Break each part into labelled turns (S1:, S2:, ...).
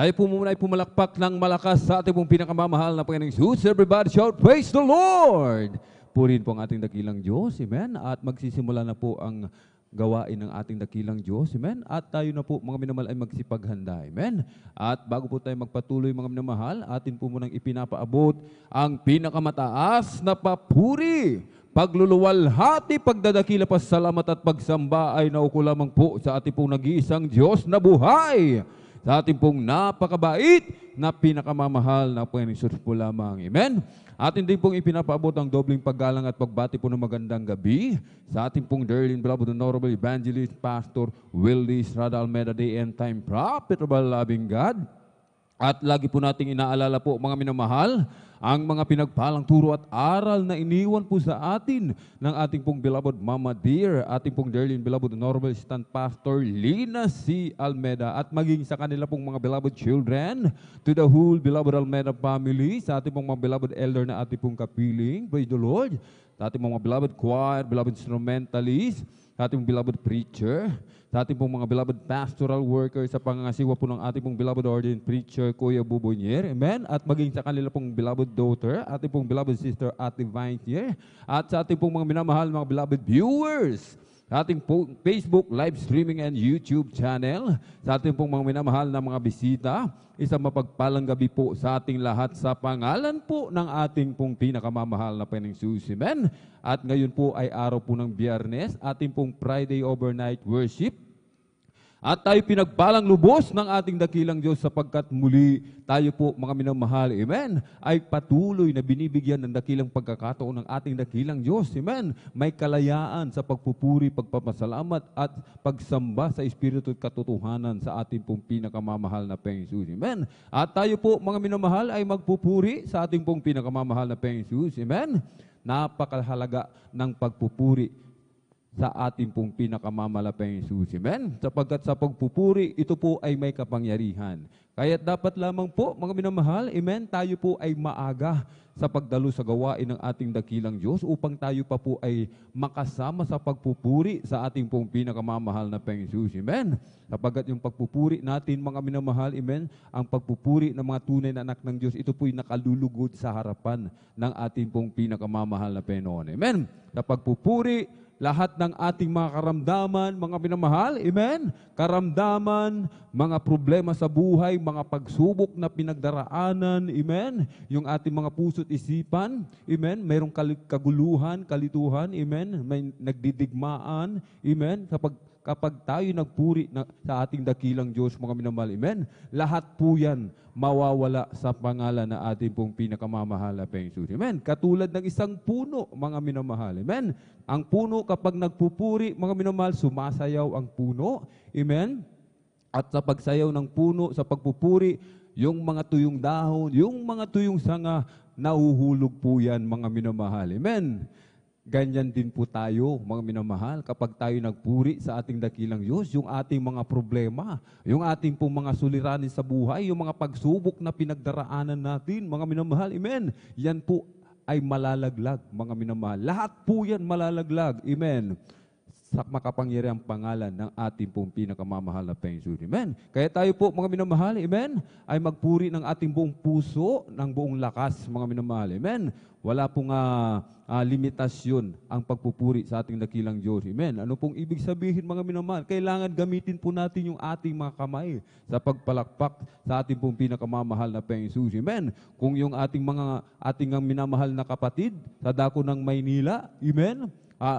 S1: Tayo po muna ay pumalakpak ng malakas sa ating pong pinakamamahal na Panginoong Jesus. Everybody shout, praise the Lord! Purihin po ang ating dakilang Diyos, amen? At magsisimula na po ang gawain ng ating dakilang Diyos, amen? At tayo na po, mga minamahal, ay magsipaghanda, amen? At bago po tayo magpatuloy, mga minamahal, atin po munang ipinapaabot ang pinakamataas na papuri, pagluluwalhati, pagdadakila, pasalamat at pagsamba ay nauko lamang po sa ating pong nag-iisang Diyos na buhay, sa ating pong napakabait na pinakamamahal na Panginoong Jesus po lamang. Amen? Atin din pong ipinapaabot ang dobling paggalang at pagbati po ng magandang gabi sa ating pong dearly beloved Honorable Evangelist Pastor Willie Estrada Almeida, the end time prophet of our loving God. At lagi po nating inaalala po, mga minamahal, ang mga pinagpalang turo at aral na iniwan po sa atin ng ating pong beloved Mama Dear, ating pong dearly beloved Honorable Assistant Pastor Lina C. Almeida, at maging sa kanila pong mga beloved children, to the whole beloved Almeida family, sa ating pong mga beloved elder na ating pong kapiling, praise the Lord, sa ating mga beloved choir, beloved instrumentalist, sa ating beloved preacher, sa ating pong mga beloved pastoral workers, sa pangangasiwa po ng ating pong beloved ordained preacher, Kuya Bubonyer, amen? At maging sa kanila pong beloved daughter, ating pong beloved sister, Ate Vincier, at sa ating pong mga minamahal, mga beloved viewers, sa ating pong Facebook live streaming and YouTube channel, sa ating pong mga minamahal na mga bisita, isang mapagpalang gabi po sa ating lahat sa pangalan po ng ating pong pinakamamahal na Panginoong Jesus, amen? At ngayon po ay araw po ng Biyernes, ating pong Friday overnight worship. At tayo pinagpalang lubos ng ating dakilang Diyos sapagkat muli tayo po, mga minamahal, amen, ay patuloy na binibigyan ng dakilang pagkakataon ng ating dakilang Diyos, amen. May kalayaan sa pagpupuri, pagpapasalamat at pagsamba sa Espiritu at katotohanan sa ating pong pinakamamahal na Panginoong Jesus, amen. At tayo po, mga minamahal, ay magpupuri sa ating pong pinakamamahal na Panginoong Jesus, amen. Napakahalaga ng pagpupuri sa ating pong pinakamamalapang Jesus. Amen? Sapagkat sa pagpupuri, ito po ay may kapangyarihan. Kaya dapat lamang po, mga minamahal, amen, tayo po ay maaga sa pagdalo sa gawain ng ating dakilang Diyos upang tayo pa po ay makasama sa pagpupuri sa ating pong pinakamamahal na Panginoong Jesus. Amen? Sapagkat yung pagpupuri natin, mga minamahal, amen, ang pagpupuri ng mga tunay na anak ng Diyos, ito po'y nakalulugod sa harapan ng ating pong pinakamamahal na Panginoon. Amen? Sa pagpupuri, lahat ng ating mga karamdaman, mga minamahal, amen? Karamdaman, mga problema sa buhay, mga pagsubok na pinagdaraanan, amen? Yung ating mga puso't isipan, amen? Mayroong kaguluhan, kalituhan, amen? May nagdidigmaan, amen? Kapag tayo nagpuri sa ating dakilang Diyos, mga minamahal, amen? Lahat po yan mawawala sa pangalan na ating pong pinakamamahal na Panginoong Jesus. Amen? Katulad ng isang puno, mga minamahal. Amen? Ang puno kapag nagpupuri, mga minamahal, sumasayaw ang puno. Amen? At sa pagsayaw ng puno, sa pagpupuri, yung mga tuyong dahon, yung mga tuyong sanga, nahuhulog po yan, mga minamahal. Amen? Ganyan din po tayo, mga minamahal, kapag tayo nagpuri sa ating dakilang Diyos, yung ating mga problema, yung ating pong mga suliranin sa buhay, yung mga pagsubok na pinagdaraanan natin, mga minamahal, amen, yan po ay malalaglag, mga minamahal. Lahat po yan malalaglag, amen, sa makapangyarihang pangalan ng ating pong pinakamamahal na Panginoon Jesus. Amen. Kaya tayo po, mga minamahal, amen, ay magpuri ng ating buong puso, ng buong lakas, mga minamahal. Amen. Wala pong limitasyon ang pagpupuri sa ating dakilang Diyos. Amen. Ano pong ibig sabihin, mga minamahal? Kailangan gamitin po natin yung ating mga kamay sa pagpalakpak sa ating pong pinakamamahal na Panginoon Jesus. Amen. Kung yung ating minamahal na kapatid sa dako ng Maynila, amen,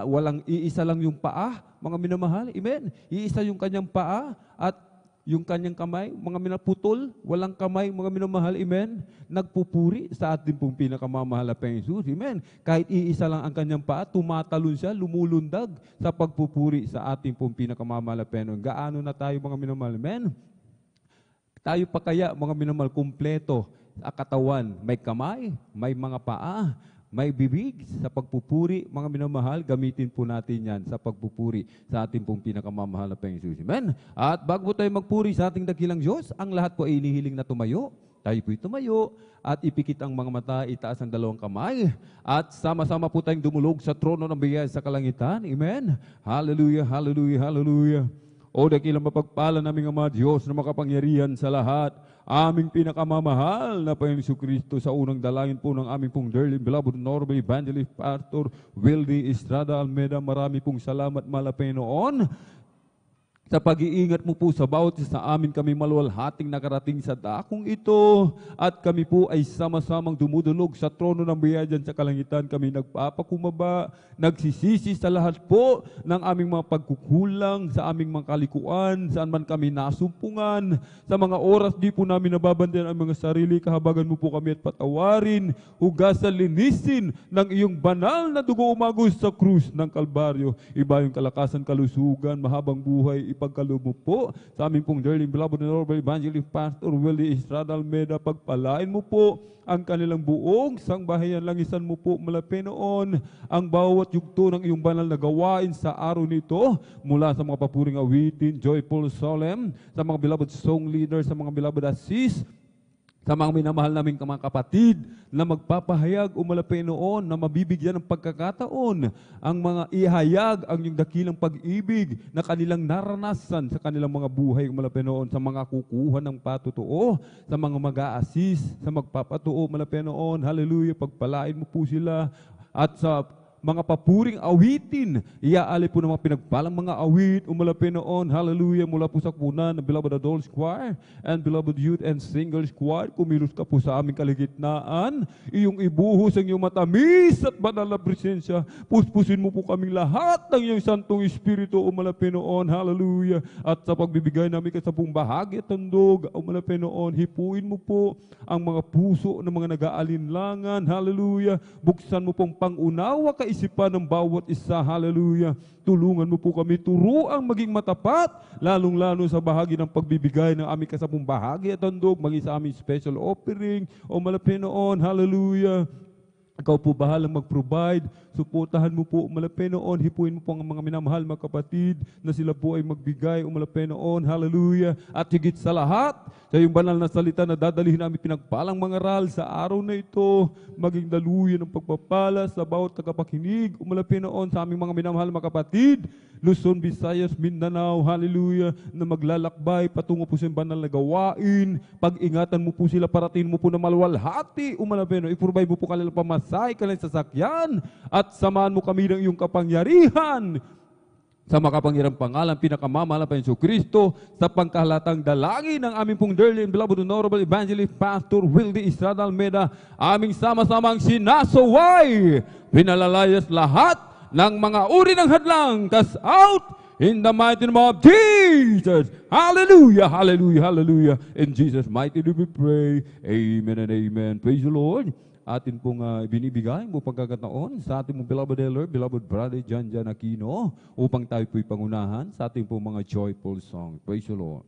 S1: walang iisa lang yung paa, mga minamahal, amen. Iisa yung kanyang paa at yung kanyang kamay, mga minaputol, walang kamay, mga minamahal, amen. Nagpupuri sa ating pong pinakamamahal na Panginoong Jesus, amen. Kahit iisa lang ang kanyang paa, tumatalon siya, lumulundag sa pagpupuri sa ating pong pinakamamahal na Panginoon. Gaano na tayo, mga minamahal, amen. Tayo pa kaya, mga minamahal, kumpleto sa katawan, may kamay, may mga paa, may bibig sa pagpupuri, mga minamahal, gamitin po natin yan sa pagpupuri sa ating pong pinakamamahal na Panginoon Jesus. Amen? At bago tayo magpuri sa ating dakilang Diyos, ang lahat po ay inihiling na tumayo. Tayo po'y tumayo at ipikit ang mga mata, itaas ang dalawang kamay. At sama-sama po tayong dumulog sa trono ng biyaya sa kalangitan. Amen? Hallelujah, hallelujah, hallelujah. O dakilang mapagpala naming Ama Diyos na makapangyarihan sa lahat. aming pinakamamahal na Panginoong Jesucristo, sa unang dalangin po ng aming pong dearly beloved Honorable Evangelist Pastor Wildy Estrada Almeida, marami pong salamat, mahal na Panginoon, sa pag-iingat mo po sa bawat isa sa amin, kami maluwalhating nakarating sa dakong ito, at kami po ay sama-samang dumudulog sa trono ng biyaya dyan sa kalangitan. Kami nagpapakumbaba, nagsisisi sa lahat po ng aming mga pagkukulang, sa aming mga kalikuan, saan man kami nasumpungan, sa mga oras di po namin nababantayan ang mga sarili. Kahabagan mo po kami at patawarin, hugasan, linisin ng iyong banal na dugo umagos sa krus ng Kalbaryo. Iba yung kalakasan, kalusugan, mahabang buhay, pagkaloob mo po sa aming pong dearly beloved Honorable Evangelist Pastor Wildy Estrada Almeida. Pagpalain mo po ang kanilang buong sangbahayan. Langisan mo po, malapit noon, ang bawat yugto ng iyong banal na gawain sa araw nito, mula sa mga papuring awitin, joyful, solemn, sa mga beloved song leaders, sa mga beloved assist, sa mga minamahal naming mga kapatid na magpapahayag o malapit noon, na mabibigyan ng pagkakataon ang mga ihayag ang yung dakilang pag-ibig na kanilang naranasan sa kanilang mga buhay o malapit noon, sa mga kukuha ng patutuo, sa mga mag-a-assist, sa magpapatuo malapit noon. Hallelujah, pagpalain mo po sila, at sa mga papuring awitin, iaali po ng mga pinagpalang mga awit, umalapin noon, hallelujah, mula po sa kunan ng Beloved Adults Choir and Beloved Youth and Singles Choir. Kumilos ka po sa aming kaligitnaan, iyong ibuhos ang iyong matamis at banal na presensya. Puspusin mo po kaming lahat ng iyong Santong Espiritu, umalapin noon, hallelujah. At sa pagbibigay namin kasabong bahagi at tandog, umalapin noon, hipuin mo po ang mga puso ng mga nag-aalinlangan, hallelujah. Buksan mo pong pangunawa kaisipan ng bawat isa, hallelujah. Tulungan mo po kami, turuang maging matapat, lalong-lalo sa bahagi ng pagbibigay ng aming kasabong bahagi at tandog, maging sa aming special offering o malapit noon, hallelujah. Ikaw po bahalang mag-provide, suportahan mo po, malapit noon, hipuin mo po ang mga minamahal mga kapatid na sila po ay magbigay, malapit noon, hallelujah. At higit sa lahat, sa iyong banal na salita na dadalhin namin pinagpalang mga ral sa araw na ito, maging daluyan ng pagpapala sa bawat tagapakinig, malapit noon sa aming mga minamahal mga kapatid, Luzon, Visayas, Mindanao, hallelujah, na maglalakbay patungo po sa banal na gawain. Pag-ingatan mo po sila, parating mo po na maluwalhati, umalapin, i-provide mo po kanilang pamasay, kanilang sasakyan, at samahan mo kami ng iyong kapangyarihan. Sa makapangyarang pangalan, pinakamamahal na Panginoong Jesucristo, sa pangkahalatang dalangin ng aming pong dearly and beloved Honorable Evangelist Pastor Wildy Estrada Almeida, aming sama-samang sinasaway, pinalalayas lahat ng mga uri ng hadlang, cast out in the mighty name of Jesus. Hallelujah, hallelujah, hallelujah. In Jesus' mighty name we pray. Amen and amen. Praise the Lord. Atin pong binibigay mo pagkakataon sa ating mong beloved elder, beloved brother John Aquino, upang tayo po'y pangunahan sa ating pong mga joyful song. Praise the Lord.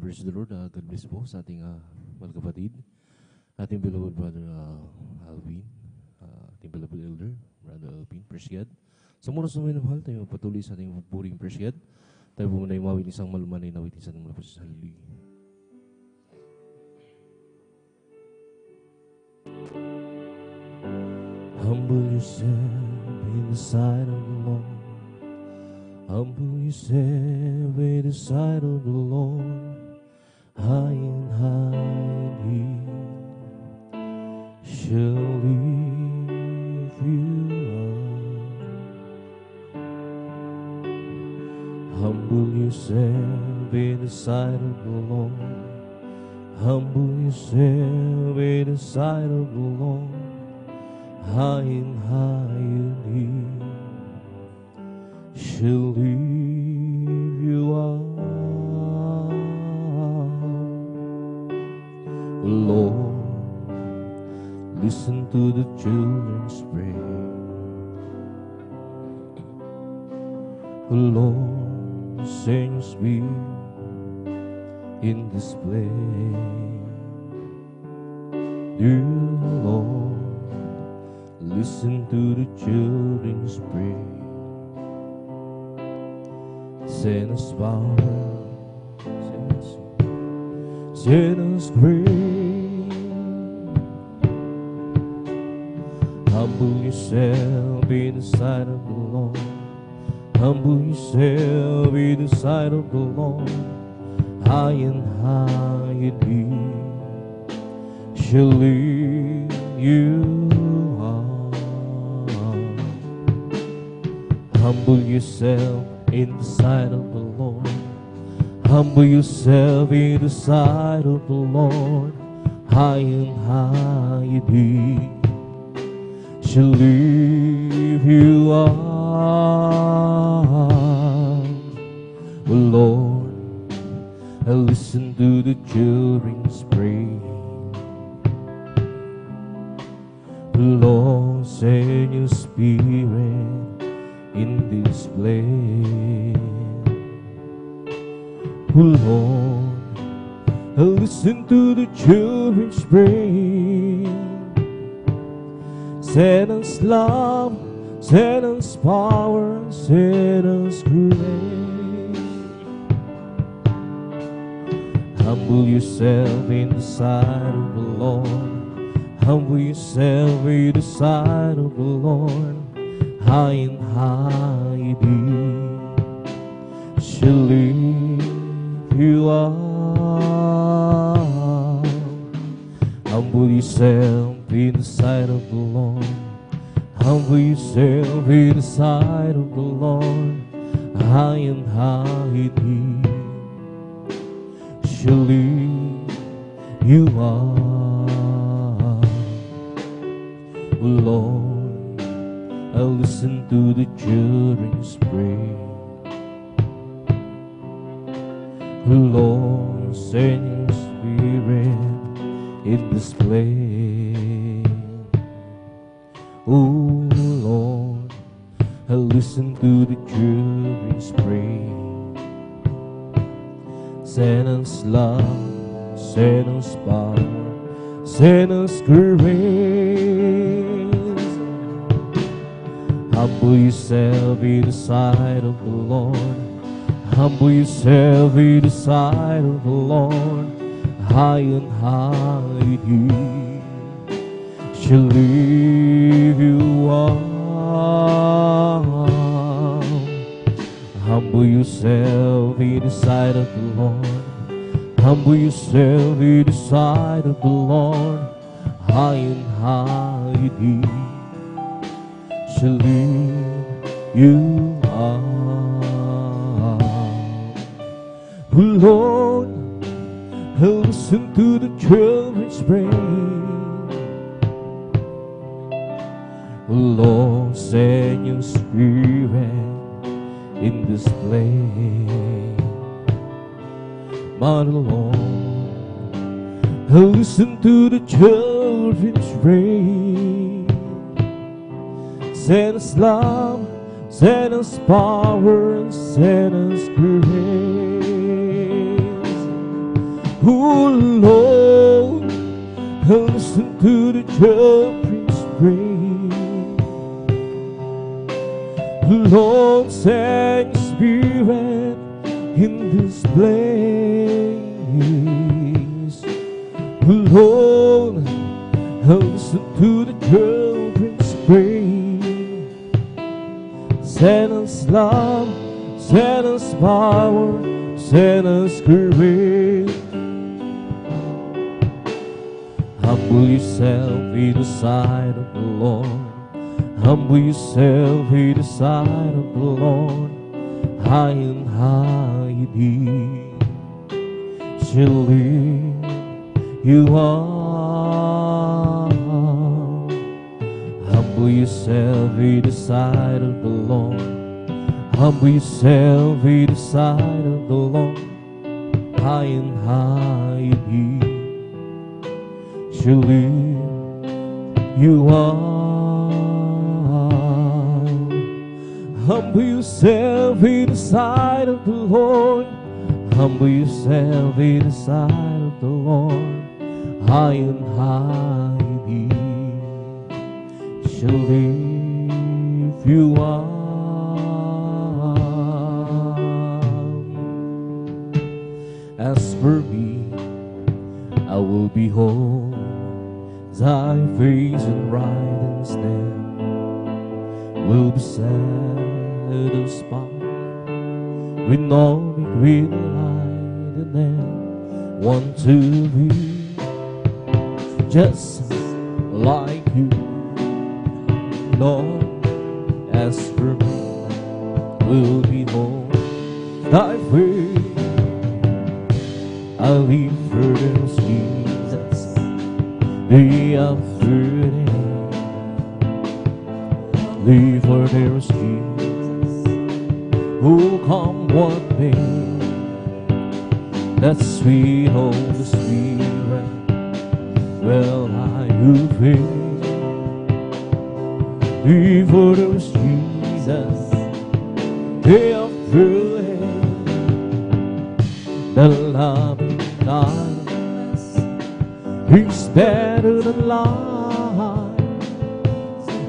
S2: Praise the Lord. God bless po sa ating mga kapatid. Ating beloved brother Alvin, ating beloved elder, brother Alvin, praise God. Sa muna sa mga mahal, tayo patuloy sa ating puring praise God. Tayo po muna yung mawin isang malumanay na witin sa ating mga pasasali. Humble yourself in the sight of the Lord. Humble yourself in the sight of the Lord. High and high He shall lift you up. Humble yourself in the sight of the Lord. Humble yourself in the sight of the Lord. High and high He shall lift you up. Lord, listen to the children's prayer. Lord, send your spirit in this place. Dear Lord, listen to the children's prayer. Send us power, send us grace. Humble yourself in the sight of the Lord. Humble yourself in the sight of the Lord. High and high He shall lift you up. Humble yourself in the sight of the Lord. Humble yourself in the sight of the Lord. High and high He shall lift you up. Oh Lord, I listen to the children's praise. Lord, send your spirit in this place. Oh Lord, I listen to the children's praise. Send us love, send us power, send us grace. Humble yourself in the sight of the Lord. Humble yourself in the sight of the Lord. High and high He shall lift you up. Humble yourself in the sight of the Lord. Humble yourself in the sight of the Lord. High and high He shall lift you up. Oh Lord, I listen to the children's praise. Oh Lord, send your spirit in this place. Oh Lord, I listen to the children's praise. Send us love, send us power, send us grace. Humble yourself in the sight of the Lord. Humble yourself in the sight of the Lord. High and high He shall lift you up. Humble yourself in the sight of the Lord. Humble yourself in the sight of the Lord. High and high He shall lift you up. Oh Lord, listen to the children's praise. Oh Lord, send your spirit in this place. My Lord, listen to the children's praise. Send us love, send us power, send us grace. Oh Lord, listen to the children's praise. Lord, send your spirit in this place. Lord, listen to the children's praise. Send us love, send us power, send us grace. Humble yourself in the sight of the Lord. Humble yourself in the sight of the Lord. High and high He shall lift you up. Humble yourself in the sight of the Lord. Humble yourself in the sight of the Lord. High and high He shall lift you up. Humble yourself in the sight of the Lord. Humble yourself in the sight of the Lord. High and high He shall lift you up. As for me, I will behold Thy face and righteousness. will be satisfied with knowing we delight in them. Want to be just like you, Lord. As for me, will be home thy way. I live for those Jesus, day after day. Live for those Jesus, who come what may. That sweet Holy Spirit, well I will pray. Live for those Jesus, day after day. The loving kindness is better than life.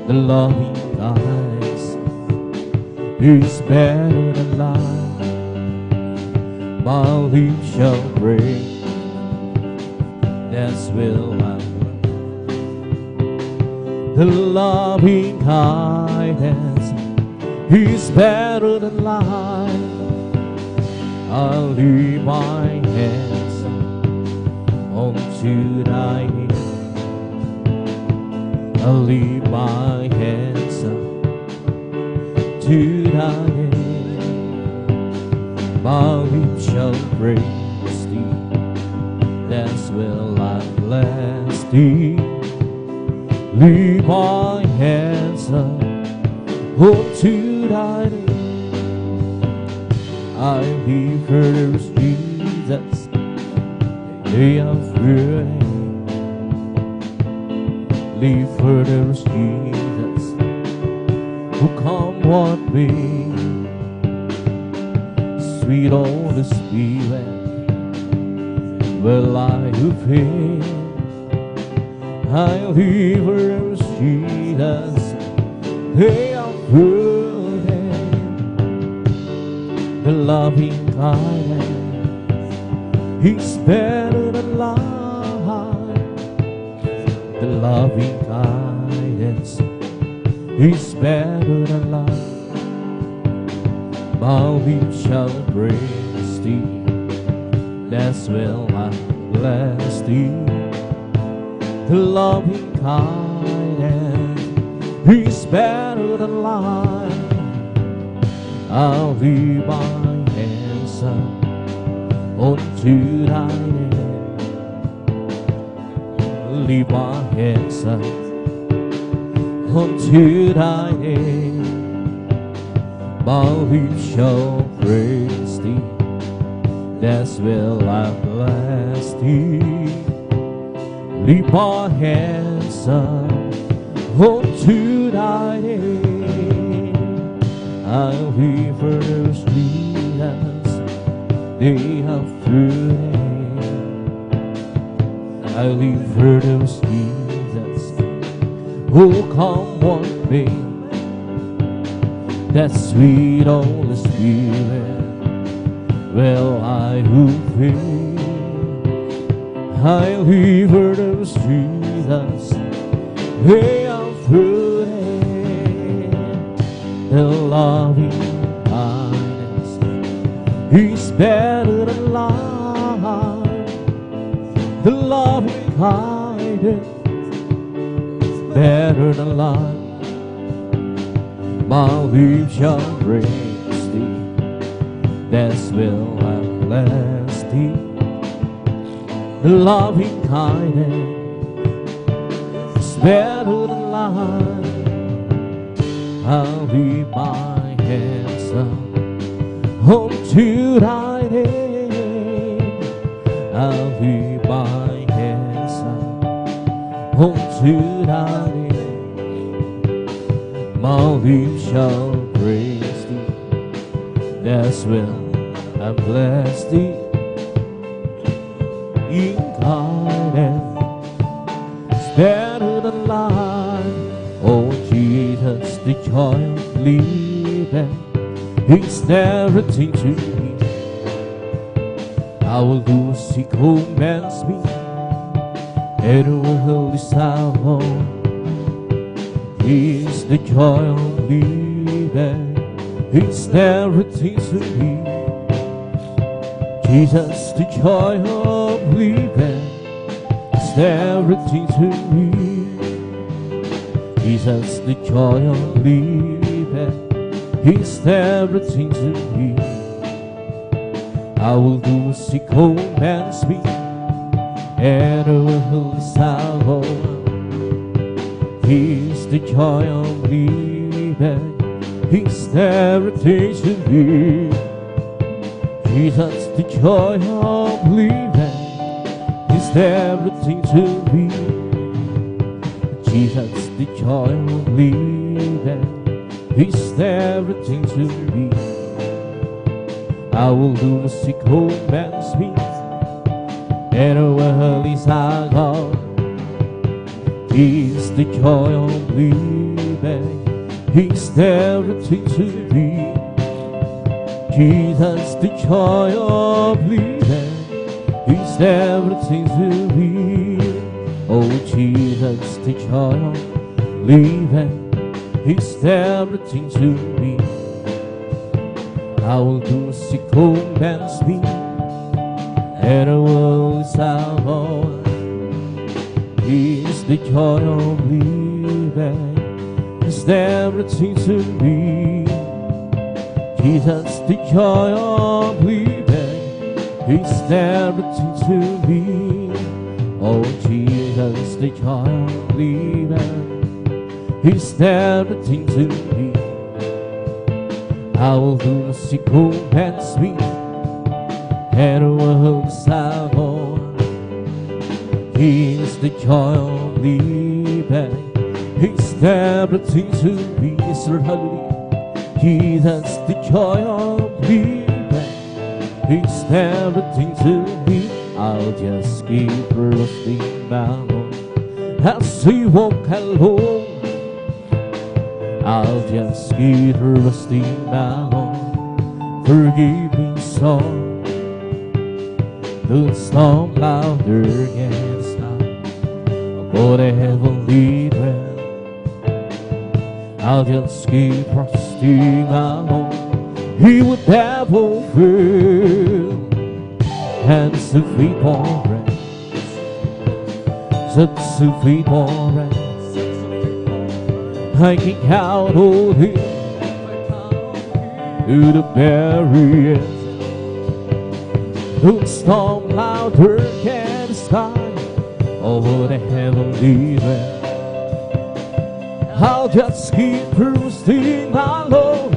S2: The loving kindness is better than life. My lips shall break, that's will I. The loving kindness is better than life. I'll leave my hands unto thy hand. I'll leave my hands to thy hand. My lips shall praise thee, that's will I bless thee. Leave my hands up unto thy name. I live for those Jesus, day after day. Live for those Jesus, who come what may. Sweet Holy Spirit, will I obey. I live for those Jesus, day after day. The loving kindness is better than life. The loving kindness is better than life. My lips shall praise thee, that's will I bless thee. The loving kindness is better than life. I'll leave my hands up unto thy hand. Leave my hands up unto thy hand. My lips shall praise thee, that's will I bless thee. Leave my hands up unto thy name. I'll live for those Jesus, day after day. I'll live for those Jesus, who come what may. That sweet Holy Spirit, well I obey. I live for those Jesus, day after day. The loving kindness is better than life. The loving kindness is better than life. My lips shall praise thee, that's will I bless thee. The loving kindness is better than life. I'll leave my hands up unto thy name. I'll leave my hands up unto thy name. My lips shall praise thee, that's will I bless thee. In kindness is better than life. Oh Jesus, the joy of living is everything to me. I will do as he commands me, and will hold his hand. He's the joy of living. He's everything to me. Jesus, the joy of living. He's everything to me. Jesus, the joy of living. He's everything to me. I will do as He commands me, and I will follow. He's the joy of living. He's everything to me. Jesus, the joy of living. He's everything to me. Jesus, the joy of living. He's everything to me. I will do as He commands me, and I will follow. He's the joy of living. He's everything to me. Jesus, the joy of living. He's everything to me. Oh, Jesus, the joy of living. He's everything to me. I will do as He commands me, and I will follow. He's the joy of living. He's everything to me. Jesus, the joy of living. He's everything to me. Oh, Jesus, the joy of living. He's everything to me. I will do as He commands me, and I will follow. He's the joy of living. He's everything to me. Yes, Lord, hallelujah. Jesus, the joy of living. He's everything to me. I'll just keep trusting my Lord as He walk alone. I'll just keep trusting my Lord. Forgiving song, the storm louder again stop. For the heavenly realm, I'll just keep trusting my Lord. He would never fail. Hands to feet for rest, such to feet for rest. I can count on Him to the very end. The storm louder than the sky over the heavenly realm. I'll just keep trusting my Lord.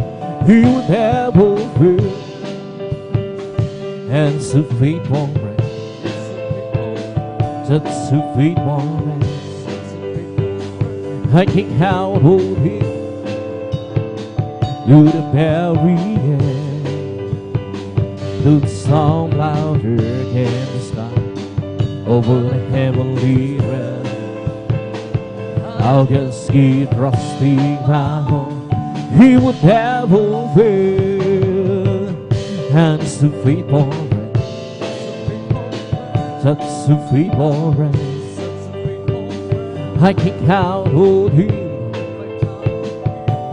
S2: He would never fail. And so feet won't rest, just so feet won't rest. I can count on Him to the very end. The storm louder than the sky over the heavenly realm. I'll just keep trusting my Lord. He would never fail. And so feet won't rest, just so feet won't rest. I can count on Him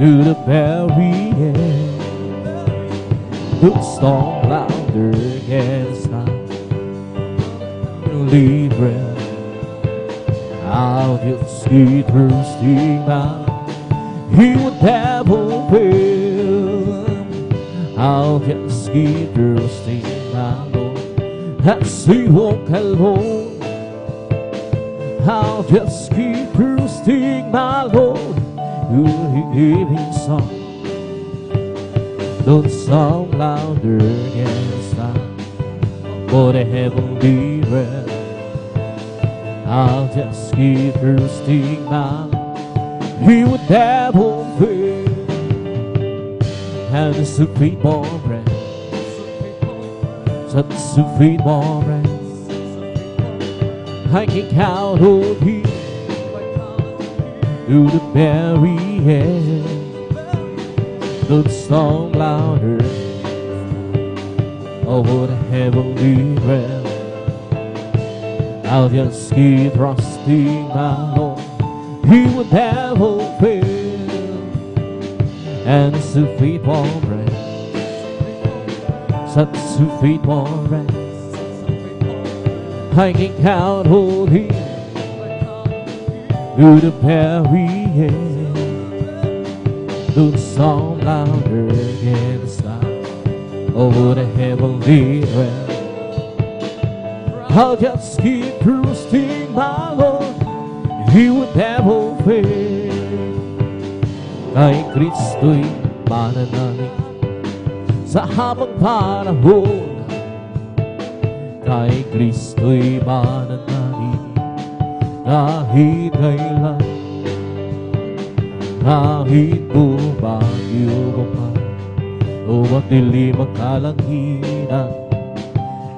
S2: to the very end. The storm louder against time, leave realm. I'll just keep trusting now. He would never fail. I'll just keep trusting my Lord as He walk alone. I'll just keep trusting my Lord. You give Him song, the song louder against time for the heavenly realm. I'll just keep trusting my Lord. He would never fail. And the sweet more rest, such sweet more rest. I can count on Him to the very end. The song louder over the heavenly realm. I'll just keep trusting my Lord. He would never fail, and so faithful friend, such a faithful friend. I can count on Him to the very end. The song louder again the sound over the heavenly realm. I'll just keep trusting my Lord, He would never fail. Kay Kristo'y mananalig sa habang panahon. Kay Kristo'y mananalig kahit kailan. Kahit bumagyo pa o madilim ang kalangitan,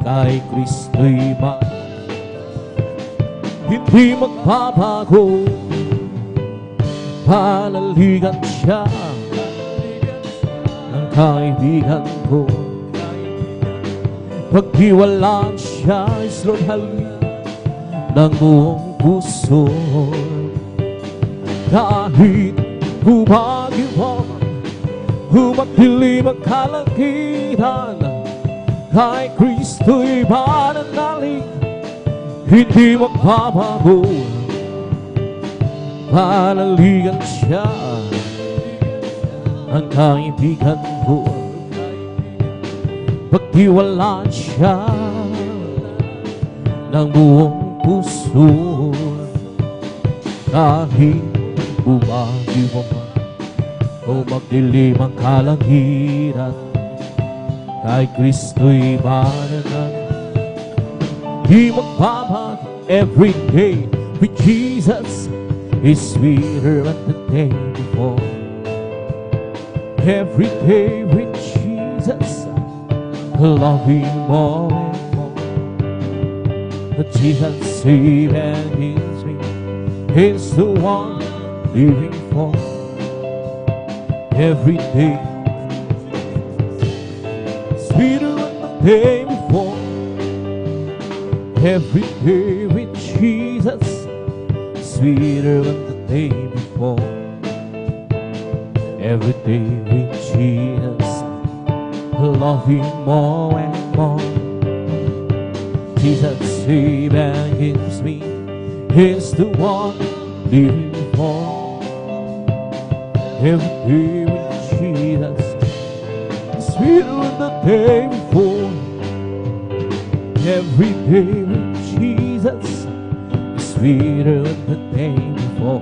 S2: kay Kristo'y hindi magbabago. Palaligan siya ng kaibigan ko. Pagtiwalaan siya, Lord, hallelujah, ng buong puso. Kahit bumagyo pa, humagdilim ang kalangitan, kay Kristo'y mananalig, hindi magbabago. Panaligan siya ang kaibigan ko. Pagtiwalaan siya ng buong puso. Kahit bumagyo pa o magdilim ang kalangitan, kay Kristo'y mananalig, di magbabago. Every day with Jesus is sweeter than the day before. Every day with Jesus, I love Him more and more. But Jesus saves and heals me, He's the one living for. Every day sweeter than the day before. Every day with Jesus, sweeter than the day before. Every day with Jesus, I love Him more and more. Jesus saves and gives me, He's the one living for. Every day with Jesus, sweeter than the day before. Every day with Jesus, sweeter than the day before.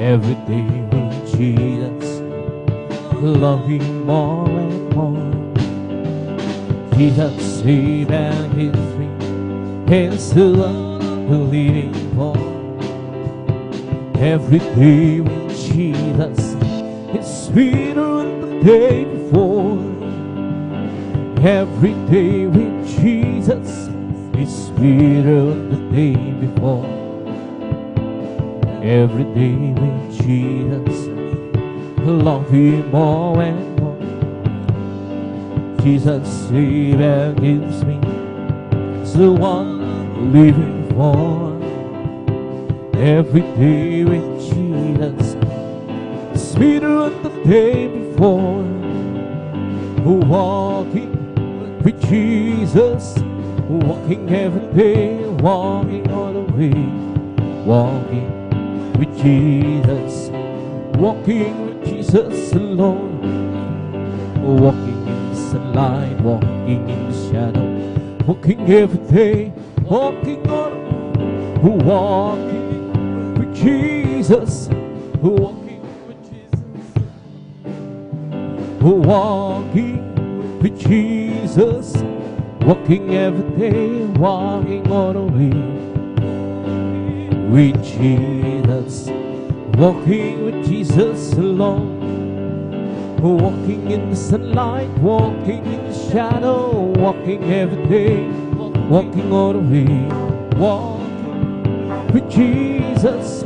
S2: Every day with Jesus, love Him more and more. Jesus saves and gives me, He's the one who living for. Every day with Jesus is sweeter than the day before. Every day with Jesus is sweeter than the day before. Every day with Jesus, I love Him more and more. Jesus saves and gives me, He's the one living for. Every day with Jesus, sweeter than the day before. Walking with Jesus, walking every day, walking all the way. Walking with Jesus, walking with Jesus alone. Walking in the sunlight, walking in the shadow, walking every day, walking all the way. Walking with Jesus, walking with Jesus, walking with Jesus, walking every day, walking all the way. With Jesus, walking with Jesus alone. Walking in the sunlight, walking in the shadow, walking every day, walking all the way. Walking with Jesus,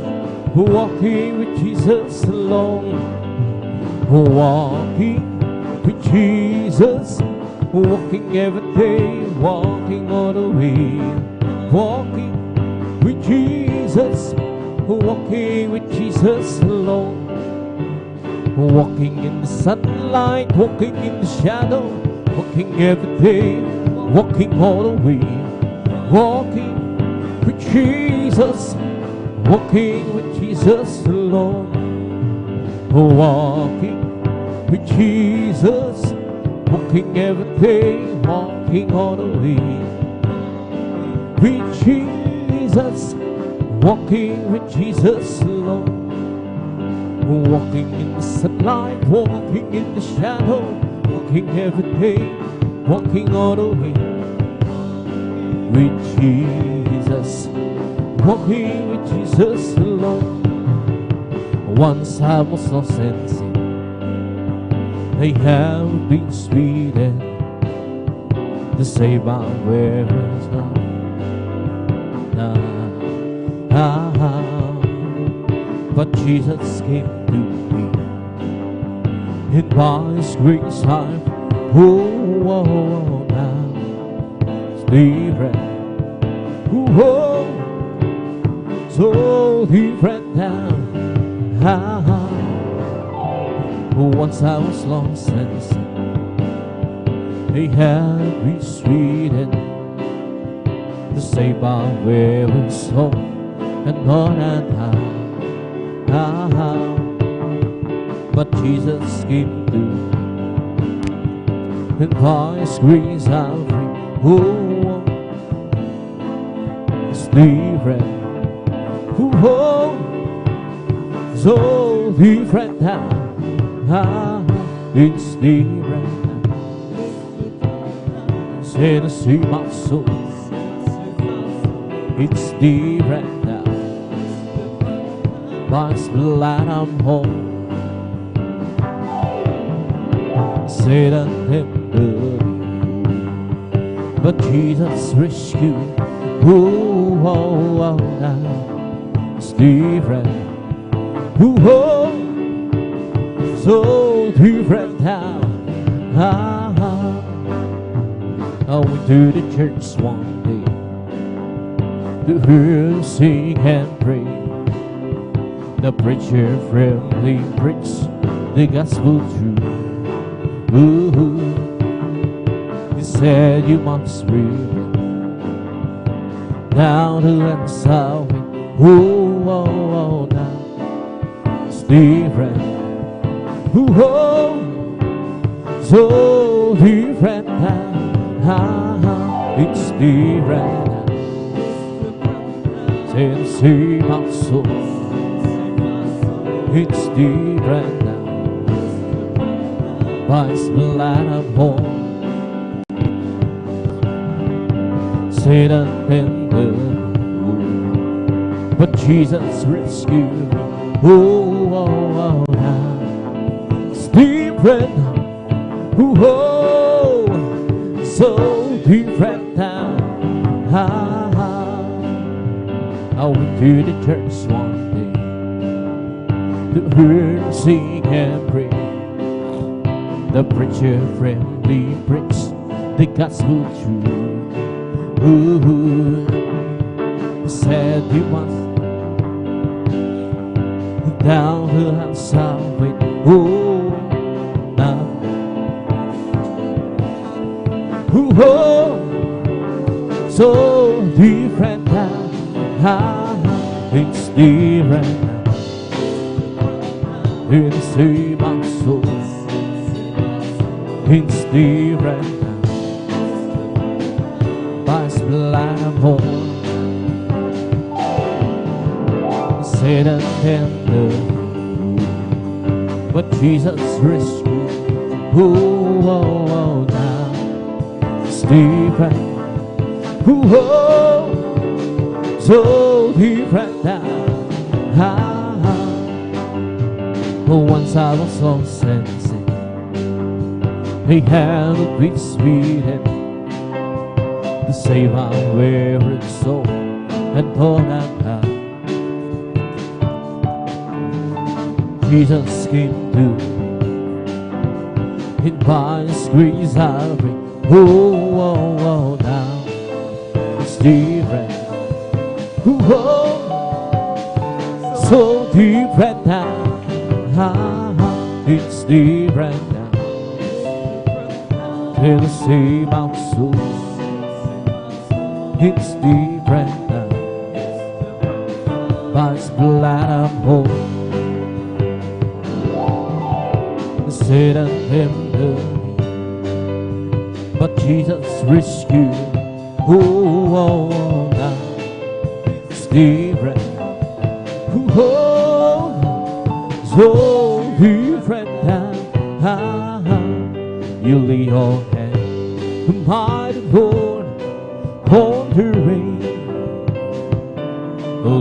S2: walking with Jesus alone. Walking with Jesus, walking every day, walking all the way. Walking with Jesus, walking with Jesus alone. Walking in the sunlight, walking in the shadow, walking every day, walking all the way. Walking with Jesus, walking with Jesus alone. Walking with Jesus, walking every day, walking all the way. With Jesus, walking with Jesus alone. Walking in the sunlight, walking in the shadow, walking every day, walking all the way. With Jesus, walking with Jesus alone. Once I was lost and sin, they have been sweetened to save my wearers now. But Jesus came to me, in by His grace I'm now different, so different now. Once I was lost and sin, He had me sweetened to save my weary soul, and on and on. But Jesus came to me, and by His grace I'm free. It's different, so different now. It's different now. Say to see my soul. It's different now. By His blood I'm whole. Satan hindered me, but Jesus rescued. Now it's different. So different now. I went to the church one day to hear sing and pray. The preacher friendly preached the gospel true. He said you must repent now to let salvation. Now it's different. So different now. It's different now. See my soul. It's different now. By His blood I'm born. Satan hindered me, but Jesus rescued me. Now it's different. So different now. I went to the church one day to hear sing and pray. The preacher friendly preached the gospel true. He said you must down to have salvation. Now so different now. It's different now. It's my soul. It's different now. By His blood I'm born. Satan hindered me, but Jesus rescued. Now it's different. So different now. Once I was lost and sick, He had me sweetened to save my weary soul, and all that now. Jesus came to me, and by His grace I'll bring. Now it's different. so different now. It's different now. Till the same old soul. It's different now. By His blood I'm whole. Satan hindered me, but Jesus rescued. Oh, now it's different. Oh, so different now. You lay your hand, mighty Lord, on the rain.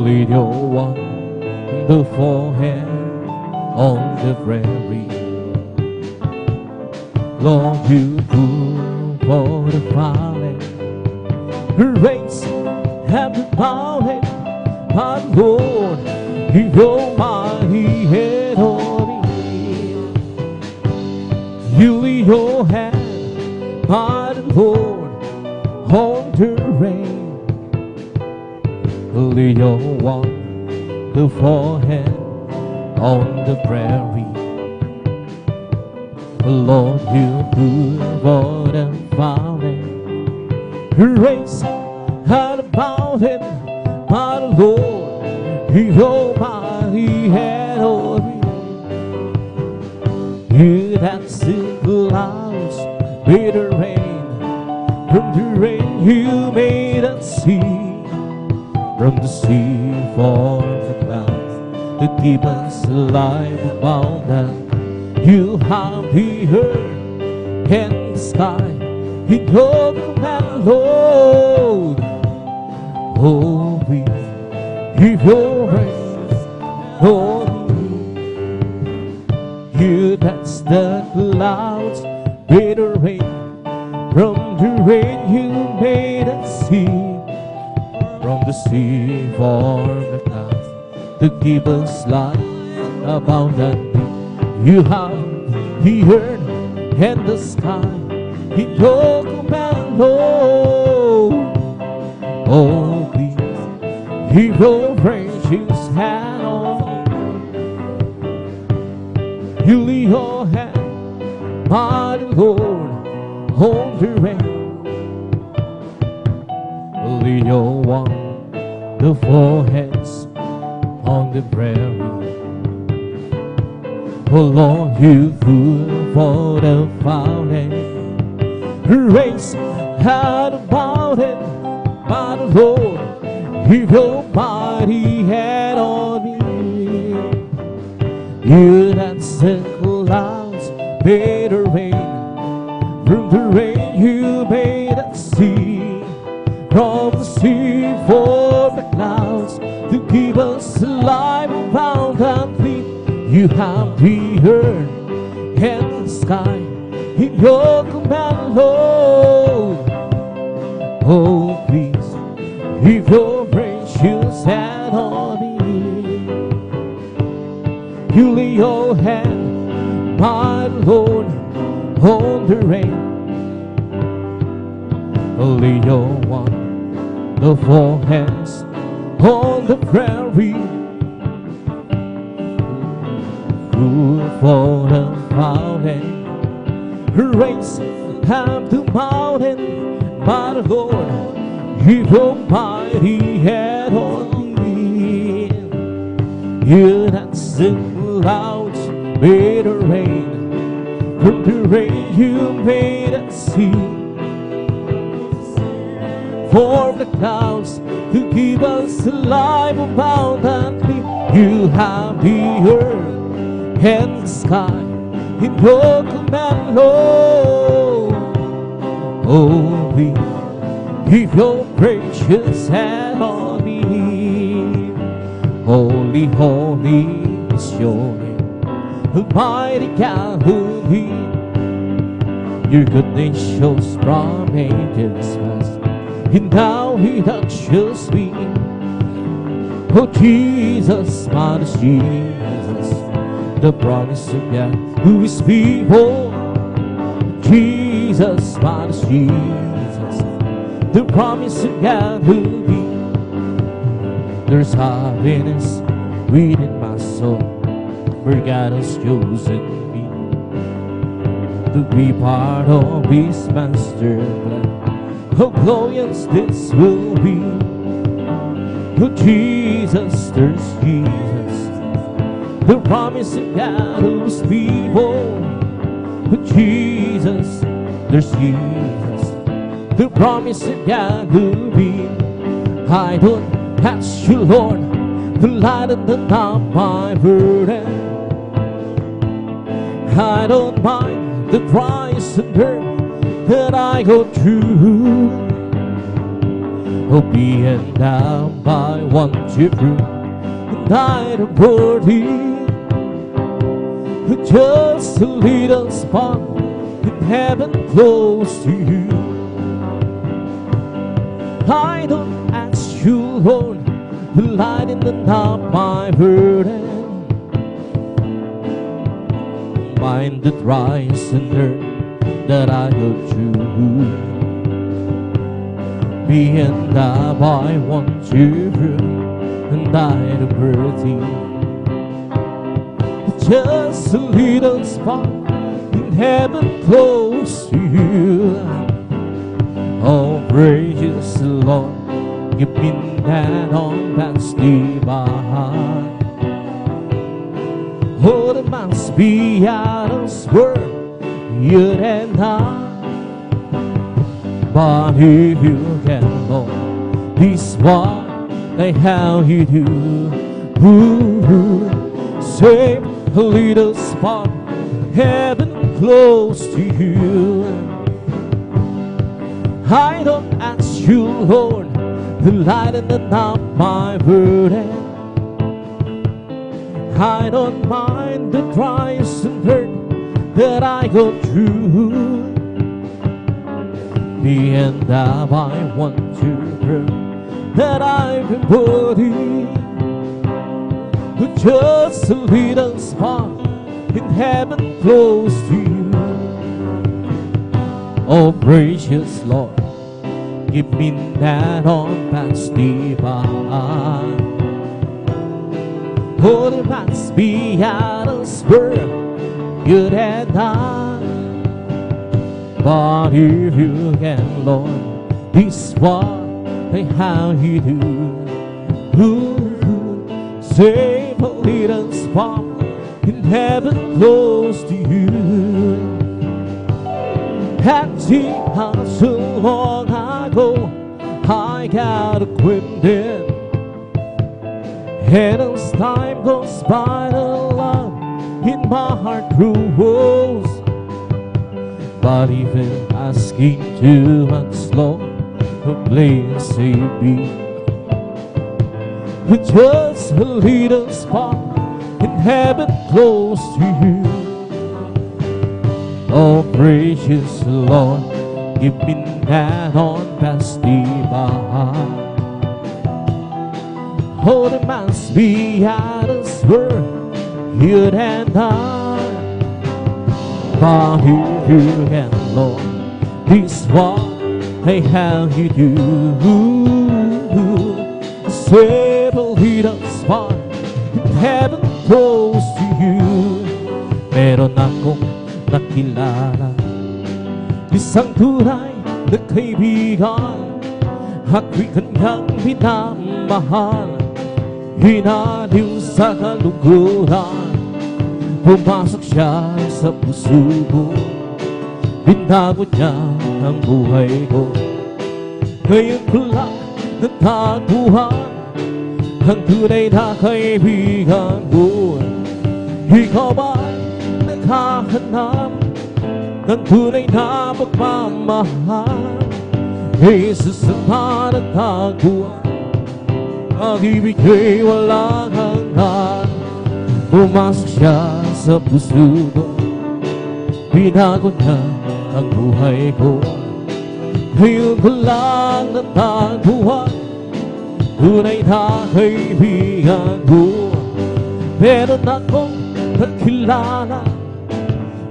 S2: Lead your wonderful hand on the prairie. Lord, you cool for the valley, race have the mountain, but Lord, your mighty head on me. You lay your hand, mighty Lord, on the rain. Lay your wonderful hand on the prairie. Lord, you good for the valley, race out the mountain, my Lord, your mighty hand on me. You that still clouds made the rain, from the rain you made us see, from the sea for the clouds to keep us alive about that. You have the earth and the sky in your command, Lord. Oh, we give your praise, Lord. You that's the clouds made the rain, from the rain you made us see, from the sea for the clouds to give us life abundantly. You have the earth and the sky in your command, Lord. Oh, please, keep your precious hand on me. You lay your hand, mighty Lord, on the rain. Lay your wonderful hands on the prairie. Oh Lord, you fool for the fountain, race out about it, my Lord, give your mighty hand on me. You that sent clouds made the rain, from the rain you made us see, from the sea for the clouds to keep us alive abundantly. You have the earth and the sky in your command, Lord. Oh, please, give your precious hand on me. You lay your hand, my Lord, on the rain. Lay your wonderful hands on the prairie. For the fountain, race up the mountain, my Lord, give your mighty hand on me. You that sent clouds made the rain, from the rain you made us see, for the clouds to keep us alive abundantly. You have the earth and the sky in your command, Lord. Oh, please, keep your precious hand on me. Holy, holy is your name, Almighty God who lead. Your goodness shows from ages past, and now He touches me. Oh, Jesus, mighty Jesus, the promise of God who is people. Jesus, mighty Jesus, the promise of God who be. There's happiness within my soul, where God has chosen me to be part of His master plan. How glorious this will be. Oh Jesus, there's Jesus, the promise of God whose people. Oh Jesus, there's Jesus, the promise of God will be. I don't ask you, Lord, to lighten the top my burden. I don't mind the price and hurt that I go through. Oh, being down by one true and I don't worthy, just a little spot in heaven close to you. I don't ask you, Lord, to lighten the top my burden. Mind the rise and hurt that I go through. Being that I want you and I am worthy, just a little spot in heaven close to you. Oh, praise the Lord, give me that on that's divine. Oh, there must be out of this world, you and I. But if you can know this what they how you do, save a little spot, heaven close to you. I don't ask you, Lord, to lighten the top my burden. I don't mind the trials and hurt that I go through. Being that I want to prove that I've been worthy, but just a little spot in heaven close to you. Oh, gracious Lord, give me that on that's divine. Oh, there must be out of this world, you and I. But if you can, Lord, this what and how you do, save a little spot in heaven close to you. And see how so long ago I got acquainted, and as time goes by, the love in my heart grows. But even asking too much, Lord, please save me with just a little spot in heaven close to you. Oh, precious Lord, give me that on past divine. Oh, there must be out of this world, you and I. But if you can, Lord, this what I how you do, save a little spot in heaven close to you. Meron akong nakilala, isang tunay na kaibigan, ako'y kanyang minamahal, hinaliw sa kalungkutan. Pumasok siya sa puso ko, binago niya ang buhay ko. Ngayon ko lang nataguhan ang tunay na kaibigan ko. Ikaw ba'y naghahanap ng tunay na pagmamahal? Jesus na nagtaguan, ang ibig ko'y walang hanggan. Pumasok siya sa puso ko, binago niya ang buhay ko. Ngayon ko lang nataguan, tunay na kaibigan ko. Meron akong nakilala,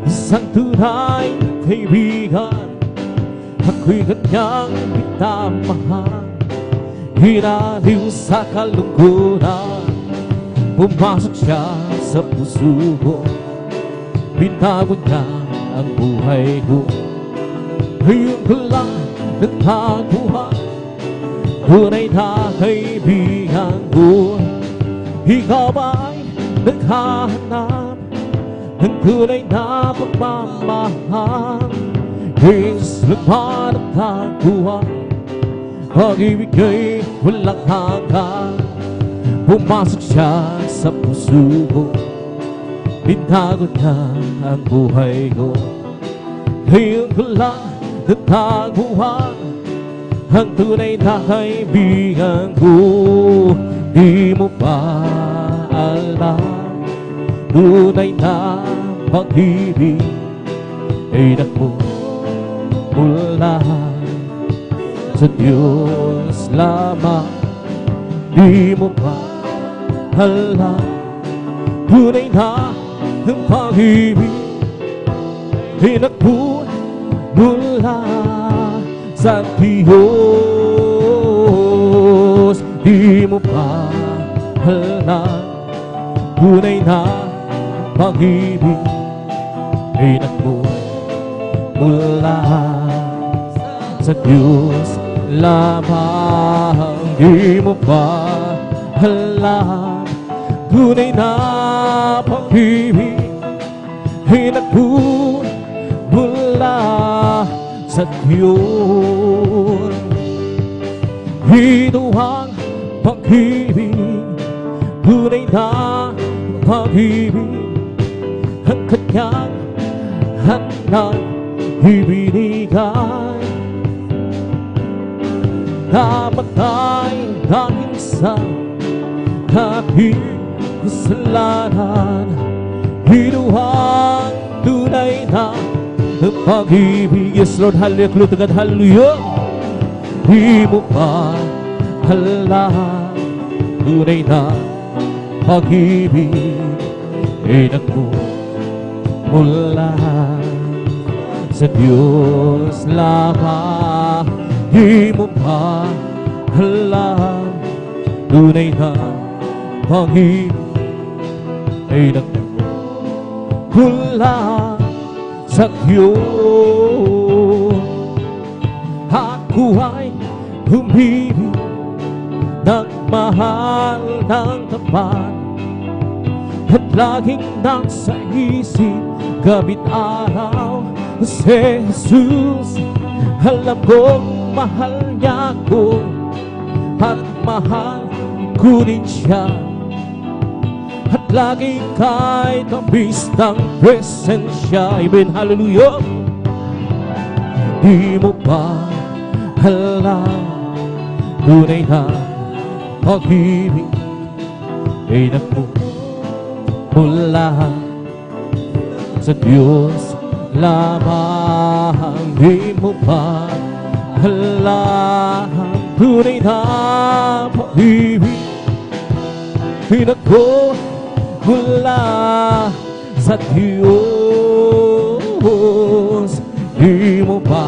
S2: isang tunay na kaibigan, ako'y kanyang minamahal, hinaliw sa kalungkutan. pumasok siya sa puso ko. Binago niya ang buhay ko. Ngayon ko lang nataguha, tunay na kaibigan ko. Ikaw ba'y naghahanap ng tunay na pagmamahal? Is laman at taguha, pag-ibig ay walang hanggan. Pumasok siya sa puso ko, binago niya ang buhay ko. Ngayon ko lang nataguhan ang tunay na kaibigan ko. Di mo ba alam, tunay na pag-ibig ay nagmumula sa Diyos lamang. Di mo ba alam, tunay na ang pag-ibig ay nagmumula sa Diyos. Di mo ba alam, tunay na pag-ibig ay nagmumula sa Diyos lamang. Di mo ba alam, tunay na pag-ibig ay nagmumula sa Diyos. Ito ang pag-ibig, tunay na pag-ibig, ang kanyang handang ibinigay. Namatay dahil sa aking kasalanan. Ito ang tunay na pag-ibig. Yes Lord, hallelujah, hallelujah. Di mo ba alam, tunay na pag-ibig ay nagmumula sa Diyos lamang. Di mo ba alam, tunay na pag-ibig ay nagmumula sa Diyos. Ako ay umibig, nagmahal ng tapat, at laging nasa isip gabi't araw si Jesus. Alam kong mahal niya ako at mahal ko din siya, at laging kay tamis ng presensya. Amen, hallelujah. Di mo ba alam, tunay na pag-ibig ay nagmumula sa Diyos lamang. Di mo ba alam, tunay na pag-ibig ay nagmumula sa Diyos. Di mo ba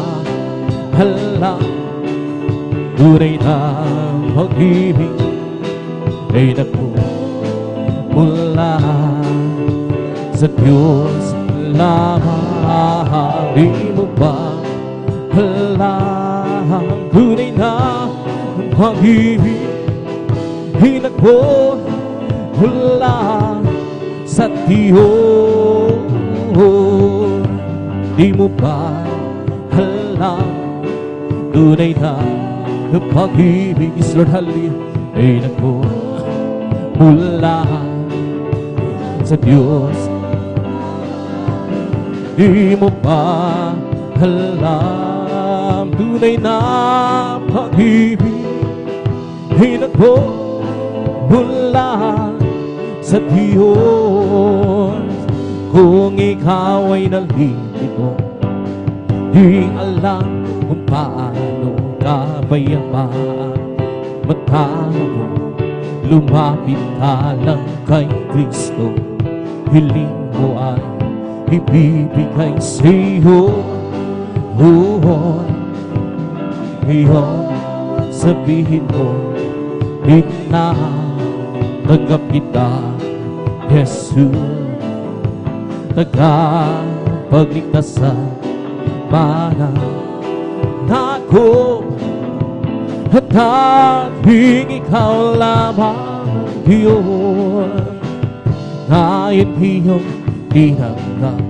S2: alam, tunay na pag-ibig ay nagmumula sa Diyos lamang. Di mo ba alam, tunay na pag-ibig ay nagmumula sa Diyos. Di mo ba alam, tunay na pag-ibig, is Lord, hallelujah, ay nagmumula sa Diyos. Di mo ba alam, tunay na pag-ibig ay nagmumula sa Diyos. Kung ikaw ay nalilito, di alam kung paano ka bayabaan, magkano lumapit ka lang kay Kristo. Hiling mo ay ibibigay sa'yo. Ngayon sabihin mo, di na tanggap kita, Jesus. Tagapagligtas sa pananakot, at tanging ikaw lamang ang Diyos. Ngayon iyong tinanggap,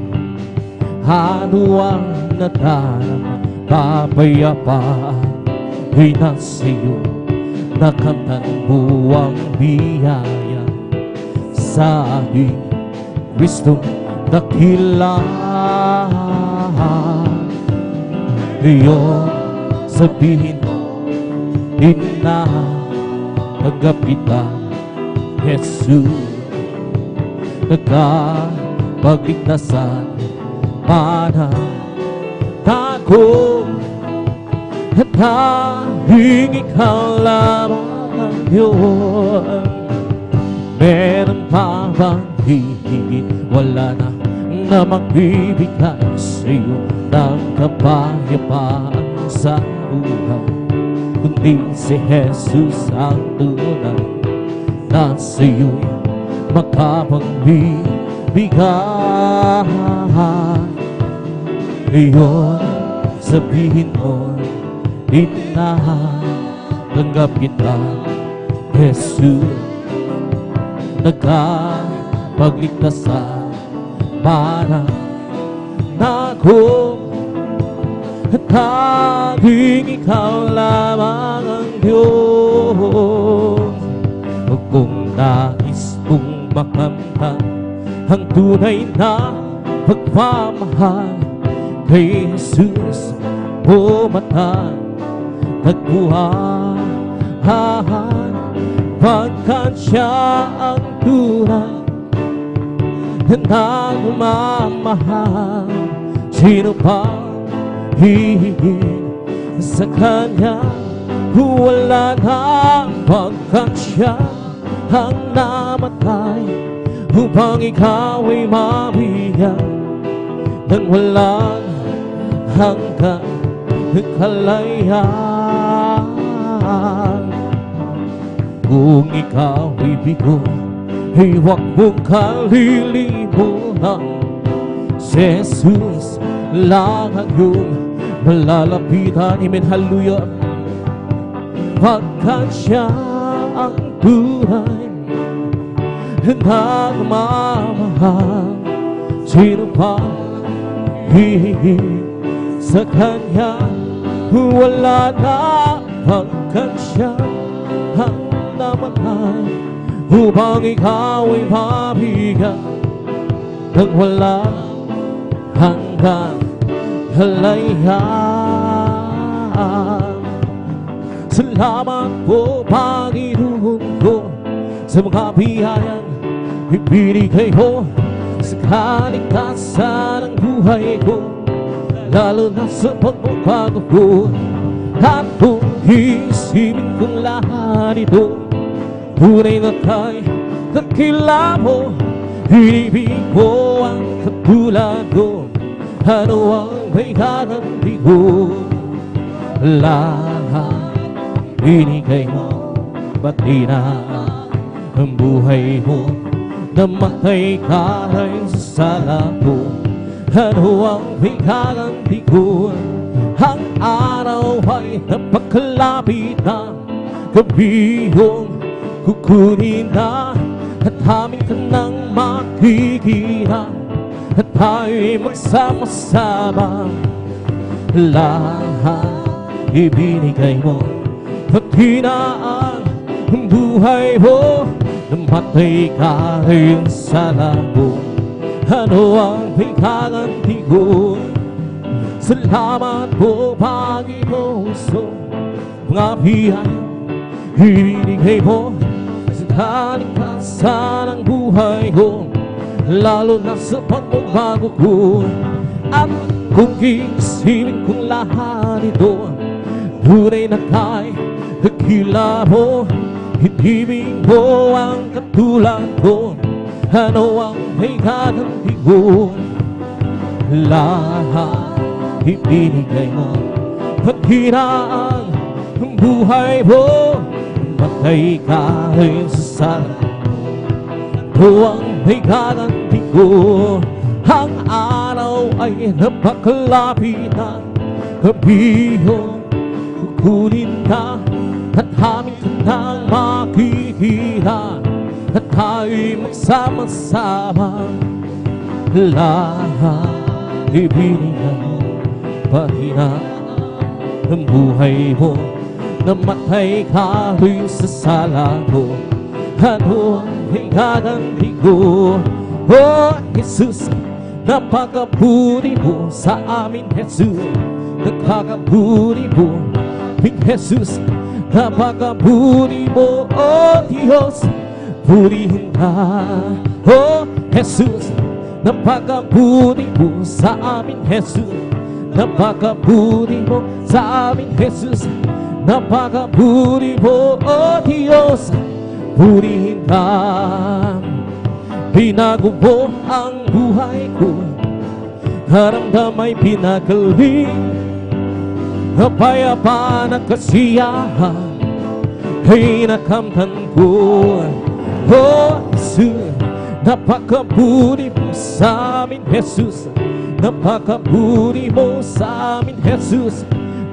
S2: ano ang nadarama, kapayapaan ay nasa iyo, nakamtan mo ang biyaya sa ating Kristong dakila. Ngayon sabihin mo, tinanggap kita, Jesus. Nagkapagligtasan pananakot, at tanging ikaw lamang ang Diyos. Meron pa bang hihigit? Wala na magbibigay sa'yo ng kapayapaan sa buhay, kundi si Jesus ang tunay na sa'yo'y makapagbibigay. Ngayon sabihin mo, tinanggap kita, Jesus. Nagkapagligtas sa pananakot, at tanging ikaw lamang ang Diyos. O kung nais mong makamtan ang tunay na pagmamahal kay Jesus, bumatan, nagbuhahan, pagkat siya ang tunay na mamahal. Sino pa hihigit sa Kanya? Wala na, pagkat siya ang namatay upang ikaw ay mabigyan ng walang hanggang kalayaan. Kung ikaw ay bigo, ay huwag mong kalilimutan, si Jesus lang ang iyong malalapitan. Amen, hallelujah. Pagkat siya ang tunay na mamahal, sino pa hihigit sa Kanya? Wala na, pagkat siya ang namatay upang ikaw ay mabigyan ng walang hanggang kalayaan. Salamat po, Panginoon ko, sa mga biyayang ibinigay mo sa kaligtasan ng buhay ko, lalo na sa pagbabago ko. At kung isipin kong lahat ito, tunay na kay dakila mo, inibig mo ang katulad ko, ano ang may garanti ko? Lahat binigay mo, pati na ang buhay mo, namatay ka rin sa sala ko, ano ang may garanti ko? Ang araw ay napakalapit na, gabi yung kukunin na, at amin ka nang makikita, at tayo'y magsama-sama. Lahat ibinigay mo, pati na ang buhay mo, namatay ka rin sa labo, ano ang may garanti ko? Salamat po, Panginoon, sa mga biyayang ibinigay mo sa kaligtasan ng buhay ko, lalo na sa pagbabago ko. At kung isipin kong lahat ito, tunay na kay dakila mo, ibig mo ang katulad ko, ano ang may garanti ko? Lahat ibinigay mo, pati na ang buhay mo, matay ka rin sa sala, ang may gaganti ko. Ang araw ay napakalapit na, kabihong kukunin ka, at amin ka nang makikita, at tayo'y magsama-sama. Lahat ibinigay, pahina ng buhay mo, namatay ka rin sa sala ko. Ano ang igaganti ko? Oh, Jesus, napakabuti mo sa amin, Jesus. Napakabuti mo, Jesus. Napakabuti mo, oh Diyos. Purihin ka, oh Jesus. Napakabuti mo sa amin, Jesus. Napakabuti mo sa amin, Jesus. Napakabuti mo, oh Diyos. Purihin ka. Binago mo ang buhay ko, karamdam ay pinagaling, kapayapaan at kasiyahan ay nakamtan ko. Oh Jesus, napakabuti mo sa amin, Jesus. Napakabuti mo sa amin, Jesus.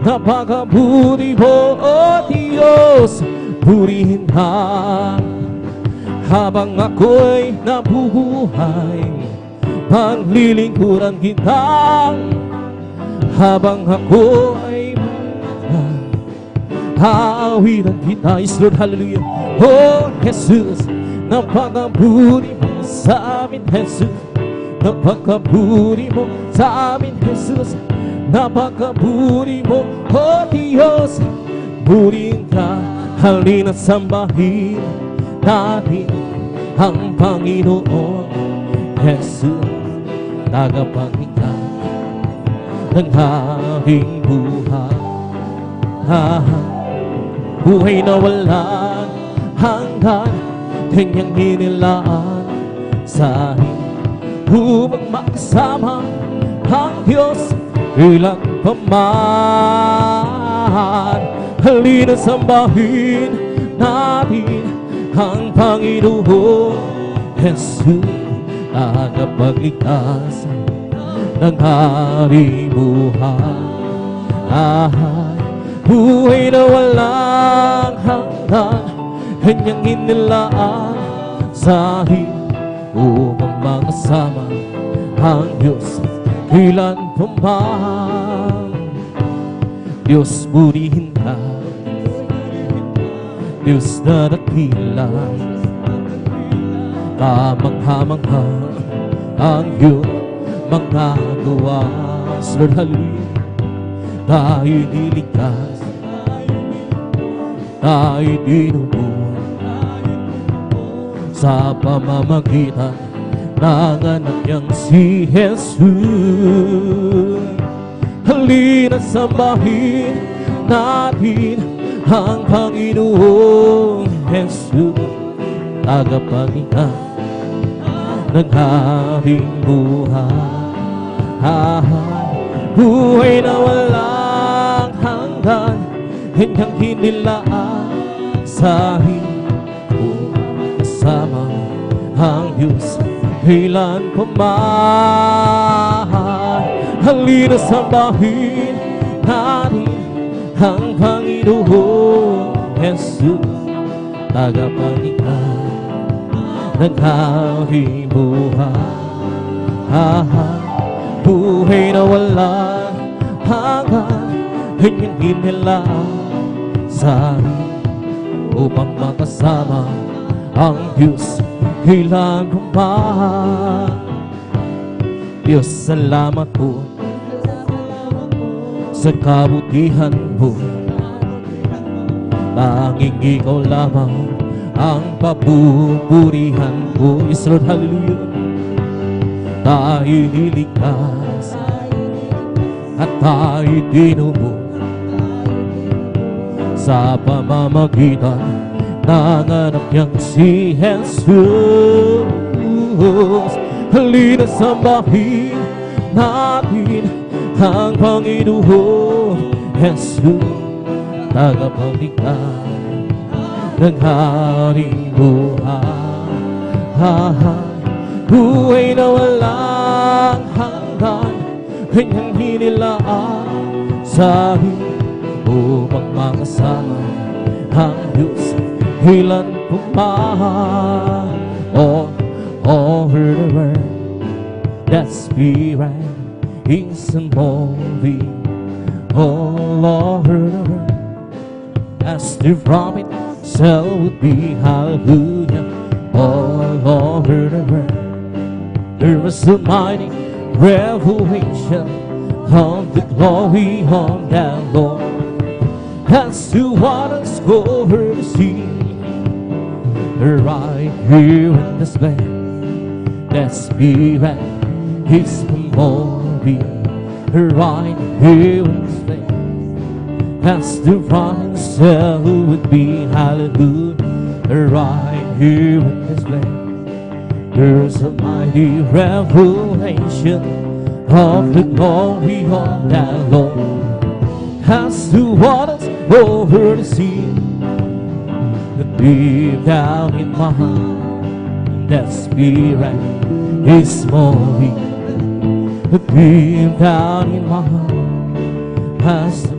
S2: Napakabuti mo, oh Diyos. Purihin ka. Habang ako'y nabubuhay, paglilingkuran kita. Habang ako'y haawiran kita. Yes, Lord, hallelujah. Oh Jesus, napakabuti mo sa amin, Jesus. Napakabuti mo sa amin, Jesus. Napakabuti mo, oh Diyos. Purihin ka. Halina sambahin natin ang Panginoon Jesus, tagapagligtas ng aking buhay. Buhay na walang hanggan, kanyang hinilaan sa akin, upang makasama ang Diyos ilang paman. Halina sambahin natin ang Panginoon Jesus, tagapagligtas ng ating buhay. Buhay na walang hanggan, kanyang inilaan sa akin, upang makasama ang Diyos kailan pa man. Diyos, purihin ka, Diyos na dakila, kamangha-mangha ang iyong mga gawa. Lord, hallelujah. Tayo'y niligtas, tayo'y dinubuhay sa pamamagitan ng anak niyang si Jesus. Halina sambahin natin ang Panginoong Jesus, tagapagligtas ng ating buhay. Buhay na walang hanggan, kanyang hinilaan sa akin, kasama ang Diyos kailan pa man. Halina sambahin natin ang Panginoong Jesus, tagapagligtas ng ating buhay. Buhay na walang hanggan, kanyang hinilaan sa akin, upang makasama ang Diyos kailan pa man. Diyos, salamat po sa kabutihan mo. Tanging ikaw lamang ang papupurihan ko. Yes, Lord, hallelujah. Tayo'y niligtas at tayo'y dinubuhay sa pamamagitan ng anak niyang si Jesus. Halina sambahin natin ang Panginoon Jesus, tagapagligtas ng ating buhay. Buhay na walang hanggan, kanyang hinilaan sa akin upang makasama ang Diyos ilan pumahan. All over the world, that Spirit is moving. All over the world, as the trumpet sound would be hallelujah. All over the world, there was a mighty revelation of the glory of the Lord. As the waters cover the sea, right here in this land, that Spirit is moving. Right here in this land, as the promise would be hallelujah. Right here in this land, there's a mighty revelation of the glory of the Lord. As the waters over the sea, deep down in my heart, that Spirit is moving. Deep down in my heart, as the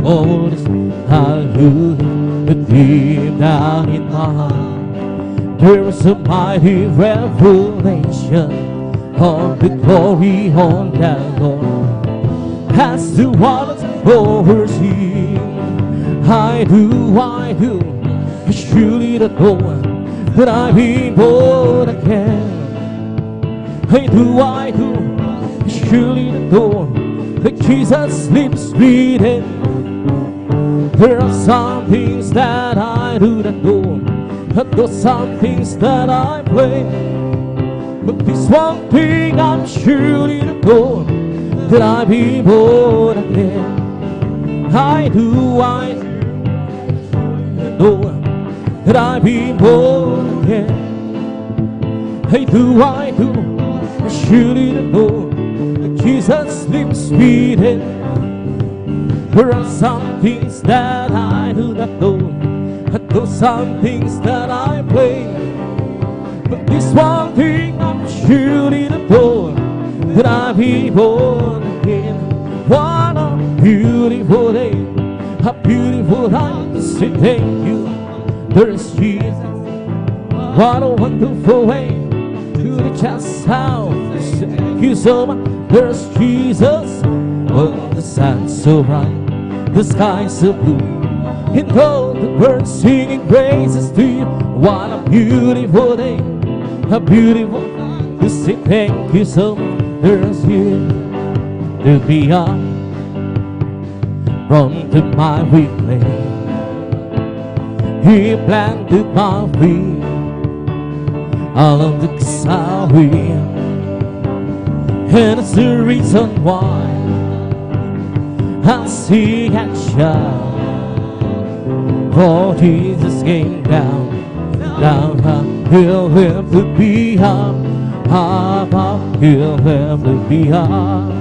S2: waters, hallelujah. Deep down in my heart, there is a mighty revelation of the glory of the Lord. As the waters oversee, I do surely the door that I've been born again. I do surely the door that Jesus lives within. There are some things that I do not know, and there are some things that I play. But this one thing I'm surely the door that I've been born again. I do know that I've been born again. I do surely know that Jesus lives within. There are some things that I do not know, and there are some things that I play. But this one thing I'm surely know, that I've been born again. What a beautiful day, a beautiful night to say thank you. There's Jesus. What a wonderful way to reach us out. Thank you so much. There's Jesus. When the sun's so bright, the sky's so blue, and all the birds singing praises to you. What a beautiful day, a beautiful night to say thank you so much. There's you to be on from the my weak place. He planted my feet along the Galilee, and it's the reason why I sing and shout. For Jesus came down, he'll have to be up, he'll have to be up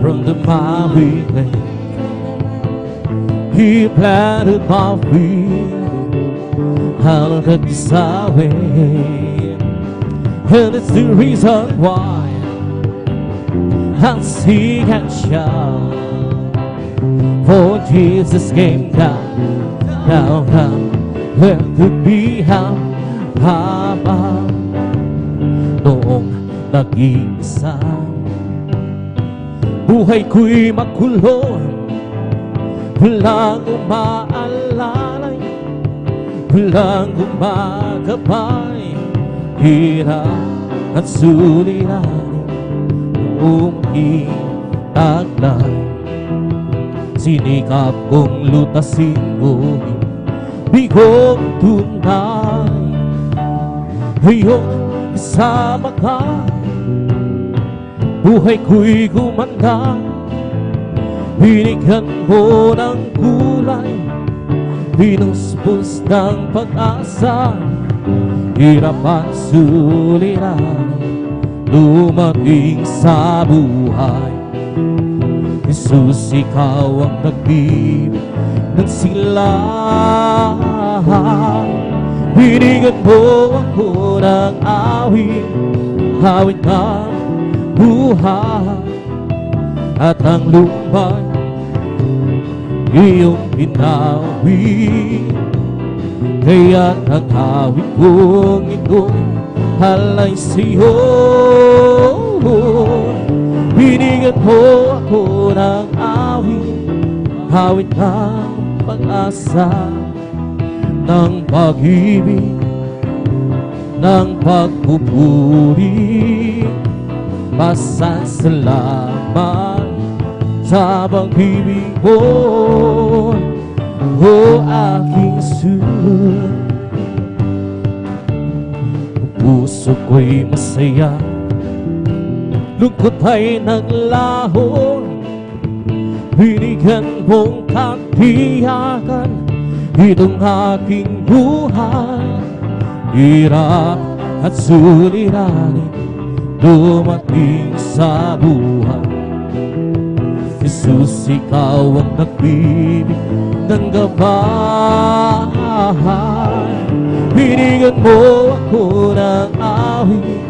S2: from the mighty place. He planted my feet out of the Galilee, and it's the reason why I sing and shout. For Jesus came down, let the be out, noong nag-iisa. Buhay ko'y makulong, walang umaalalay, walang gumagabay, hirap at suliranin, umiaglan. Sinikap kong lutasin buhay, bigong tunay. Ngayon kasama ka, buhay ko'y gumanda. Binigyan mo ng kulay, pinuspos ng pag-asa. Hirap at suliranin, dumating sa buhay. Jesus, ikaw ang nagbibig ng silahan. Binigyan mo ako ng awit, awit ng buhay, at ang lupa iyong pinawi. Kaya't ang awit kong ito'y halay sa'yo. Binigyan mo ako ng awit, awit ng pag-asa, ng pag-ibig, ng pagpupuri. Pasasalamat sa pag-ibig mo, o aking Sus. Puso ko'y masaya, lungkot ay naglaho. Binigyan mong katiyakan itong aking buhay. Hirap at suliranin dumating sa buhay. Jesus, ikaw ang nagbibig ng gabay. Binigyan mo ako ng awit,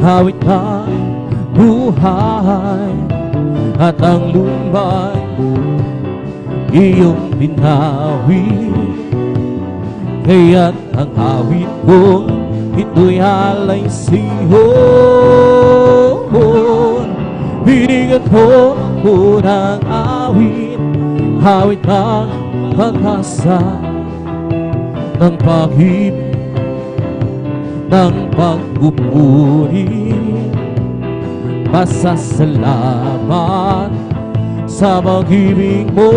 S2: awit ng buhay, at ang lumbay iyong binawi. Kaya't ang awit ko ito'y halay sa'yo. Binigyan mo ako ng awit, awit ng pag-asa, ng pag-ibig, ng pagpupuri. Pasasalamat sa pag-ibig mo.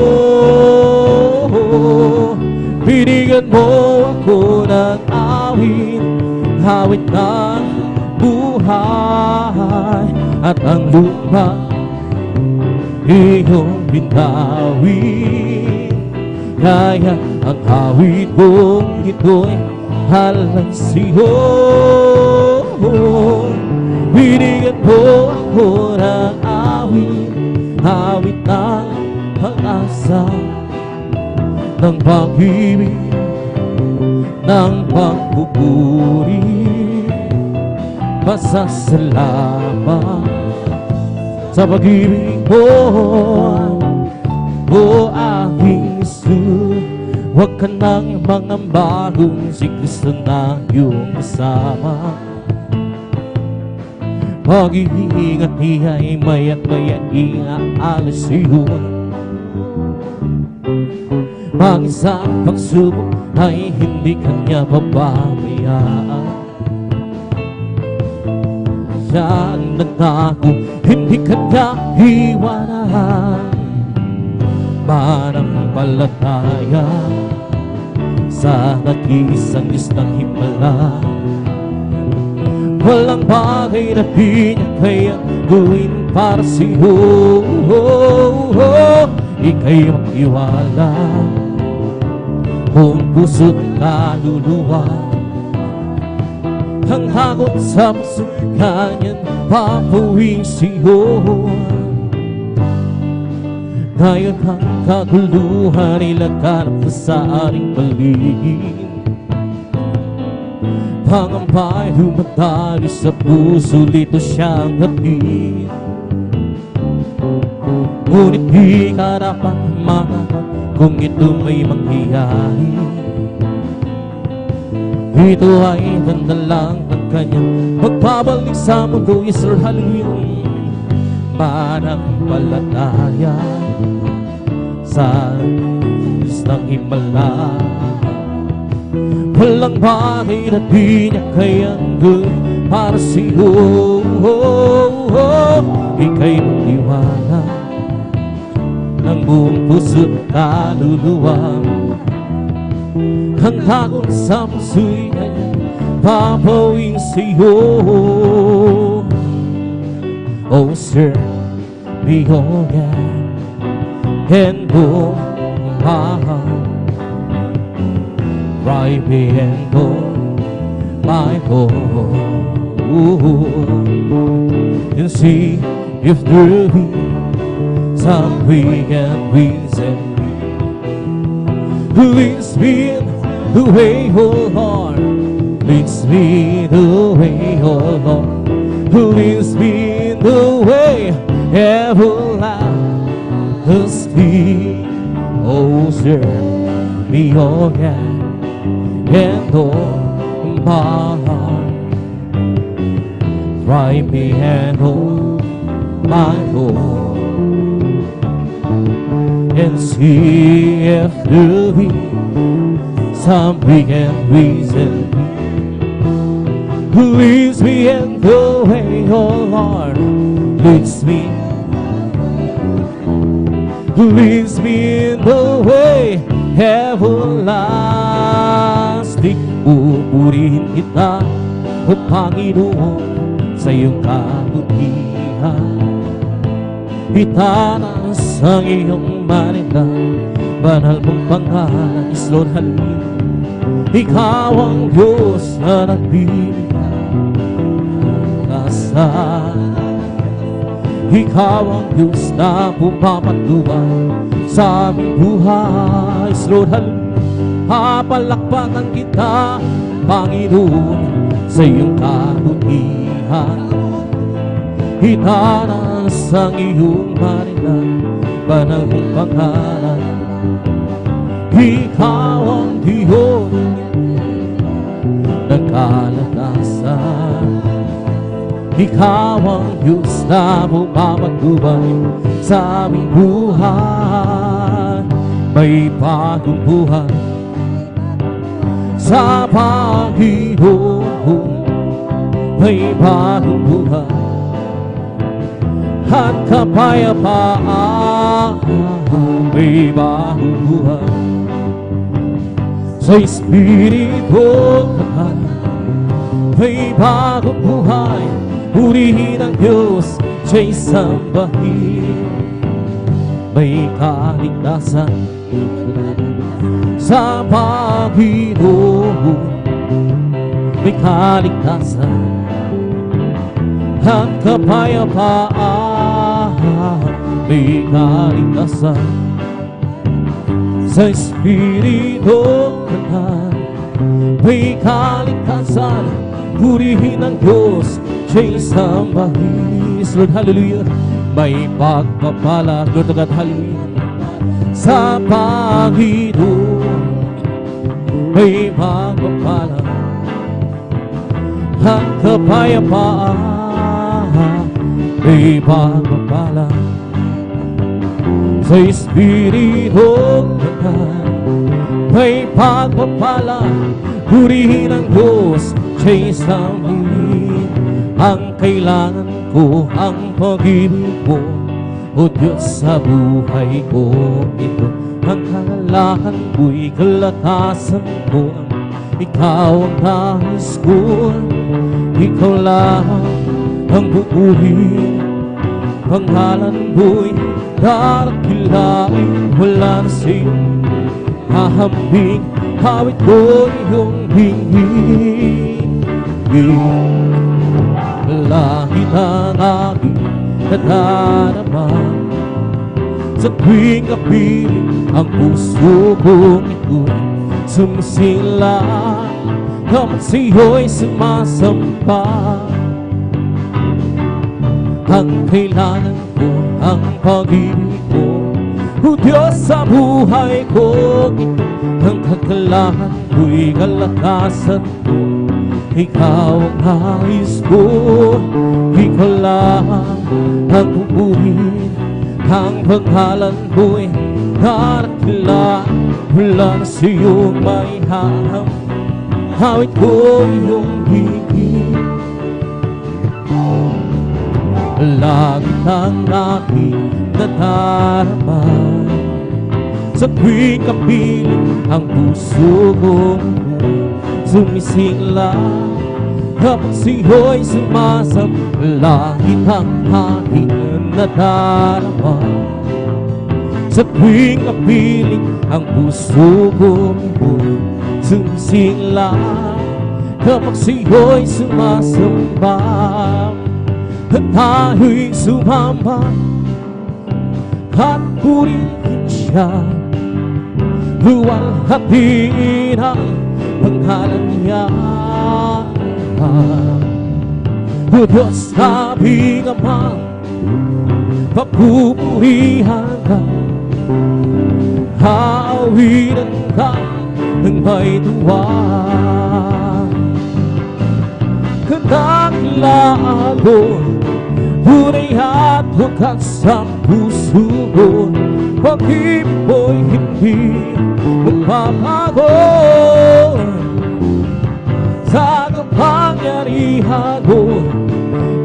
S2: Binigyan mo ako ng awit, awit ng buhay, at ang lupa iyong binawi. Kaya ang awit mong ito'y halay sa'yo. Binigyan mo ako ng awit, awit ng pag-asa, ng pag-ibig, ng pagpupuri. Pasasalamat sa pag-ibig mo, o aking Sus. Huwag ka nang mangamba kung si Kristo na iyong kasama. Pag-iingat niya'y maya't maya iaalis sa'yo. Ang isang pagsubok ay hindi kanya pababayaan. Siya ang nagtago, hindi kanya iwanan. Manampalataya sa nag-iisang Diyos ng himala. Walang bagay na di niya kayang gawin para sa'yo. Ika'y magtiwala, buong puso't kaluluwa. Ang hagot sa puso kanyan papawing sa'yo. Ngayon ang kaguluhan ilaganap na sa ating paligid. Pangamba'y dumadali sa puso, lito siyang hatid. Ngunit di ka dapat manapat kung ito may mangyayari. Ito ay dandalang ng kanyang magbabalik sa mundo. Israel, hallelujah. Manampalataya sa Diyos ng himala. Walang bagay na di niya kayang gawin para sa'yo. Ika'y magtiwala ng buong puso't kaluluwa. Ang takot sa puso'y kanyang papawing sa'yo. Oh, sir, be all that and go mahal. Right viendo my home, and see if there be some weekend reason. Please be the way, oh Lord, leads me the way, oh Lord, who leads me in the way everlasting. Oh, serve me, oh yeah, and oh my heart, try me and oh my Lord, and see if there be some weekend reason who leads me in the way, oh Lord, leads me, who leads me in the way everlasting. Pupurihin kita, O Panginoon, sa iyong kabutihan. Itaas ang iyong manita, banal mong pangalan, Lord, hallelujah. Ikaw ang Diyos na nagbibigay kasan. Ikaw ang Diyos na pumapatnubay sa aming buhay, Lord, hallelujah. Papalakpakan kita, Panginoon, sa iyong kabutihan. Itaas ang iyong manita, banal mong pangalan. Ikaw ang Diyos ng kalakasan. Ikaw ang Diyos na pumapatnubay sa aming buhay. May bagong buhay sa Panginoon, may bagong buhay at kapayapaan. May bagong buhay sa Espiritu Kapal. May bagong buhay, purihin ang Diyos, siya'y sambahin. May kaligtasan sa Panginoon, may kaligtasan at kapayapaan. May kaligtasan sa Espiritu Kapal. May kaligtasan, purihin ang Diyos, siya'y sambahin. Lord, hallelujah. May pagpapala, Lord, at hallelujah, sa Panginoon. May pagpapala at kapayapaan. May pagpapala sa Espiritu Kapal. May pagpapala, purihin ang Diyos, siya'y sambahin. Ang kailangan ko, ang pag-ibig mo, O Diyos, sa buhay ko ito. Ang kagalakan ko'y kalakasan ko. Ikaw ang nais ko, ikaw lang ang bubuhin. Pangalan mo'y darakilain, wala na sa'yong hahambing. Hawit ko iyong hingin. Langit ang aking nadarama, sa tuwing kapiling ang puso kong ito'y sumisila. Kapag sa'yo'y sumasampa, ang kailangan ko, ang pag-ibig mo, O Diyos, sa buhay ko ito. Ang kagalakan ko'y kalakasan ko. Ikaw ang nais ko, ikaw lang ang bubuhin. Ang pangalan mo'y darakilain, wala na sa'yong may haham. Hawit ko iyong higit. Langit ang aking nadarama, sa tuwing kapiling ang puso kong sumisila. Kapag sa'yo'y sumasamba, langit ang aking nadarama, sa tuwing kapiling ang puso kong sumisila. Kapag sa'yo'y sumasamba, at tayo'y sumamba at purihin siya. Luwalhatiin ang pangalan niya. O Diyos naming Ama, papupurihan ka, haawinan ka ng may tuwa. Kadakilaan mo, tunay at wakas ang puso ko. Pag-ibig mo'y hindi magbabago. Sa kapangyarihan mo,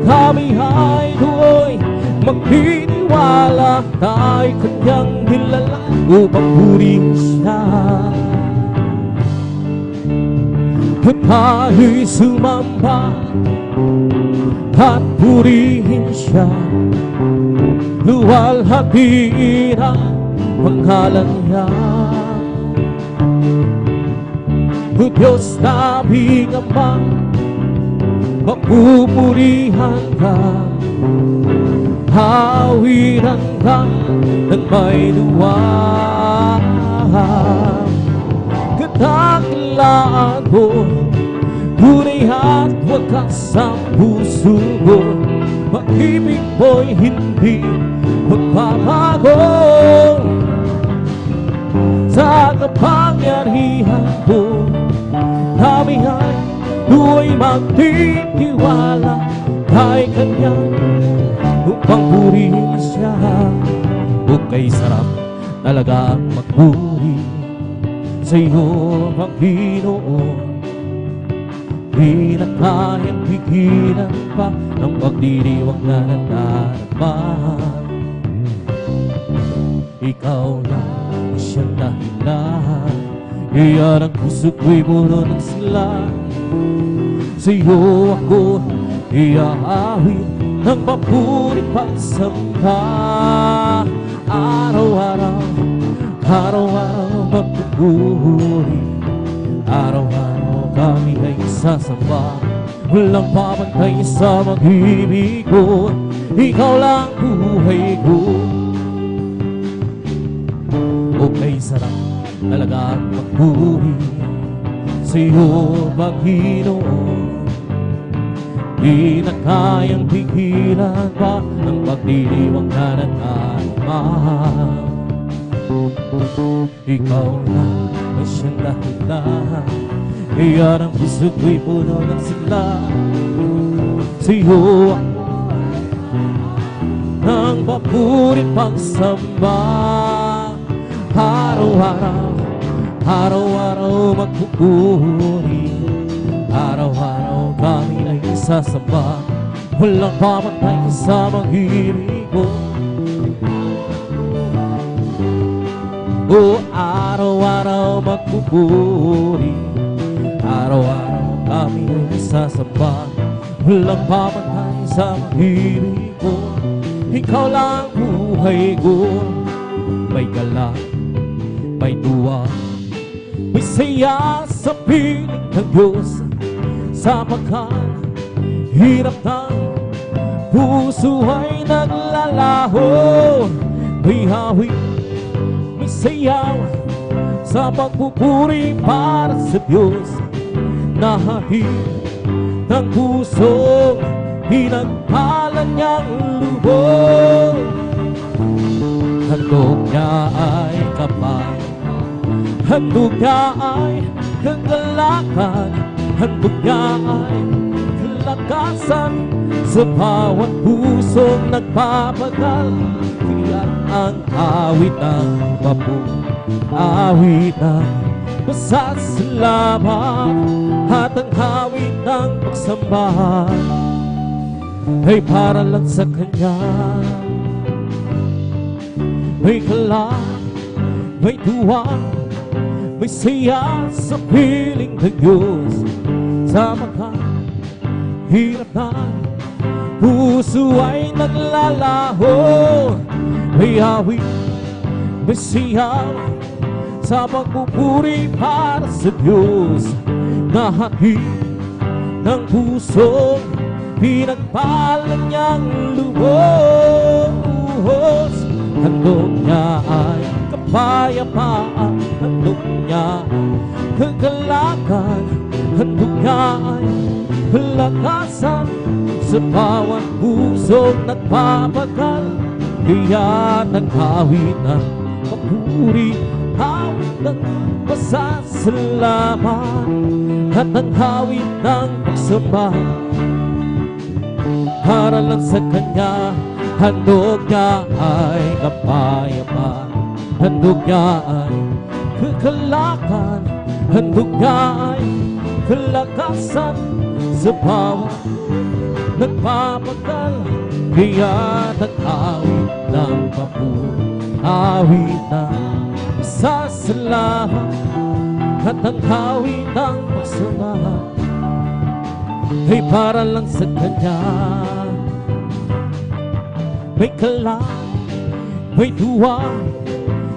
S2: kami ay tuloy magtitiwala. Tayo'y kanyang nilala upang purihin siya. At tayo'y sumamba at purihin siya. Luwalhatiin ang pangalan niya. O Diyos naming Ama, papupurihan ka, hawiran ka ng may luwa. Kadakilaan mo, tunay at wakas ang puso mo. Pag-ibig mo'y hindi magbabago. Sa kapangyarihan mo, kami ay tuloy magtitiwala kay Kanya upang purihin siya. O kay sarap talaga magpuri sa iyo, Panginoon. Di na kayang pigilan pa ng pagdiriwang na nadarama. Ikaw na siyang dahilan, iyan ang puso ko'y puno ng sigla. Sa iyo ako iaawit ng papuri pagsamba. Araw-araw, araw-araw magpupuri, araw-araw kami ay sasamba. Walang papantay sa pag-ibig ko, ikaw lang buhay ko. Okay, sarap talaga ang magpuri sa iyo, Panginoon. Di na kayang pigilan pa ng pagdiriwang na nadarama. Ikaw na ay siyang dahilan, iyan ang puso ko'y puno ng sigla. Sa iyo ako ng papuri pagsamba. Araw-araw, araw-araw magpupuri, araw-araw kami ay sasamba. Walang papantay sa pag-ibig mo. O araw-araw magpupuri, araw-araw kami ay sasamba. Walang papantay sa pag-ibig mo. Ikaw lang buhay ko. May galak, may tuwa, may saya sa piling ng Diyos. Sa pagkahirap ng puso ay naglalaho. May hawig, may sayaw sa pagpupuri para sa Diyos. Nahahig ng puso, pinagpalan niyang lubog. Handog niya ay kapal, handog niya ay kagalakan, handog niya ay kalakasan sa bawat pusong nagpapagal. Iyan ang awit ng awit ng pasasalamat at ang awit ng pagsamba ay para lang sa Kanya. May galak, may tuwa, may saya sa piling ng Diyos. Sa hirap na puso ay naglalaho. May awit, may siyaw sa pagpupuri para sa Diyos. Nahatid ng puso, pinagpalan niyang lubos. Handog niya ay kapayapaan, handog niya kagalakan, handog niya ay lakasan sa bawat pusong nagpapagal. Kaya nag-awit ng papuri, awit ng pasasalamat, at ang awit ng pagsamba para lang sa Kanya. Handog niya ay kapayapaan, handog niya ay kagalakan, handog niya ay kalakasan sa bawat nagpapagal. Kaya nag-awit ng papuri, awit ng pasasalamat, at ang awit ng pagsamba ay para lang sa Kanya. May kalang, may tuwa,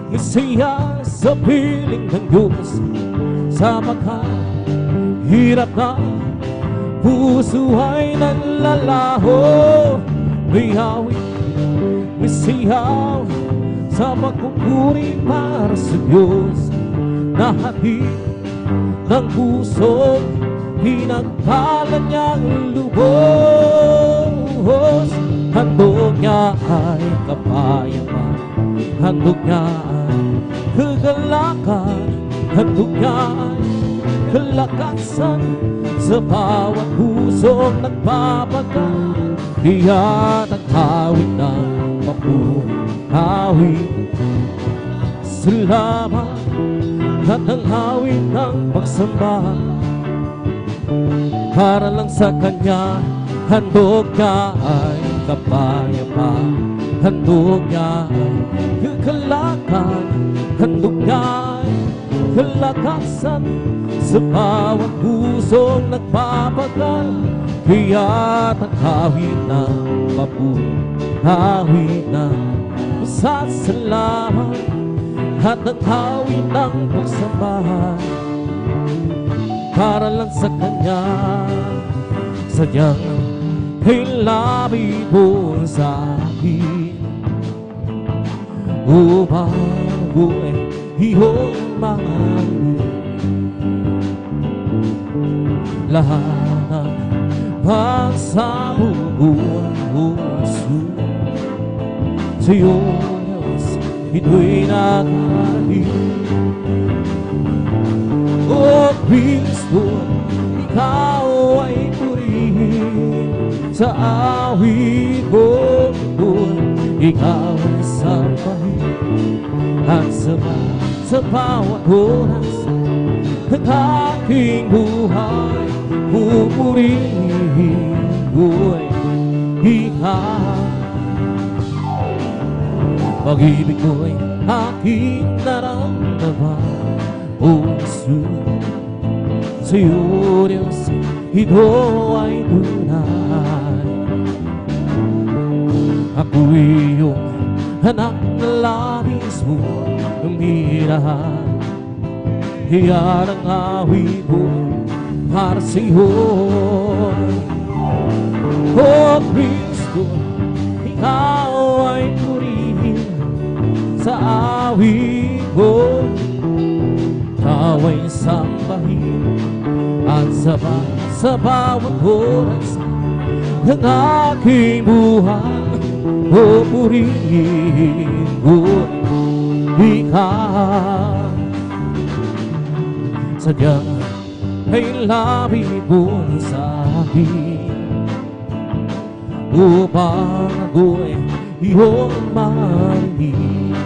S2: may saya sa piling ng Diyos. Sa hirap na puso ay nalalaho. May awit, may siyaw sa pagpupuri para sa Diyos, na hatid ng puso pinagpala niyang lubos. Handog niya ay kapayapaan, handog niya ay kagalakan, handog niya ay kalakasan sa bawat pusong nagpapagal. Kaya nag-awit ng papuri, awit salamat, at ang awit ng pagsamba para lang sa Kanya. Handog niya ay kapayapaan, handog niya ay kagalakan, handog niya ay kalakasan sa bawat pusong nagpapagal. Kaya nag-awit ng papuri, awit ng pasasalamat, at ang awit ng pagsamba para lang sa Kanya. Sadyang ay labid mo sa akin upang ako'y iyong mahalin. Lahat ng pagsabubuan puso sa'yo, Diyos, ito'y nakarating. O Kristo, Ikaw ay purihin sa awit ko. Ikaw ay sambahin at sa bawat oras ng aking buhay. Pupurihin ko'y Ikaw. Pag-ibig ko'y aking naramdaman, o Jesus. Sa'yo, Diyos, ito ay tunay. Ako'y iyong anak na labis mo minahal. Kaya ang awit ko para sa'yo. O Kristo, Ikaw ay purihin sa awit ko. Ikaw ay sambahin at sa bawat oras ng aking buhay. O purihin ko Ikaw. Sadyang ay labid mo sa akin upang ako'y iyong mahalin.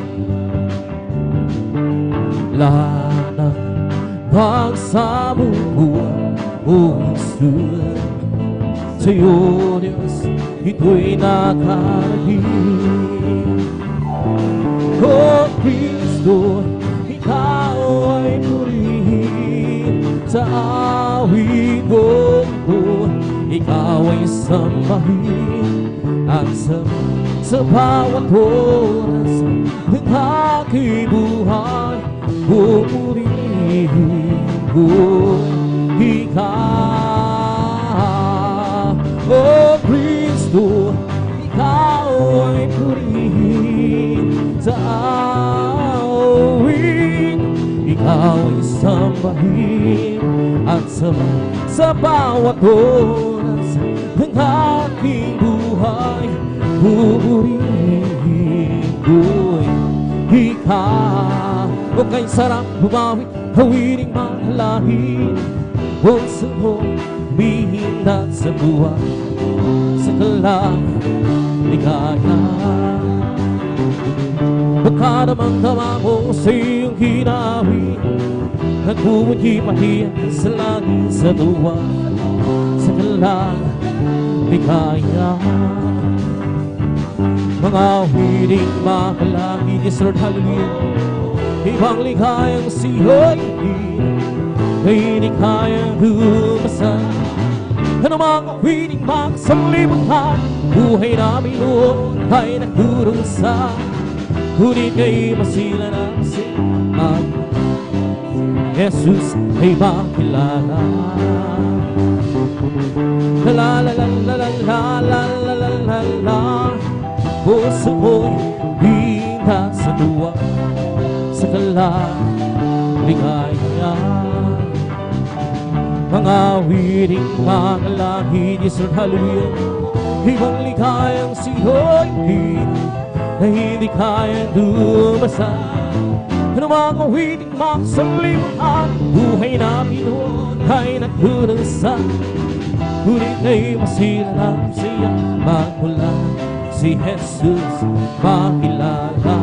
S2: Lahat ng pagsabubuan puso sa'yo, Diyos, ito'y nakarating. O Kristo, Ikaw ay purihin sa awit ko. Ikaw ay sambahin at sa bawat oras ng aking buhay. Pupurihin ko Ikaw. O Kristo, Ikaw ay purihin sa awit. ikaw ay sambahin at sa bawat oras ng aking buhay. Pupurihin ko'y ikaw. O kay sarap bumawit, hawiring mahalahin. Puso mo humihinda sa buhay, sa kalang ligaya. Magkaramang-dama mo sa iyong hinawi, nagbumunyi-pahiya sa langit sa tuwa, sa kalang ligaya. Mga wiring makalangin, yes Lord, hallelujah. Ibang ligayang siyo'y hindi kayang lumasan. Ano mga wiring magsanlibutan, buhay namin noon ay nagdurusa. Ngunit kay masila na siya, Jesus ay makilala. La la la la la la la la la la la. Puso mo'y hinda sa tuwa, sa kalang ligaya. Mga wiring makalangin, yes Lord, hallelujah. Ibang ligayang siyo'y na hindi kayang dumasa. Ano mga wiring magsanlibutan, buhay namin noon ay nagdurusa. Ngunit ay masira lang siya, magmula si Jesus makilala.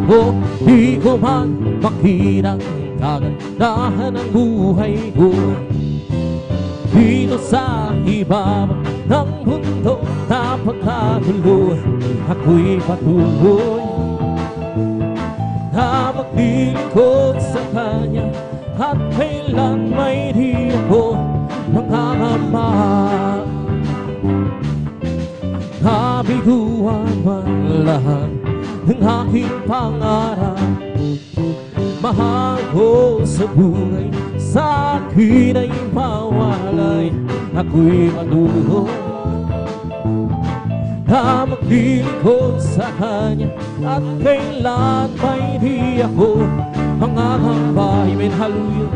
S2: O di ko man makitang kagandahan ng buhay ko, dito sa ibabaw ng mundo na pagkagulo, ako'y patuloy na maglilingkod sa Kanya, at kailan may di ako mangangamba. Kabiguan man lahat ng aking pangarap, mahal ko sa buhay, sa akin ay mawalay. Ako'y matulog na maglilingkod sa Kanya, at kailan may di ako mangangamba. Amen, hallelujah.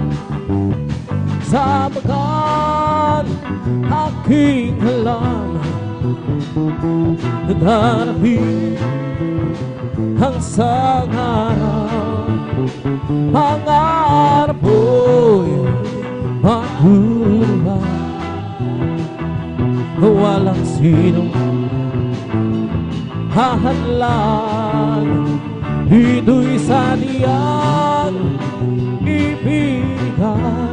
S2: Sapagkat aking alam, nadarapin ang sangarap. Pangarap ko'y matulungan, walang sinong hahadlang. Dito'y saniyang ibigan,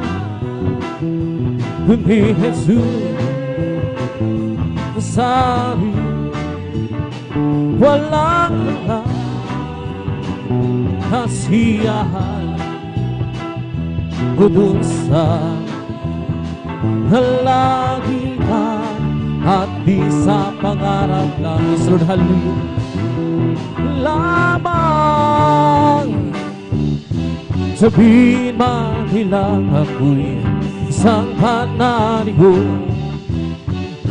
S2: kundi Jesus sabi, walang kasiyahan o dun sa halagitan, at di sa pangarap lang. Yes Lord, hallelujah. Lamang sabihin man nila ako'y isang pananigo,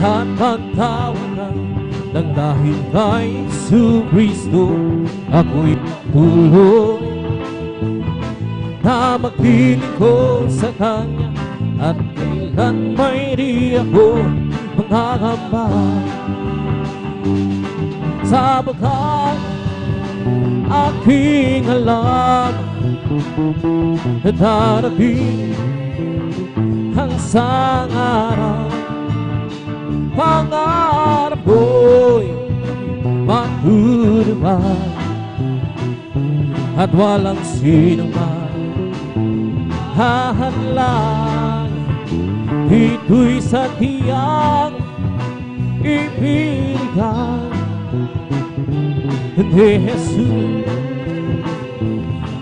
S2: at pagtawanan ng dahil kay Jesu Kristo, ako'y tuloy na maglilingkod sa Kanya, at kailan may di ako mangangamba. Sapagkat aking alam, na darating ang sangarap. Pangarap ko'y matutupad, at walang sino man hahadlang. Ito'y sadyang ibigay ni Jesus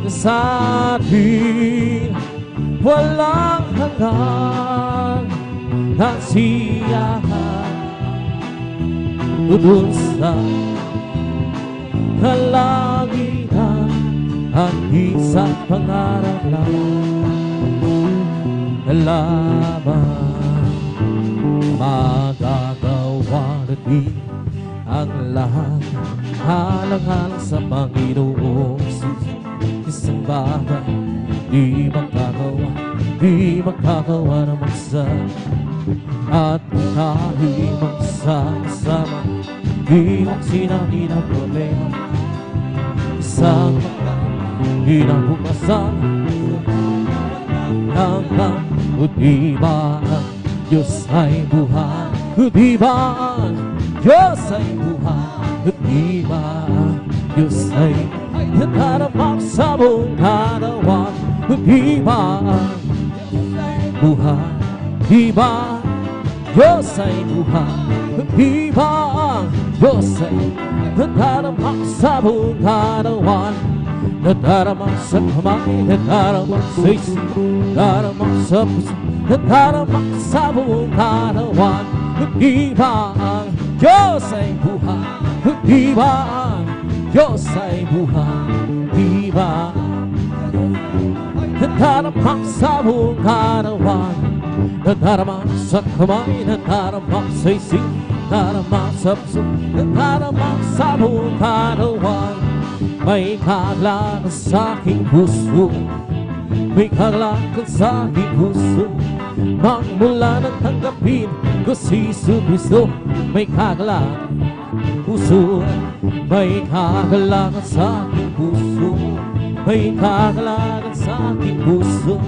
S2: sa atin, walang hanggang kasiyahan dun sa kalangitan, at isang pangarap lang. Lamang magagawa natin ang lahat, halang-halang sa Panginoong Jesus. Isang bagay di magkagawa ng magsa at tayo magsama-sama. Iwang sinabi ng problema, isang kinabukasan hanggang o di ba ang Diyos ay buhay? O di ba ang Diyos ay buhay? O di ba ang Diyos ay nagdarama sa buong katawan? O di ba ang buhay? Di ba Diyos ay buhay? O di ba ang Diyos ay nadarama sa buong katawan? Nadarama sa kamay, nadarama sa isip, nadarama sa puso, nadarama sa buong katawan. O di ba ang Diyos ay buhay? O di ba ang Diyos ay buhay? Di ba nadarama sa buong katawan? Nadarama sa kamay, nadarama sa isip, nadarama sa puso, nadarama sa buong katawan. May kagalakan sa aking puso, may kagalakan sa aking puso. Magmula nang tanggapin ko si Jesucristo, may kagalakan puso. May kagalakan sa aking puso, may kagalakan sa aking puso.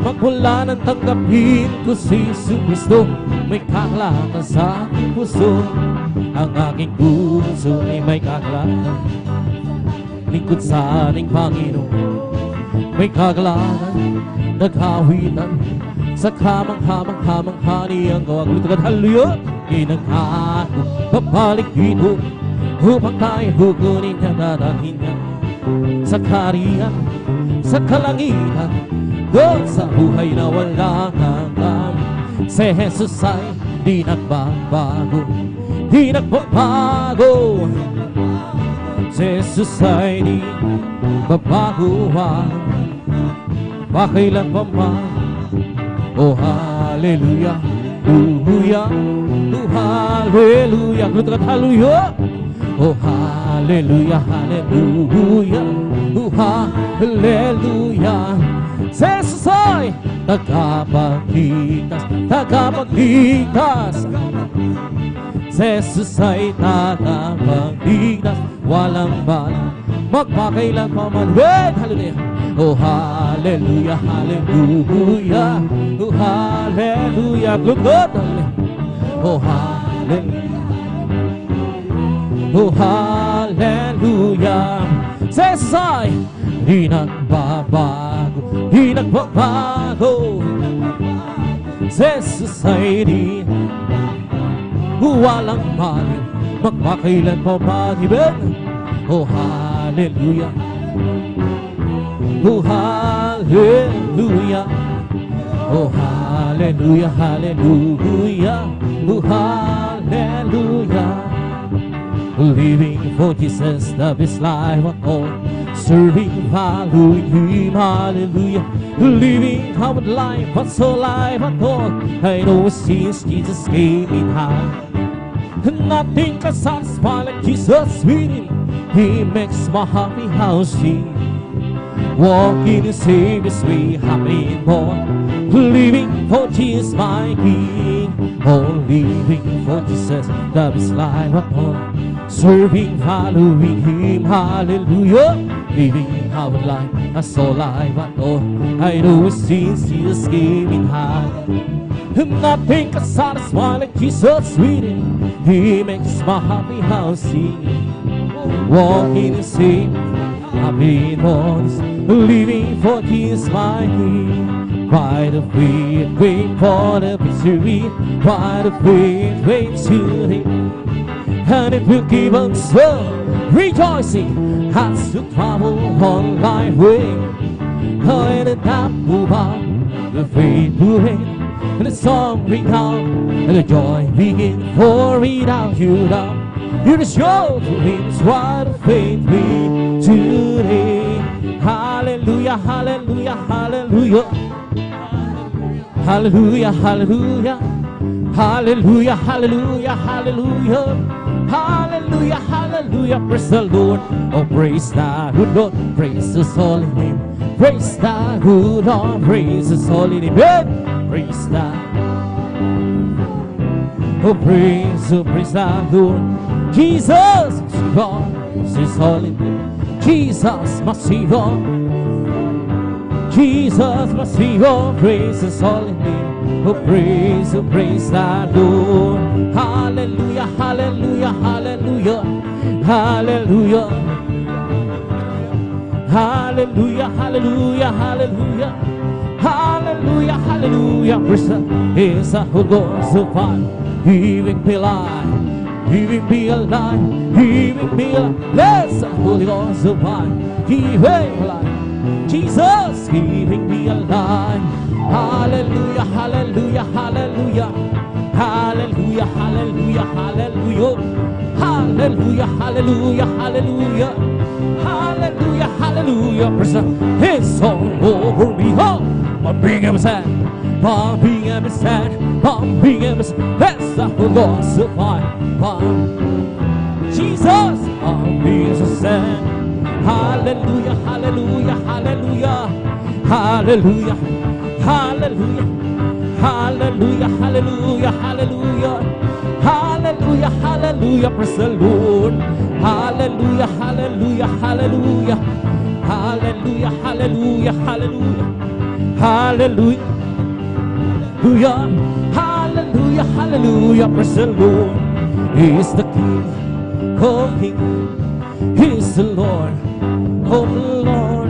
S2: Magmula nang tanggapin ko si Jesucristo, may kagalakan sa aking puso. Ang aking puso ay may kagalakan, lingkod sa ating Panginoon. May kagalakan, naghawitan sa kamang-hamang-hamang niyang gawa. Gulit at hallelujah, ginagano papalik dito upang tayo hukunin niya, dadalhin niya sa kariyan, sa kalangitan, doon sa buhay na walang hanggan. Si Jesus ay di nagbabago, di nagbabago. Si Jesus ay di babaguhan, bakailan pa man. Oh hallelujah, hallelujah, oh hallelujah, glorious hallelujah. Oh hallelujah, hallelujah, oh hallelujah. Si Jesus ay tagapagligtas, tagapagligtas. Si Jesus ay tagapagligtas, walang balang, magpakailan pa man. Hallelujah. Oh hallelujah, hallelujah, oh hallelujah, glorious. Oh hallelujah, oh hallelujah. Si Jesus ay di nagbabago, di nagbabago. Si Jesus ay di walang mali, magpakailan pa man. Oh hallelujah, oh hallelujah, oh hallelujah, hallelujah, oh hallelujah. Living for Jesus, love is life at all. Serving, following Him, hallelujah. Living how would life, what's so life at all. I know since Jesus gave me time, nothing can satisfy like Jesus really. He makes my happy house sing. Walking the Savior's way, happy born. Living for Jesus, my King. Oh, living for Jesus, love is life at all. Serving, following Him, hallelujah. Living how would life, that's all life at all. I know since Jesus gave me time, nothing can satisfy like Jesus really. He makes my happy house sing. Walking the same, happy noise, living for Jesus my King. By the faith, wait for the victory. By the faith, wait to Him. And it will keep on so rejoicing as to travel on life way. And the doubt move on, the faith will reign, and the song ring out, and the joy begin. For without you now, it is your dreams, what a faith we today. Hallelujah, hallelujah, hallelujah. Hallelujah, hallelujah. Hallelujah, hallelujah, hallelujah. Hallelujah, hallelujah, praise the Lord. Oh, praise the good Lord, praise His holy name. Praise the good Lord, praise His holy name. Praise the, oh, praise the Lord. Jesus is God, praise His holy name. Jesus must be God. Jesus must be God, praise His holy name. Oh, praise the Lord. Hallelujah, hallelujah, hallelujah, hallelujah. Hallelujah, hallelujah, hallelujah. Hallelujah, hallelujah. Praise is the Holy Ghost of God. He will be alive. He will be alive. He will be alive. Bless the Holy Ghost of God. He will be alive. Jesus, He will be alive. Hallelujah, hallelujah, hallelujah. Hallelujah, hallelujah, hallelujah. Hallelujah, hallelujah, hallelujah. Hallelujah, hallelujah. Praise His all over me. I'm being him sad. I'm being him sad. I'm being him sad. That's the Lord so far. Jesus, I'm being so sad. Hallelujah, hallelujah, hallelujah. Hallelujah, hallelujah. Hallelujah, hallelujah, hallelujah. Hallelujah, hallelujah, praise the Lord. Hallelujah, hallelujah, hallelujah. Hallelujah, hallelujah, hallelujah. Hallelujah, hallelujah, hallelujah, praise the Lord. He is the King, oh King. He is the Lord, oh Lord.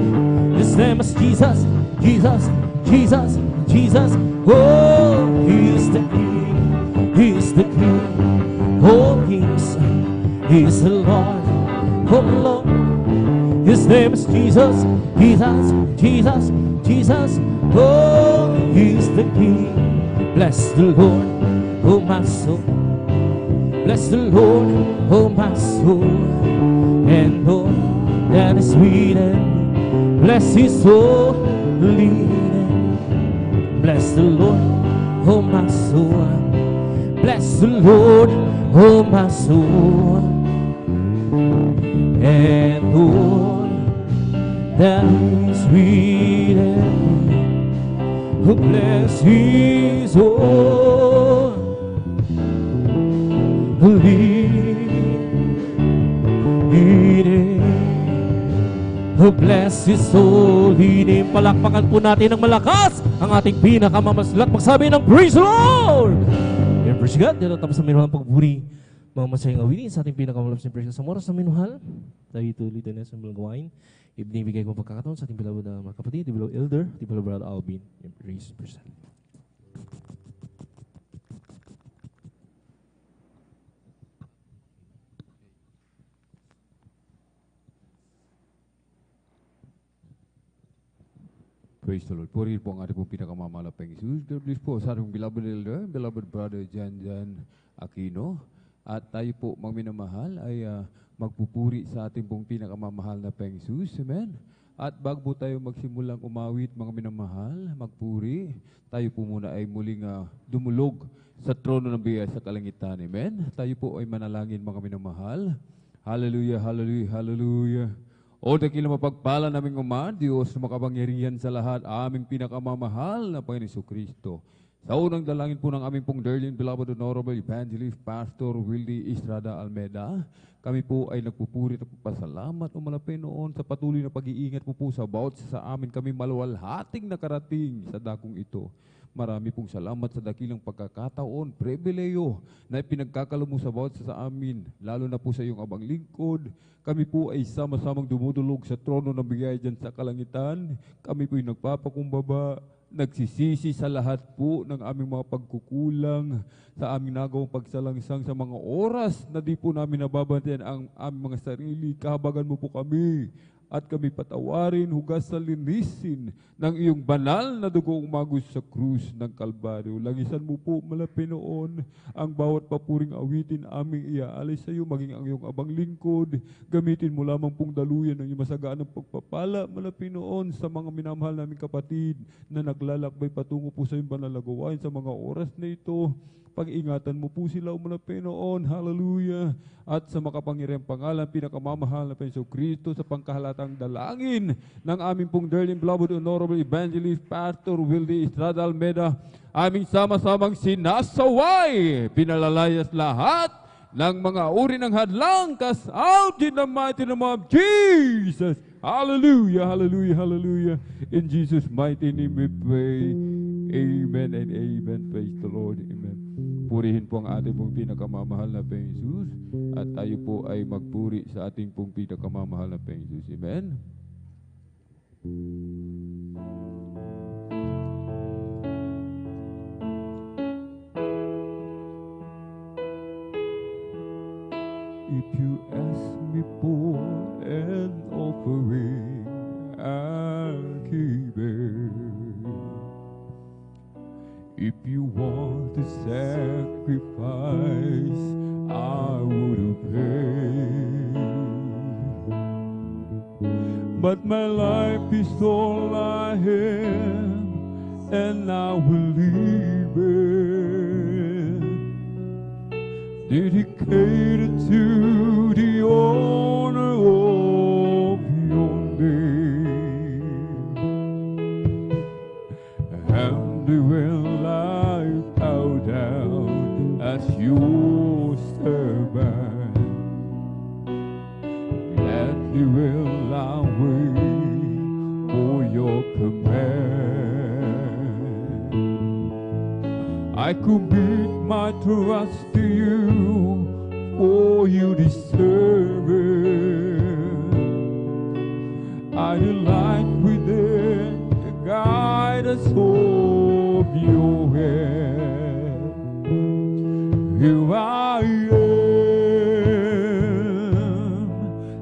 S2: His name is Jesus, Jesus, Jesus, Jesus. Oh, He is the King, He is the King, oh Kings. He is the Lord, oh Lord. His name is Jesus, Jesus, Jesus, Jesus. Oh, He is the King. Bless the Lord, oh my soul. Bless the Lord, oh my soul, and all that is within me. Bless His holy name. Bless the Lord, oh my soul. Bless the Lord, oh my soul, and all that is within me. Oh, bless His holy name. Oh, bless His holy name. Palakpakan po natin ng malakas ang ating pinakamamaslat. Magsabi ng praise the Lord! And praise God, dito tapos na minuhal pagburi mga masayang awinin sa ating pinakamamalap sa praise God. Sa oras na minuhal, tayo tuloy tayo na sa mga gawain. Ibinibigay ko pagkakataon sa ating beloved na mga kapatid, the beloved elder, the beloved brother Alvin. And praise God.
S1: Praise the Lord. Purihin po ang ating pong pinakamamalapang Jesus. God bless po sa ating beloved elder, beloved brother Jan Aquino. At tayo po, mga minamahal, ay magpupuri sa ating pong pinakamamahal na Peng Jesus. Amen. At bago po tayo magsimulang umawit, mga minamahal, magpuri, tayo po muna ay muling dumulog sa trono ng biyaya sa kalangitan. Amen. Tayo po ay manalangin, mga minamahal. Hallelujah, hallelujah, hallelujah. O dakilang mapagpala naming Ama, Diyos na makapangyarihan sa lahat, aming pinakamamahal na Panginoon Jesucristo. Sa unang dalangin po ng aming pong dearly and beloved Honorable Evangelist Pastor Willie Estrada Almeida, kami po ay nagpupuri at pasalamat o malapit noon sa patuloy na pag-iingat po sa bawat sa amin kami maluwalhating nakarating sa dakong ito. Marami pong salamat sa dakilang pagkakataon, pribileyo na ipinagkakalo mo sa bawat sa amin, lalo na po sa iyong abang lingkod. Kami po ay sama-samang dumudulog sa trono ng biyaya dyan sa kalangitan. Kami po ay nagpapakumbaba, nagsisisi sa lahat po ng aming mga pagkukulang, sa aming nagawang pagsalangsang sa mga oras na di po namin nababantayan ang aming mga sarili. Kahabagan mo po kami at kami patawarin, hugas sa linisin ng iyong banal na dugong umagos sa krus ng Kalbaryo. Langisan mo po malapit noon ang bawat papuring awitin aming iaalay sa iyo, maging ang iyong abang lingkod. Gamitin mo lamang pong daluyan ng iyong masagaan ng pagpapala malapit noon sa mga minamahal naming kapatid na naglalakbay patungo po sa iyong banal na gawain sa mga oras na ito. pag-ingatan mo po sila, umuna Panginoon, hallelujah. At sa makapangyarihang pangalan, pinakamamahal na Panginoon Kristo, sa pangkahalatang dalangin ng aming pong dearly beloved Honorable Evangelist Pastor Wildy Estrada Almeda, aming sama-samang sinasaway, pinalalayas lahat ng mga uri ng hadlang, cast out in the mighty name of Jesus. Hallelujah, hallelujah, hallelujah. In Jesus' mighty name we pray. Amen and amen. Praise the Lord. Amen. Purihin po ang ating pong pinakamamahal na Panginoon Jesus at tayo po ay magpuri sa ating pong pinakamamahal na Panginoon Jesus. Amen. If you ask me for an offering, I'll give it. If you want to sacrifice, I would pay. But my life is all I have, and I will leave it dedicated to the honor of your name. And will I bow down as your servant, gladly will I wait for your command. I commit my trust to you, for you deserve it. I delight within the guidance of your hand. Here I am,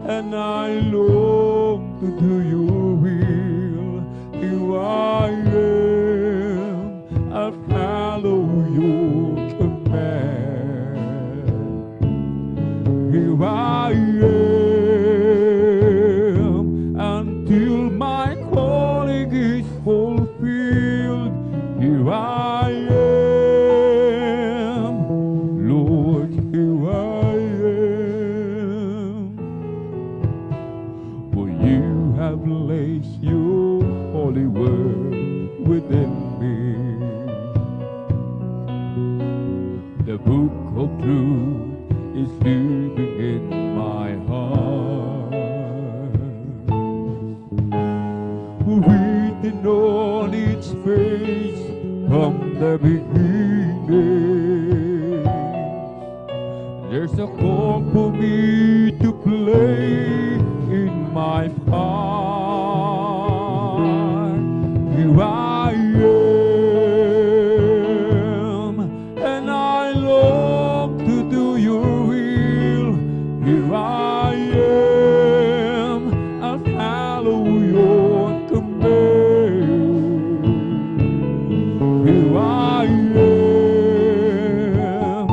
S1: and I long to do your will. Here I am, I'll follow your command. Here I am, until my calling is fulfilled. Here I am, Lord, here I am. For you have placed your holy word within me. The book of truth is living in my heart. Written on its face from the beginning, there's a call for me to play in my part. Here I am, and I long to do your will. Here I am, I'll follow your command. Here I am,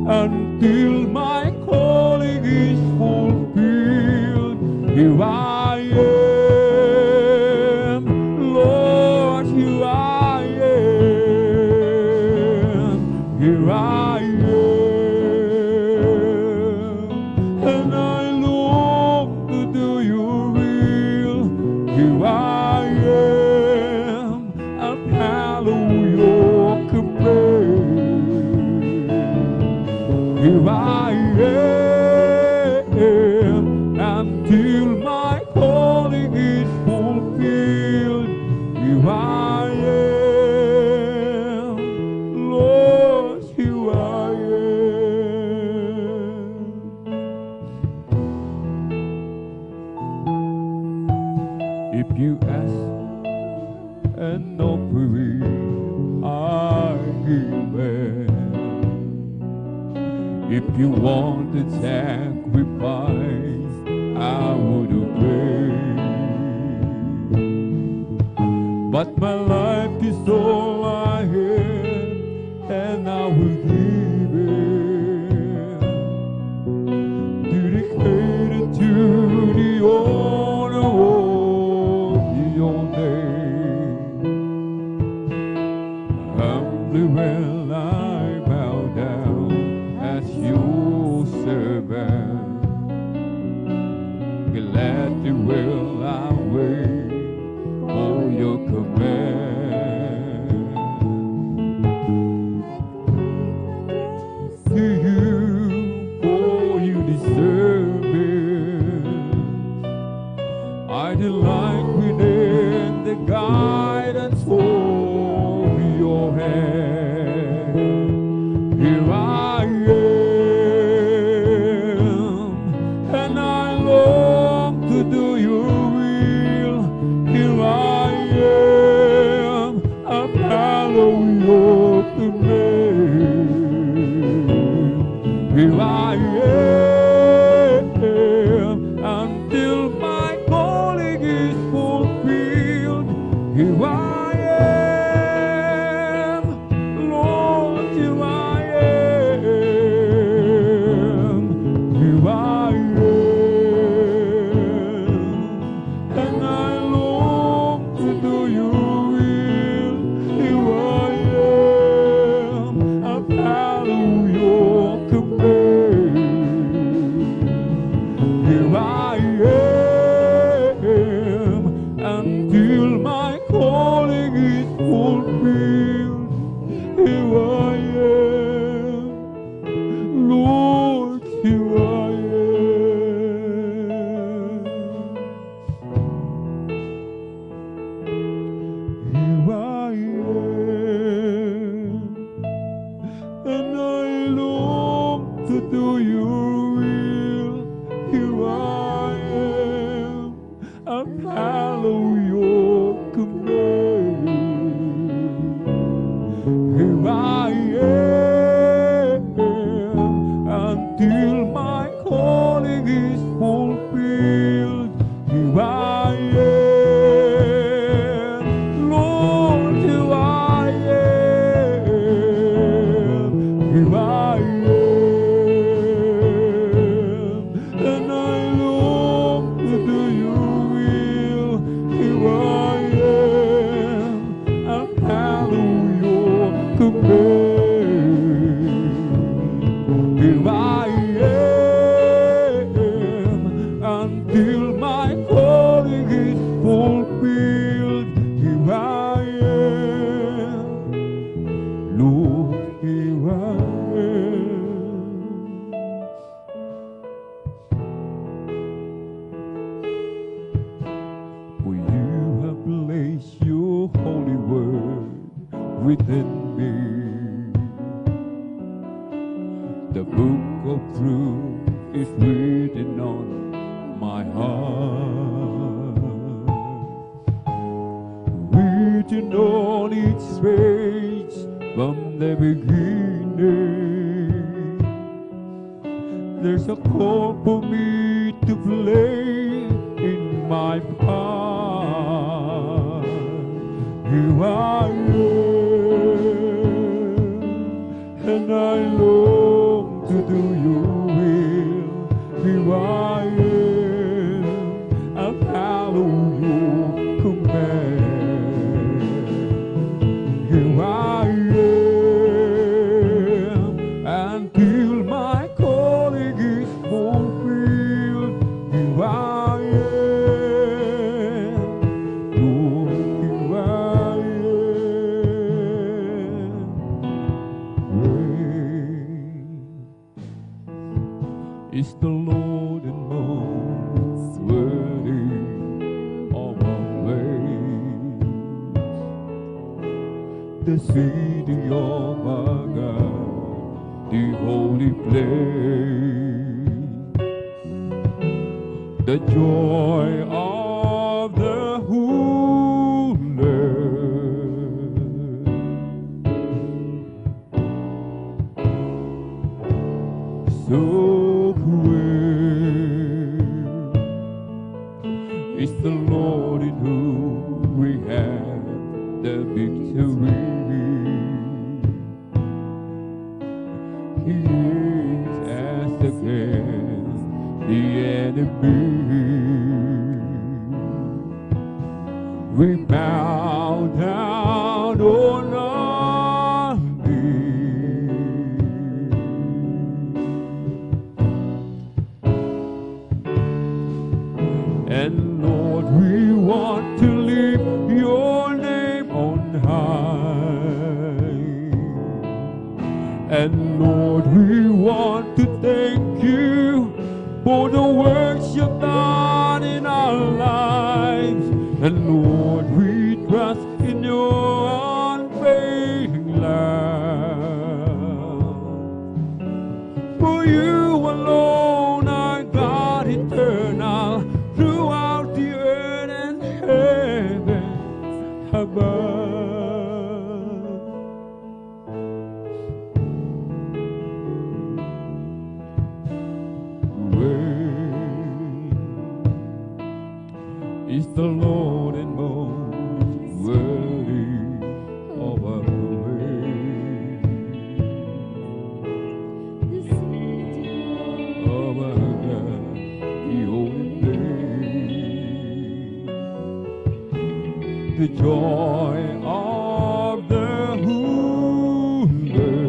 S1: until my calling is fulfilled. Here I am, Lord, here I am. Here I am, and I long to do your will. Here I am, I'll follow your command. Here I am, until my calling is fulfilled. Here I am, Lord, here I am. If you ask an offering, I give it. If you want to sacrifice, I would obey. But my life is all I have, and I will give it dedicated to the honor of your name. Humbly will I bow light within the guidance of your hand. Here I am, and I long to do your will. Here I am, I follow your command. Here I am, until my calling is fulfilled. Here I am, Lord, here I am. Here I am, and I long to do your will. Here I am, I follow your command. Here I am, until my calling is fulfilled. Here I am, Lord, here I am. Here I am, and I long to do your will. Here I am, I follow your command. Here I am, until my calling is fulfilled. Here I am, Lord, here I am. Here I am, and I long to do your will. Here I am, I follow your command. Here I am, until my calling is fulfilled. Here I am, Lord, here I am. For you have placed your holy word within me. The book of truth is written on my heart. Written on its page from the beginning. There's a call for me to play in my part. Here I am, and I long to do your will. Here I am, I follow your command. Here I am, until my calling is fulfilled. Here I am, Lord, here I am. Great is the Lord and most worthy of our praise. The city of our God, the holy place, the joy of the whole earth. So great is the Lord in whom we have the victory. He is as against the enemy. We bow down on our knees. And Lord, we want to lift your name on high. And Lord, we want to thank you for the works you've done in our lives. And Lord, we trust in your unfailing love. For you alone are God eternal, throughout the earth and heaven above. Is the Lord and most worthy of our praise, of our God, the only place, the joy of the whole earth.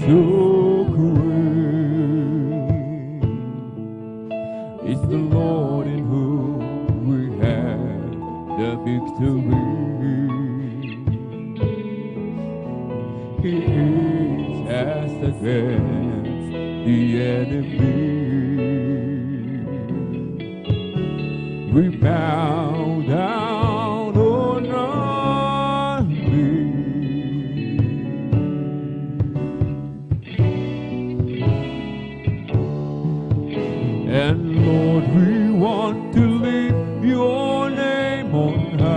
S1: So it's the Lord in whom we have the victory. He is against the enemy. We bow down on our knees. And Lord, we want to lift your name on high.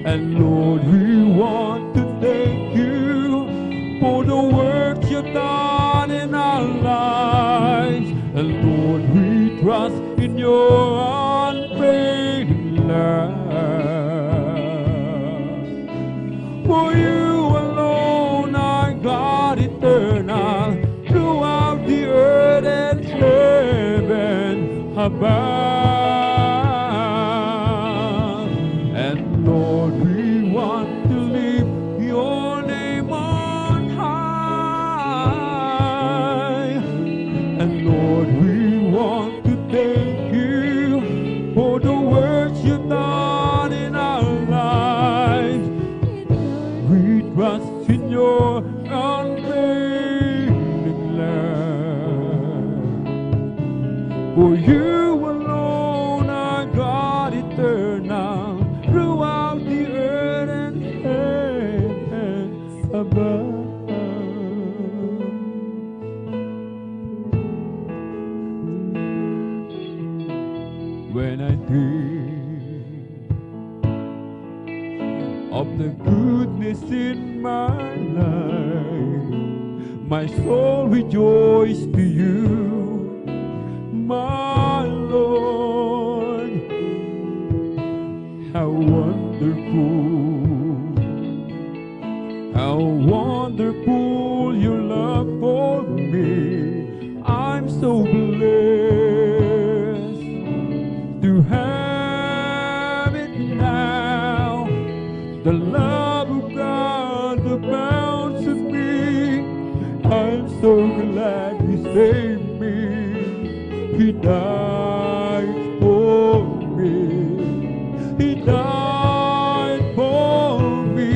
S1: And Lord, we want to thank you for the work you've done in our lives. And Lord, we trust in your unfailing love. For you alone are God eternal, throughout the earth and heaven above. And Lord, we want to lift your name on high. And Lord, we want to thank you for the works you've done in our lives. We trust in your unfailing love. For you alone are God eternal, throughout the earth and heaven above. When I think of the goodness in my life, my soul rejoices to you, my Lord. How wonderful your love for me. I'm so blessed to have it now. The love of God abounds in me. I'm so glad He saved me. He died for me. He died for me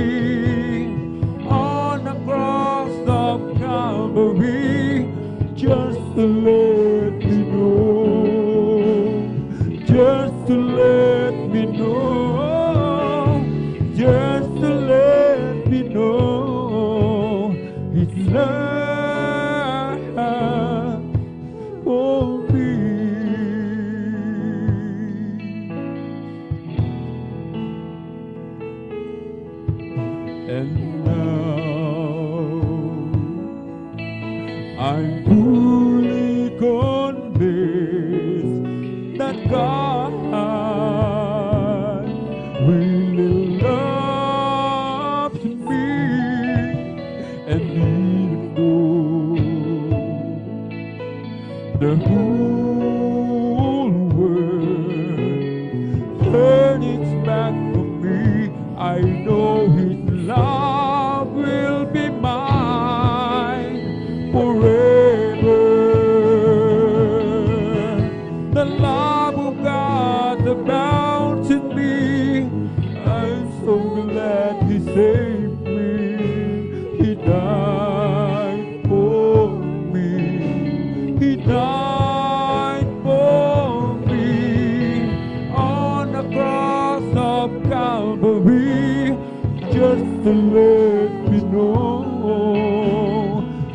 S1: on the cross of Calvary, just to let me know, just to let me know, just to let me know His love for me. And now I'm fully convinced that God really loves me. And even though the whole world turns its back on me, I know His love will be mine forever. The love of God abounds in me. I'm so glad He saved me. He died to let me know,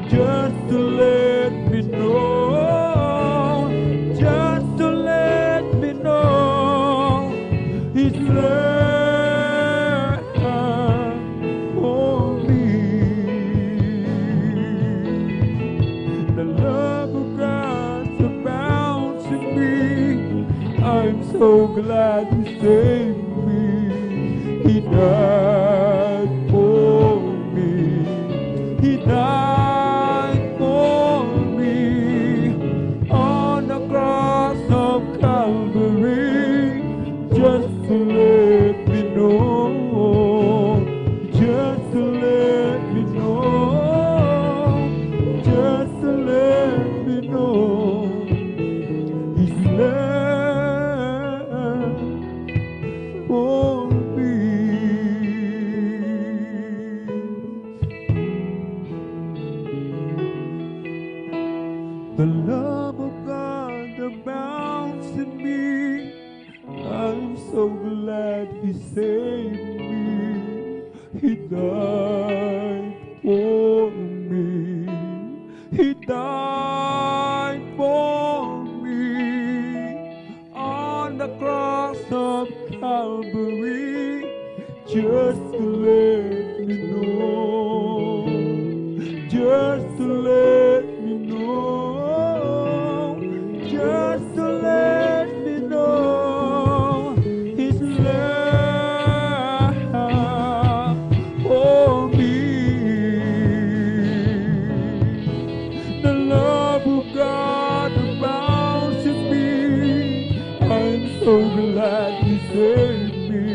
S1: just to let me know, just to let me know His love for me. The love of God surrounds me. I'm so glad He saved me. He died for me. He died for me on the cross of Calvary, just to let me know, just to let me know, just to let me know His love for me. The love of God abounds in me. I'm so glad He saved me. He died for me. He died for me on the cross of Calvary, just to let me know, just to let me know, just to let me know His love for me. The love of God abounds in me. I'm so glad He saved me.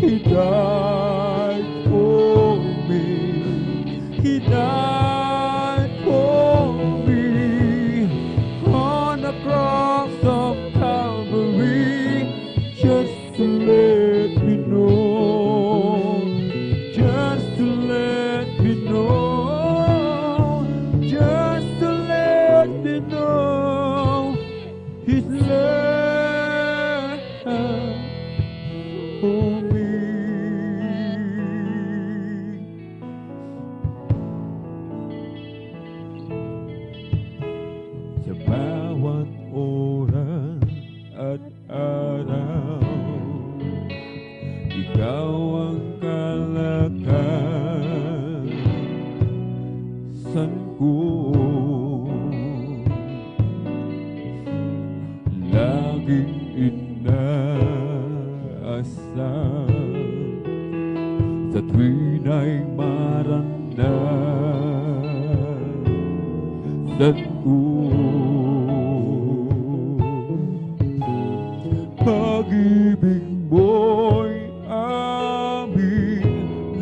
S1: He died for me. He died for me on the cross of Calvary, just to let me know, just to let me know, just to let me know His love for me. Sa bawat oras at araw, Ikaw ang kalakasan ko. Laging inaasam sa tuwin ay maranasan ko. Pag-ibig mo'y aming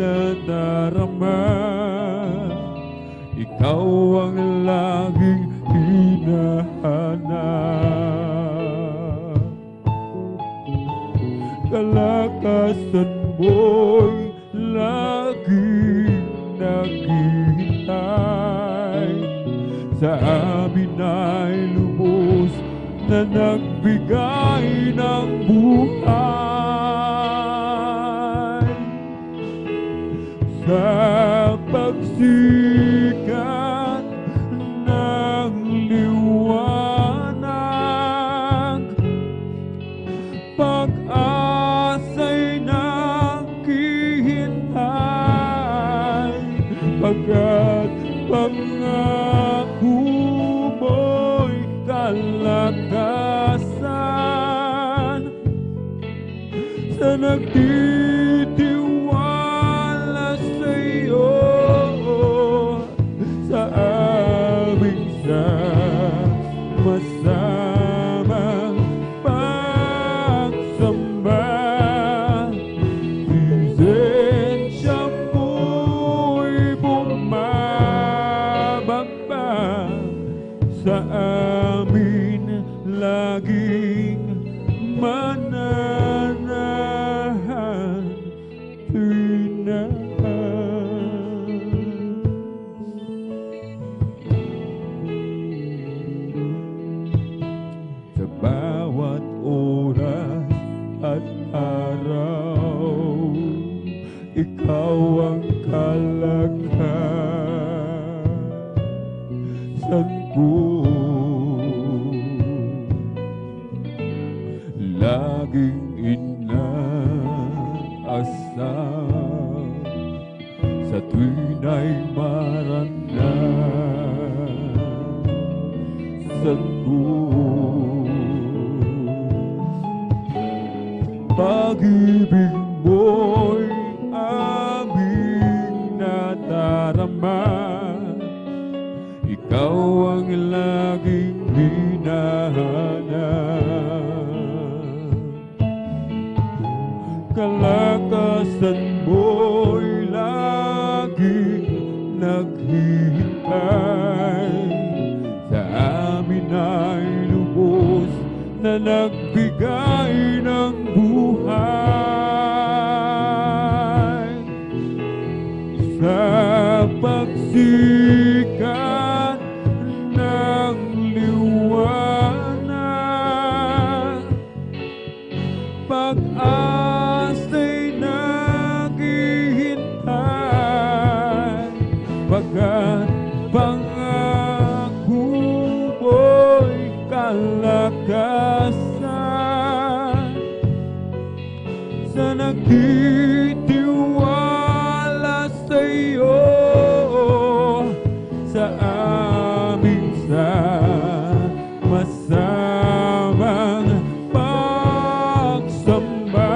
S1: nadarama. Ikaw ang laging hinahanap. Kalakasan mo'y laging naghihintay. Sa amin ay lubos na nagbigay ng buhay. Sa pagsikat ng liwanag, pag-asa'y naghihintay, pagkat pangako mo'y kalakasan sa nagtitiwala sa iyo. Sa aming sama-samang pagsamba, presensya mo'y bumabagba sa amin, laging mananahan. ko laging inaasam sa tuwin ay maranasan ko. Pag-ibig mo'y aming nadarama, ikaw ang laging hinahanap. Kalakasan mo'y laging naghihintay, sa amin ay lubos na nagbigay ng buhay. Sa pagsikat ng liwanag, pag-asa'y naghihintay, pagkat pangako mo'y kalakasan, sa nagtitiwala sa'yo, sa aming masamang pagsamba.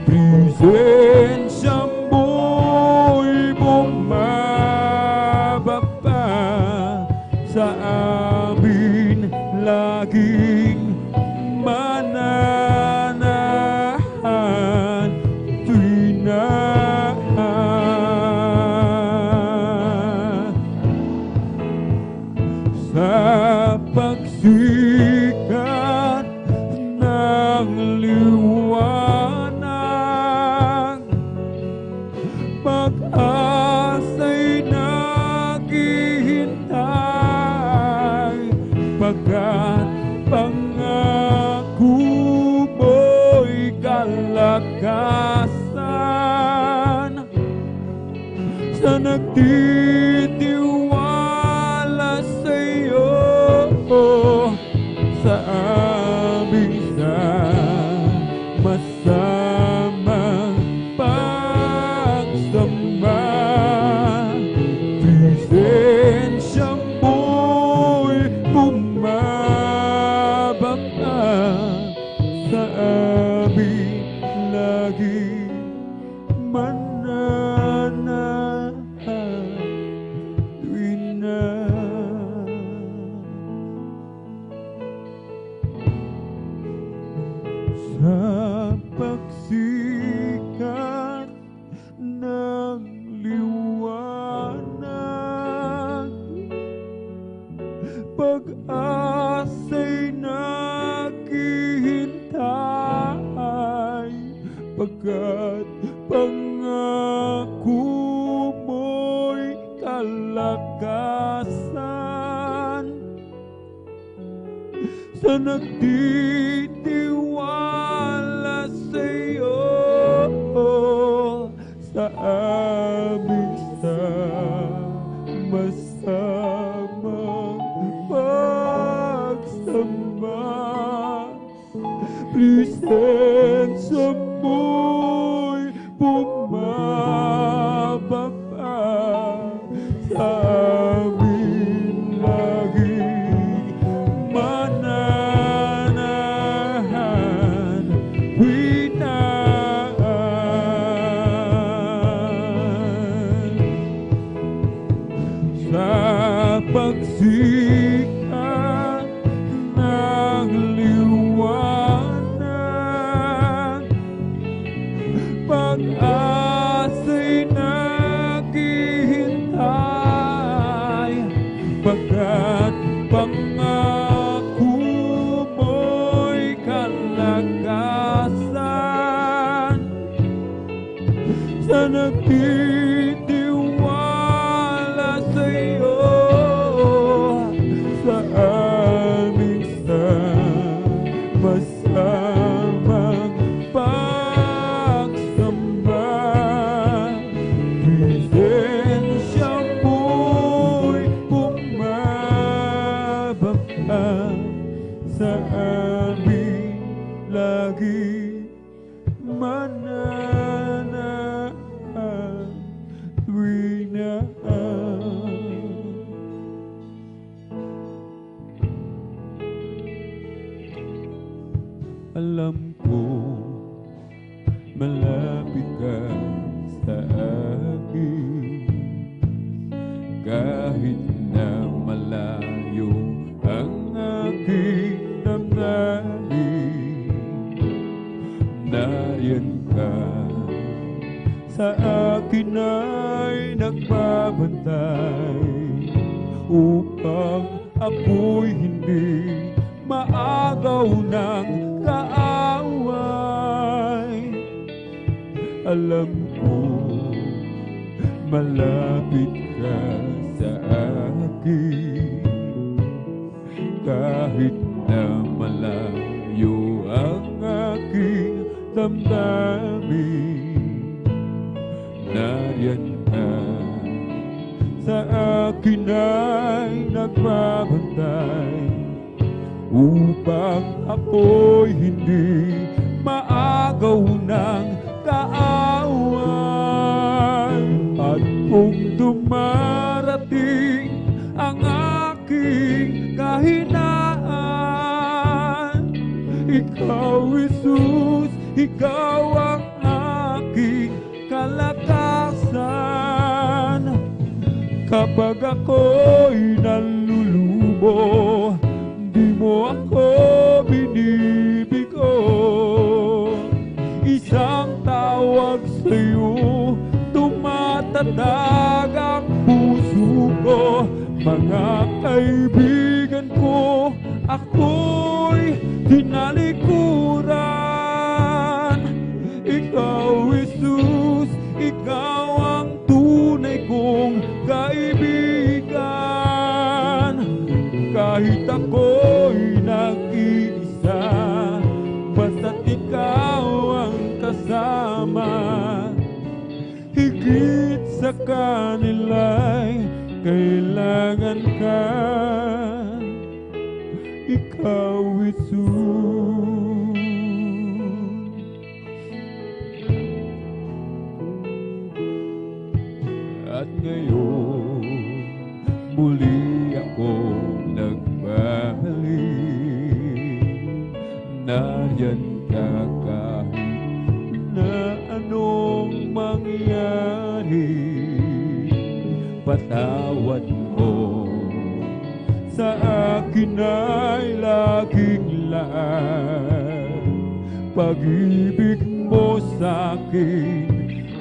S1: Presensya mo'y bumababa sa amin, laging mananahan tuwing na sa pagsikat ng liwanag, pag-asa'y naghihintay, pagkat pangako mo'y kalakasan, sa nagtitiwala sa'yo, sa aming masamang pagsamba. Presensya mo'y bumababa sa amin, laging mananahan tuwing na sa pagsikat ng liwanag, pag-asa'y naghihintay, pagkat pangako mo'y kalakasan, sa nagtitiwala sa'yo, sa aming masamang pagsamba. Presensya mo'y bumababa sa amin, laging mananahan sa pagsikat ng liwanag, pag-asa'y naghihintay, pagkat pangako mo'y kalakasan, sa nagtitiwala sa'yo, kalayaan. Alam ko malapit ka sa akin, kahit na malayo ang aking damdamin. Nariyan ka sa akin ay nagbabantay, upang ako'y hindi maagaw ng kaaway. Alam ko malapit ka sa akin, kahit na malayo ang aking damdamin. Nariyan ka sa akin ay nagbabantay, upang ako'y hindi maagaw ng kaaway. At kung dumarating ang aking kahinaan, ikaw, Jesus, ikaw ang aking kalakasan. Kapag ako'y nalulubo, di mo ako binibigo. Isang tawag sa'yo, tumatatag ang puso ko. Mga kaibigan ko, ako'y tinalikuran. Ikaw, Jesus, ikaw ang tunay kong kaibigan. Kahit ako'y nag-iisa, basta't ikaw ang kasama. Higit sa kanila'y kailangan ka, ikaw, Jesus. At ngayon muli akong nagbalik, nariyan ka kahit na anong mangyari. Patawad mo sa akin ay laging laan. Pag-ibig mo sa akin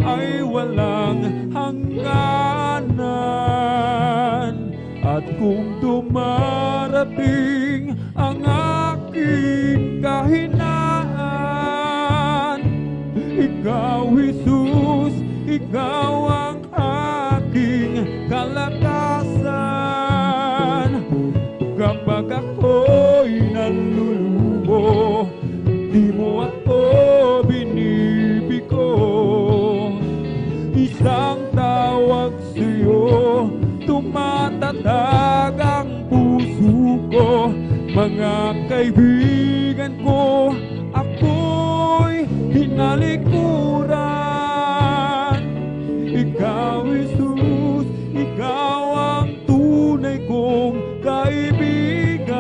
S1: ay walang hangganan. At kung dumarating ang aking kahinaan, ikaw, Jesus, ikaw ang aking kalakasan. Kapag ako'y nalulubo, di mo ako binibigo. Isang tawag sa'yo, tumatatag ang puso ko. Mga kaibigan ko, ako'y tinalikuran. Ikaw, Jesus, ikaw ang tunay kong kaibigan.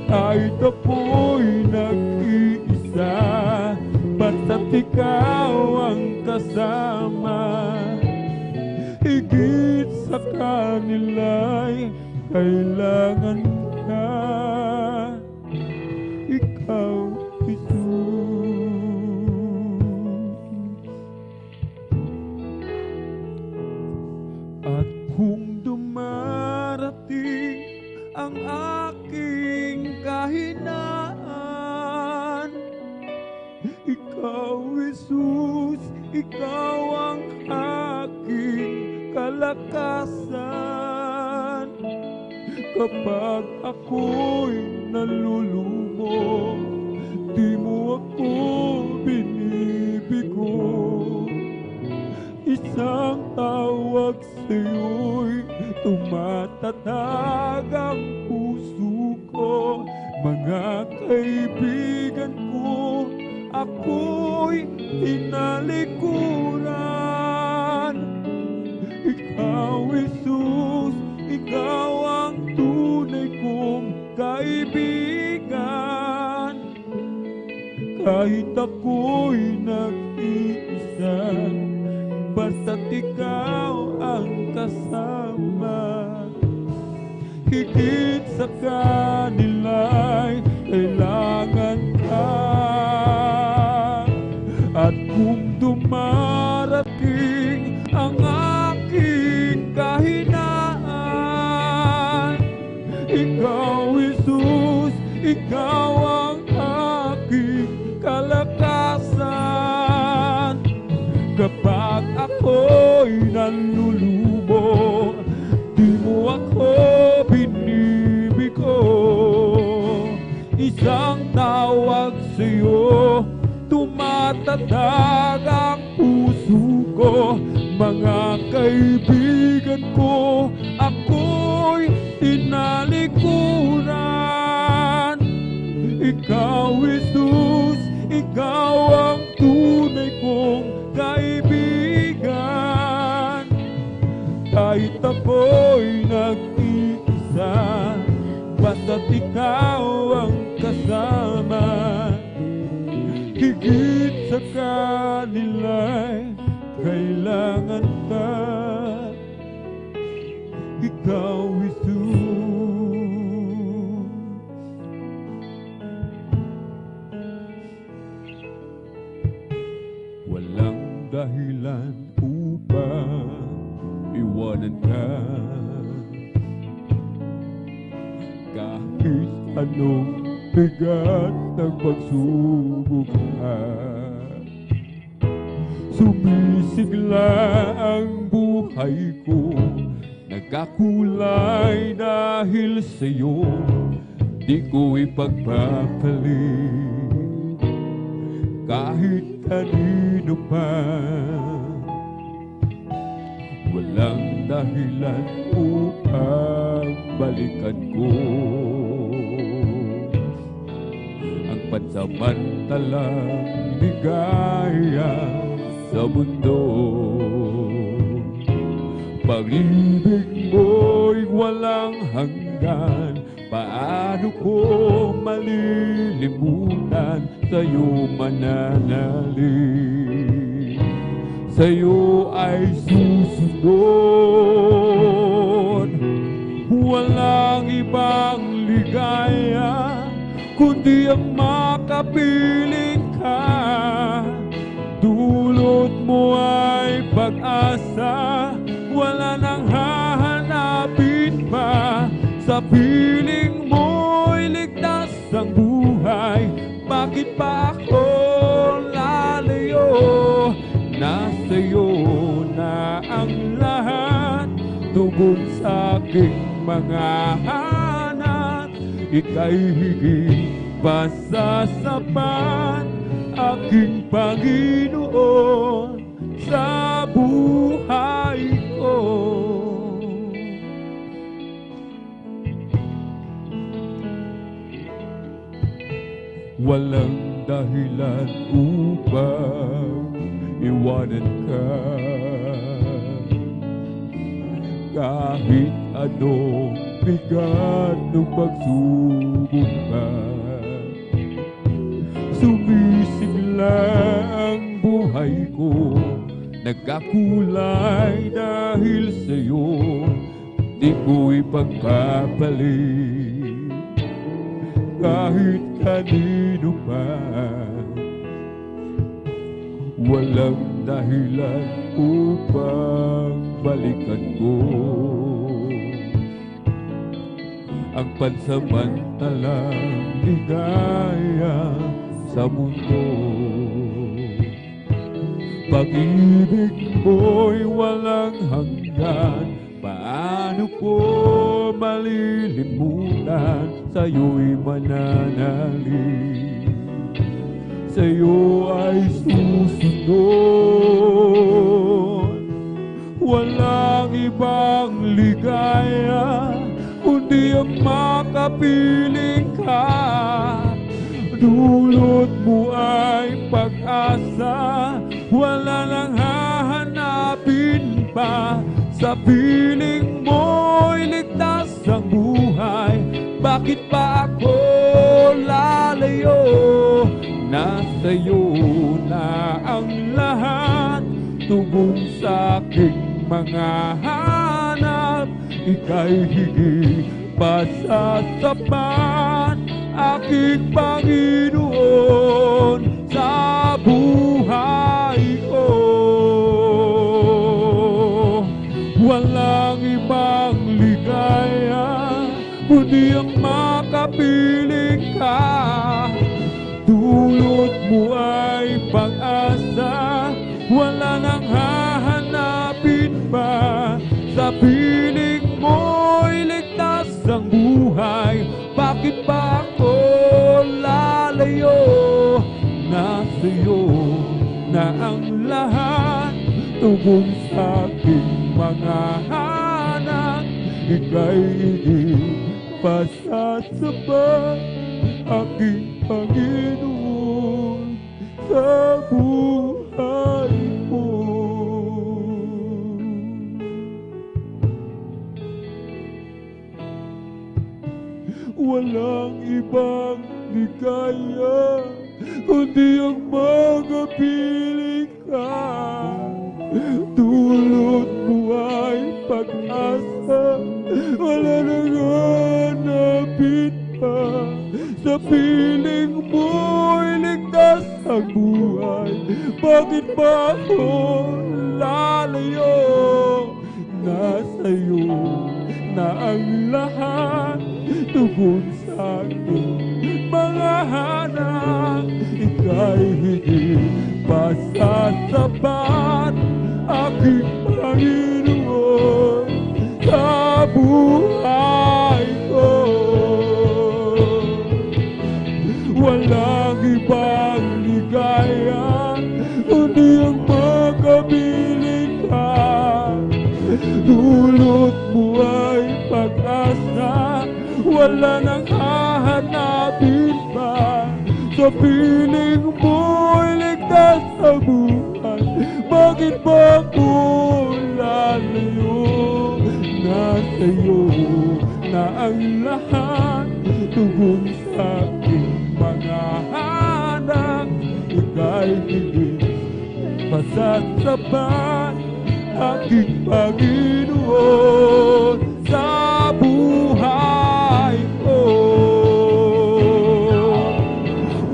S1: Kahit ako'y nag-iisa, basta't ikaw ang kasama. Higit sa kanila'y kailangan ka, ikaw, Jesus. At kung dumarating ang aking kahinaan, ikaw, Jesus, ikaw ang aking kalakasan. Kapag ako'y nalulumo, di mo ako binibigo. Isang tawag sa'yo'y tumatatag ang puso ko. Mga kaibigan ko, ako'y tinalikuran. kahit ako'y nag-iisa, basta't ikaw ang kasama. Higit sa kanila'y kailangan ka. At kung dumarating ang aking kahinaan, ikaw, Jesus, ikaw ang aking kalakasan. Kapag ako'y nalulubog, di mo ako binibigo. Isang tawag sa'yo, tumatatag ang puso ko. Mga kaibigan ko, ako'y tinalikuran. Ikaw, Jesus, ikaw ang tunay kong kaibigan. Kahit ako'y nag-iisa, basta't ikaw ang kasama. Higit sa kanila'y kailangan ka. Ikaw, Jesus. Walang dahilan upang iwanan ka. Kahit anong bigat ng pagsubok ka, sumisigla ang buhay ko. Nagkakulay dahil sa'yo, di ko ipagpapalit kahit kanino pa. Walang dahilan upang balikan ko ang pansamantalang ligaya sa mundo. Pag-ibig mo'y walang hanggan, paano ko malilimutan? Sa'yo mananalig, sa'yo ay susunod. Walang ibang ligaya kundi ang makapiling ka. Dulot mo ay pag-asa, wala nang hahanapin pa. Sa piling mo'y ligtas ang buhay, bakit pa ako lalayo? Nasa'yo na ang lahat, tungkol sa aking mga hanap. Ika'y higit pa sa sapat, aking Panginoon sa buhay ko. Walang dahilan upang iwanan ka. Kahit anong bigat ng pagsubok ka, sumisigla ang buhay ko. Nagkakulay dahil sa'yo, di ko ipagpapalit kahit kanino pa. Walang dahilan upang balikan ko ang pansamantalang ligaya sa mundo. Pag-ibig mo'y walang hanggan, paano ko malilimutan? Sa'yo'y mananalig, sa'yo ay susunod. Walang ibang ligaya kundi ang makapiling ka. Dulot mo ay pag-asa, wala nang hahanapin pa. Sa piling mo'y ligtas ang buhay, bakit pa ako lalayo? sa'yo na ang lahat, tugong sa'king mga hanap, ika'y higit pa sa sapat, aking Panginoon sa buhay ko. Walang ibang ligaya kundi ang makapiling ka. Dulot mo ay pag-asa, wala nang hahanapin pa. Sa piling mo'y ligtas ang buhay, bakit ba ako lalayo? Nasa'yo na ang lahat, tugong sa'king mga hanap, ika'y higit pa sa sapat, aking Panginoon sa buhay ko. Walang ibang ligaya kundi ang magapiling ka. Dulot mo ay pag-asa, wala nang hanapin pa. Sa piling mo'y ligtas ang buhay, bakit ba ako lalayo? Nasa'yo na ang lahat, tugon sa'king mga hanap, ika'y higit pa sa sapat, aking Panginoon sa buhay ko. Walang ibang ligaya kundi ang magkapiling ka. Dulot mo ay pag-asa, wala nang hahanapin pa. Sa piling mo'y ligtas ang buhay, bakit ba ako lalayo? Nasa'yo na ang lahat, tugon sa'king mga hanap, ika'y higit pa sa sapat, aking Panginoon sa buhay ko.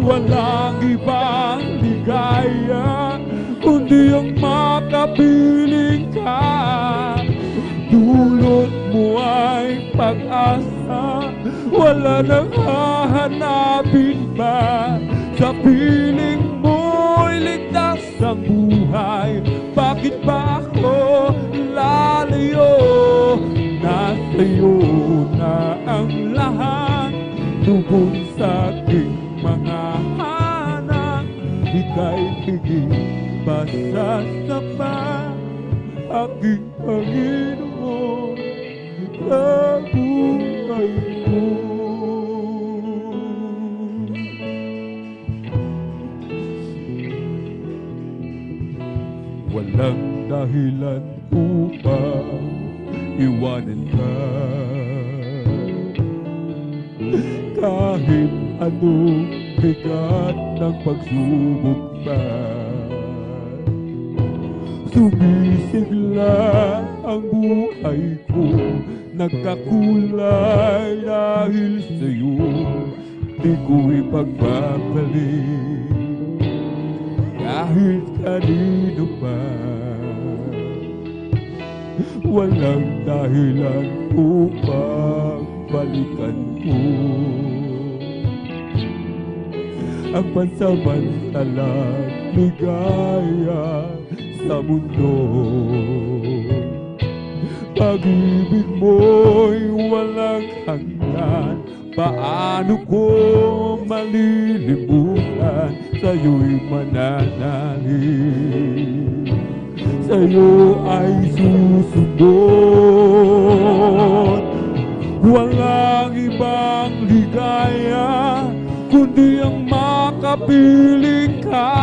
S1: Walang ibang ligaya kundi ang makapiling ka. Dulot mo ay pag-asa, wala nang hahanapin pa. Sa piling mo'y ligtas ang buhay, bakit ba ako lalayo? Nasa'yo na ang lahat, tugon sa'king mga hanap, ika'y higit pa sa sapat, aking Panginoon sa buhay ko. Walang dahilan upang iwanan ka, kahit anong bigat ng pagsubok pa. Sumisigla ang buhay ko, nagkakulay dahil sa'yo, di ko ipagbabalik kahit kanino pa. Walang dahilan upang balikan ko ang pansamantalang ligaya sa mundo. Pag-ibig mo'y walang hanggan, paano ko malilimutan? Sa'yo'y mananalig, sa'yo ay susunod. Walang ibang ligaya kundi ang makapiling ka.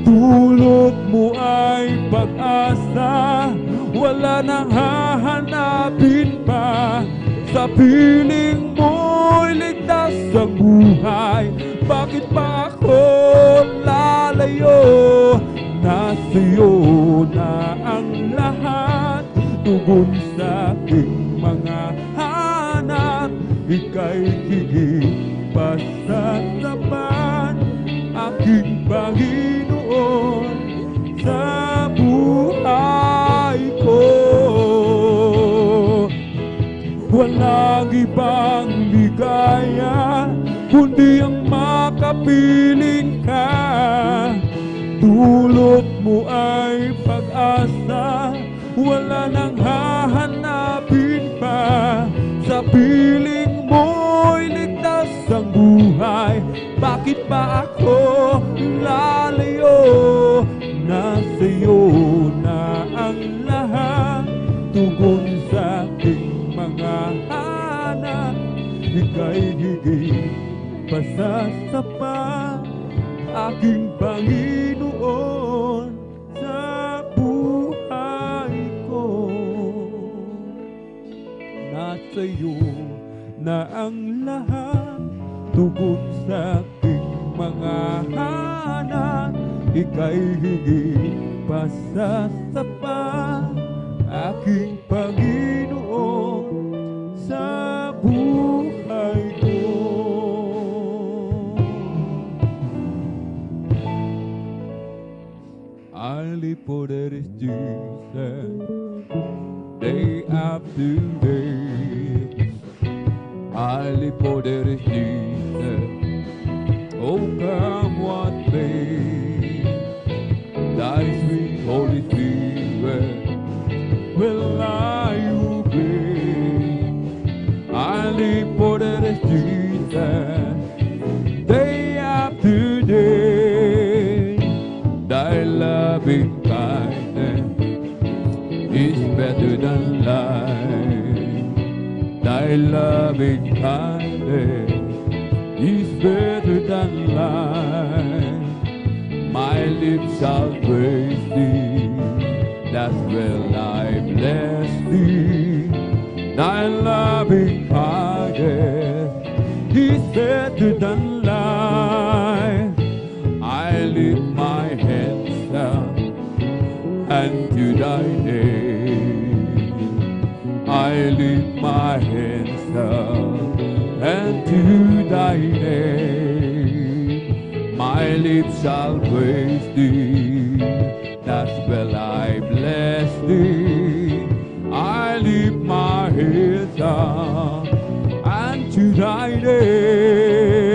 S1: Dulot mo ay pag-asa, wala nang hahanapin pa. Sa piling mo'y ligtas ang buhay, bakit pa ako lalayo? Nasa'yo na ang lahat, tugon sa aking mga hanap. Ika'y higit pa sa tapat, aking Panginoon sa buhay ko. Walang ibang ligaya kundi ang makapiling ka. Dulot mo ay pag-asa, wala nang hahanapin pa. Sa piling mo'y ligtas ang buhay, bakit ba ako lalayo? Nasa'yo na ang lahat, tugon sa aking mga hanap. Ika'y higit pa sa sapat, aking Panginoon sa buhay ko. Nasa'yo na ang lahat, tugon sa aking mga hanap. Ika'y higit pa sa sapat, aking Panginoon sa buhay ko. I live for that is Jesus, day after day. I live for that is Jesus, oh come what may. Thy sweet Holy Spirit will I obey. I live for that is Jesus, day after day. Thy loving kindness is better than life. Thy loving kindness is better than life. My lips shall praise thee, that's where I bless thee. Thy loving kindness is better than life. I lift my hands up unto thy name. I lift my hands up unto thy name. My lips shall praise thee, that's where I bless thee. I lift my hands up unto thy name.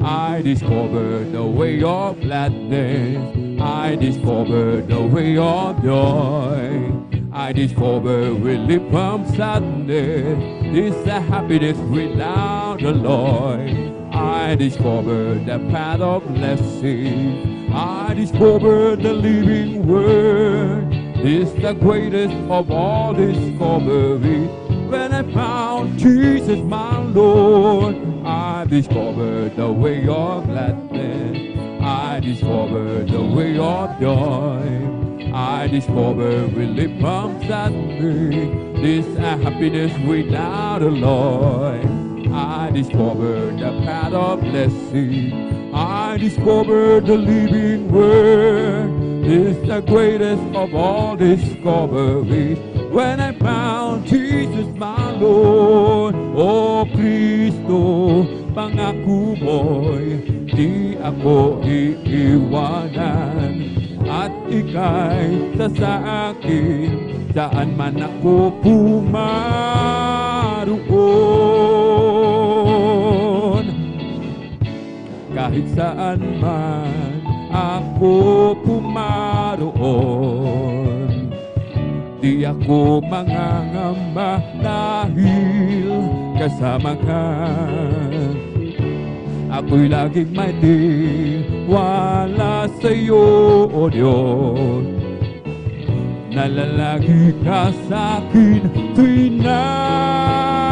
S1: I discover the way of gladness, I discover the way of joy. I discover relief from sadness, it's a happiness without the Lord. I discover the path of blessing, I discover the living word. It's the greatest of all discoveries. When I found Jesus my Lord, I discovered the way of gladness, I discovered the way of joy. I discovered relief from sadness, this a happiness without a Lord. I discovered the path of blessing, I discovered the living word. It's the greatest of all discoveries. When I found Jesus my Lord, oh Kristo, pangako mo'y di ako iiwanan. At ika'y sa akin, saan man ako pumaroon. Kahit saan man ako pumaroon, di ako mangangamba dahil kasama ka. Ako'y laging may tiwala sa'yo, O Diyos. Nalalagi ka sa'kin tuwing naan.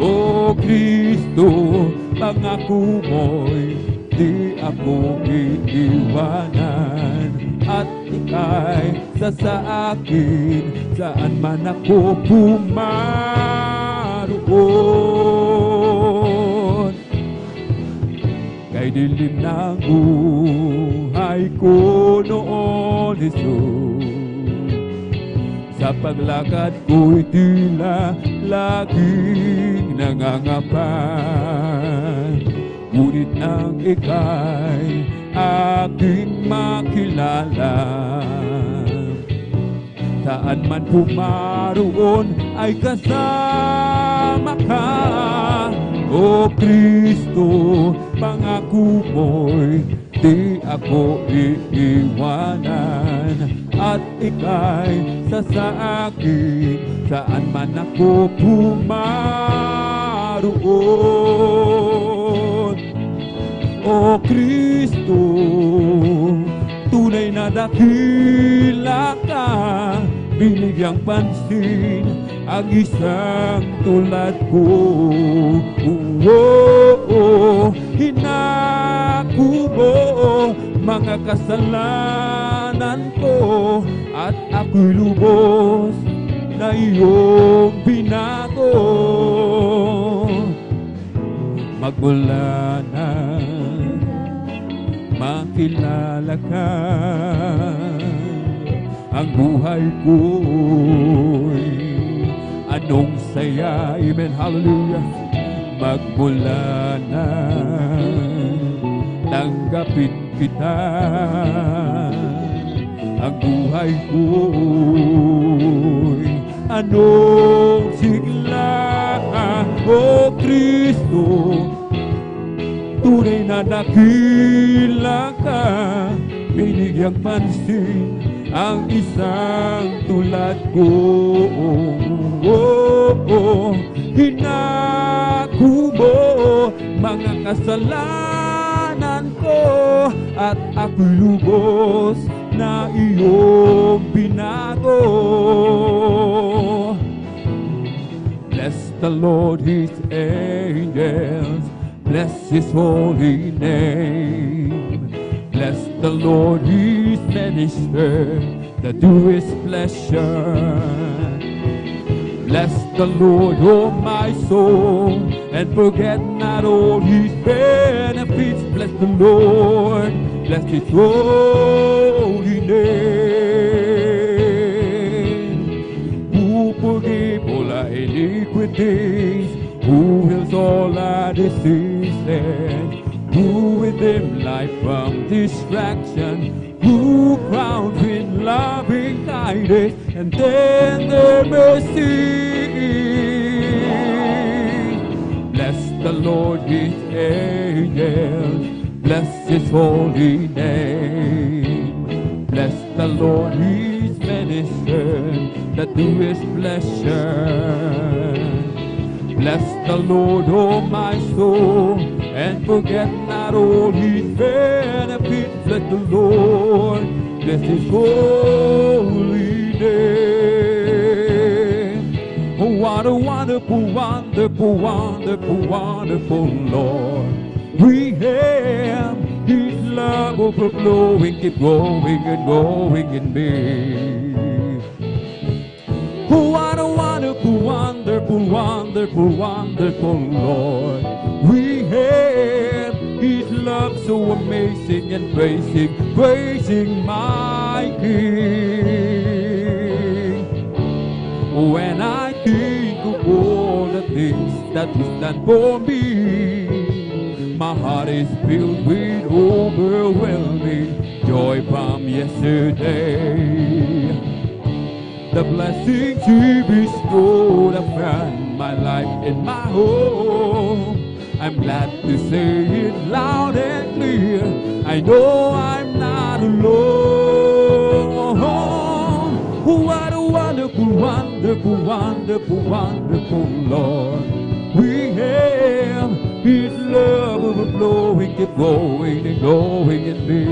S1: O Kristo, pangako mo'y di ako iiwanan. At ika'y sa akin, saan man ako pumaroon. dilim ng buhay ko noon, Jesus. Sa paglakad ko'y tila laging nangangapa, ngunit nang ika'y aking makilala, saan man pumaroon ay kasama ka. O Kristo, pangako mo'y di ako iiwanan, at ika'y sasaakin saan man ako pumaroon. O Kristo, tunay na dakila ka, binigyang pansin ang isang tulad ko. Hinako mo mga kasalanan ko, at ako'y lubos na iyong binago. Magmula na makilala ka, ang buhay ko'y anong saya. Amen, hallelujah. Magmula na tanggapin kita, ang buhay ko'y anong sigla. O Kristo, tunay na dakila ka, binigyang pansin ang isang tulad ko. Hinako mo mga kasalanan ko, at ako'y lubos na iyong binago. Bless the Lord, His angels, bless His holy name. Bless the Lord, His ministers that do His pleasure. Bless the Lord, oh my soul, and forget not all His benefits. Bless the Lord, bless His holy name. Who forgive all our iniquities, who heals all our diseases, who with Him life from distraction, who crowns with loving kindness and tender mercy. Bless the Lord, His angels, bless His holy name. Bless the Lord, His ministers that do His pleasure. Bless the Lord, oh my soul, and forget not all His benefits. Bless the Lord, bless His holy name. Oh, what a wonderful, wonderful, wonderful, wonderful Lord we have. His love overflowing, keep growing and growing in me. Oh, what a wonderful, wonderful, wonderful, wonderful Lord we have. His love so amazing, and praising, praising my King. When I think of all the things that He's done for me, my heart is filled with overwhelming joy from yesterday. The blessings He bestowed upon my life and my home, I'm glad to say it loud and clear. I know I'm not alone. What a wonderful, wonderful, wonderful, wonderful Lord we have. His love overflowing, keep growing and growing in me.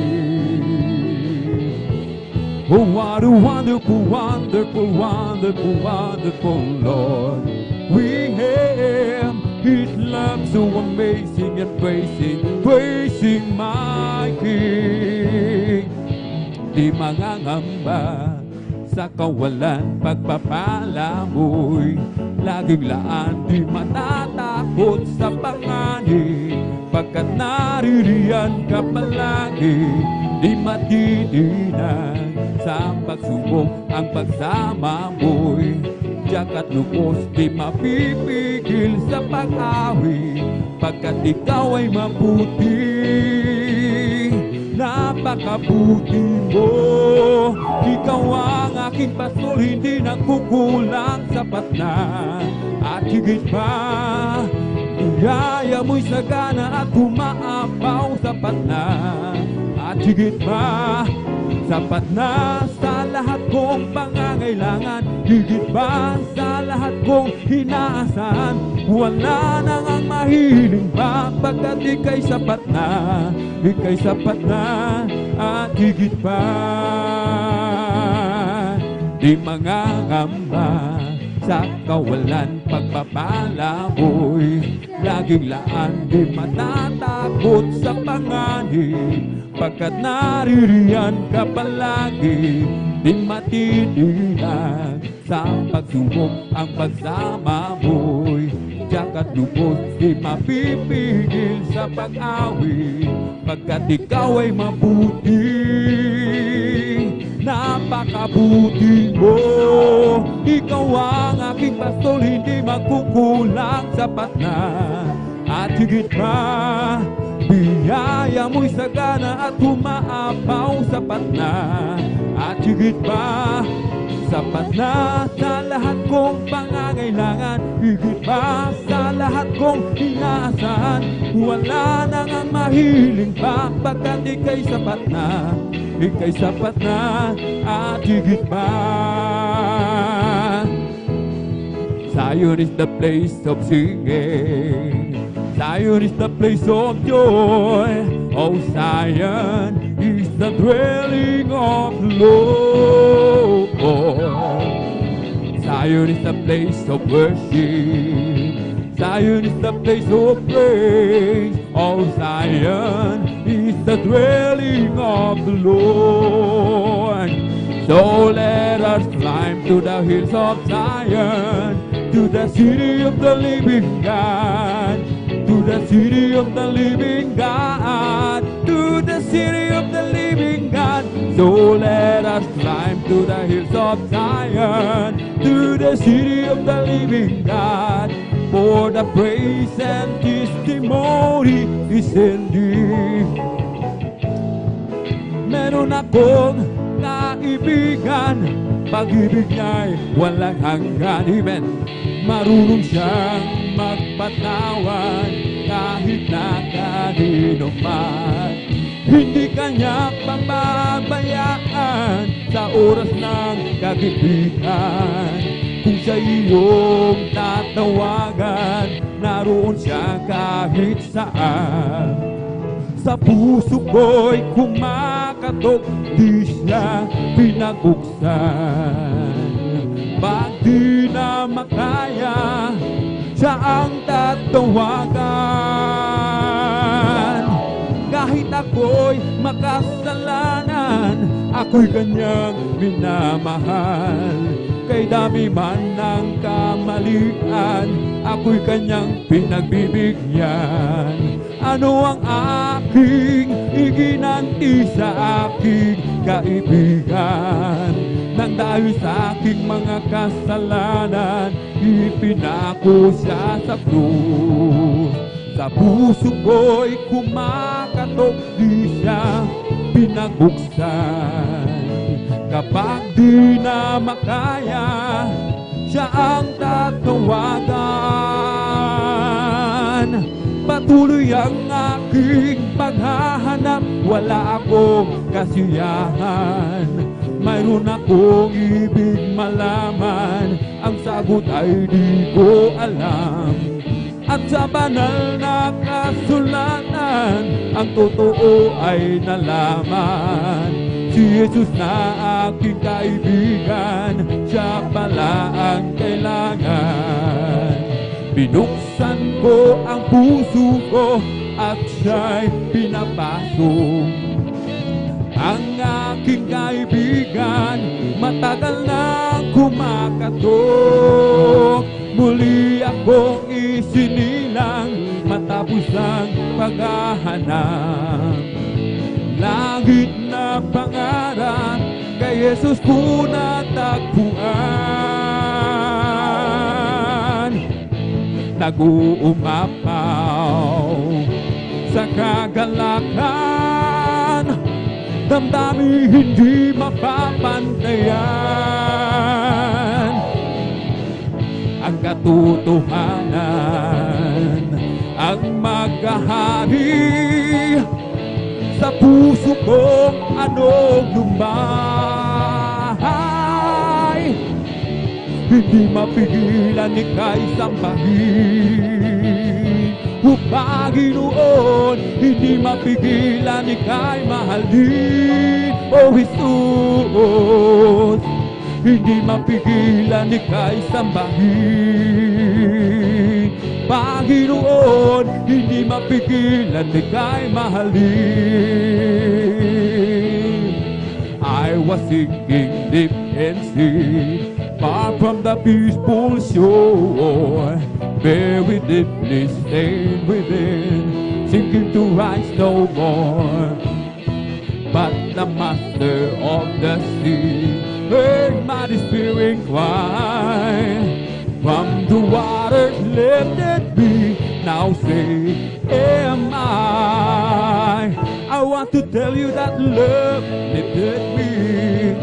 S1: Oh, what a wonderful, wonderful, wonderful, wonderful Lord we have. His love so amazing, and praising, praising my King. Di mangangamba sa kawalan, pagpapala mo'y laging laan. Di matatakot sa panganib, pagkat naririyan ka palagi, di matitinag sa pagsubok ang pagsama mo'y tiyak at lubos, di mapipigil sa pag-awi, pagkat ikaw ay mabuti. Napakabuti mo, ikaw ang aking pastor, hindi nagkukulang, sapat na at higit pa. Biyaya mo'y sagana at umaapaw, sapat na at higit pa. Sapat na sa lahat kong pangangailangan, higit pa sa lahat kong inaasahan. Wala nang ang mahiling pa, pagkat ika'y sapat na, ika'y sapat na at higit pa. Di mangangamba sa kawalan, pagpapala mo'y laging laan, di matatakot sa panganib, pagkat naririyan ka palagi, di matitinag sa pagsubok ang pagsama mo'y tiyak at lubos, di mapipigil sa pag-awi, pagkat ikaw ay mabuti. Napakabuti mo, ikaw ang aking pastor, hindi magkukulang, sapat na at higit pa. Biyaya mo'y sagana at umaapaw, sapat na at higit pa. Sapat na sa lahat kong pangangailangan, higit pa sa lahat kong inaasahan. Wala nang ang mahiling pa, pagkat ika'y sapat na, ika'y sapat na at higit pa. Zion is the place of singing, Zion is the place of joy. Oh, Zion is the dwelling of the Lord. Zion is the place of worship, Zion is the place of praise. Oh, Zion is the dwelling of the Lord. So let us climb to the hills of Zion, to the city of the living God, to the city of the living God, to the city of the living God. So let us climb to the hills of Zion, to the city of the living God, for the praise and testimony is indeed. Meron akong kaibigan, pag-ibig niya'y walang hanggan. Amen. Marunong siyang magpatawad kahit na kanino man. Hindi kanya pababayaan sa oras ng kagipitan. Kung siya iyong tatawagan, naroon siya kahit saan. Sa puso ko'y kumakatok, di siya pinabuksan. Pag di na makaya, siya ang tatawagan. Kahit ako'y makasalanan, ako'y kanyang minamahal. Kay dami man ng kamalian, ako'y kanyang pinagbibigyan. Ano ang aking iginanti sa aking kaibigan? Nang dahil sa aking mga kasalanan, ipinako siya sa krus. Sa puso ko'y kumakatok, di siya pinagbuksan. Kapag di na makaya, siya ang tatawagan. Patuloy ang aking paghahanap, wala akong kasiyahan. Mayroon akong ibig malaman, ang sagot ay di ko alam. At sa banal na kasulatan, ang totoo ay nalaman. Si Jesus na aking kaibigan, siya pala ang kailangan. Binuksan ko ang puso ko at siya'y pinapasok. Ang aking kaibigan, matagal nang kumakatok. Muli akong isinilang matapos ang paghahanap. Langit na pangarap, kay Jesus ko natagpuan. Nag-uumapaw sa kagalakan, damdamin hindi mapapantayan. Ang katotohanan ang maghahari sa puso kong anong lumbahay. Hindi mapigilan ika'y sambahin. O Panginoon, hindi mapigilan ika'y mahalin. O Jesus, hindi mapigilan ika'y sambahin. Panginoon, hindi mapigilan ika'y mahalin. I was sinking deep in sin, far from the peaceful shore, very deeply stained within, sinking to rise no more. But the master of the sea heard my despairing cry. From the waters lifted me, now say, am I? I want to tell you that love lifted me.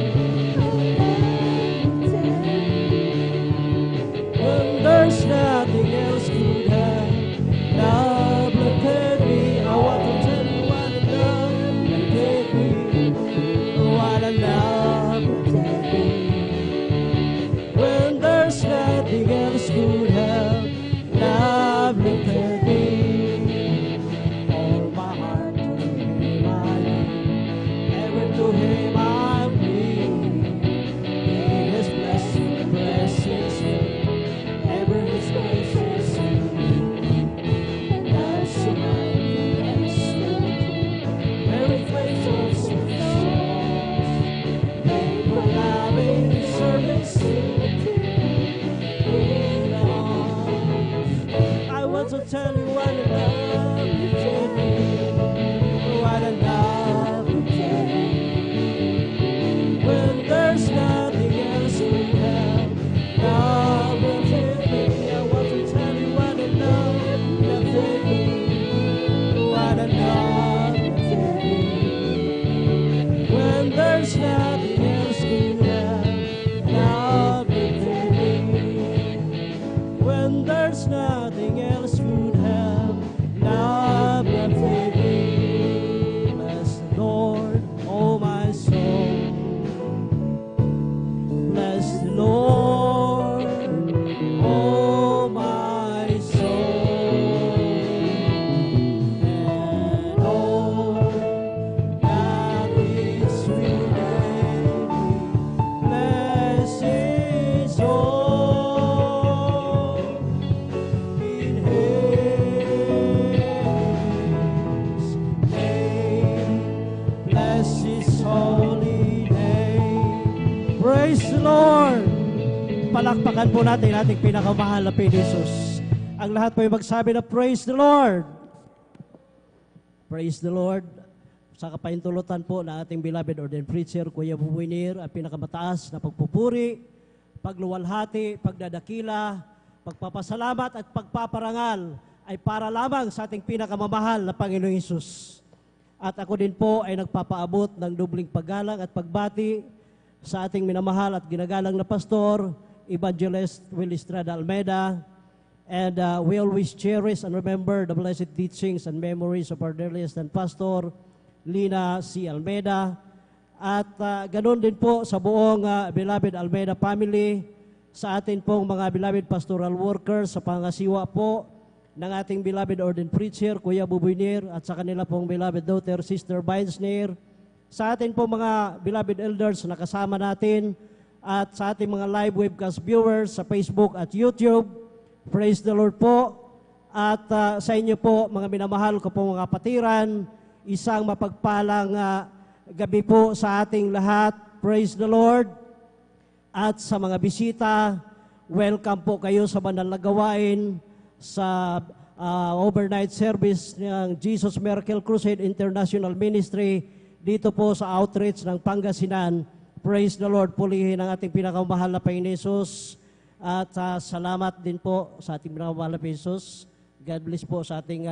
S3: When there's nothing else could have, love lifted me. I want to tell you what a love lifted me. What a love lifted me. When there's nothing else could have, love lifted me. All my heart to Him I give, ever to Him I plead. His blessing, blessings, ever His grace is and that's the mighty and sweet. Very faithful souls, faithful loving service. I want to tell you what a love you gave me, what a love you gave me. When there's nothing else we have, love will give me. I want to tell you what a love you gave me, what a love you gave me. When there's nothing else we have, love will give me. When there's nothing else would have, love will take me. Bless the Lord, oh my soul. Bless the Lord, oh my soul. And all that is within me, bless His soul. In His name, bless His holy name. Praise the Lord! Palakpakan po natin ating pinakamahal na Jesus. Ang lahat po ay magsabi na praise the Lord! Praise the Lord! Sa kapaintulutan po na ating beloved ordained preacher, Kuya Bubuinir, ang pinakamataas na pagpupuri, pagluwalhati, pagdadakila, pagpapasalamat at pagpaparangal ay para lamang sa ating pinakamamahal na Panginoong Hesus. At ako din po ay nagpapaabot ng dubling paggalang at pagbati sa ating minamahal at ginagalang na pastor, Evangelist Will Estrada Almeida. And we always cherish and remember the blessed teachings and memories of our dearest and pastor, Lina C. Almeida. At ganoon din po sa buong beloved Almeida family, sa atin pong mga beloved pastoral workers, sa pangasiwa po ng ating beloved ordained preacher, Kuya Bubuinir, at sa kanila pong beloved daughter, Sister Bainsner, sa atin pong mga beloved elders na kasama natin, at sa ating mga live webcast viewers sa Facebook at YouTube. Praise the Lord po. At sa inyo po, mga minamahal ko po mga patiran, isang mapagpalang gabi po sa ating lahat. Praise the Lord. At sa mga bisita, welcome po kayo sa banal na gawain sa overnight service ng Jesus Miracle Crusade International Ministry dito po sa outreach ng Pangasinan. Praise the Lord, pulihin ang ating pinakamahal na Panginoon Jesus. At salamat din po sa ating pinakamahal na Panginoon Jesus. God bless po sa ating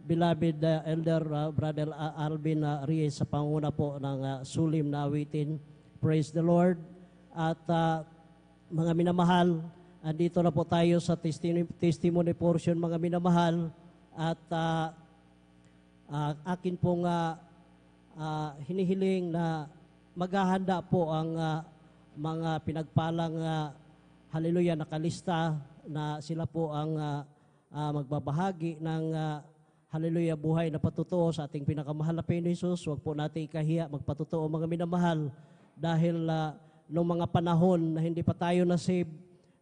S3: beloved Elder Brother Alvin Reyes sa panguna po ng sulim na awitin. Praise the Lord. At mga minamahal, andito na po tayo sa testimony portion, mga minamahal. At akin pong hinihiling na maghahanda po ang mga pinagpalang hallelujah nakalista na sila po ang magbabahagi ng hallelujah buhay na patutuo sa ating pinakamahal na Panginoon Jesus. Huwag po natin ikahiya magpatutuo, mga minamahal, dahil noong mga panahon na hindi pa tayo nasave,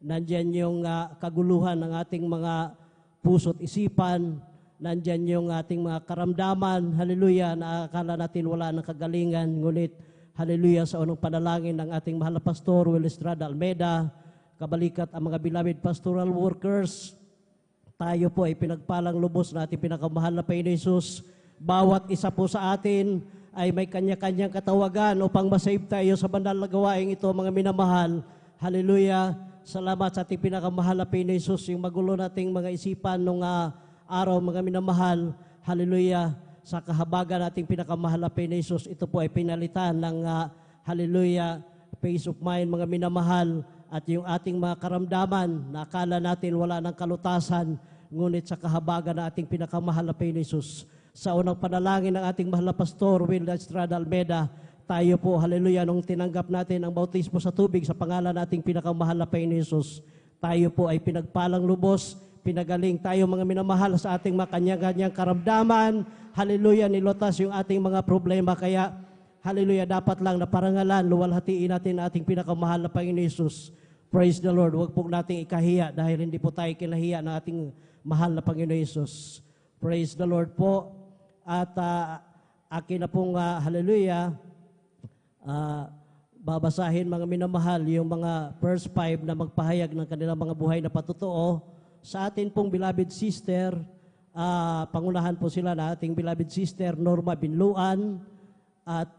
S3: nandyan yung kaguluhan ng ating mga puso't isipan, nandyan yung ating mga karamdaman, hallelujah, na akala natin wala ng kagalingan, ngunit hallelujah, sa unang panalangin ng ating mahal na pastor, Will Estrada Almeida, kabalikat ang mga beloved pastoral workers, tayo po ay pinagpalang lubos na ating pinakamahal na Panginoon Jesus. Bawat isa po sa atin ay may kanya-kanyang katawagan upang masave tayo sa banal na gawain ito, mga minamahal. Hallelujah. Salamat sa ating pinakamahal na Panginoon Jesus, yung magulo nating mga isipan nung araw, mga minamahal. Hallelujah. Sa kahabagan nating pinakamahal na Panginoon Jesus, ito po ay pinalitan ng hallelujah, peace of mind, mga minamahal. At yung ating mga karamdaman na akala natin wala ng kalutasan, ngunit sa kahabagan na ating pinakamahal na Panginoon Jesus. Sa unang panalangin ng ating mahal na pastor, Will Estrada Almeida, tayo po, hallelujah, nung tinanggap natin ang bautismo sa tubig sa pangalan nating pinakamahal na Panginoon Jesus, tayo po ay pinagpalang lubos, pinagaling tayo, mga minamahal, sa ating mga kanya-kanyang karamdaman. Hallelujah, nilutas yung ating mga problema. Kaya, hallelujah, dapat lang na parangalan, luwalhatiin natin ang ating pinakamahal na Panginoon Jesus. Praise the Lord. Huwag po nating ikahiya dahil hindi po tayo kinahiya ng ating mahal na Panginoon Jesus. Praise the Lord po. At akin na pong hallelujah, babasahin, mga minamahal, yung mga first 5 na magpahayag ng kanilang mga buhay na patutuo. Sa atin pong beloved sister, pangunahan po sila na ating beloved sister Norma Binluan. At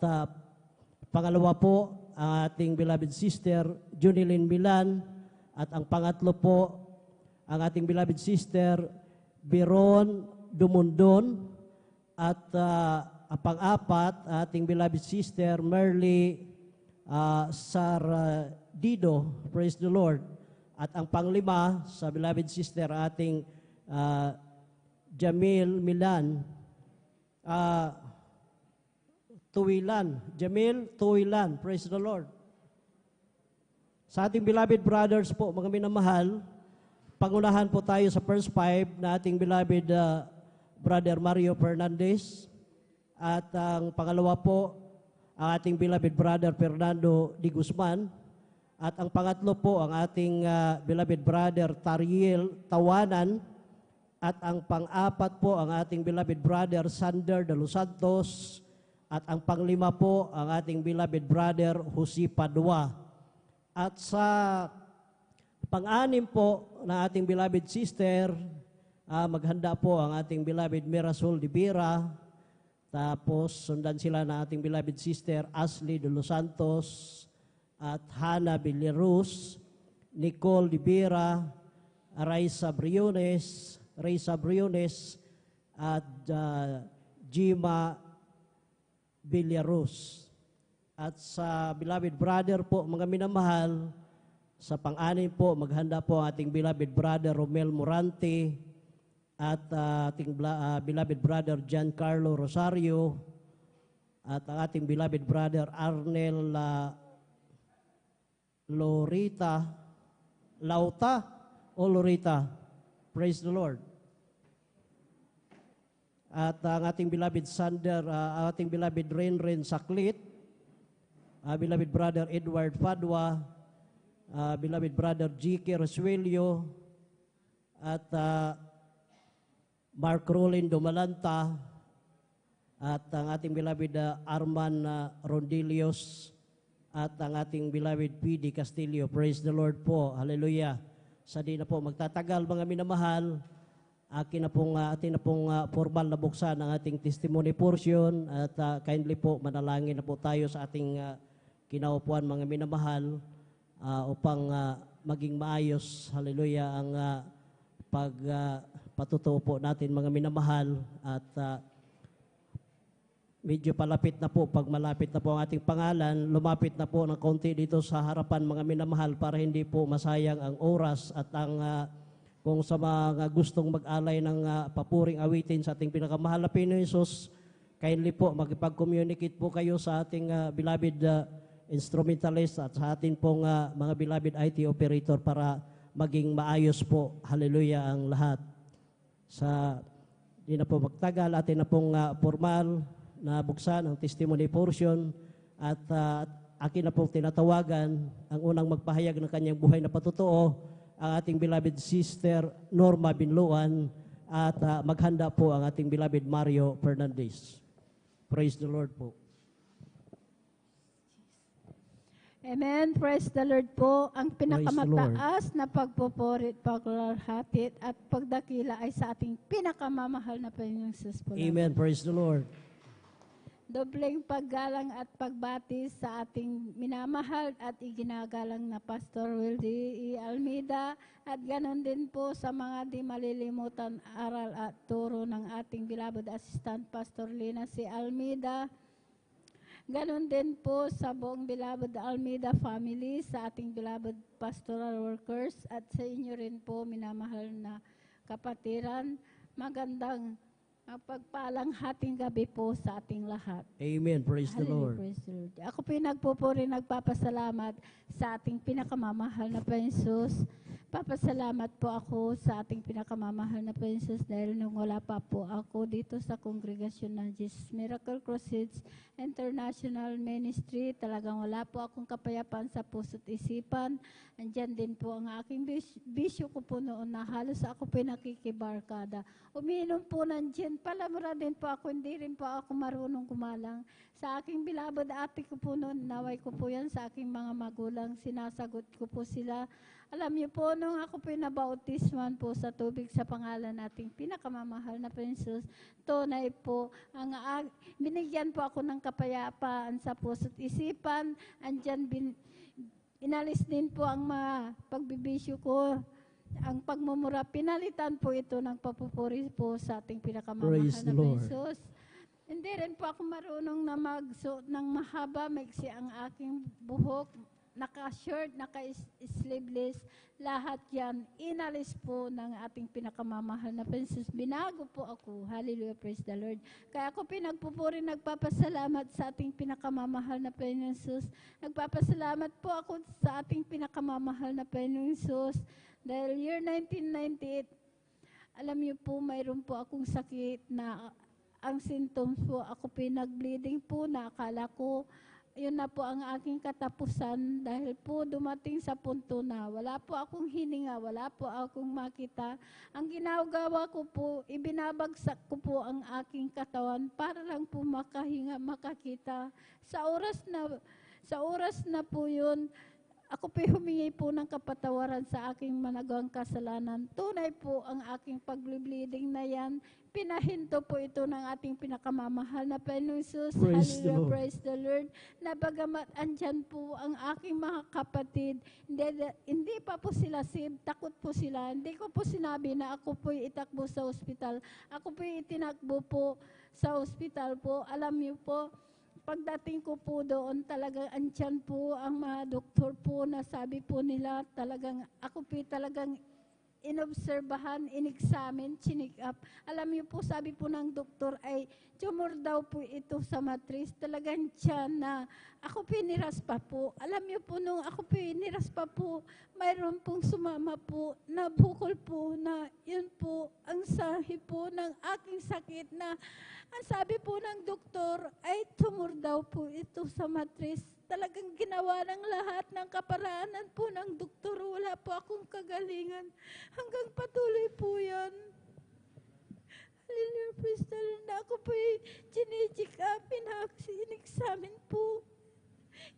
S3: pangalawa po, ang ating beloved sister Junilyn Milan. At ang pangatlo po, ang ating beloved sister Biron Dumundon. At ang pang-apat, ating beloved sister Merly Sardido. Praise the Lord. At ang panglima, sa beloved sister, ating Jamil Milan. Tuwilan. Jamil Tuwilan. Praise the Lord. Sa ating beloved brothers po, mga minamahal, pangunahan po tayo sa first 5 na ating beloved Brother Mario Fernandez. At ang pangalawa po, ang ating beloved Brother Fernando Di Guzman. At ang pangatlo po, ang ating beloved Brother Tariel Tawanan. At ang pang-apat po, ang ating beloved Brother Sander de Los Santos. At ang panglima po, ang ating beloved Brother Jose Padua. At sa pang-anim po na ating beloved sister, maghanda po ang ating beloved Mirasol de Vera. Tapos sundan sila na ating beloved sister Ashley de Los Santos at Hannah Villaruz, Nicole de Vera, Raisa Briones at Jima Villaruz. At sa beloved brother po, mga minamahal, sa pang-anim po, maghanda po ang ating beloved brother Romel Morante at ating beloved brother Giancarlo Rosario at ang ating beloved brother Arnel Lauta. Praise the Lord. At ang ating beloved Sander, ating beloved Renren Saklit, beloved brother Edward Padua, beloved brother G.K. Rosuelio, at Mark Rolin Dumalanta, at ang ating beloved Arman Rondilios, at ang ating beloved P.D. Castillo. Praise the Lord po. Hallelujah. Sa di na po magtatagal, mga minamahal, atin na pong formal na buksan ang ating testimony portion at kindly po manalangin na po tayo sa ating kinaupuan mga minamahal upang maging maayos, hallelujah, ang pagpatutuo po natin mga minamahal at medyo palapit na po, pag malapit na po ang ating pangalan, lumapit na po ng konti dito sa harapan mga minamahal para hindi po masayang ang oras at ang kung sa mga gustong mag-alay ng papuring awitin sa ating pinakamahal na Pinoy Jesus, kindly po magpag-communicate po kayo sa ating beloved instrumentalist at sa atin pong mga beloved IT operator para maging maayos po, hallelujah, ang lahat. Sa di na po magtagal, atin na pong formal na buksan ang testimony portion at akin na pong tinatawagan ang unang magpahayag ng kanyang buhay na patutuo, ang ating beloved sister Norma Binluan at maghanda po ang ating beloved Mario Fernandez. Praise the Lord po.
S4: Amen. Praise the Lord po. Ang pinakamataas na pagpupurit, paglalhatit at pagdakila ay sa ating pinakamamahal na Panginoong Jesus po.
S3: Amen. Praise the Lord.
S4: Dobleng paggalang at pagbati sa ating minamahal at iginagalang na Pastor Wildy E. Almeida at ganon din po sa mga di malilimutan aral at turo ng ating beloved Assistant Pastor Lina C. Almeida. Ganon din po sa buong beloved Almeida family, sa ating beloved pastoral workers at sa inyo rin po minamahal na kapatiran. Magandang pagpalang hating gabi po sa ating lahat.
S3: Amen. Praise the
S4: Hallelujah,
S3: Lord.
S4: praise the Lord. Ako po nagpupuri, nagpapasalamat sa ating pinakamamahal na Panginoon. Papasalamat po ako sa ating pinakamamahal na Panginoon dahil nung wala pa po ako dito sa kongregasyon ng Jesus Miracle Crusades International Ministry, talagang wala po akong kapayapaan sa puso't isipan. Andyan din po ang aking bisyo ko po noon na halos ako po nakikibarkada. Umiinom po ng gin, palamura din po ako, hindi rin po ako marunong kumalang. Sa aking beloved ate ko po noon, naway ko po yan sa aking mga magulang, sinasagot ko po sila. Alam niyo po, nung ako po nabautisman po sa tubig sa pangalan nating pinakamamahal na Panginoon, tunay po, binigyan po ako ng kapayapaan sa puso't isipan. Andyan, inalis din po ang mga pagbibisyo ko, ang pagmumura, pinalitan po ito ng papupuri po sa ating pinakamamahal
S3: Praise
S4: na
S3: the Lord.
S4: Panginoon. Hindi rin po ako marunong na magsuot ng mahaba, maiksi ang aking buhok, naka-shirt, naka-sleeveless, lahat yan, inalis po ng ating pinakamamahal na Panginoon. Binago po ako. Hallelujah, praise the Lord. Kaya ako pinagpupuri, nagpapasalamat sa ating pinakamamahal na Panginoon. Nagpapasalamat po ako sa ating pinakamamahal na Panginoon. Dahil year 1998, alam niyo po, mayroon po akong sakit na ang symptoms po, ako pinag-bleeding po na akala ko, yun na po ang aking katapusan dahil po dumating sa punto na wala po akong hininga, wala po akong makita. Ang ginagawa ko po, ibinabagsak ko po ang aking katawan para lang po makahinga, makakita. Sa oras na po yun, ako po humingi po ng kapatawaran sa aking managawang kasalanan. Tunay po ang aking pag-bleeding na yan. Pinahinto po ito ng ating pinakamamahal na Panginoon Jesus.
S3: Praise the
S4: Hallelujah,
S3: Lord.
S4: praise the Lord. Na bagamat andyan po ang aking mga kapatid, hindi pa po sila saved, takot po sila. Hindi ko po sinabi na ako po itakbo sa ospital. Ako po itinakbo po sa ospital po. Alam niyo po, pagdating ko po doon, talagang andyan po ang mga doktor po na sabi po nila, talagang ako po talagang inobserbahan, inexamine, chinik up. Alam niyo po, sabi po ng doktor ay tumor daw po ito sa matris. Talagang tiyan na ako piniras pa po. Alam niyo po, nung ako piniras pa po, mayroon pong sumama po na bukol po na yun po ang sahi po ng aking sakit na ang sabi po ng doktor ay tumor daw po ito sa matris. Talagang ginawa ng lahat ng kaparaanan po ng doktor. Wala po akong kagalingan. Hanggang patuloy po yan. Hallelujah, praise the Lord. Na ako po chine-check up, in-examine po.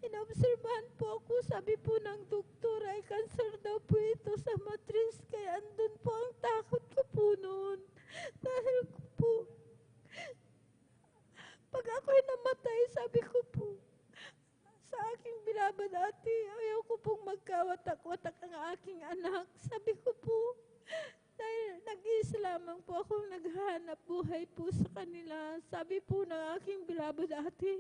S4: Inobserbahan po ako. Sabi po ng doktor ay cancer daw po ito sa matris. Kaya andun po ang takot ko po noon. watak-watak ang aking anak. Sabi ko po, dahil nag-iisa lamang po akong naghahanap buhay po sa kanila. Sabi po ng aking bilabod ate,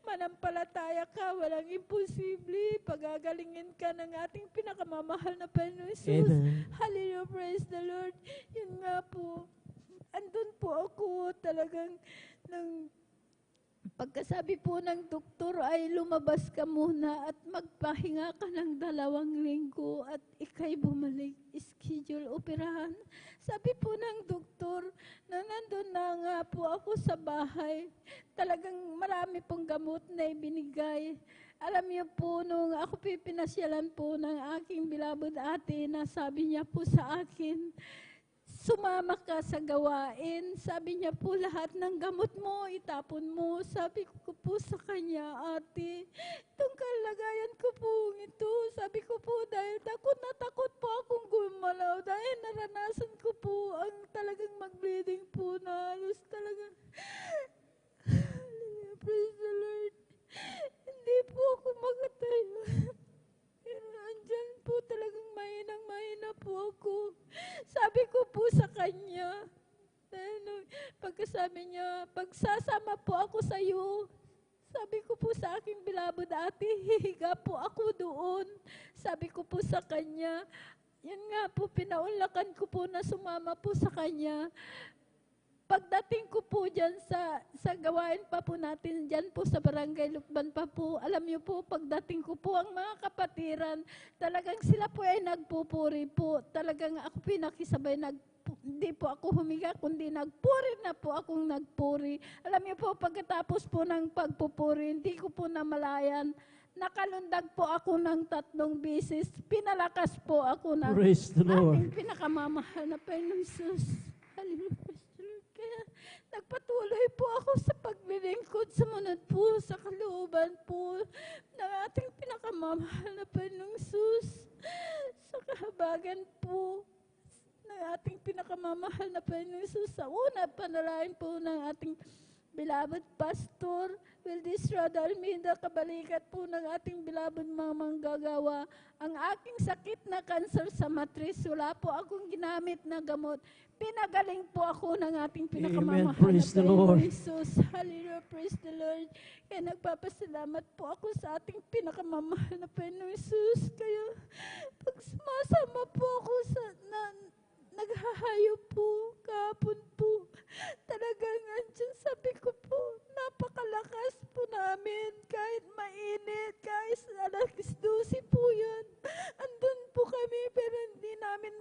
S4: manampalataya ka, walang imposible. Pagagalingin ka ng ating pinakamamahal na Panginoon Jesus.
S3: Amen.
S4: Hallelujah, praise the Lord. Yun nga po, andun po ako talagang nang pagkasabi po ng doktor ay lumabas ka muna at magpahinga ka ng 2 linggo at ikay bumalik, schedule operahan. Sabi po ng doktor na nandun na nga po ako sa bahay, talagang marami pong gamot na ibinigay. Alam niyo po, nung ako pinasyalan po ng aking bilabod ate, na sabi niya po sa akin, sumama ka sa gawain. Sabi niya po, lahat ng gamot mo, itapon mo. Sabi ko po sa kanya, ate, itong kalagayan ko po ito. Sabi ko po, dahil takot na takot po akong gumalaw. Dahil naranasan ko po ang talagang mag-bleeding po na halos talagang, praise the Lord. Hindi po ako makatayo. Pero andyan po talagang mahina po ako. Sabi ko po sa kanya, pagkasabi niya, pagsasama po ako sa iyo, sabi ko po sa aking bilabod ate, hihiga po ako doon. Sabi ko po sa kanya, yun nga po, pinaunlakan ko po na sumama po sa kanya. Pagdating ko po dyan sa gawain pa po natin, dyan po sa Barangay Lukban pa po, alam niyo po, pagdating ko po, ang mga kapatiran, talagang sila po ay nagpupuri po. Talagang ako pinakisabay, hindi po ako humiga, kundi nagpuri na po akong nagpuri. Alam niyo po, pagkatapos po ng pagpupuri, hindi ko po namalayan. Nakalundag po ako ng 3 beses. Pinalakas po ako ng
S3: Praise the Lord.
S4: ating pinakamamahal na Panginoon Jesus. Hallelujah. Kaya nagpatuloy po ako sa paglilingkod, sumunod po sa kalooban po ng ating pinakamamahal na Panginoong Jesus. Sa kahabagan po ng ating pinakamamahal na Panginoong Jesus. Sa una, panalangin po ng ating beloved Pastor Wildes Rada Almeida, kabalikat po ng ating beloved mga manggagawa. Ang aking sakit na cancer sa matris, wala po akong ginamit na gamot. Pinagaling po ako ng ating pinakamamahal
S3: Praise
S4: na
S3: the Lord.
S4: Panginoon Jesus. Hallelujah, praise the Lord. Kaya nagpapasalamat po ako sa ating pinakamamahal na Panginoon Jesus. Kaya pag sumasama po ako sa naghahayo po, kahapon po, talagang andyan, sabi ko po, napakalakas po namin, kahit mainit, kahit alas 12 po yun, andun po kami, pero hindi namin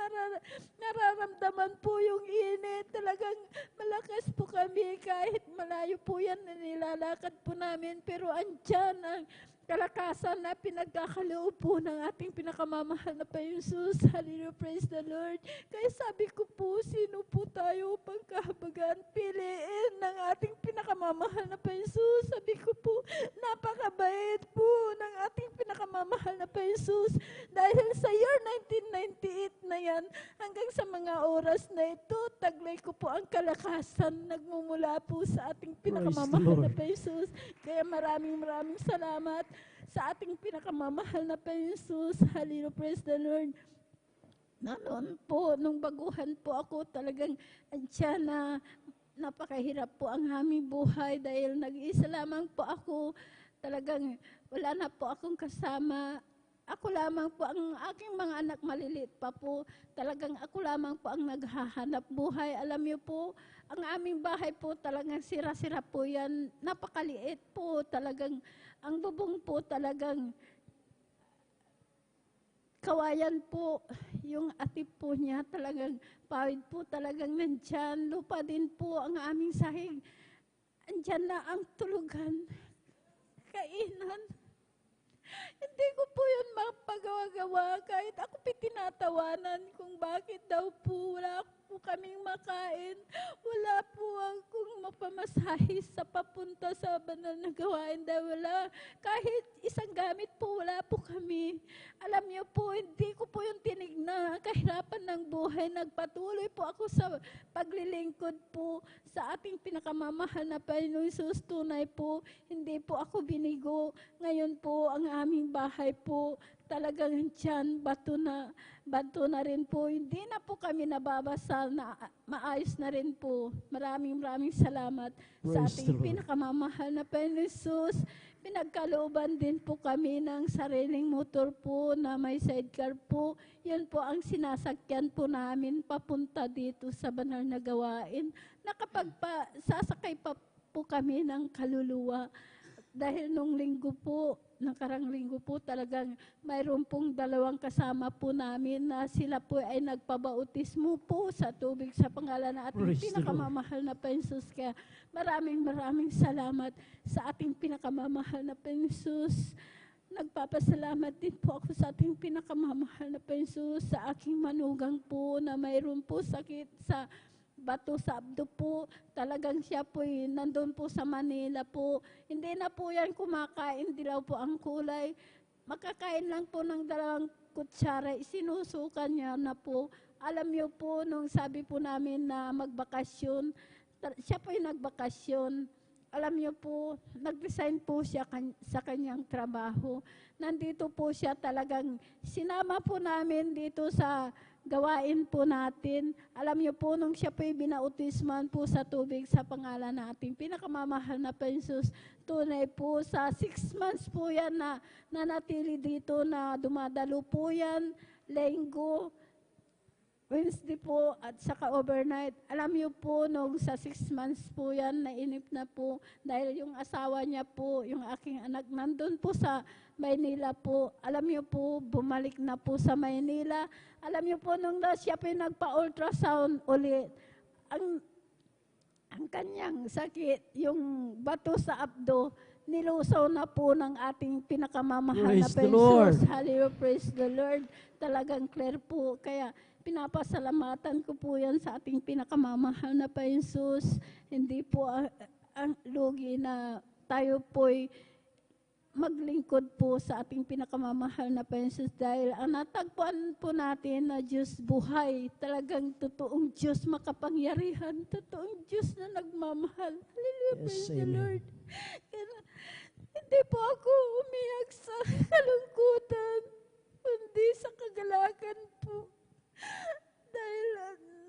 S4: nararamdaman po yung init, talagang malakas po kami, kahit malayo po yan, nilalakad po namin, pero andyan ang kalakasan na pinagkakaloob po ng ating pinakamamahal na Panginoon Jesus. Hallelujah, praise the Lord. Kaya sabi ko po, sino po tayo pagkahabagan, piliin ng ating pinakamamahal na Panginoon Jesus. Sabi ko po, napakabait po ng ating pinakamamahal na Panginoon Jesus. Dahil sa year 1998 na yan, hanggang sa mga oras na ito, taglay ko po ang kalakasan nagmumula po sa ating pinakamamahal na Panginoon Jesus. Kaya maraming salamat sa ating pinakamamahal na Panginoon Jesus. Hallelujah, praise the Lord. Noon po, nung baguhan po ako, talagang andyan na napakahirap po ang aming buhay dahil nag-iisa lamang po ako. Talagang wala na po akong kasama. Ako lamang po, ang aking mga anak maliliit pa po, talagang ako lamang po ang naghahanap buhay. Alam niyo po, ang aming bahay po talagang sira-sira po yan. Napakaliit po, talagang ang bubong po talagang kawayan po. Yung atip po niya talagang pawid po talagang nandyan. Lupa din po ang aming sahig. Andyan na ang tulugan, kainan. Hindi ko po yun mapagawa-gawa kahit ako tinatawanan kung bakit daw po wala po kaming makain. Wala po akong mapamasahe sa papunta sa banal na gawain dahil wala. Kahit isang gamit po, wala po kami. Alam niyo po, hindi ko po yung tinignan kahirapan ng buhay, nagpatuloy po ako sa paglilingkod po sa ating pinakamamahal na Panginoong Hesus. Tunay po, hindi po ako binigo. Ngayon po, ang aming bahay po, talagang tiyan, bato na rin po. Hindi na po kami nababasal, na maayos na rin po. Maraming salamat sa
S3: Praise the
S4: ating
S3: Lord.
S4: pinakamamahal na Panginoong Hesus. Pinagkalooban din po kami ng sariling motor po na may sidecar po. Yan po ang sinasakyan po namin papunta dito sa banal na gawain. Sasakay pa po kami ng kaluluwa. Dahil nung linggo po, nakarang linggo po, talagang mayroon pong 2 kasama po namin na sila po ay nagpabautismo po sa tubig sa pangalan ng ating
S3: Praise the Lord.
S4: pinakamamahal na Panginoon. Kaya maraming salamat sa ating pinakamamahal na Panginoon. Nagpapasalamat din po ako sa ating pinakamamahal na Panginoon, sa aking manugang po na mayroon po sakit sa bato sa abdo po. Talagang siya po nandun po sa Manila po. Hindi na po yan kumakain, dilaw po ang kulay. Makakain lang po ng 2 kutsara, isinusukan niya na po. Alam niyo po, nung sabi po namin na magbakasyon, siya po yung nagbakasyon. Alam niyo po, nag-resign po siya sa kanyang trabaho. Nandito po siya, talagang sinama po namin dito sa gawain po natin. Alam niyo po, nung siya po'y binautisman po sa tubig sa pangalan natin, pinakamamahal na Panginoon, tunay po sa 6 months po yan na nanatili dito, na dumadalo po yan, linggo, Wednesday po, at saka overnight. Alam niyo po, nung sa 6 months po yan, nainip na po, dahil yung asawa niya po, yung aking anak, nandun po sa Maynila po. Alam niyo po, bumalik na po sa Maynila. Alam niyo po, nung siya po yung nagpa-ultrasound ulit, ang kanyang sakit, yung bato sa abdo, nilusaw na po ng ating pinakamamahal na
S3: Praise the Lord.
S4: Panginoon. Hallelujah, praise the Lord. Talagang clear po. Kaya pinapasalamatan ko po yan sa ating pinakamamahal na Panginoon. Hindi po ang lugi na tayo po'y maglingkod po sa ating pinakamamahal na Panginoon, dahil ang natagpuan po natin na Diyos buhay, talagang totoong Diyos makapangyarihan, totoong Diyos na nagmamahal. Hallelujah,
S3: Yes,
S4: praise the
S3: amen.
S4: Lord. Kaya, hindi po ako umiyak sa kalungkutan, kundi sa kagalakan po. Dahil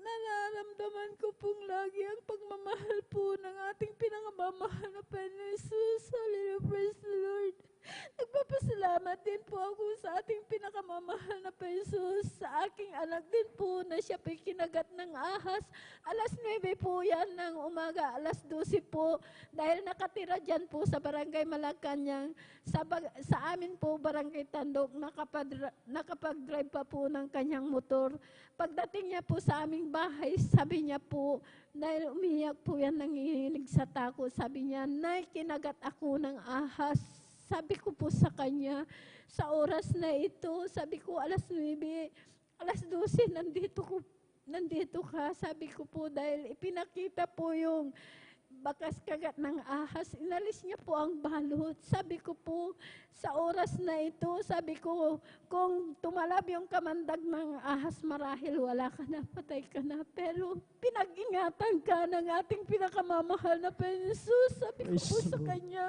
S4: nararamdaman ko pong lagi ang pagmamahal po ng ating pinangamamahal na Panginoon Jesus. Hallelujah, praise the Lord. Nagpapasalamat din po ako sa ating pinakamamahal na Panginoon, sa aking anak din po na siya po'y kinagat ng ahas. Alas 9 po yan ng umaga, alas 12 po, dahil nakatira dyan po sa Barangay Malacanang, sa amin po Barangay Tandok, nakapag-drive pa po ng kanyang motor. Pagdating niya po sa aming bahay, sabi niya po, dahil umiyak po yan, nanginginig sa takot, sabi niya, Nay, kinagat ako ng ahas. Sabi ko po sa kanya, sa oras na ito, sabi ko alas 9, alas 12, nandito ka. Sabi ko po, dahil ipinakita po yung bakas kagat ng ahas, inalis niya po ang balot. Sabi ko po, sa oras na ito, sabi ko, kung tumalab yung kamandag ng ahas, marahil wala ka na, patay ka na. Pero pinag-ingatan ka ng ating pinakamamahal na Panginoon. Sabi ko po
S3: Praise
S4: sa
S3: the Lord.
S4: kanya,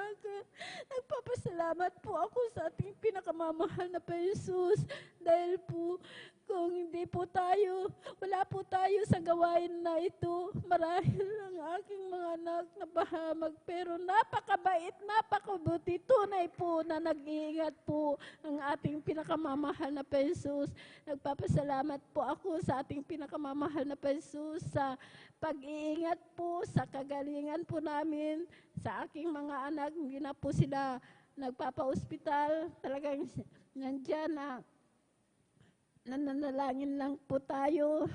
S4: nagpapasalamat po ako sa ating pinakamamahal na Panginoon. Dahil po, kung hindi po tayo, wala po tayo sa gawain na ito, marahil ang aking mga anak napahamag, pero napakabait, napakabuti, tunay po na nag-iingat po ang ating pinakamamahal na Panginoon. Nagpapasalamat po ako sa ating pinakamamahal na Panginoon sa pag-iingat po, sa kagalingan po namin, sa aking mga anak, hindi na po sila nagpapa-ospital, talagang nandyan na nananalangin lang po tayo.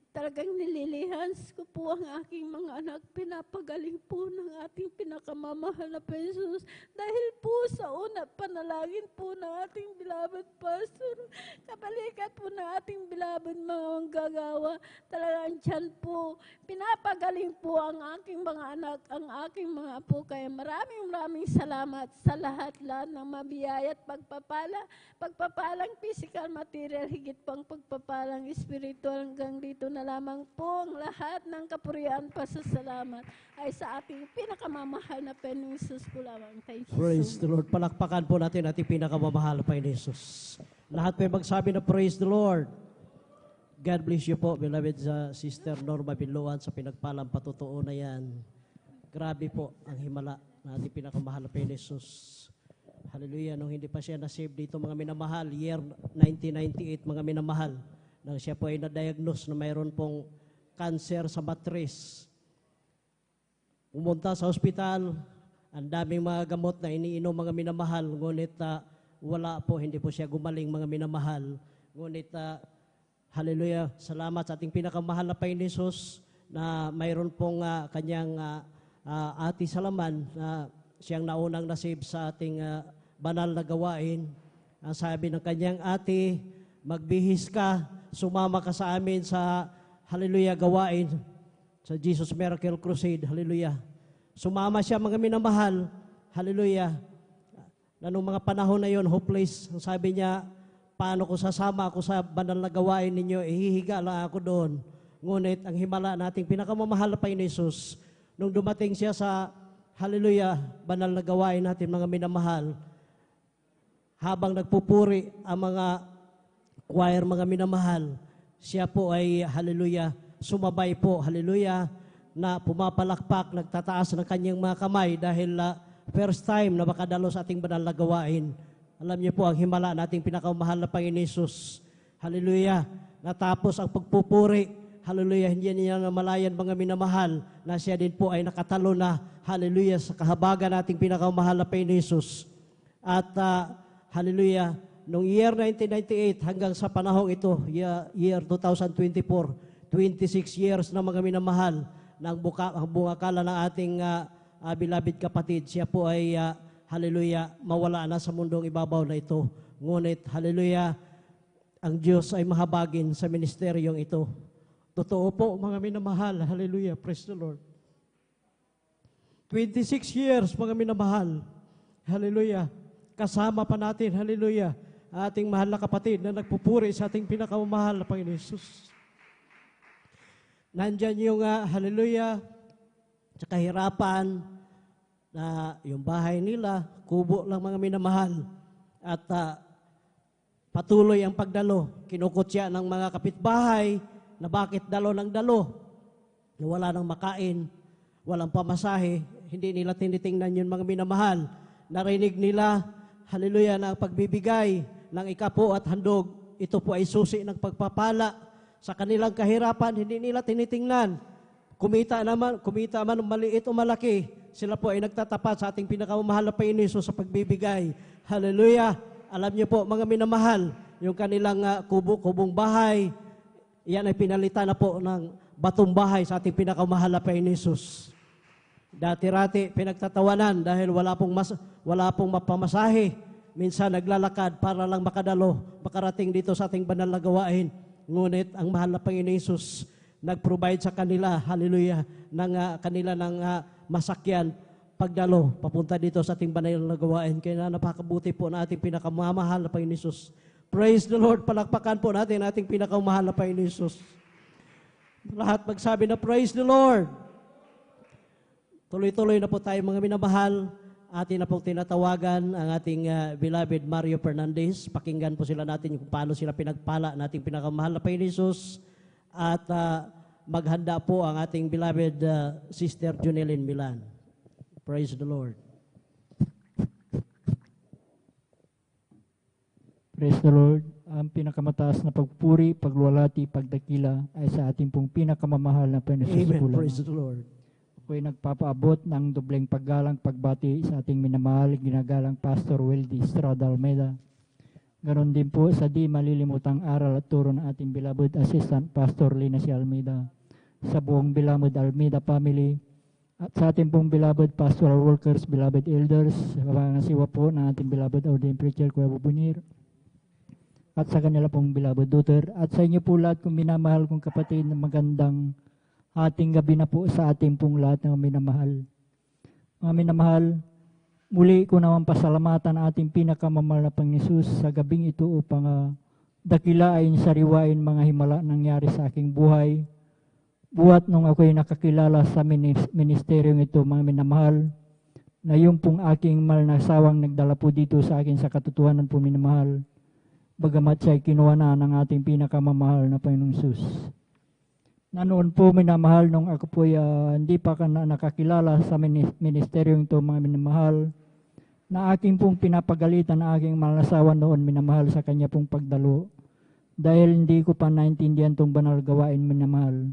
S4: Talagang nililihans ko po ang aking mga anak. Pinapagaling po ng ating pinakamamahal na Panginoon. Dahil po sa una, panalangin po ng ating beloved pastor. Kabalik physical po ng ating beloved mga manggagawa. Talagang tiyan po, pinapagaling po ang aking mga anak, ang aking mga apo. Kaya maraming salamat sa lahat-lahat ng mabiyaya at pagpapalang physical, material, higit pang pagpapalang spiritual. Hanggang dito na lamang po ang lahat ng kapurian, pasasalamat ay sa ating pinakamamahal na Panginoong Jesus po lamang. Thank you
S3: Praise
S4: so
S3: the Lord. Palakpakan po natin ating pinakamamahal na Panginoon Jesus. Lahat po yung magsabi na praise the Lord. God bless you po, beloved sa Sister Norma Binluan sa pinagpalang patutuo na yan. Grabe po ang himala na ating pinakamahal na Panginoon Jesus. Hallelujah. Nung hindi pa siya na-save dito mga minamahal, year 1998 mga minamahal, nang siya po ay na-diagnose na mayroon pong cancer sa matris. Pumunta sa ospital, ang daming mga gamot na iniinom mga minamahal, ngunit wala po, hindi po siya gumaling mga minamahal. Ngunit, hallelujah, salamat sa ating pinakamahal na Panginoon Jesus na mayroon pong kanyang ati Salaman na siyang naunang nasave sa ating banal na gawain. Ang sabi ng kanyang ati, magbihis ka, sumama ka sa amin sa hallelujah gawain, sa Jesus Miracle Crusade, hallelujah. Sumama siya mga minamahal, hallelujah. Na nung mga panahon na yon, hopeless, ang sabi niya, paano ko sasama ako sa banal na gawain ninyo, hihiga lang ako doon. Ngunit ang himala nating pinakamamahal na Panginoon Jesus, nung dumating siya sa, hallelujah, banal na gawain natin mga minamahal, habang nagpupuri ang mga choir mga minamahal, siya po ay, hallelujah, sumabay po, hallelujah, na pumapalakpak, nagtataas ng kanyang mga kamay dahil first time na makadalo sa ating banal na gawain. Alam niyo po, ang himala nating pinakamahal na Panginoon Jesus. Hallelujah. Natapos ang pagpupuri. Hallelujah. Hindi niya namalayan mga minamahal na siya din po ay nakatalo na. Hallelujah. Sa kahabagan nating pinakamahal na Panginoon Jesus. At hallelujah. Noong year 1998 hanggang sa panahong ito, year 2024, 26 years na mga minamahal, na ang bungakala ng ating beloved kapatid, siya po ay, hallelujah, mawala na sa mundong ibabaw na ito. Ngunit, hallelujah, ang Diyos ay mahabagin sa ministeryong ito. Totoo po, mga minamahal, hallelujah, praise the Lord. 26 years, mga minamahal, hallelujah, kasama pa natin, hallelujah, ating mahal na kapatid na nagpupuri sa ating pinakamamahal na Panginoon Jesus. Nandyan yung, hallelujah, sa kahirapan, na yung bahay nila, kubo lang mga minamahal. At patuloy ang pagdalo. Kinukutya ng mga kapitbahay na bakit dalo ng dalo. Na wala nang makain, walang pamasahe, hindi nila tinitingnan yun mga minamahal. Narinig nila, hallelujah, na ang pagbibigay ng ikapo at handog, ito po ay susi ng pagpapala. Sa kanilang kahirapan, hindi nila tinitingnan. Kumita man maliit o malaki, sila po ay nagtatapat sa ating pinakamamahal na Panginoon Jesus sa pagbibigay. Hallelujah! Alam niyo po, mga minamahal, yung kanilang kubong bahay, yan ay pinalitan na po ng batong bahay sa ating pinakamamahal na Panginoon Jesus. Dati-rati, pinagtatawanan dahil wala pong mapamasahe. Minsan naglalakad para lang makarating dito sa ating banal na gawain. Ngunit ang mahal na Panginoon Jesus nag-provide sa kanila, hallelujah, ng kanila ng masakyan pagdalo papunta dito sa ating banal na gawain. Kaya napakabuti po na ating pinakamamahal na Panginoon Jesus. Praise the Lord, palakpakan po natin ating pinakamamahal na Panginoon Jesus. Lahat magsabi na praise the Lord. Tuloy-tuloy na po tayo mga minamahal. Atin na pong tinatawagan ang ating beloved Mario Fernandez. Pakinggan po sila natin kung paano sila pinagpala nating pinakamahal na Panginoon Jesus. At maghanda po ang ating beloved Sister Junelyn Milan. Praise the Lord.
S5: Praise the Lord. Ang pinakamataas na pagpuri, pagluwalhati, pagdakila ay sa ating pong pinakamamahal na Panginoon Jesus
S3: Amen.
S5: po lamang.
S3: Praise the Lord.
S5: Ako'y nagpapaabot ng dobleng paggalang pagbati sa ating minamahal, ginagalang Pastor Weldy Estrada Almeida. Ganon din po sa di malilimutang aral at turo ng ating beloved Assistant Pastor Lina C. Almeida, sa buong beloved Almeida family, at sa ating pong beloved pastoral workers, beloved elders, sa pangasiwa po ng ating beloved ordained preacher, Kuya Bubunir, at sa kanila pong beloved daughter, at sa inyo po lahat kong minamahal kong kapatid na magandang ating gabi na po sa ating pong lahat ng minamahal. Mga minamahal, muli ko naman pasalamatan ang ating pinakamamahal na Panginoon Hesus sa gabing ito upang dakilain, sariwain mga himala nangyari sa aking buhay. Buhat nung ako'y nakakilala sa ministeryong ito, mga minamahal, na yung pong aking mahal na asawang nagdala po dito sa akin sa katotohanan po minamahal, bagamat siya'y kinuha na ng ating pinakamamahal na Panginoong Hesus. Na noon po minamahal nung ako po hindi pa nakakilala sa ministeryong ito, mga minamahal, na aking pong pinapagalitan na aking mahal na asawa noon minamahal sa kanya pong pagdalo, dahil hindi ko pa naintindihan itong banal gawain minamahal.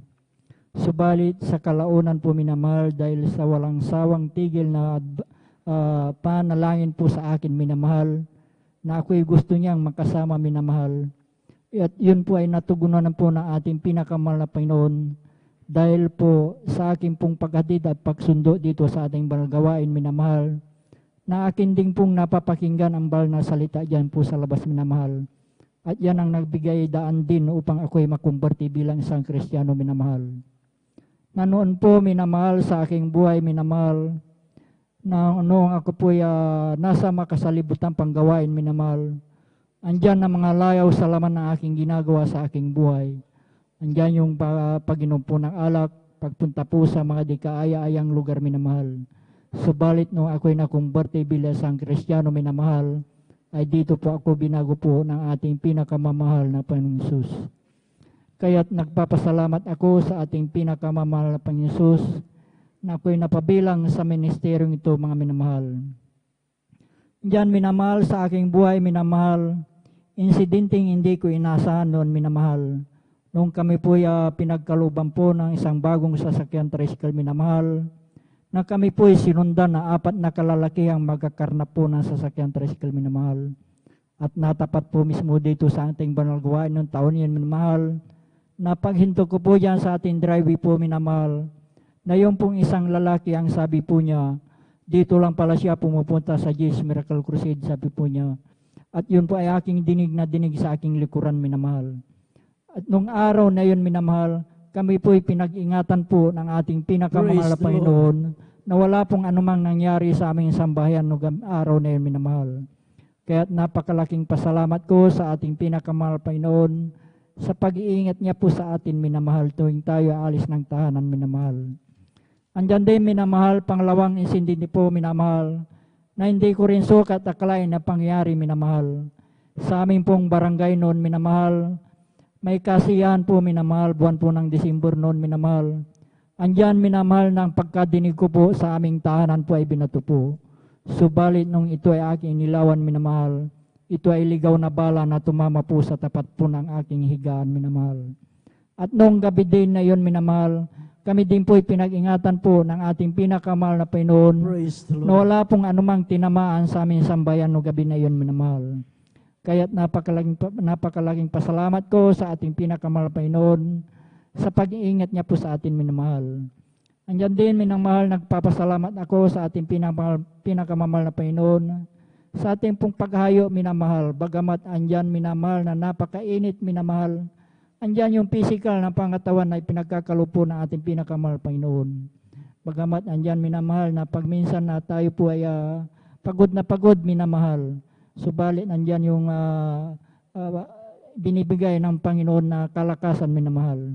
S5: Subalit sa kalaunan po minamahal, dahil sa walang sawang tigil na panalangin po sa akin minamahal, na ako'y gusto niyang makasama minamahal. At yun po ay natugunan po ng ating pinakamahal na Panginoon, dahil po sa aking pong paghatid at pagsundo dito sa ating banal gawain minamahal, na akin din pong napapakinggan ang banal na salita dyan po sa labas minamahal. At yan ang nagbigay daan din upang ako'y makumberte bilang isang Kristiyano minamahal. Na noon po minamahal sa aking buhay minamahal, na noong ako po nasa makasalibutan panggawain minamahal, andyan na mga layaw sa laman ng aking ginagawa sa aking buhay. Andyan yung pag-inom po ng alak, pagpunta po sa mga di kaaya-ayang lugar minamahal. Subalit no ako'y nakumberte bilang isang Kristiyano minamahal, ay dito po ako binago po ng ating pinakamamahal na Panginoong Hesus. Kaya't nagpapasalamat ako sa ating pinakamamahal na Panginoong Hesus na ako'y napabilang sa ministeryong ito, mga minamahal. Diyan minamahal sa aking buhay minamahal, insidenteng hindi ko inasahan noon minamahal. Nung kami po pinagkaluban po ng isang bagong sasakyan tricycle minamahal, na kami po sinundan na 4 na kalalaki ang magkakarnap po ng sasakyan tricycle minamahal. At natapat po mismo dito sa ating banal gawain ng taon yan minamahal, na paghinto ko po dyan sa ating driveway po minamahal, na yung pong isang lalaki ang sabi po niya, dito lang pala siya pumupunta sa Jesus Miracle Crusade, sabi po niya. At yun po ay aking dinig na dinig sa aking likuran minamahal. At nung araw na yun minamahal, kami po'y pinag-ingatan po ng ating pinakamahal na Panginoon, na wala pong anumang nangyari sa aming sambahayan noong araw na yun minamahal. Kaya't napakalaking pasalamat ko sa ating pinakamahal Panginoon sa pag-iingat niya po sa atin minamahal tuwing tayo alis ng tahanan minamahal. Andyan din minamahal, pangalawang insindi po minamahal, na hindi ko rin sukat akalain na pangyari minamahal. Sa aming pong barangay noon minamahal, may kasiyahan po minamahal, buwan po ng Disyembre noon minamahal. Andyan minamahal ng pagkadinig ko po sa aming tahanan po ay binato po. Subalit nung ito ay aking nilawan minamahal, ito ay ligaw na bala na tumama po sa tapat po ng aking higaan minamahal. At noong gabi din na yon minamahal, kami din po pinag-ingatan po ng ating pinakamahal na Panginoon, na wala pong anumang tinamaan sa aming sambayan no gabi na yon minamahal. Kaya't napakalaking pasalamat ko sa ating pinakamahal na Panginoon sa pag-iingat niya po sa atin minamahal. Andyan din minamahal, nagpapasalamat ako sa ating pinakamamahal na Panginoon sa ating pong paghayo minamahal, bagamat andyan minamahal na napakainit minamahal, andyan yung physical na pangatawan na pinagkakalupo ng ating pinakamahal Panginoon. Bagamat andyan minamahal na pagminsan na tayo po ay pagod na pagod minamahal, subalit andyan yung binibigay ng Panginoon na kalakasan minamahal.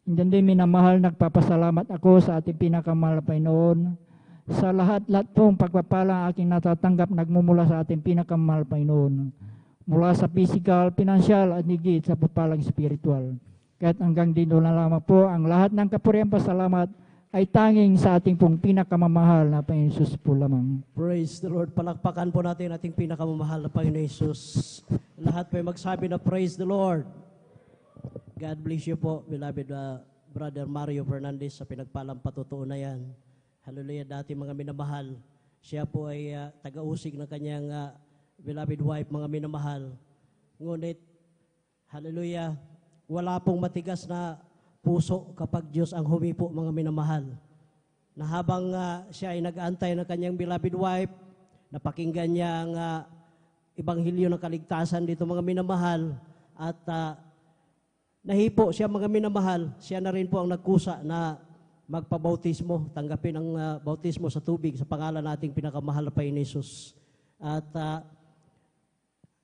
S5: Andyan din minamahal, nagpapasalamat ako sa ating pinakamahal Panginoon sa lahat-lahat pong pagpapala aking natatanggap nagmumula sa ating pinakamahal Panginoon. Mula sa physical, financial at higit sa pagpalang spiritual. Kahit hanggang dito na lamang po, ang lahat ng kapurihan pasalamat ay tanging sa ating pong pinakamamahal na Panginoon Jesus po lamang.
S3: Praise the Lord. Palakpakan po natin ating pinakamamahal na Panginoon Jesus. Lahat po ay magsabi na praise the Lord. God bless you po, beloved Brother Mario Fernandez, sa pinagpalang patutuo na yan. Hallelujah, dati mga minamahal. Siya po ay taga-usig ng kanyang beloved wife, mga minamahal. Ngunit, hallelujah, wala pong matigas na puso kapag Diyos ang humipo, mga minamahal. Na habang siya ay nag-aantay ng kanyang beloved wife, napakinggan niya ang Ebanghelyo ng kaligtasan dito mga minamahal. At nahipo siya mga minamahal, siya na rin po ang nagkusa na magpabautismo, tanggapin ang bautismo sa tubig sa pangalan nating pinakamahal na Panginoon Jesus. At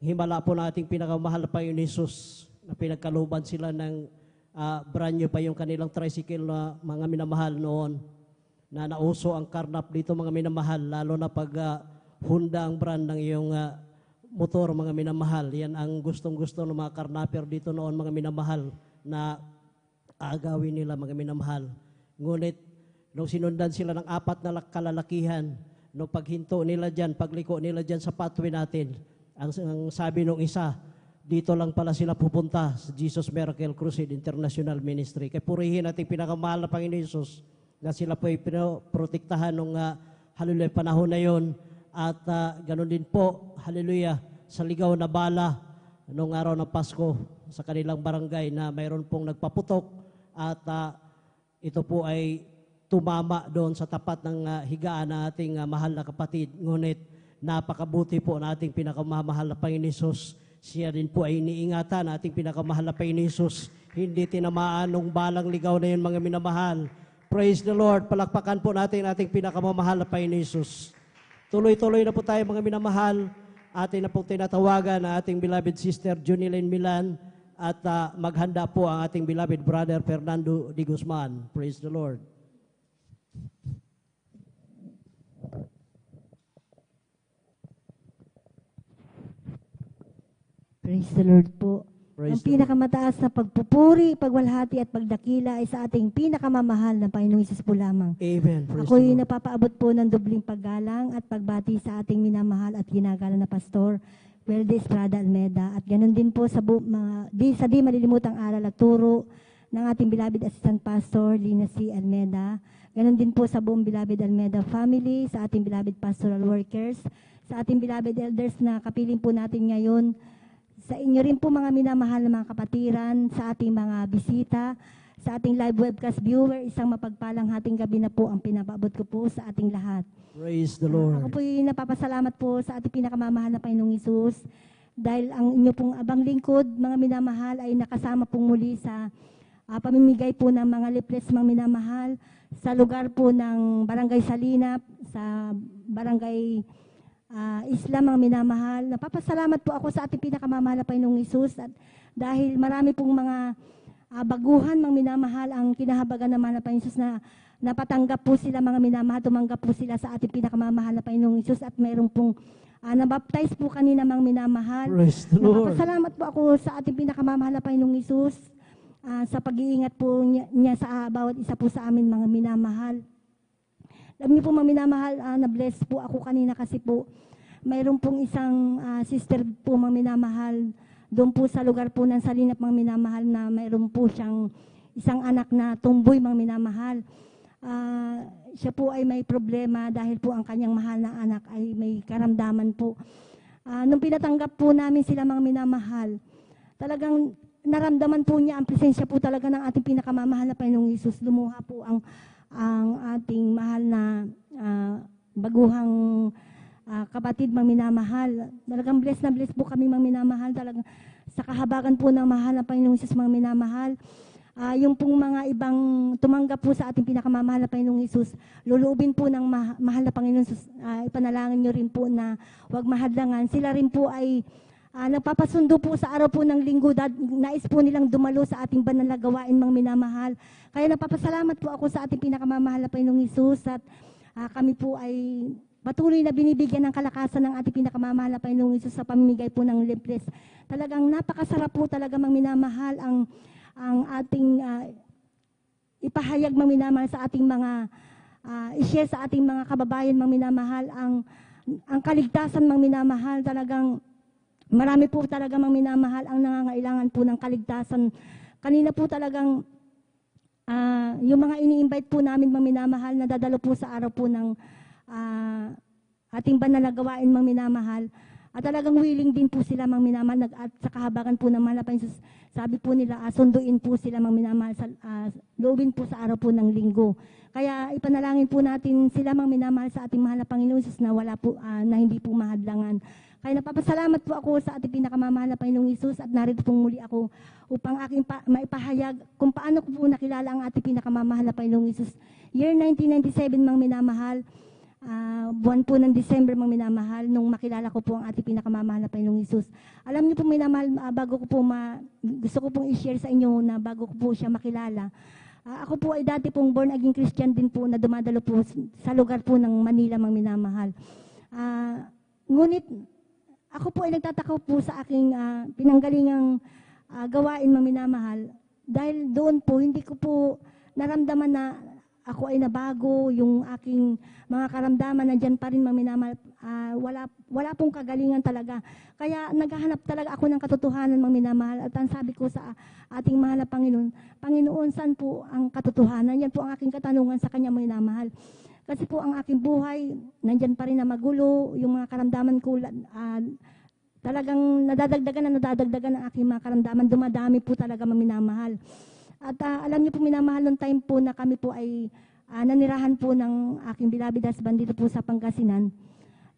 S3: himala po nating pinakamahal na Panginoon Jesus na pinagkaluban sila ng brand new pa yung kanilang tricycle na mga minamahal noon, na nauso ang karnap dito mga minamahal, lalo na pag Honda ang brand ng iyong motor mga minamahal. Yan ang gustong-gusto ng mga karnaper dito noon mga minamahal, na agawin nila mga minamahal. Ngunit nung sinundan sila ng 4 na kalalakihan, nung paghinto nila dyan, pagliko nila dyan sa pathway natin, ang sabi nung isa, dito lang pala sila pupunta sa Jesus Miracle Crusade International Ministry. Kaya purihin natin pinakamahal na Panginoon Jesus na sila po ay protektahan nung hallelujah panahon na yon. At ganun din po, hallelujah, sa ligaw na bala nung araw ng Pasko sa kanilang barangay na mayroon pong nagpaputok at ito po ay tumama doon sa tapat ng higaan na ating mahal na kapatid. Ngunit napakabuti po na ating pinakamahal na Panginoon Jesus. Siya din po ay iniingatan na ating pinakamahal na Panginoon Jesus. Hindi tinamaan nung balang ligaw na yun mga minamahal. Praise the Lord. Palakpakan po natin ating pinakamamahal na Panginoon Jesus. Tuloy-tuloy na po tayo mga minamahal. Atin na po tinatawagan na ating beloved sister Junilyn Milan at maghanda po ang ating beloved brother Fernando D. Guzman. Praise the Lord.
S6: Praise the Lord po.
S3: Praise
S6: Ang
S3: the Lord.
S6: pinakamataas na pagpupuri, pagwalhati at pagdakila ay sa ating pinakamamahal na Panginoong Hesus po lamang.
S3: Amen. Praise
S6: Ako
S3: the
S6: ay
S3: Lord.
S6: napapaabot po ng dubling paggalang at pagbati sa ating minamahal at ginagalang na Pastor Weldy Estrada Almeda. At ganun din po sa di malilimutang aral at turo ng ating beloved Assistant Pastor Lina C. Almeda. Ganun din po sa buong beloved Almeda family, sa ating beloved pastoral workers, sa ating beloved elders na kapiling po natin ngayon, sa inyo rin po mga minamahal na mga kapatiran, sa ating mga bisita, sa ating live webcast viewer, isang mapagpalang hating gabi na po ang pinapaabot ko po sa ating lahat.
S3: Praise the
S6: Ako
S3: Lord.
S6: po yung napapasalamat po sa ating pinakamamahal na Panginoong Hesus dahil ang inyo pong abang lingkod, mga minamahal, ay nakasama pong muli sa pamimigay po ng mga leaflets mga minamahal sa lugar po ng Barangay Salinap, sa Barangay Islam mga minamahal. Napapasalamat po ako sa ating pinakamamahal na Panginoong Hesus at dahil marami pong mga baguhan mga minamahal ang kinahabagan naman na Panginoong Hesus na napatanggap po sila mga minamahal, tumanggap po sila sa ating pinakamamahal na Panginoong Hesus at mayroon pong nabaptize po kanina mga minamahal.
S3: Praise the Lord.
S6: Napapasalamat po ako sa ating pinakamamahal na Panginoong Hesus sa pag-iingat po niya sa bawat isa po sa amin mga minamahal. Alam niyo po mga minamahal, na-bless po ako kanina kasi po mayroon pong isang sister po mga minamahal doon po sa lugar po ng Salinap mga minamahal na mayroon po siyang isang anak na tumboy mga minamahal. Siya po ay may problema dahil po ang kanyang mahal na anak ay may karamdaman po. Nung pinatanggap po namin sila mga minamahal, talagang naramdaman po niya ang presensya po talaga ng ating pinakamamahal na Panginoong Hesus. Lumuha po ang ating mahal na baguhang kapatid mga minamahal. Talagang bless na bless po kami mga minamahal. Talagang sa kahabagan po ng mahal na Panginoong Hesus mga minamahal. Yung pong mga ibang tumanggap po sa ating pinakamamahal na Panginoong Hesus, luluubin po ng mahal na Panginoong Hesus, ipanalangin nyo rin po na huwag mahadlangan. Sila rin po ay nagpapasundo po sa araw po ng linggo, nais po nilang dumalo sa ating banal na gawain mga minamahal. Kaya napapasalamat po ako sa ating pinakamamahal na Panginoong Hesus at kami po ay patuloy na binibigyan ng kalakasan ng ating pinakamamahal na Panginoong Hesus sa pamimigay po ng leaflets. Talagang napakasarap po talaga mga minamahal ang ating ipahayag mga minamahal sa ating mga i-share sa ating mga kababayan mga minamahal ang kaligtasan mga minamahal. Talagang marami po talaga mga minamahal ang nangangailangan po ng kaligtasan. Kanina po talagang yung mga ini-invite po namin mga minamahal na dadalo po sa araw po ng ating banal na gawain mga minamahal. At talagang willing din po sila mga minamahal at sa kahabagan po ng mahal na Panginoon. Sabi po nila, sunduin po sila mga minamahal, loobin po sa araw po ng linggo. Kaya ipanalangin po natin sila mga minamahal sa ating mahal na Panginoon na wala po, na hindi po mahadlangan. Kaya napapasalamat po ako sa ating pinakamamahal na Panginoong Hesus at narito pong muli ako upang aking maipahayag kung paano ko po nakilala ang ating pinakamamahal na Panginoong Hesus. Year 1997 mang minamahal, buwan po ng December mang minamahal, nung makilala ko po ang ating pinakamamahal na Panginoong Hesus. Alam niyo po minamahal, gusto ko pong i-share sa inyo na bago ko po siya makilala. Ako po ay dati pong born again Christian din po na dumadalo po sa lugar po ng Manila mang minamahal. Ngunit ako po ay nagtataka po sa aking pinanggalingang gawain mang minamahal dahil doon po hindi ko po naramdaman na ako ay nabago, yung aking mga karamdaman nandiyan pa rin mang minamahal. Wala pong kagalingan talaga. Kaya naghahanap talaga ako ng katotohanan mang minamahal. At ang sabi ko sa ating mahal na Panginoon, Panginoon, saan po ang katotohanan? Yan po ang aking katanungan sa kanya mang minamahal. Kasi po ang aking buhay, nandiyan pa rin na magulo, yung mga karamdaman ko, talagang nadadagdagan ang aking mga karamdaman. Dumadami po talaga mang minamahal. At alam niyo po minamahal noong time po na kami po ay nanirahan po ng aking beloved husband dito po sa Pangasinan.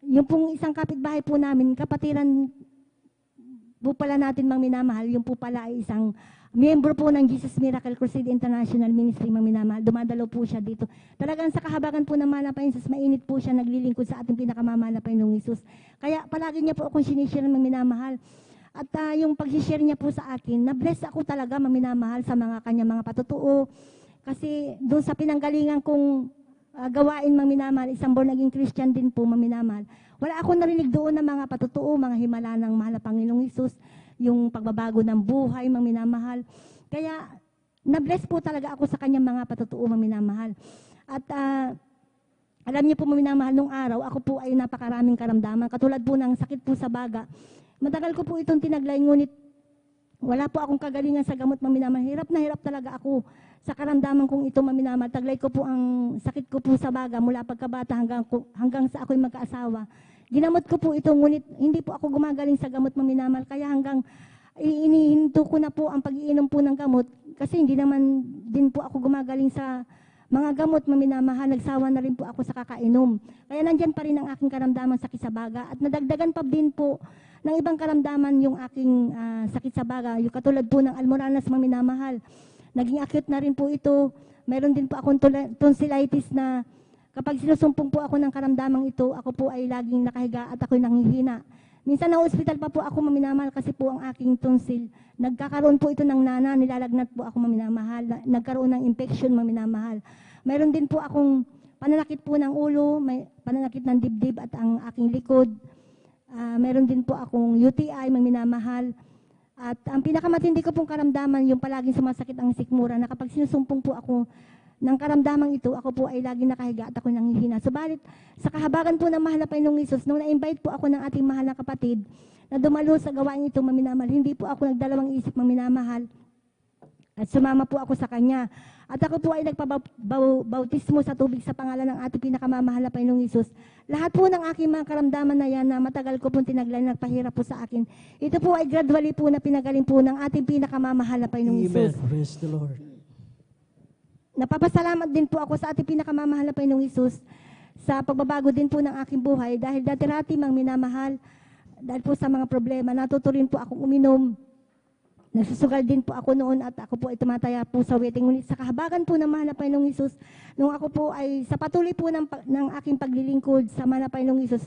S6: Yung pong isang kapitbahay po namin, kapatiran po pala natin mang minamahal, yung po pala ay isang miyembro po ng Jesus Miracle Crusade International Ministry mang minamahal. Dumadalo po siya dito. Talagang sa kahabagan po ng mahal na Panginoong Hesus, mainit po siya naglilingkod sa ating pinakamamahal na Panginoong Hesus. Kaya palagi niya po akong sinishare mang minamahal. At yung pag-share niya po sa akin, na-bless ako talaga maminamahal sa mga kanya mga patutuo. Kasi doon sa pinanggalingan kong gawain maminamahal, isang born again Christian din po maminamahal. Wala ako narinig doon ng mga patutuo, mga himala ng mahal na Panginoong Hesus, yung pagbabago ng buhay maminamahal. Kaya na-bless po talaga ako sa kanyang mga patutuo maminamahal. At alam niyo po maminamahal, nung araw, ako po ay napakaraming karamdaman. Katulad po ng sakit po sa baga. Matagal ko po itong tinaglay, ngunit wala po akong kagalingan sa gamot maminamahal. Hirap na hirap talaga ako sa karamdaman kong ito maminamahal. Taglay ko po ang sakit ko po sa baga mula pagkabata hanggang sa ako'y magkaasawa. Ginamot ko po ito, ngunit hindi po ako gumagaling sa gamot maminamahal. Kaya hanggang inihinto ko na po ang pag-iinom po ng gamot kasi hindi naman din po ako gumagaling sa mga gamot maminamahal. Nagsawa na rin po ako sa kakainom. Kaya nandyan pa rin ang aking karamdaman sakit sa baga. At nadagdagan pa din po ng ibang karamdaman yung aking sakit sa baga. Yung katulad po ng almoranas maminamahal. Naging acute na rin po ito. Meron din po akong tonsillitis na kapag sinusumpong po ako ng karamdamang ito, ako po ay laging nakahiga at ako'y nanghihina. Minsan na hospital pa po ako maminamahal kasi po ang aking tonsil. Nagkakaroon po ito ng nana, nilalagnat po ako maminamahal. Nagkaroon ng infection maminamahal. Mayroon din po akong pananakit po ng ulo, may pananakit ng dibdib at ang aking likod. Meron din po akong UTI maminamahal. At ang pinakamatindi ko pong karamdaman, yung palaging sumasakit ang sikmura, na kapag sinusumpong po ako ng karamdamang ito, ako po ay laging nakahiga at ako nanghihina. Subalit, sa kahabagan po ng mahal na Panginoong Hesus, nung na-invite po ako ng ating mahal na kapatid na dumalo sa gawain ito maminamahal, hindi po ako nagdalawang isip maminamahal at sumama po ako sa kanya. At ako po ay nagpabautismo sa tubig sa pangalan ng ating pinakamamahal na Panginoong Hesus. Lahat po ng aking mga karamdaman na yan na matagal ko pong tinaglay, nagpahirap po sa akin, ito po ay gradually po na pinagaling po ng ating pinakamamahal na Panginoong Hesus.
S3: Amen. Praise the Lord.
S6: Napapasalamat din po ako sa ating pinakamamahal na Panginoong Hesus sa pagbabago din po ng aking buhay dahil dati-rati mang minamahal dahil po sa mga problema. Natuto rin po akong uminom. Nagsusugal din po ako noon at ako po ay tumataya po sa waiting. Ngunit sa kahabagan po ng mahal na Panginoong Hesus, nung ako po ay sa patuloy po ng aking paglilingkod sa mahal na Panginoong Hesus,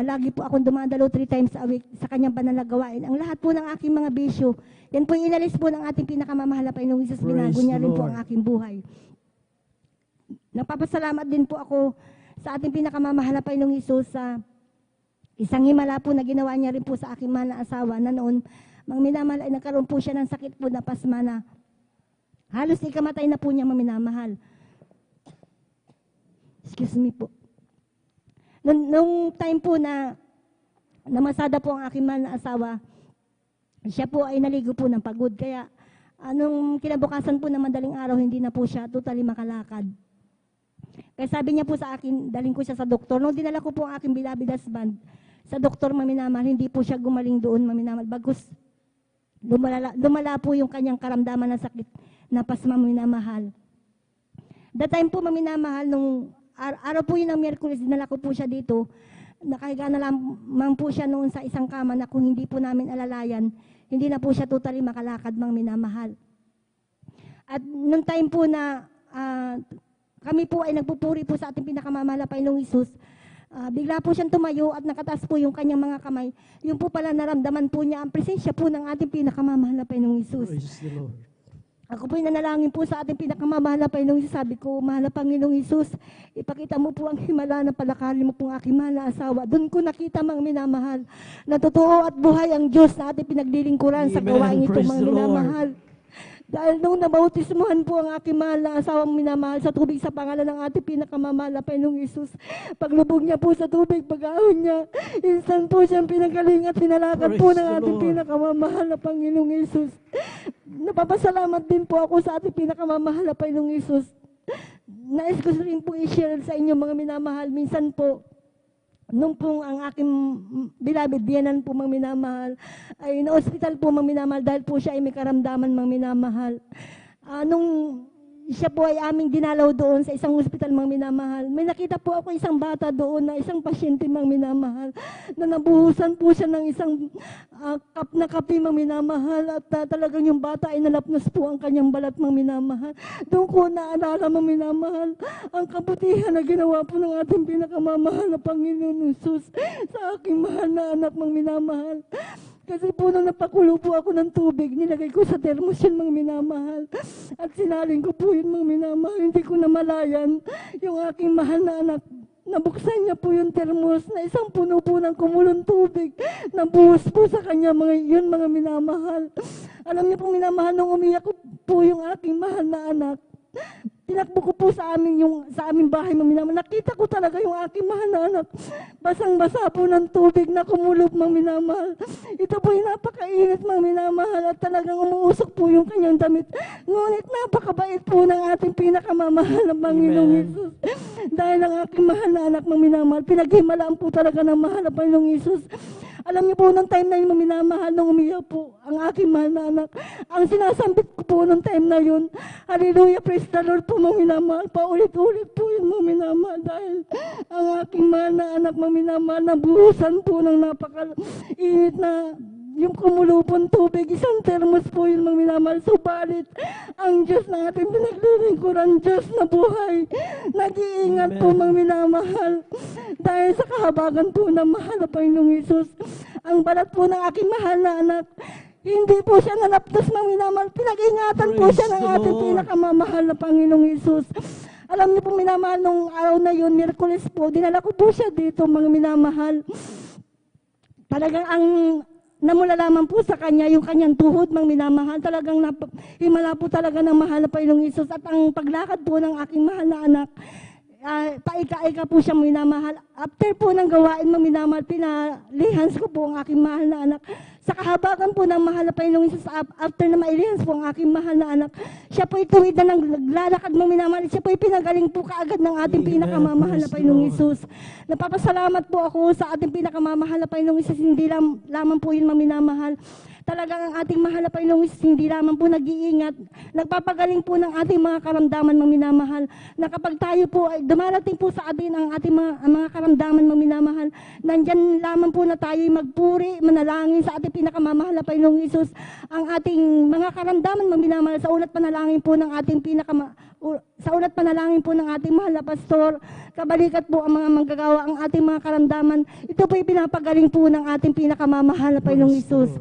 S6: lagi po akong dumadalo 3 times a week sa kanyang banal na gawain. Ang lahat po ng aking mga bisyo, yan po inalis po ng ating pinakamamahal na Panginoong Hesus. Binago niya rin po ang aking buhay. Napapasalamat din po ako sa ating pinakamamahal na Panginoong Hesus sa isang himala po na ginawa niya rin po sa aking mahal na asawa na noon, mang minamahal ay nagkaroon po siya ng sakit po na pasma na halos ikamatay na po niya maminamahal. Excuse me po. Nung time po na namasada po ang aking mahal na asawa, siya po ay naligo po ng pagod. Kaya anong kinabukasan po na madaling araw, hindi na po siya totally makalakad. Kaya sabi niya po sa akin, daling ko siya sa doktor. Nung dinala ko po ang aking beloved husband sa doktor maminamahal, hindi po siya gumaling doon maminamahal. Bagus lumala po yung kanyang karamdaman na sakit na pasma maminamahal. That time po maminamahal, nung araw po yun ng Miyerkules, dinala ko po siya dito. nakahiga na lamang po siya noon sa isang kama na kung hindi po namin alalayan, hindi na po siya totally makalakad, mga minamahal. At noong time po na kami po ay nagpupuri po sa ating pinakamamahal na Panginoong Hesus, bigla po siyang tumayo at nakataas po yung kanyang mga kamay. Yung po pala naramdaman po niya ang presensya po ng ating pinakamamahal na Panginoong Hesus.
S3: Praise the Lord.
S6: Ako po nanalangin po sa ating pinakamamahal na Panginoong Hesus. Sabi ko, mahal na Panginoong Hesus, ipakita mo po ang himala na palakarin mo po ang aking mahal na asawa. Doon ko nakita, mga minamahal, na totoo at buhay ang Diyos na ating pinaglilingkuran sa
S3: Amen.
S6: gawain ito,
S3: Praise
S6: mga
S3: the Lord.
S6: minamahal. Dahil nung nabautismuhan po ang aking mahal na asawang minamahal sa tubig sa pangalan ng ating pinakamamahal na Panginoong Hesus, paglubog niya po sa tubig, pag-ahon niya, instant po siyang pinagaling at pinalakad po
S3: Praise
S6: ng
S3: the
S6: ating
S3: Lord.
S6: pinakamamahal na Panginoong Hesus. Napapasalamat din po ako sa ating pinakamamahal na Panginoong Hesus. Nais ko rin po i-share sa inyo, mga minamahal. Minsan po, nung pong ang aking beloved biyanan po, mga minamahal, ay na-hospital po, mga minamahal, dahil po siya ay may karamdaman, mga minamahal. Nung siya po ay aming dinalaw doon sa isang ospital, mga minamahal, may nakita po ako isang bata doon na isang pasyente, mga minamahal, na nabuhusan po siya ng isang cup na kape, mga minamahal, at talagang yung bata ay nalapnos po ang kanyang balat, mga minamahal. Doon ko naalala, mga minamahal, ang kabutihan na ginawa po ng ating pinakamamahal na Panginoon Hesus sa aking mahal na anak, mga minamahal. Kasi po nung napakulo po ako ng tubig, nilagay ko sa thermos yun, mga minamahal. At sinaling ko po yun, mga minamahal. Hindi ko namalayan yung aking mahal na anak. Nabuksan niya po yung thermos na isang puno po ng kumulong tubig. Nabuhos po sa kanya, mga minamahal. Alam niyo po, minamahal, nung umiyak ko po yung aking mahal na anak, tinakbo ko po sa aming bahay, mga minamahal. Nakita ko talaga yung aking mahal na anak. Basang-basa po ng tubig na kumulob, mga minamahal. Ito po yung napakainit, mga minamahal, at talagang umuusok po yung kanyang damit. Ngunit napakabait po ng ating pinakamamahal na Panginoong
S3: Amen.
S6: Hesus. Dahil ang aking mahal na anak, mga minamahal, pinaghimalaan po talaga ng mahal na Panginoong Hesus. Alam niyo po, nung time na yun, mga minamahal, nung umiyak po ang aking mahal na anak, ang sinasambit ko po nung time na yun, hallelujah, praise the Lord po, mga minamahal, paulit-ulit po yun, mga minamahal, dahil ang aking mahal na anak, mga minamahal, nabuhusan po ng napaka-init na yung kumulupong tubig, isang thermos po yun, mga minamahal. Subalit, ang Diyos na ating pinaglilingkuran, Diyos na buhay, nag-iingat po, mga minamahal. Dahil sa kahabagan po ng mahal na Panginoong Hesus, ang balat po ng aking mahal na anak, hindi po siya nalaptos, mga minamahal. Pinag-ingatan po
S3: Praise
S6: siya ng
S3: the
S6: ating
S3: Lord.
S6: pinakamamahal na Panginoong Hesus. Alam niyo po, minamahal, nung araw na yun, Miyerkules po, dinala ko po siya dito, mga minamahal. Talagang ang namula lamang po sa kanya yung kanyang tuhod, mga minamahal. Talagang himala po talaga ng mahal na Panginoong Hesus. At ang paglakad po ng aking mahal na anak, paika-ika po siyang minamahal. After po ng gawain, mga minamahal, pinalihans ko po ang aking mahal na anak. Sa kahabagan po ng mahal na Panginoong Hesus, after na mailihans po ang aking mahal na anak, siya po ituwid na naglalakad, mga minamahal. Siya po pinagaling po kaagad ng ating
S3: Amen.
S6: pinakamamahal na
S3: Praise the
S6: Panginoong
S3: Lord.
S6: Hesus. Napapasalamat po ako sa ating pinakamamahal na Panginoong Hesus. Hindi lamang po yun, mga minamahal. Talagang ang ating mahal na Panginoong Hesus, hindi lamang po nag-iingat, nagpapagaling po ng ating mga karamdaman, mga minamahal, na kapag tayo po ay dumarating po sa atin ang ating mga karamdaman, mga minamahal, nandyan lamang po na tayo'y magpuri, manalangin sa ating pinakamamahal na Panginoong Hesus, ang ating mga karamdaman, mga minamahal, sa ulat panalangin po ng ating sa ulat panalangin po ng ating mahal na pastor, kabalikat po ang mga manggagawa, ang ating mga karamdaman. Ito po yung pinapagaling po ng ating pinakamamahal na Panginoong Hesus.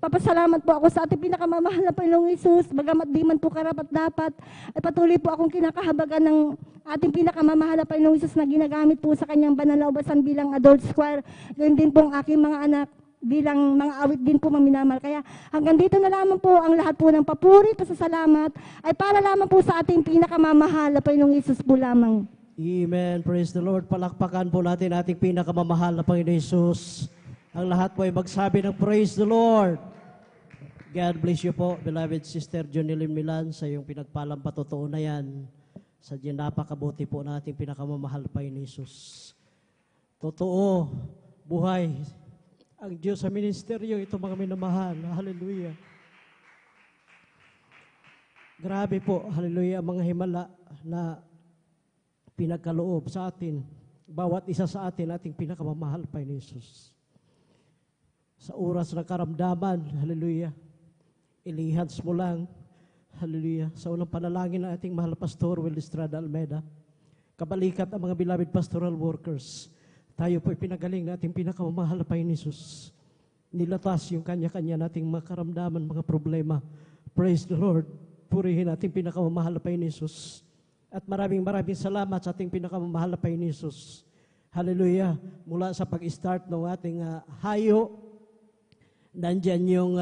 S6: Papasalamat po ako sa ating pinakamamahal na Panginoong Hesus, bagamat di man po karapat-dapat, ay patuloy po akong kinakahabagan ng ating pinakamamahal na Panginoong Hesus na ginagamit po sa kanyang banal na ubasan bilang adult choir. Gayun din po ang aking mga anak bilang mga awit din po, mga minamahal. Kaya hanggang dito na lamang po ang lahat po ng papuri, pasasalamat, ay para lamang po sa ating pinakamamahal na Panginoong Hesus po lamang.
S3: Amen. Praise the Lord. Palakpakan po natin ating pinakamamahal na Panginoon Hesus. Ang lahat po ay magsabi ng praise the Lord. God bless you po, beloved Sister Jonilyn Milan, sa iyong pinagpalang patotoo na yan. Sa napakabuti po nating pinakamamahal pa Panginoon Hesus. Totoo, buhay. Ang Diyos sa ministeryo, ito mga minamahal. Hallelujah. Grabe po, hallelujah, ang mga himala na pinagkaloob sa atin. bawat isa sa atin, ating pinakamamahal, Panginoon Jesus. Sa oras ng karamdaman, hallelujah, ilihans mo lang, hallelujah, sa unang panalangin ng ating mahal Pastor Will Estrada Almeida, kabalikat ang mga beloved pastoral workers, tayo po'y pinagaling na ating pinakamamahal na Panginoon Jesus. Nilatas yung kanya-kanya nating mga karamdaman, mga problema. Praise the Lord. Purihin ating pinakamamahal na Panginoon Jesus. At maraming salamat sa ating pinakamamahal na Panginoon Jesus. Hallelujah. Mula sa pag-start ng ating hayo, nandyan yung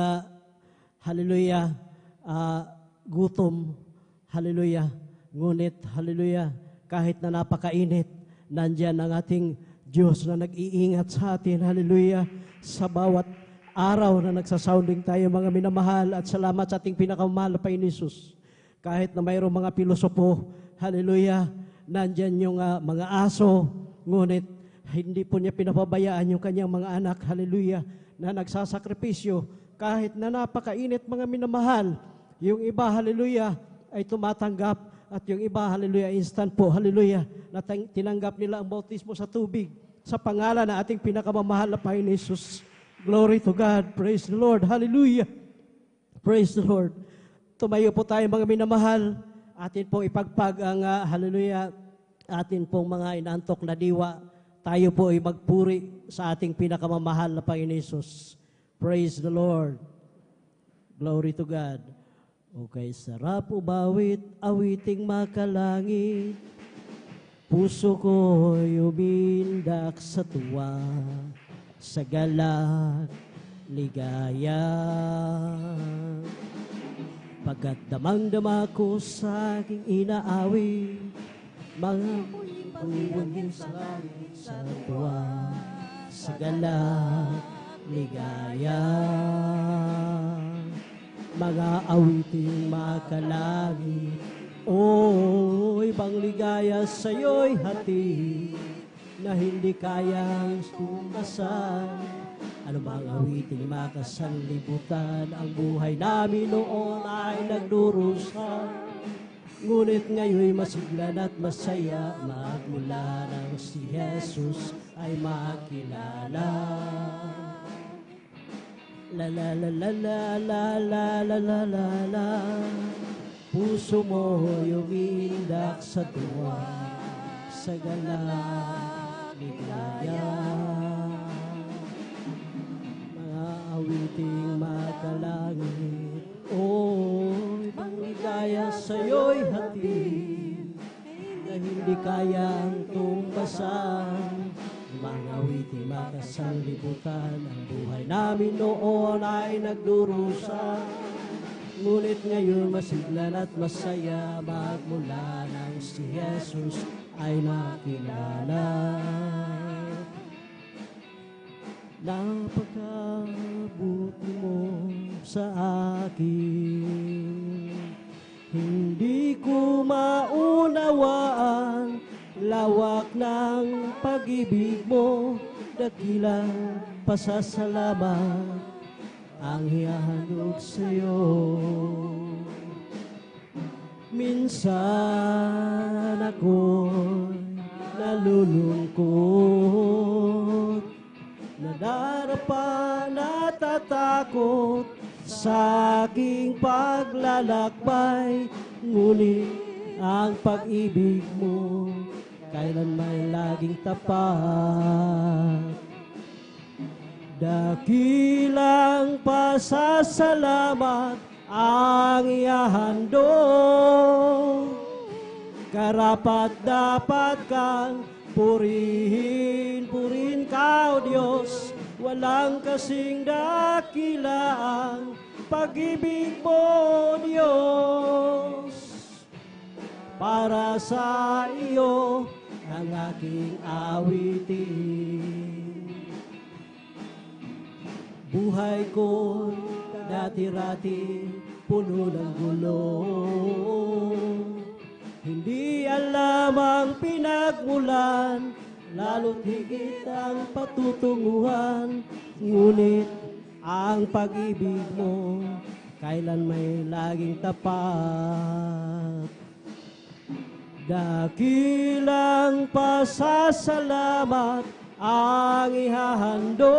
S3: hallelujah, gutom, hallelujah. Ngunit, hallelujah, kahit na napakainit, nandyan ang ating Diyos na nag-iingat sa atin, hallelujah, sa bawat araw na nagsasounding tayo, mga minamahal, at salamat sa ating pinakamahal na Panginoon Jesus. Kahit na mayroong mga pilosopo, hallelujah, nandyan yung mga aso, ngunit hindi po niya pinapabayaan yung kanyang mga anak, hallelujah, na nagsasakripisyo, kahit na napakainit, mga minamahal. Yung iba, hallelujah, ay tumatanggap, at yung iba, hallelujah, instant po, hallelujah, na tinanggap nila ang bautismo sa tubig, sa pangalan na ating pinakamamahal na Panginoon Jesus. Glory to God. Praise the Lord. Hallelujah. Praise the Lord. Tumayo po tayo, mga minamahal. Atin pong ipagpag ang hallelujah, atin pong mga inantok na diwa. Tayo po ay magpuri sa ating pinakamamahal na Panginoon Jesus. Praise the Lord. Glory to God. Okay, sarap ubawit, awiting makalangit. Puso ko'y umindak sa tuwa, sa galak, ligaya. Pagkat damang-dama ko sa aking inaawi, mga pangibagin sa langit, sa tuwa, sa galak, ligaya. Mga awiting makalangit, o ibang ligaya sa'yo'y hati, na hindi kayang tumasan. Ano bang awiting makasanlibutan? Ang buhay namin noon ay nagdurusan. Ngunit ngayon'y masiglan at masaya, magmula nang si Jesus ay makilala. La la la la la la la la la la la. Puso mo'y umindak sa tuwa, sa galak, ligaya. Mga awiting makalangit, ibang ligaya sa'yo'y hatid, na hindi kayang tumbasan. Mga awiting makasanlibutan, ang buhay namin noon ay nagdurusa. Ngunit ngayon masiglan at masaya, magmula nang si Jesus ay makilala. Napakabuti mo sa akin, hindi ko maunawaan lawak ng pag-ibig mo, dakilang pasasalamat ang hihahandog sa'yo. Minsan ako'y nalulungkot, nadarapa, natatakot sa aking paglalakbay, ngunit ang pag-ibig mo kailanman laging tapat. Dakilang pasasalamat ang ihahandog, karapat dapat kang purihin, purin ka o Diyos, walang kasing dakila ang pag-ibig mo, Diyos. Para sa iyo ang aking awitin. Buhay ko dati-rati puno ng gulo, hindi alam ang pinagmulan, lalo't higit ang patutunguhan, ngunit ang pag-ibig mo kailan may laging tapat. Dakilang pasasalamat ang ihahandog.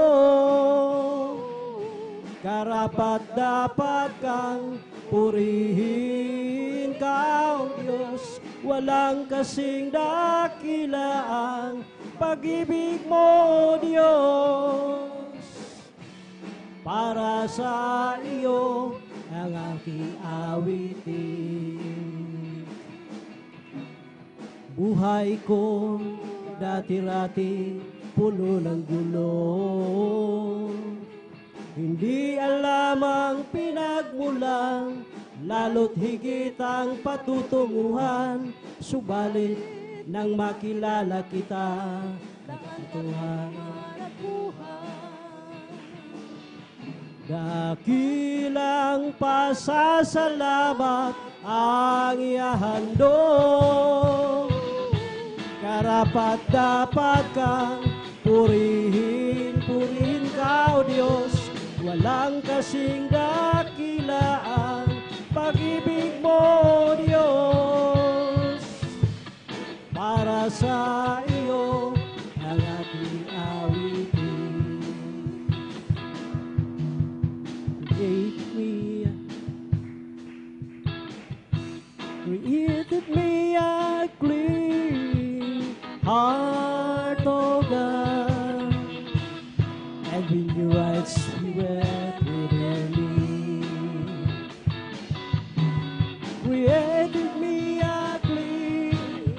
S3: Karapat dapat kang purihin ka, O Diyos. Walang kasing dakila ang pag-ibig mo, O Diyos. Para sa iyo ang aking awitin. Buhay ko dati-rati puno ng gulo. Hindi alam ang pinagmulan, lalo't higit ang patutunguhan. Subalit nang makilala kita, katotohanan at buhay. Dakilang pasasalamat ang ihahandog. Karapat dapat kang purihin ka, O Diyos. Walang kasing dakila ang pag-ibig mo, O Diyos. Para sa iyo ang ating awitin. Created me a clean heart, O God, and in your right spirit within me. Created me a clean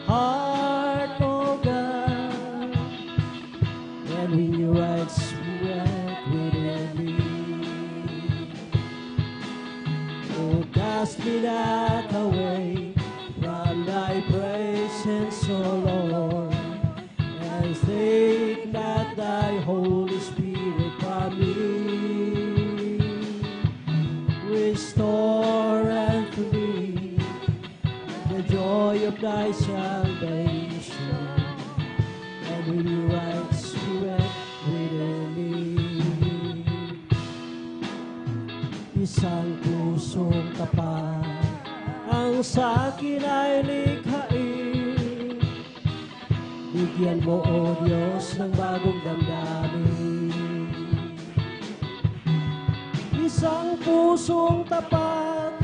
S3: heart, O God, and in your right spirit within me. Oh, cast me not away from thy presence, O Lord, and take not thy Holy Spirit from me. Restore unto me the joy of thy salvation, and with your right spirit within me. Isang pusong tapat ang sa'kin ay likhain. Bigyan mo, O Diyos, ng bagong damdamin. Isang pusong tapat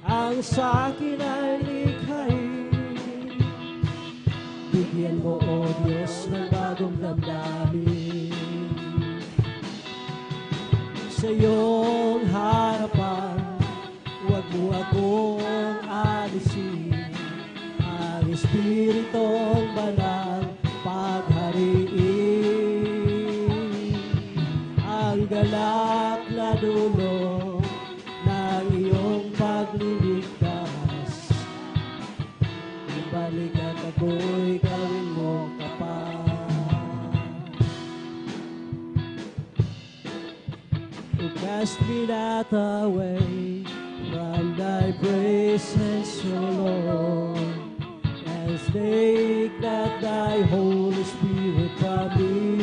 S3: ang sa'kin ay likhain. Bigyan mo, O Diyos, ng bagong damdamin. Sa iyong harapan, huwag mo akong alisin. Ang Espiritong Banal paghariin. Ang galak na dulo ng iyong pagliligtas. Ibalik at ako'y gawin mo kapal. Cast me not away from thy presence, O Lord, and take not thy Holy Spirit from me.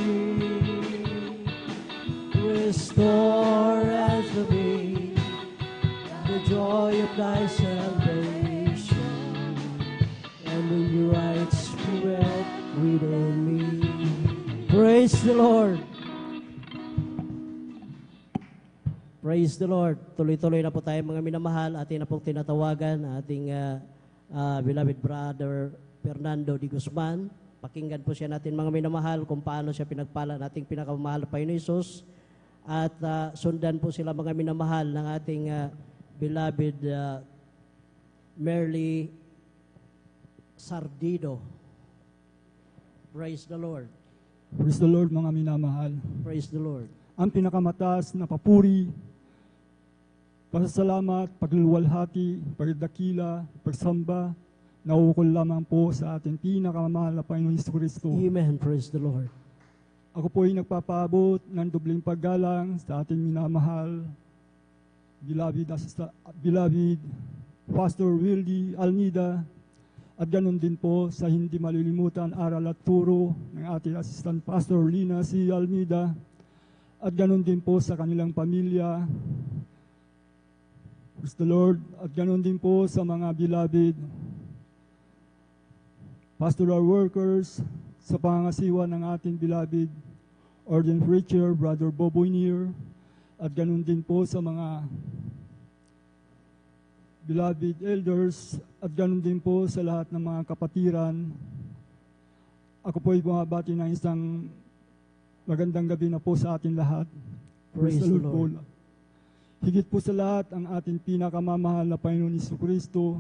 S3: Restore unto me the joy of thy salvation, and in your right spirit within me. Praise the Lord. Praise the Lord. Tuloy-tuloy na po tayo mga minamahal. Atin na pong tinatawagan ating beloved brother Fernando D. Guzman. Pakinggan po siya natin mga minamahal kung paano siya pinagpala nating pinakamahal na Panginoon Hesus. At sundan po sila mga minamahal ng ating beloved Merly Sardido. Praise the Lord.
S7: Praise the Lord mga minamahal.
S3: Praise the Lord.
S7: Ang pinakamataas na papuri, pasasalamat, pagluluwalhati, pagdakila, pagsamba, nauukol lamang po sa ating pinakamamahal na Panginoon Jesucristo.
S3: Amen. Praise the Lord.
S7: Ako po ay nagpapaabot ng dobling paggalang sa ating minamahal, beloved Pastor Wildy Almeida, at ganun din po sa hindi malilimutan aral at turo ng ating Assistant Pastor Lina C. Almeida, at ganun din po sa kanilang pamilya. Praise the Lord. At ganun din po sa mga beloved pastoral workers, sa pangangasiwa ng ating beloved ordained preacher, Brother Boboy Nier, at ganun din po sa mga beloved elders, at ganun din po sa lahat ng mga kapatiran. Ako po ay bumabati ng isang magandang gabi na po sa atin lahat.
S3: Praise the Lord.
S7: Po. Higit po sa lahat, ang ating pinakamamahal na Panginoon Jesucristo.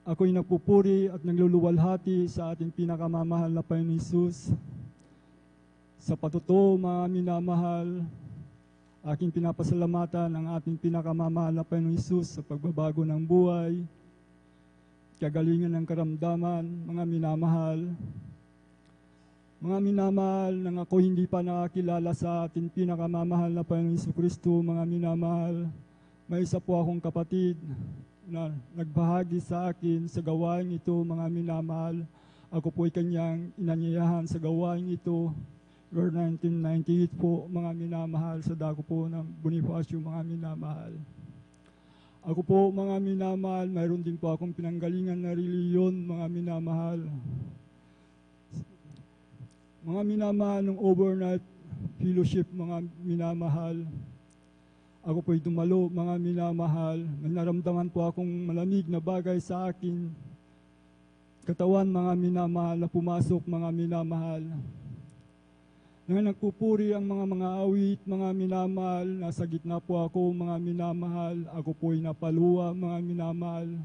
S7: Ako'y nagpupuri at nagluluwalhati sa ating pinakamamahal na Panginoon Jesus. Sa patuto, mga minamahal, aking pinapasalamatan ang ating pinakamamahal na Panginoon Jesus sa pagbabago ng buhay, kagalingan ng karamdaman, mga minamahal. Mga minamahal, nang ako hindi pa nakakilala sa ating pinakamamahal na Panginoon Jesucristo, mga minamahal, may isa po akong kapatid na nagbahagi sa akin sa gawain ito, mga minamahal. Ako po ay kanyang inanyayahan sa gawain ito. Lord, 1998 po, mga minamahal, sa dako po ng Bonifacio, mga minamahal. Ako po, mga minamahal, mayroon din po akong pinanggalingan na reliyon, mga minamahal. Mga minamahal ng overnight fellowship, mga minamahal. Ako po'y dumalo, mga minamahal. May naramdaman po akong malamig na bagay sa akin katawan, mga minamahal, na pumasok, mga minamahal. Nang nagpupuri ang mga awit, mga minamahal, nasa gitna po ako, mga minamahal. Ako po'y napaluwa, mga minamahal.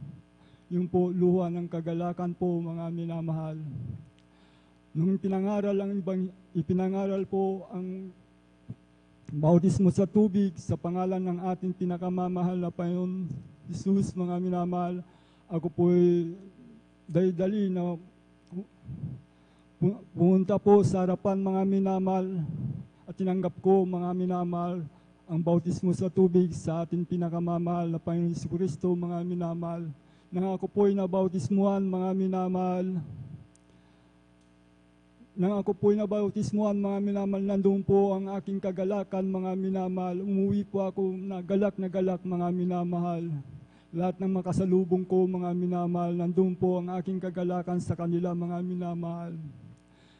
S7: Yung po, luha ng kagalakan po, mga minamahal. Nung ipinangaral po ang bautismo sa tubig sa pangalan ng ating pinakamamahal na Panginoon Jesus, mga minamahal, ako po'y dali-dali na pumunta po sa harapan, mga minamahal, at tinanggap ko, mga minamahal, ang bautismo sa tubig sa ating pinakamamahal na Panginoon Jesucristo, mga minamahal. Nang ako po'y nabautismuhan, mga minamahal, mga minamahal, nandun po ang aking kagalakan, mga minamahal. Umuwi po ako na galak, mga minamahal. Lahat ng makasalubong ko, mga minamahal, nandun po ang aking kagalakan sa kanila, mga minamahal.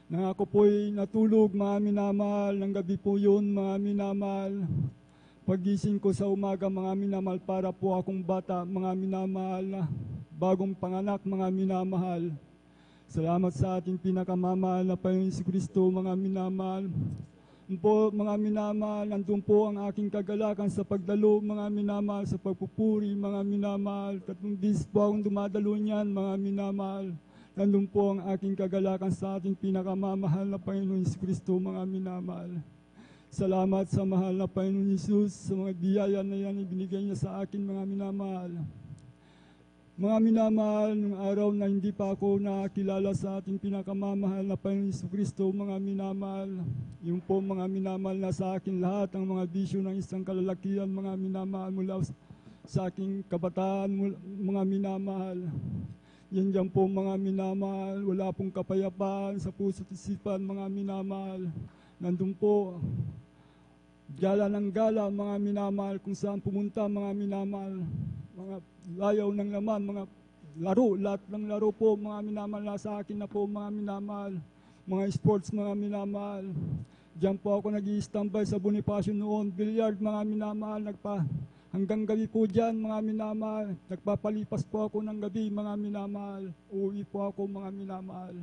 S7: Nang ako po'y natulog, mga minamahal, ng gabi po yun, mga minamahal. Pagising ko sa umaga, mga minamahal, para po akong bata, mga minamahal, na bagong panganak, mga minamahal. Salamat sa ating pinakamamahal na Panginoon Jesucristo, mga minamahal. Po, mga minamahal, nandun po ang aking kagalakan sa pagdalo, mga minamahal, sa pagpupuri, mga minamahal. 3 days po akong dumadalo niyan, mga minamahal. Nandun po ang aking kagalakan sa ating pinakamamahal na Panginoon Jesucristo, mga minamahal. Salamat sa mahal na Panginoon Jesus sa mga biyaya na yan ibinigay niya sa akin, mga minamahal. Mga minamahal, nung araw na hindi pa ako nakakilala sa ating pinakamamahal na Panginoon Jesucristo, mga minamahal, yung po, mga minamahal, na sa akin lahat ang mga bisyo ng isang kalalakihan, mga minamahal, mula sa aking kabataan, mga minamahal. Yan dyan po, mga minamahal, wala pong kapayapaan sa puso't isipan, mga minamahal. Nandun po, gala ng gala, mga minamahal, kung saan pumunta, mga minamahal. Mga layaw ng laman, mga laro, lahat ng laro po, mga minamahal, nasa akin na po, mga minamahal. Mga sports, mga minamahal. Diyan po ako nag-i-standby sa Bonifacio noon, billiard, mga minamahal, hanggang gabi po dyan, mga minamahal. Nagpapalipas po ako ng gabi, mga minamahal. Uuwi po ako, mga minamahal.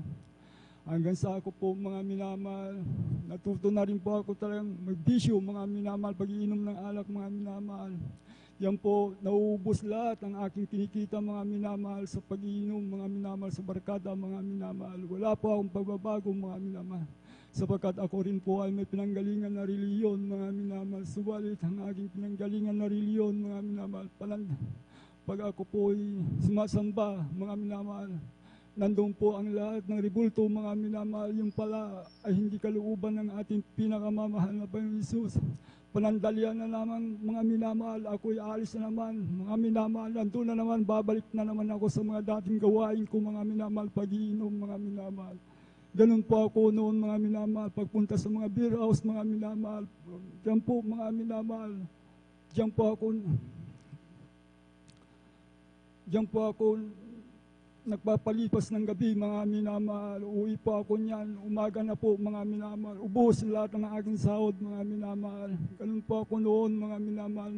S7: Hanggang sa ako po, mga minamahal. Natuto na rin po ako talagang magbisyo, mga minamahal, pag-iinom ng alak, mga minamahal. Yan po, nauubos lahat ang aking kinikita, mga minamahal, sa pag-iinom, mga minamahal, sa barkada, mga minamahal. Wala po akong pagbabago, mga minamahal. Sapagkat ako rin po ay may pinanggalingan na reliyon, mga minamahal. Subalit ang aking pinanggalingan na reliyon, mga minamahal, pag ako po ay sumasamba, mga minamahal, nandun po ang lahat ng ribulto, mga minamahal. Yung pala ay hindi kalooban ng ating pinakamamahal na Panginoon Jesus. Panandalian na naman, mga minamahal, ako'y alis na naman, mga minamahal, nandun na naman, babalik na naman ako sa mga dating gawain ko, mga minamahal, pag-iinom, mga minamahal. Ganun po ako noon, mga minamahal, pagpunta sa mga beer house, mga minamahal. Diyan po, mga minamahal, diyan po ako nagpapalipas ng gabi, mga minamahal. Uwi po ako niyan. Umaga na po, mga minamahal. Ubos lahat ng aking sahod, mga minamahal. Ganun po ako noon, mga minamahal.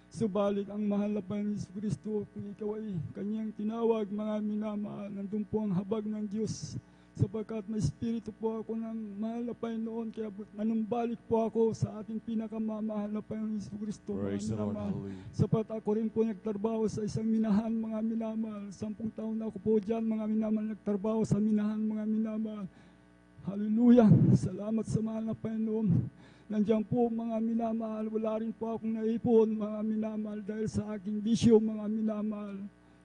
S7: Subalit ang mahal na Panginoon Hesus Kristo, kung ikaw ay kanyang tinawag, mga minamahal, nandun po ang habag ng Diyos. Sapagkat may espiritu po ako ng mahal na Panginoon, kaya nanumbalik po ako sa ating pinakamamahal na Panginoon Hesus Kristo, mga
S8: Praise the Lord.
S7: minamahal.
S8: Hallelujah.
S7: Sapat ako rin po nagtrabaho sa isang minahan, mga minamahal. 10 taon na ako po dyan, mga minamahal, nagtrabaho sa minahan, mga minamahal. Hallelujah! Salamat sa mahal na Panginoon. Nandiyan po, mga minamahal, wala rin po akong naipon, mga minamahal, dahil sa aking bisyo, mga minamahal.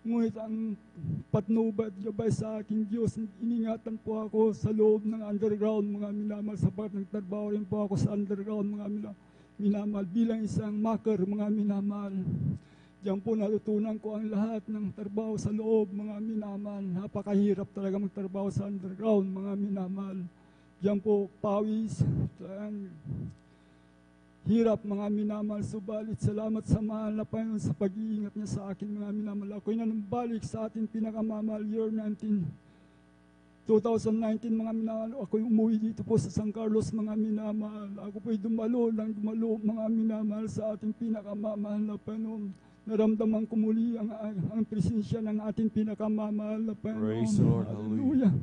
S7: Ngunit ang patnubay at gabay sa aking Diyos, iningatan po ako sa loob ng underground, mga minamahal, sapat nagtrabaho rin po ako sa underground, mga minamahal, bilang isang maker, mga minamahal. Diyan po natutunan ko ang lahat ng trabaho sa loob, mga minamahal. Napakahirap talaga magtrabaho sa underground, mga minamahal. Diyan po pawis, hirap, mga minamahal. Subalit salamat sa mahal na Panginoon sa pag-iingat niya sa akin, mga minamahal. Ako'y nanumbalik sa ating pinakamamahal year 2019, mga minamahal. Ako'y umuwi dito po sa San Carlos, mga minamahal. Ako po'y dumalo, mga minamahal, sa ating pinakamamahal na Panginoon. Naramdaman ko muli ang presensya ng ating pinakamamahal na Panginoon.
S8: Praise the Lord.
S7: Hallelujah.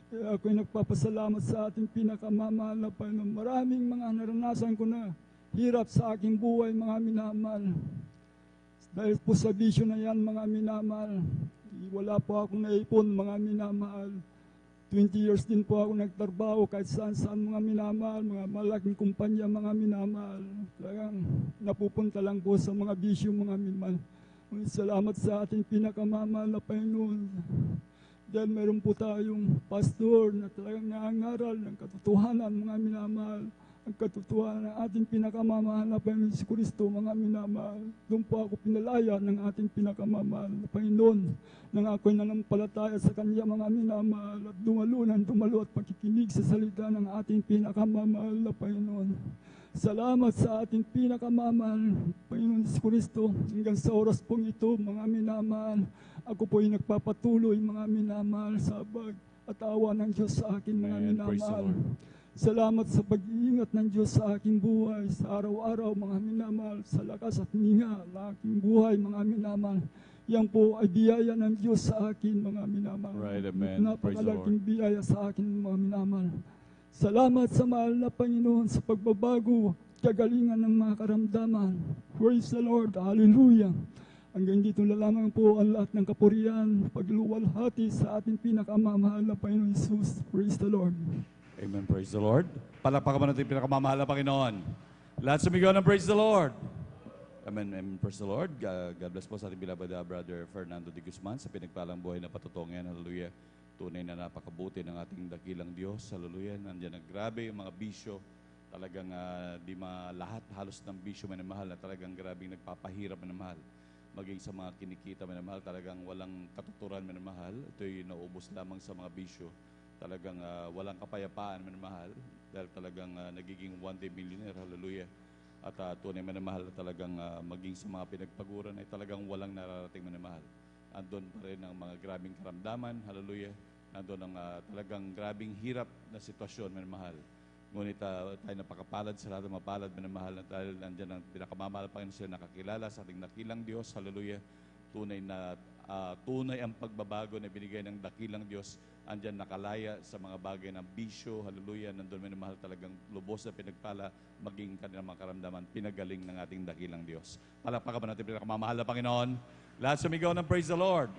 S7: Kaya ako'y nagpapasalamat sa ating pinakamamahal na Panginoon. Maraming mga naranasan ko na hirap sa aking buhay, mga minamahal. Dahil po sa bisyo na yan, mga minamahal, wala po akong naipon, mga minamahal. 20 years din po ako nagtrabaho kahit saan-saan, mga minamahal, mga malaking kumpanya, mga minamahal. Talagang napupunta lang po sa mga bisyo, mga minamahal. Salamat sa ating pinakamamahal na Panginoon. Dahil meron po tayong pastor na talagang nangangaral ng katotohanan, mga minamahal. Ang katotohanan ng ating pinakamamahal na Panginoon si Kristo, mga minamahal. Doon po ako pinalaya ng ating pinakamamahal na Panginoon. Nang ako'y nanampalataya sa Kanya, mga minamahal. At dumalo at pakikinig sa salita ng ating pinakamamahal na Panginoon. Salamat sa ating pinakamamahal, Panginoon si Kristo. Hanggang sa oras pong ito, mga minamahal. Ako po'y nagpapatuloy, mga minamahal, sa habag at awa ng Diyos sa akin, mga
S8: Amen. Praise the
S7: minamahal.
S8: Lord.
S7: Salamat sa pag-iingat ng Diyos sa aking buhay, sa araw-araw, mga minamahal, sa lakas at hininga ng aking buhay, mga minamahal. Yan po ay biyaya ng Diyos sa akin, mga minamahal.
S8: Right, amen.
S7: Napakalaking biyaya sa akin, mga minamahal. Salamat sa mahal na Panginoon sa pagbabago, kagalingan ng mga karamdaman. Praise the Lord. Hallelujah. Hanggang dito na lamang po ang lahat ng kapurihan, pagluwalhati sa ating pinakamamahal na Panginoon Jesus. Praise the Lord.
S8: Amen. Praise the Lord. Palakpakan mo natin yung pinakamamahal na Panginoon. Lahat sumigaw ng praise the Lord. Amen. Amen. Praise the Lord. God bless po sa ating beloved Brother Fernando de Guzman sa pinagpalang buhay na patutong yan. Hallelujah. Tunay na napakabuti ng ating dakilang Diyos. Hallelujah. Nandiyan na grabe yung mga bisyo. Talagang di lahat halos ng bisyo minamahal na talagang grabe nagpapahirap minamahal. Maging sa mga kinikita minamahal, talagang walang katuturan minamahal. Ito'y naubos lamang sa mga bisyo. Talagang walang kapayapaan minamahal dahil talagang nagiging one-day millionaire. Hallelujah. At tunay minamahal na talagang maging sa mga pinagpaguran ay talagang walang nararating minamahal. Andun pa rin ang mga grabing karamdaman. Hallelujah. Nandun ang talagang grabing hirap na sitwasyon minamahal. Ngunit tayo napakapalad sa lahat ng mapalad minamahal na dahil nandiyan ang pinakamamahal pa rin sila nakakilala sa ating dakilang Diyos. Hallelujah. Tunay ang pagbabago na binigay ng dakilang Diyos. Andyan nakalaya sa mga bagay ng bisyo. Hallelujah. Nandun minamahal talagang lubos na pinagpala maging kanilang mga karamdaman. Pinagaling ng ating dakilang Diyos. Palakpakan ba natin pinakamamahal na Panginoon? Lahat sumigaw ng praise the Lord.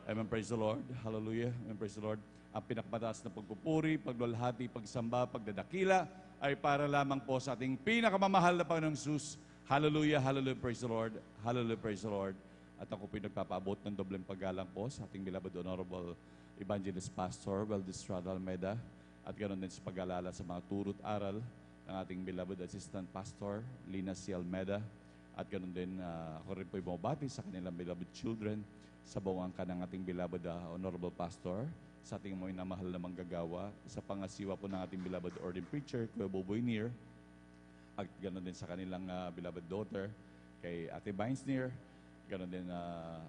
S8: Amen. Praise the Lord. Hallelujah. Amen. Praise the Lord. Ang pinakamataas na pagpupuri, pagluwalhati, pagsamba, pagdadakila ay para lamang po sa ating pinakamamahal na Panginoong Jesus. Hallelujah. Hallelujah. Praise the Lord. Hallelujah. Praise the Lord. At ako po nagpapaabot ng dobleng paggalang po sa ating beloved Honorable Evangelist Pastor Weldis Estrada Almeida at ganoon din sa pag-alala sa mga turo't aral ng ating beloved Assistant Pastor Lina C. Almeida at ganoon din ako rin po bumabati sa kanilang beloved children sa buong angka ng ating beloved Honorable Pastor sa ating mga minamahal na manggagawa sa pangasiwa po ng ating beloved ordained preacher Kuya Boboy Neer at ganoon din sa kanilang beloved daughter kay Ate Vines Neer. Ganon din,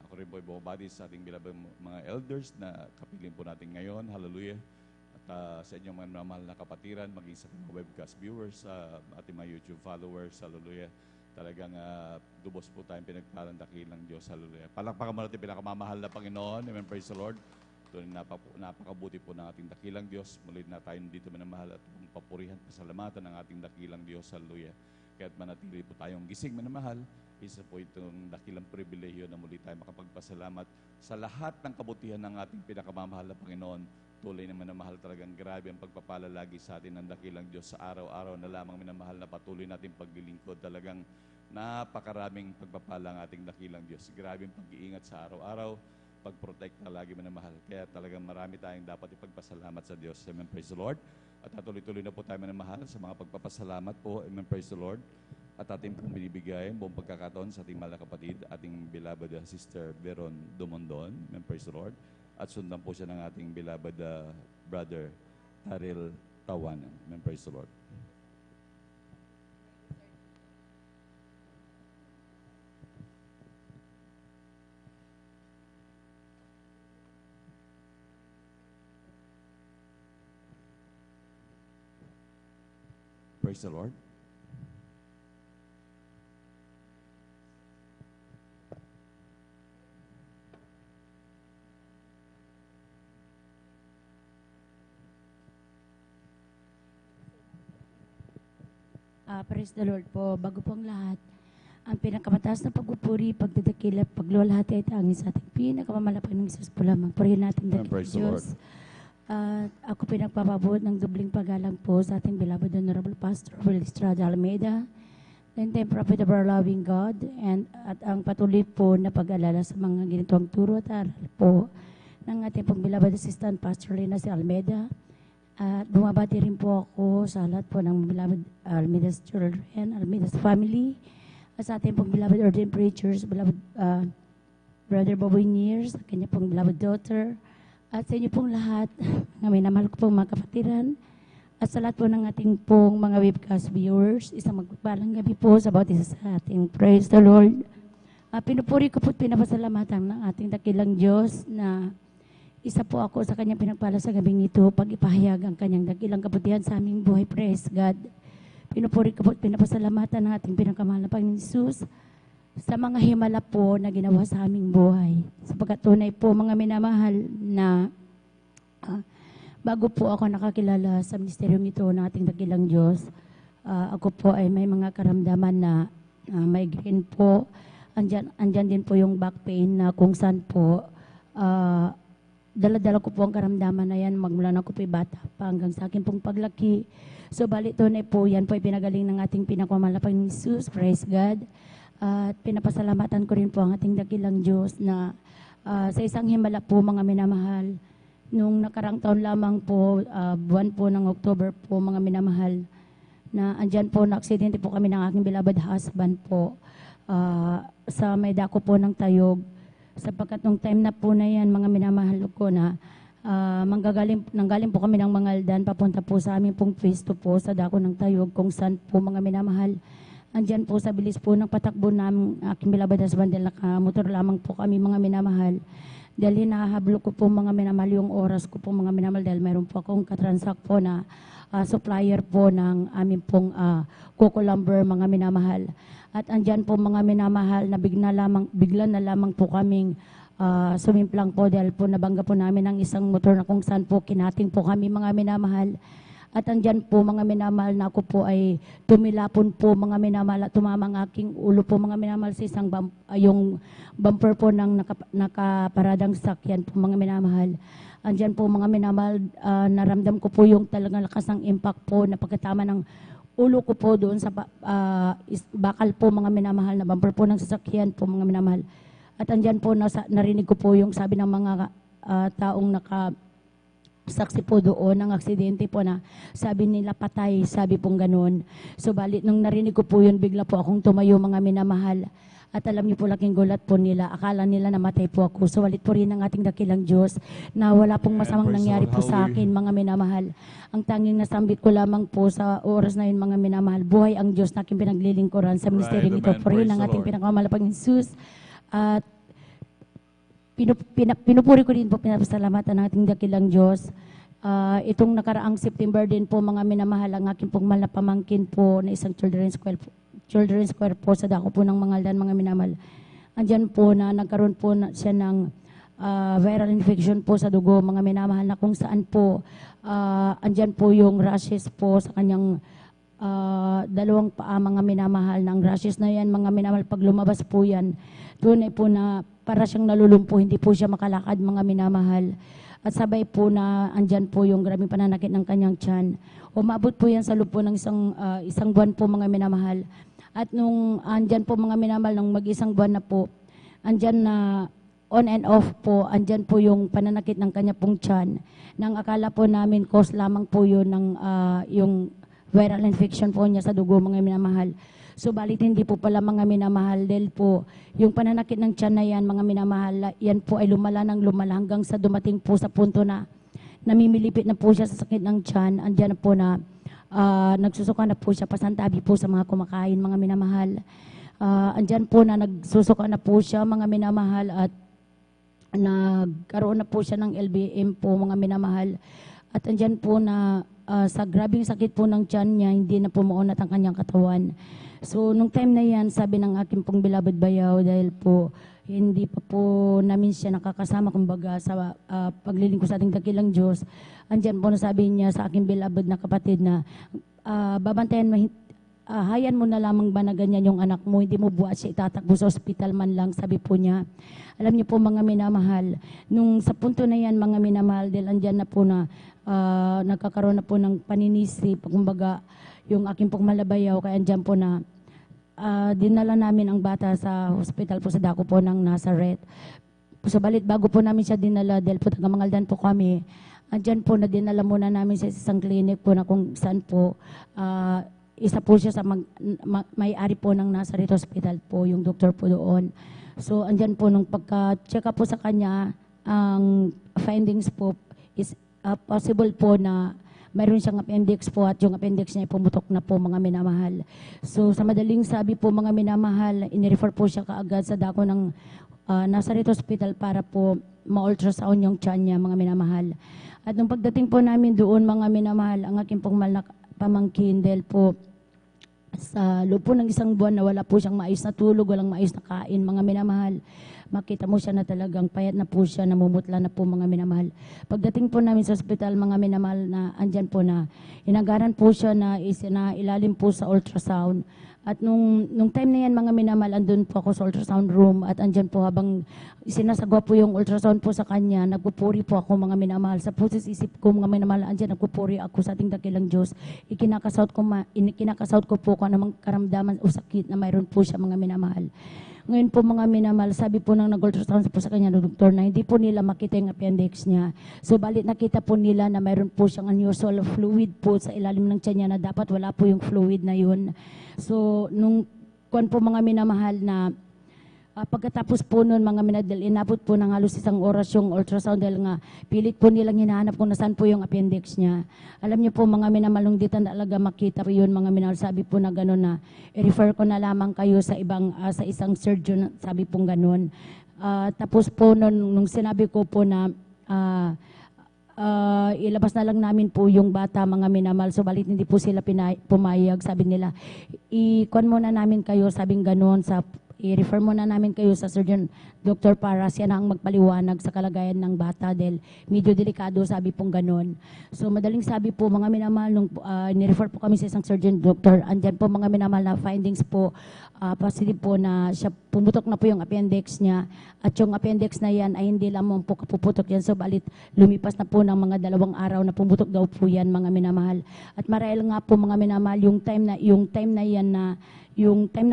S8: ako rin po ay bumabati sa ating beloved mga elders na kapiling po natin ngayon. Hallelujah. At sa inyong mga mahal na kapatiran, maging sa mga webcast viewers, ating mga YouTube followers, hallelujah. Talagang dubos po tayong pinagpalang dakilang Diyos, hallelujah. Palakpakan mo natin pinakamamahal na Panginoon, amen, praise the Lord. Doon napakabuti po ng ating dakilang Diyos. Muli na tayo dito minamahal at papurihan, pasalamatan ng ating dakilang Diyos, hallelujah. Kaya't manatili po tayong gising minamahal. Isa po itong dakilang pribilehyo na muli tayo makapagpasalamat sa lahat ng kabutihan ng ating pinakamamahal na Panginoon. Tuloy na minamahal, talagang grabe ang pagpapala lagi sa atin ng dakilang Diyos sa araw-araw na lamang minamahal na patuloy natin paglilingkod. Talagang napakaraming pagpapala ang ating dakilang Diyos. Grabe ang pag-iingat sa araw-araw, pag-protect na lagi minamahal. Kaya talagang marami tayong dapat ipagpasalamat sa Diyos. Amen, praise the Lord. At tuloy-tuloy na po tayo minamahal sa mga pagpapasalamat po. Amen, praise the Lord. At ating pong binibigay buong pagkakataon sa ating mahal na kapatid, ating beloved Sister Veron Dumondon. Amen, praise the Lord. At sundan po siya ng ating beloved brother Taril Tawanan. Amen, praise the Lord. Praise the Lord.
S9: Praise the Lord po. Bago po ang lahat, ang pinakamataas na pagpupuri, pagdadakila, pagluwalhati ay tanging sa ating pinakamamalapan ng Isus po lamang. Purihin natin dakilang Diyos. Ako pinagpapabot ng dubling paggalang po sa ating beloved Honorable Pastor Will Estrada Almeida, and then Prophet of our loving God, at ang patuloy po na pag-alala sa mga ginitong turo at aral po ng ating pong beloved Assistant Pastor Lina si Almeida. Dumabati rin po ako sa lahat po ng beloved Almeida's children, Almeida's family, at sa ating pong beloved ordained preachers, beloved Brother Boboy Nears, sa kanya pong beloved daughter, at sa inyo pong lahat, nga may namahal ko pong mga kapatiran, at sa lahat po ng ating pong mga webcast viewers, isang magpapalang gabi po sa bawat isa sa ating. Praise the Lord. Pinupuri ko po at pinapasalamatan ng ating dakilang Diyos na isa po ako sa kanyang pinagpala sa gabing ito pag ipahayag ang kanyang dakilang kabutihan sa aming buhay. Praise God. Pinupuri ko po at pinapasalamatan ng ating pinagkamahal na Panginoon Jesus sa mga himala po na ginawa sa aming buhay. Sapagkat tunay po mga minamahal na bago po ako nakakilala sa ministeryong ito ng ating dakilang Diyos, ako po ay may mga karamdaman na migraine po. Andyan din po yung back pain na kung saan po dala-dala ko po ang karamdaman na yan magmula na ako po bata pa hanggang sa akin pong paglaki. So balik tunay po yan po ay pinagaling ng ating pinakamamahal na Panginoon Jesus. Praise God. At pinapasalamatan ko rin po ang ating dakilang Diyos na sa isang himala po mga minamahal, nung nakarang taon lamang po, buwan po ng October po mga minamahal, na andyan po na aksidente po kami ng aking beloved husband po sa may dako po ng Tayog. Sapagkat nung time na po na yan, mga minamahal ko na nanggaling po kami ng Mangaldan, papunta po sa aming pong pwesto po sa dako ng Tayog, kung saan po mga minamahal. Andyan po sa bilis po ng patakbo namin aking beloved husband, dahil nakamotor lamang po kami mga minamahal. Dahil hinahablo ko po mga minamahal yung oras ko po mga minamahal, dahil meron po akong katransact po na supplier po ng aming pong Coco Lumber mga minamahal. At andyan po mga minamahal na bigla na lamang po kaming sumimplang po dahil po nabangga po namin ang isang motor na kung saan po kinating po kami mga minamahal. At andyan po mga minamahal na ako po ay tumilapon po mga minamahal at tumama ang aking ulo po mga minamahal sa isang yung bumper po ng nakaparadang sakyan po mga minamahal. Andyan po mga minamahal, naramdam ko po yung talagang lakas ng impact po na pagkatama ng ulo ko po doon sa bakal po mga minamahal na bumper po ng sasakyan po mga minamahal. At andyan po narinig ko po yung sabi ng mga taong nakasaksi po doon ng aksidente po na sabi nila patay, sabi pong ganun. So balit nung narinig ko po yun, bigla po akong tumayo mga minamahal. At alam niyo po laking gulat po nila, akala nila namatay po ako. So walit po rin ang ating dakilang Diyos na wala pong masamang nangyari po sa akin mga minamahal. Ang tanging nasambit ko lamang po sa oras na yun mga minamahal, buhay ang Diyos na aking pinaglilingkuran sa ministeryong ito. Po rin ang ating pinakamahal na Panginoon Jesus. At pinupuri ko din po, pinapasalamatan ng ating dakilang Diyos. Itong nakaraang September din po, mga minamahal, ang aking pong mahal na pamangkin po na isang children's choir po sa dako po ng Mangaldan, mga minamahal. Andyan po na nagkaroon po siya ng viral infection po sa dugo, mga minamahal, na kung saan po andyan po yung rashes po sa kanyang dalawang paa, mga minamahal. Ng rashes na yan, mga minamahal, pag lumabas po yan, tunay po na para siyang nalulumpo, hindi po siya makalakad, mga minamahal. At sabay po na andyan po yung grabing pananakit ng kanyang tiyan. Umabot po yan sa loob po ng isang buwan po, mga minamahal. At nung andyan po, mga minamahal, nung mag-isang buwan na po, andyan na on and off po, andyan po yung pananakit ng kanya pong tiyan. Nang akala po namin cause lamang po yun ng yung viral infection po niya sa dugo, mga minamahal. So balit hindi po pala, mga minamahal, dahil po yung pananakit ng tiyan na yan, mga minamahal, yan po ay lumala ng lumala hanggang sa dumating po sa punto na namimilipit na po siya sa sakit ng tiyan. Andyan na po na nagsusuka na po siya, pasantabi po sa mga kumakain, mga minamahal. Andyan po na nagsusuka na po siya, mga minamahal, at nagkaroon na po siya ng LBM po, mga minamahal. At andyan po na sa grabing sakit po ng tiyan niya, hindi na po maunat ang kanyang katawan. So, nung time na yan, sabi ng aking pong beloved bayaw, dahil po hindi pa po namin siya nakakasama, kumbaga, sa paglilingkod sa ating dakilang Diyos, andyan po na sabi niya sa aking beloved na kapatid na babantayan mo, hayan mo na lamang ba na ganyan yung anak mo, hindi mo buhat siya itatakbo sa ospital man lang, sabi po niya. Alam niyo po, mga minamahal, nung sa punto na yan, mga minamahal, dahil andyan na po na nagkakaroon na po ng paninisi, kumbaga, yung aking pong malabayaw, kaya andyan po na dinala namin ang bata sa hospital po sa dako po ng Nazareth. Sa balit, bago po namin siya dinala, dahil po taga Mangaldan po kami, andyan po na dinala muna namin sa isang clinic po na kung saan po, isa po siya sa may-ari po ng Nazareth Hospital po, yung doktor po doon. So, andyan po, nung pagka-check up po sa kanya, ang findings po is possible po na mayroon siyang appendix po, at yung appendix niya ay pumutok na po, mga minamahal. So, sa madaling sabi po, mga minamahal, inirefer po siya kaagad sa dako ng Nazareth Hospital para po ma-ultrasound yung tiyan niya, mga minamahal. At nung pagdating po namin doon, mga minamahal, ang aking pong mahal na pamangkin, dahil po sa loob po ng isang buwan na wala po siyang maayos na tulog, walang maayos na kain, mga minamahal. Makita mo siya na talagang payat na po siya, namumutla na po, mga minamahal. Pagdating po namin sa ospital, mga minamahal, na andyan po na inagaran po siya na ilalim po sa ultrasound. At nung time na yan, mga minamahal, andun po ako sa ultrasound room, at andyan po habang sinasagwa po yung ultrasound po sa kanya, nagpupuri po ako, mga minamahal. Sa pusis isip ko, mga minamahal, andyan nagpupuri ako sa ating dakilang Diyos. Ikinakasout ko po kung anumang karamdaman o sakit na mayroon po siya, mga minamahal. Ngayon po, mga minamahal, sabi po nang nag-ultrasound po sa kanya ng doktor na hindi po nila makita yung appendix niya. So balit nakita po nila na mayroon po siyang unusual fluid po sa ilalim ng tiyan niya na dapat wala po yung fluid na yun. So nung kuwan po, mga minamahal, na pagkatapos po nun, mga minadal, inabot po ng halos isang oras yung ultrasound dahil nga pilit po nilang hinahanap kung nasaan po yung appendix niya. Alam niyo po, mga minamahal, nung di talaga makita po yun, mga minamahal, sabi po na gano'n na i-refer ko na lamang kayo sa isang surgeon, sabi pong gano'n. Tapos po nung sinabi ko po na ilabas na lang namin po yung bata, mga minamahal, so balit hindi po sila pumayag, sabi nila, i-con muna namin kayo, sabing gano'n, i-refer muna namin kayo sa surgeon doctor para siya na ang magpaliwanag sa kalagayan ng bata dahil medyo delikado, sabi pong ganon. So madaling sabi po, mga minamahal, nung ni-refer po kami sa isang surgeon doctor, andyan po, mga minamahal, na findings po, positive po na siya pumutok na po yung appendix niya, at yung appendix na yan ay hindi lamang po kapuputok yan, so balit lumipas na po ng mga 2 araw na pumutok daw po yan, mga minamahal. At marahil nga po, mga minamahal, yung time na yan na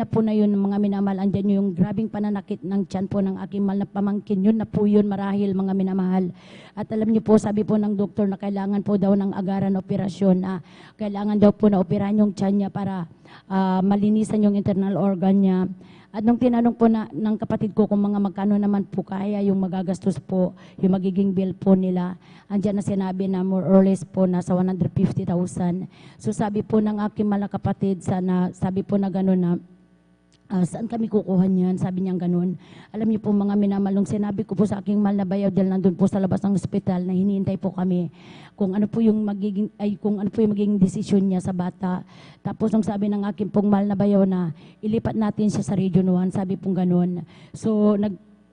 S9: po na yun, mga minamahal, andyan yung grabing pananakit ng tiyan po ng aking mahal na pamangkin, yun na po yun, marahil, mga minamahal. At alam niyo po, sabi po ng doktor na kailangan po daw ng agaran operasyon, na kailangan daw po na operahan yung tiyan niya para malinisan yung internal organ niya. At nung tinanong po ng kapatid ko kung mga magkano naman po kaya yung magagastos po, yung magiging bill po nila, andyan na sinabi na more or less po nasa 150,000. So sabi po ng aking mga kapatid, sabi po na gano'n na Saan kami kukuha niyan? Sabi niya ganun. Alam niyo po mga minamalong, sinabi ko po sa aking mahal na bayaw dahil nandun po sa labas ng ospital na hinihintay po kami kung ano po yung magiging desisyon niya sa bata. Tapos nung sabi ng aking pong mahal na bayaw na ilipat natin siya sa Region 1, sabi pong ganun. So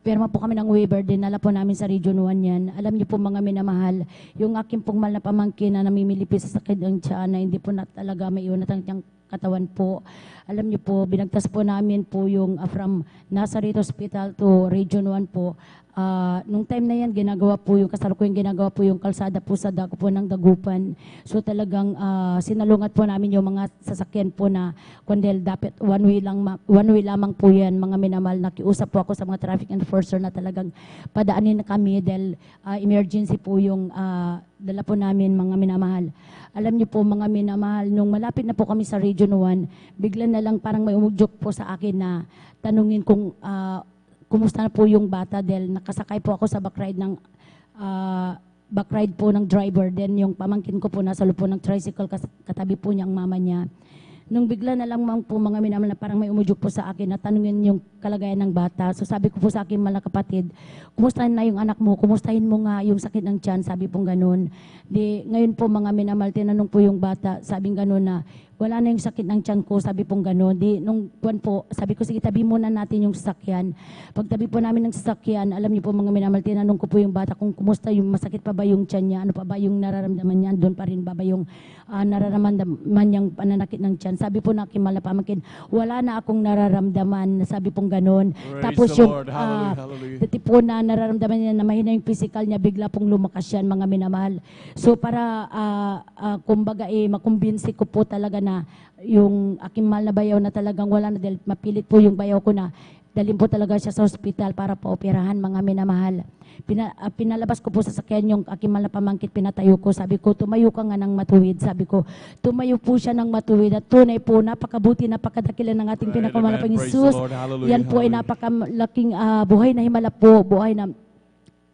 S9: Pirma po kami ng waiver, dinala po namin sa Region 1 yan. Alam niyo po mga minamahal, yung aking pong mahal na pamangkin na namimilipis sa sakit ng tiyan na hindi po na talaga may iunat ang tiyang katawan po. Alam niyo po, binagtas po namin po yung from Nazareth Hospital to Region 1 po. Nung time na yan, kasalukuyang ginagawa po yung kalsada po sa dako po ng Dagupan. So talagang sinalungat po namin yung mga sasakyan po na kundel dapat one way lamang po yan, mga minamahal. Nakiusap po ako sa mga traffic enforcer na talagang padaanin na kami dahil emergency po yung dala po namin, mga minamahal. Alam niyo po mga minamahal, nung malapit na po kami sa Region 1, bigla na lang parang may umudyok po sa akin na tanungin kung kumusta na po yung bata dahil nakasakay po ako sa backride po ng driver. Then yung pamangkin ko po nasa loob po ng tricycle, katabi po niya ang mama niya. Nung bigla na lang po mga minamahal na parang may umudyok po sa akin na tanungin yung kalagayan ng bata. So sabi ko po sa akin mga kapatid, kumustahin na yung anak mo, kumustahin mo nga yung sakit ng tiyan, sabi pong ganun. Ngayon po mga minamahal, tinanong po yung bata, sabing ganun na, wala na yung sakit ng tiyan ko, sabi pong gano'n. Nung buwan po, sabi ko, sige, tabi muna natin yung sasakyan. Pag tabi po namin ng sasakyan, alam niyo po mga minamahal, tinanong ko po yung bata kung kumusta yung masakit pa ba yung tiyan niya, ano pa ba yung nararamdaman niya, doon pa rin ba yung nararamdaman niyang pananakit ng tiyan. Sabi po na aking mahal na pamangkin, wala na akong nararamdaman, sabi pong gano'n. Tapos yung dati po na nararamdaman niya na mahina yung physical niya, bigla pong lumakas yan, mga minamahal. So para kumbaga makumbinsi ko po talaga na yung aking mahal na bayaw na talagang wala na dahil mapilit po yung bayaw ko na dalhin po talaga siya sa ospital para paoperahan, mga minamahal. Pinalabas ko po sa sakyan yung aking mahal na pamangkit, pinatayo ko, sabi ko, tumayo ka nga ng matuwid. Sabi ko, tumayo po siya ng matuwid at tunay po, napakabuti, napakadakilan ng ating pinakamahal na Panginoon. Yan po ay napakalaking buhay na himala po, buhay na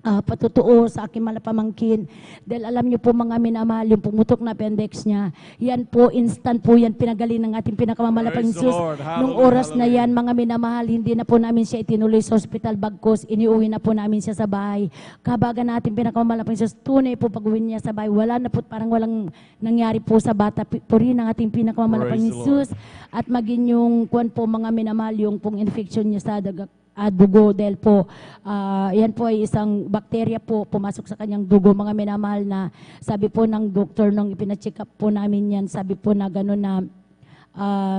S9: patutuo sa aking mga pamangkin. Dahil alam niyo po mga minamahal, yung pumutok na appendix niya, yan po, instant po yan, pinagaling ng ating pinakamamahal na Panginoon. Nung oras na yan, mga minamahal, hindi na po namin siya itinuloy sa hospital, bagkos, iniuwi na po namin siya sa bahay. Kabaga natin pinakamamahal na Panginoon, tunay po pag-uwi niya sa bahay, wala na po, parang walang nangyari po sa bata, puri ng ating pinakamamahal na Panginoon. At maging yung kuwan po mga minamahal, yung pong infection niya sa dugo dahil po yan po ay isang bakterya po pumasok sa kanyang dugo, mga minamahal, na sabi po ng doktor nung ipina-check up po namin yan, sabi po na gano'n na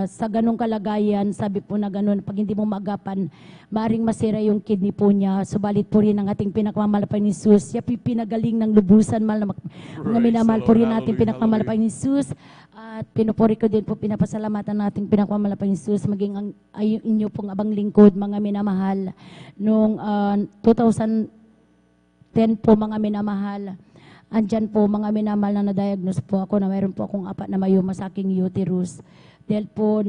S9: sa ganong kalagayan, sabi po na gano'n, pag hindi mo maagapan, maaaring masira yung kidney po niya. Subalit po rin ang ating pinakamamahal na Panginoon, siya pinagaling ng lubusan, mga minamahal po rin natin pinakamamahal na Panginoon. At pinupuri ko din po, pinapasalamatan natin pinakamamahal na Panginoon, maging ang inyo pong abang lingkod, mga minamahal. Noong 2010 po, mga minamahal, andyan po mga minamahal na na-diagnose po ako na mayroon po akong 4 na mayoma sa aking uterus. Dahil po,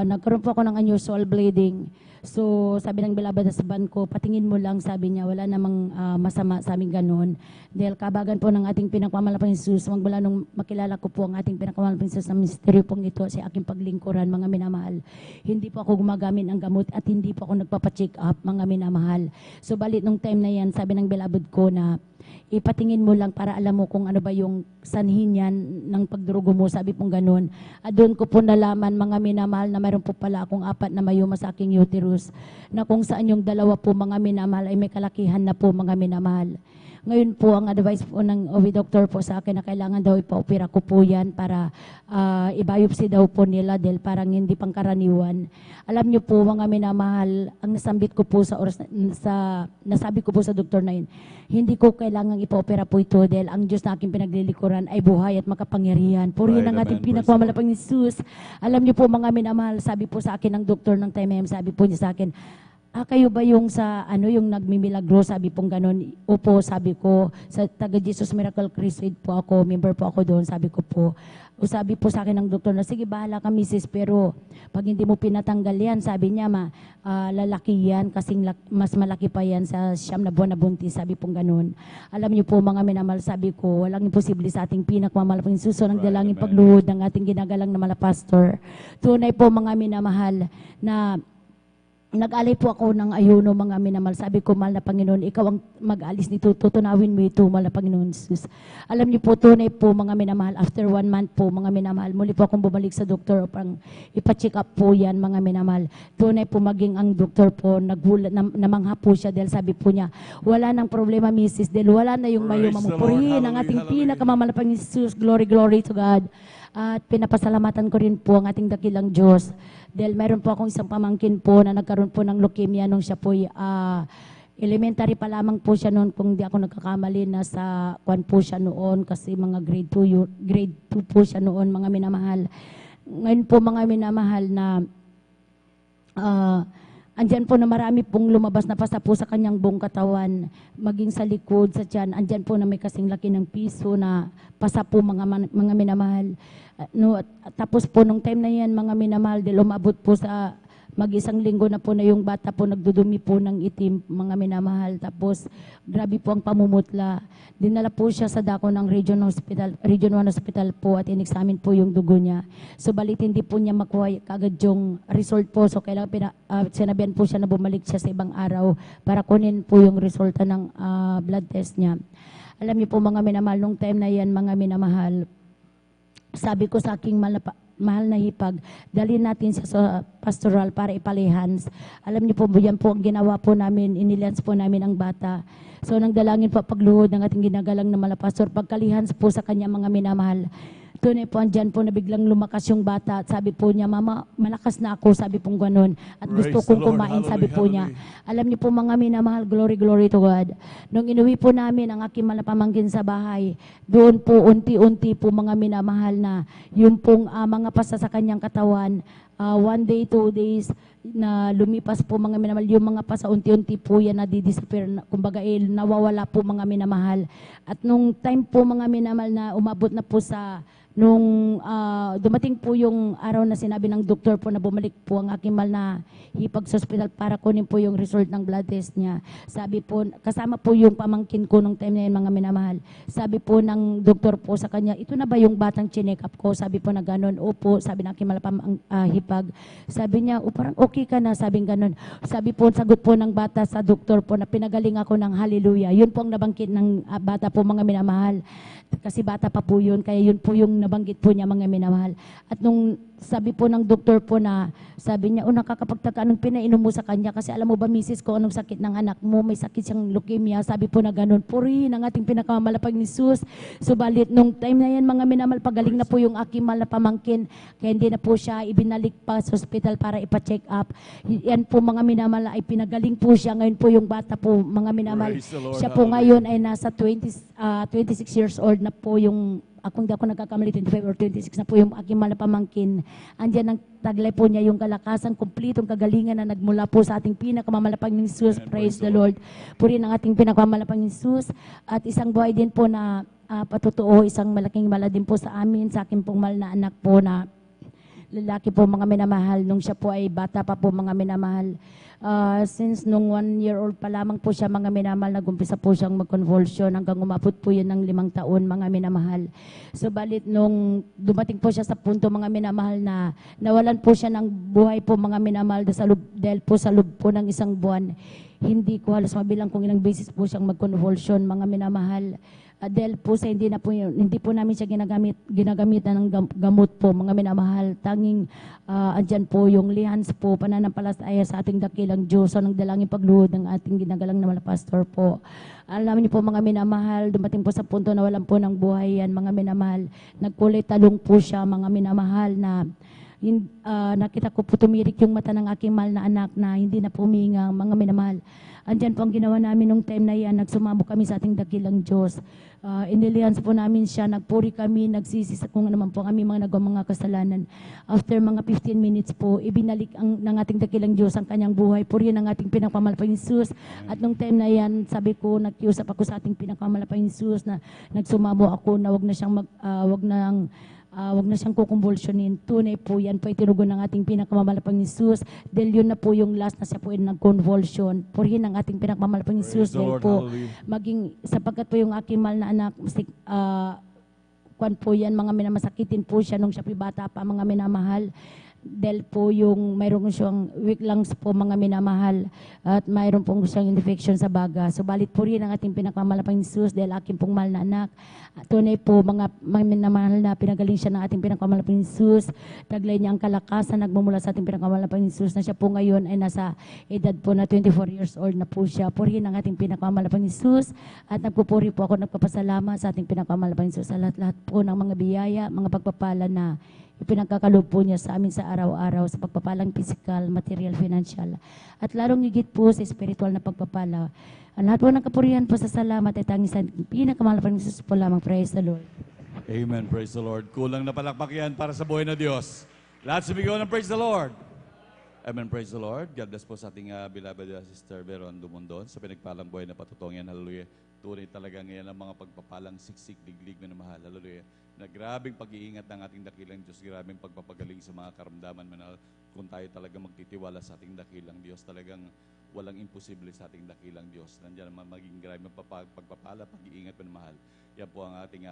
S9: nagkaroon po ako ng unusual bleeding. So, sabi ng Beloved husband ko, patingin mo lang, sabi niya, wala namang masama sa aming ganun. Dahil kabagan po ng ating pinakamamahal na Panginoon, magmula nung makilala ko po ang ating pinakamamahal na Panginoon sa misteryo pong ito, sa aking paglingkuran, mga minamahal. Hindi po ako gumagamit ng gamot at hindi po ako nagpapacheck up, mga minamahal. So, balit nung time na yan, sabi ng Beloved ko na, ipatingin mo lang para alam mo kung ano ba yung sanhin yan ng pagdurugo mo, sabi pong ganun. At doon ko po nalaman, mga minamahal, na mayroon po pala akong 4 na mayoma sa aking uterus, na kung saan yung 2 po, mga minamahal, ay may kalakihan na po, mga minamahal. Ngayon po, ang advice po ng OB doctor po sa akin na kailangan daw ipa-opera ko po yan para i-biopsy daw po nila dahil parang hindi pangkaraniwan. Alam niyo po, mga minamahal, ang nasambit ko po sa oras, nasabi ko po sa doktor na yun, hindi ko kailangan ipa-opera po ito dahil ang Diyos na aking pinaglilikuran ay buhay at makapangyarihan. Purihin ang ating pinakamamahal na Jesus. Alam niyo po, mga minamahal, sabi po sa akin ng doktor ng time, sabi po niya sa akin, kayo ba yung sa yung nagmimilagro, sabi pong ganon. Opo, sabi ko, sa taga Jesus Miracle Crusade po ako, member po ako doon, sabi ko po. O sabi po sa akin ng doktor na, sige, bahala ka, misis, pero pag hindi mo pinatanggal yan, sabi niya, lalaki yan, kasing mas malaki pa yan sa 9 na buwan na buntis, sabi pong ganon. Alam niyo po, mga minamahal, sabi ko, walang imposible sa ating pinakamamahal na Panginoon, ng dalangin pagluhod ng ating ginagalang na malapastor. Tunay po, mga minamahal, na nag-alay po ako ng ayuno, mga minamahal. Sabi ko, mahal na Panginoon, ikaw ang mag-alis nito, tutunawin mo ito, mahal na Panginoon Jesus. Alam niyo po, tunay po, mga minamahal, after 1 month po, mga minamahal, muli po akong bumalik sa doktor upang ipa-check up po yan, mga minamahal. Tunay po, maging ang doktor po, namangha po siya dahil sabi po niya, wala nang problema, Mrs. Dahil wala na yung
S8: Praise
S9: mayumang
S8: the Lord.
S9: purihin ang
S8: Hallelujah,
S9: ating
S8: hallelujah.
S9: pinakamamahal na Panginoon Jesus. Glory, glory to God. At pinapasalamatan ko rin po ang ating dakilang Diyos. Dahil meron po akong isang pamangkin po na nagkaroon po ng leukemia nung siya po elementary pa lamang po siya noon, kung di ako nagkakamali, nasa kwan po siya noon kasi mga grade 2 po siya noon, mga minamahal. Ngayon po, mga minamahal, na andyan po na marami pong lumabas na pasa po sa kanyang buong katawan, maging sa likod, sa tiyan, andyan po na may kasing laki ng piso na pasa po, mga minamahal. Tapos po nung time na yan, mga minamahal, dahil umabot po sa mag-isang linggo na po na yung bata po nagdudumi po ng itim, mga minamahal. Tapos grabe po ang pamumutla. Dinala po siya sa dako ng Region 1 Hospital po at in-examine po yung dugo niya. So balit hindi po niya makuha kagad yung result po. So kailangan sinabihan po siya na bumalik siya sa ibang araw para kunin po yung resulta ng blood test niya. Alam niyo po, mga minamahal, nung time na yan, mga minamahal, sabi ko sa aking mahal na hipag, dalhin natin sa pastoral para ipalihans. Alam niyo po, yan po ang ginawa po namin, inilihans po namin ang bata. So nang dalangin po pagluhod ng ating ginagalang na malapastor, pagkalihans po sa kanya, mga minamahal, tunay po andyan po na biglang lumakas yung bata at sabi po niya, Mama, malakas na ako, sabi pong gano'n. At gusto
S8: Praise
S9: kong
S8: the Lord.
S9: kumain, sabi po niya.
S8: Hallelujah.
S9: Alam niyo po, mga minamahal, glory, glory to God. Nung inuwi po namin ang aking malapamangkin sa bahay, doon po unti-unti po, mga minamahal, na yung pong mga pasa sa kanyang katawan, 1 day, 2 days, na lumipas po, mga minamahal, yung mga pasa unti-unti po yan na didisappear, kumbaga nawawala po, mga minamahal. At nung time po, mga minamahal, na umabot na po sa nung dumating po yung araw na sinabi ng doktor po na bumalik po ang aking mahal na hipag sa ospital para kunin po yung result ng blood test niya. Sabi po, kasama po yung pamangkin ko nung time na yun, mga minamahal. Sabi po ng doktor po sa kanya, ito na ba yung batang chinek up ko? Sabi po na gano'n. Opo, sabi ng aking mahal hipag. Sabi niya, parang okay ka na, sabing gano'n. Sabi po, sagot po ng bata sa doktor po na pinagaling ako ng hallelujah. Yun po ang nabangkit ng bata po, mga minamahal. Kasi bata pa po yun, kaya yun po yung nabanggit po niya, mga minamahal. At nung sabi po ng doktor po na, sabi niya, nakakapagtaka anong pinainom mo sa kanya kasi alam mo ba, misis, ko anong sakit ng anak mo, may sakit siyang leukemia, sabi po na ganun. Purihin ang ating pinakamalapag ni Jesus. Subalit nung time na yan, mga minamahal, pagaling na po yung aking mahal na pamangkin, kaya hindi na po siya ibinalik pa sa hospital para ipa-check up. Yan po, mga minamahal, ay pinagaling po siya. Ngayon po yung bata po, mga minamahal,
S8: Praise the Lord.
S9: siya po
S8: Hallelujah.
S9: ngayon ay nasa 26 years old na po yung kung di ako nagkakamali, 25 or 26 na po yung aking mahal na pamangkin. Andyan ang taglay po niya yung kalakasan, kumplitong kagalingan na nagmula po sa ating pinakamalapag ng Jesus.
S8: Amen.
S9: Praise the Lord. Purihin ang ating pinakamalapag ng Jesus. At isang buhay din po na patutuo, isang malaking mala din po sa amin, sa aking pong mahal na anak po na lalaki po, mga minamahal, nung siya po ay bata pa po, mga minamahal. Since nung 1 year old pa lamang po siya, mga minamahal, nagumpisa po siyang mag-convulsion hanggang umabot po yun ng 5 taon, mga minamahal. So balit nung dumating po siya sa punto, mga minamahal, na nawalan po siya ng buhay po, mga minamahal, dahil po sa loob po ng 1 buwan, hindi ko halos mabilang kung ilang beses po siyang mag-convulsion, mga minamahal. Dahil po sa hindi po namin siya ginagamitan ng gamot po, mga minamahal. Tanging andyan po yung lihans po, pananampalataya sa ating dakilang Diyos, so nang dalangin pagluhod ng ating ginagalang na mga pastor po. Alam niyo po, mga minamahal, dumating po sa punto na walang po ng buhay yan, mga minamahal. Nagkulay talong po siya, mga minamahal, na nakita ko po tumirik yung mata ng aking mahal na anak na hindi na puminga, mga minamahal. Andyan po ang ginawa namin nung time na yan, nagsumamo kami sa ating dakilang Diyos. Inilihans po namin siya, nagpuri kami, nagsisi sa kung naman po kami mga nagawa mga kasalanan. After mga 15 minutes po, ibinalik ng ating dakilang Diyos ang kanyang buhay. Purihin ang ating pinakamalapag ni Jesus. At nung time na yan, sabi ko, nakiusap ako sa ating pinakamalapag ni Jesus na nagsumamo ako na wag na siyang kukumbulsyonin. Tunay po yan po itinugon ng ating pinakamamalapang Jesus. Dahil yun na po yung last na siya po yung nag-convulsion. Purihin ang ating pinakamamalapang Jesus.
S8: Praise the
S9: Dahil
S8: Lord.
S9: po,
S8: Hallelujah.
S9: sapagkat po yung aking mahal na anak, kwan po yan, mga minamasakitin po siya nung siya po bata pa, mga minamahal. dahil po yung mayroon siyang weak lungs po mga minamahal at mayroon pong siyang infection sa baga. Subalit po rin ang ating pinakamalapang Jesus dahil aking pong mahal na anak. Tunay po mga minamahal na pinagaling siya ng ating pinakamalapang Jesus. Taglay niya ang kalakasan nagmumula sa ating pinakamalapang Jesus na siya po ngayon ay nasa edad po na 24 years old na po siya. Purihin ang ating pinakamalapang Jesus at nagpupuri po ako nagpapasalamat sa ating pinakamalapang Jesus sa lahat-lahat po ng mga biyaya, mga pagpapala na ipinagkakaloob po niya sa amin sa araw-araw sa pagpapalang physical, material, financial at lalong higit po sa spiritual na pagpapala. Ang lahat po ng kapurihan po sa salamat ay tanging sa pinakamalapang Jesus po lamang. Praise the Lord.
S8: Amen. Praise the Lord. Kulang na palakpak yan para sa buhay na Diyos. Lahat sumigaw ng praise the Lord. Amen. Praise the Lord. God bless po sa ating beloved Sister Veron Dumondon sa pinagpalang buhay na patutong yan. Hallelujah. Tunay talaga ngayon ang mga pagpapalang siksik, diglig na mahal. Hallelujah. Na grabing pag-iingat ng ating dakilang Diyos, grabing pagpapagaling sa mga karamdaman manal. Kung tayo talaga magtitiwala sa ating dakilang Diyos, talagang walang imposible sa ating dakilang Diyos. Nandiyan naman maging grabing pagpapala, pag-iingat manamahal. Yan po ang ating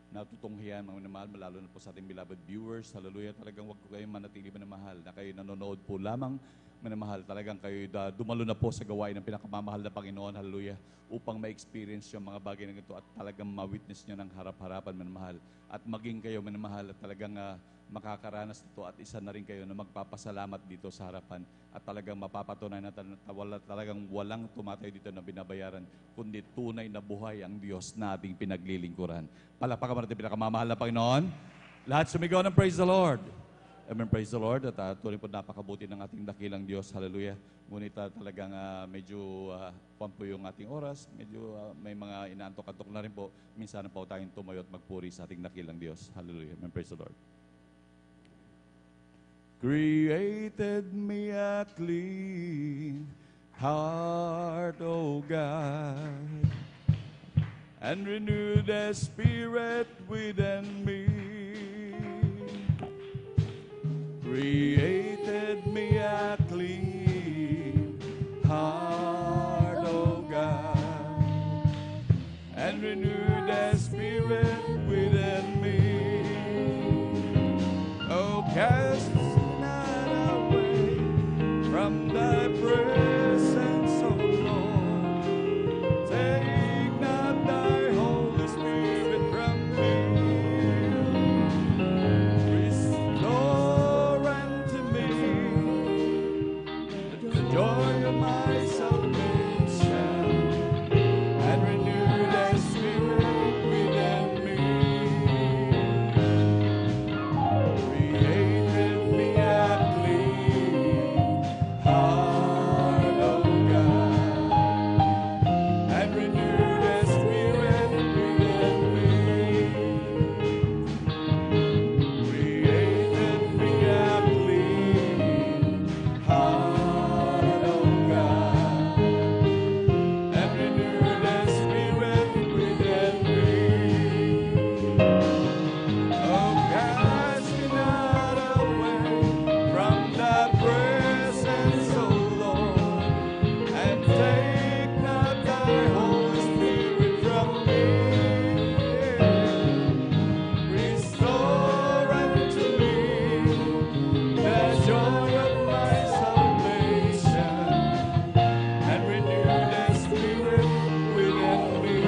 S8: natutunghian, mga manamahal, lalo na po sa ating beloved viewers. Hallelujah. Talagang wag ko kayong manatili manamahal na kayo nanonood po lamang manamahal. Talagang kayo dumalo na po sa gawain ng pinakamamahal na Panginoon. Hallelujah. Upang ma-experience yung mga bagay na ito at talagang ma-witness nyo ng harap-harapan manamahal. At maging kayo manamahal at talagang makakaranas nito at isa na rin kayo na magpapasalamat dito sa harapan at talagang mapapatunay na talagang walang tumatay dito na binabayaran kundi tunay na buhay ang Diyos na ating pinaglilingkuran. Palakpakan natin pinakamamahal na Panginoon. Lahat sumigaw ng praise the Lord. Amen, praise the Lord. At tuloy po napakabuti ng ating dakilang Diyos. Hallelujah. Ngunit talagang medyo pampo yung ating oras. Medyo may mga inaantok-antok na rin po. Minsan po tayong tumayo at magpuri sa ating dakilang Diyos. Hallelujah. Amen, praise the Lord. Created me a clean heart, O God, and renew the spirit within me. Created me a clean heart, O God, and renew the spirit within me. Oh, cast not away from thy presence, O Lord. Take not thy Holy Spirit from me. Restore unto me the joy of my salvation, and renew thy spirit within me. Created me a clean heart, O God, and renew the spirit within me. Created me a clean heart, O God, and renew the spirit within me. Oh, cast me not away from thy presence, O Lord, and take not thy Holy Spirit from me. Restore unto me the joy of my salvation, and renew the spirit within me.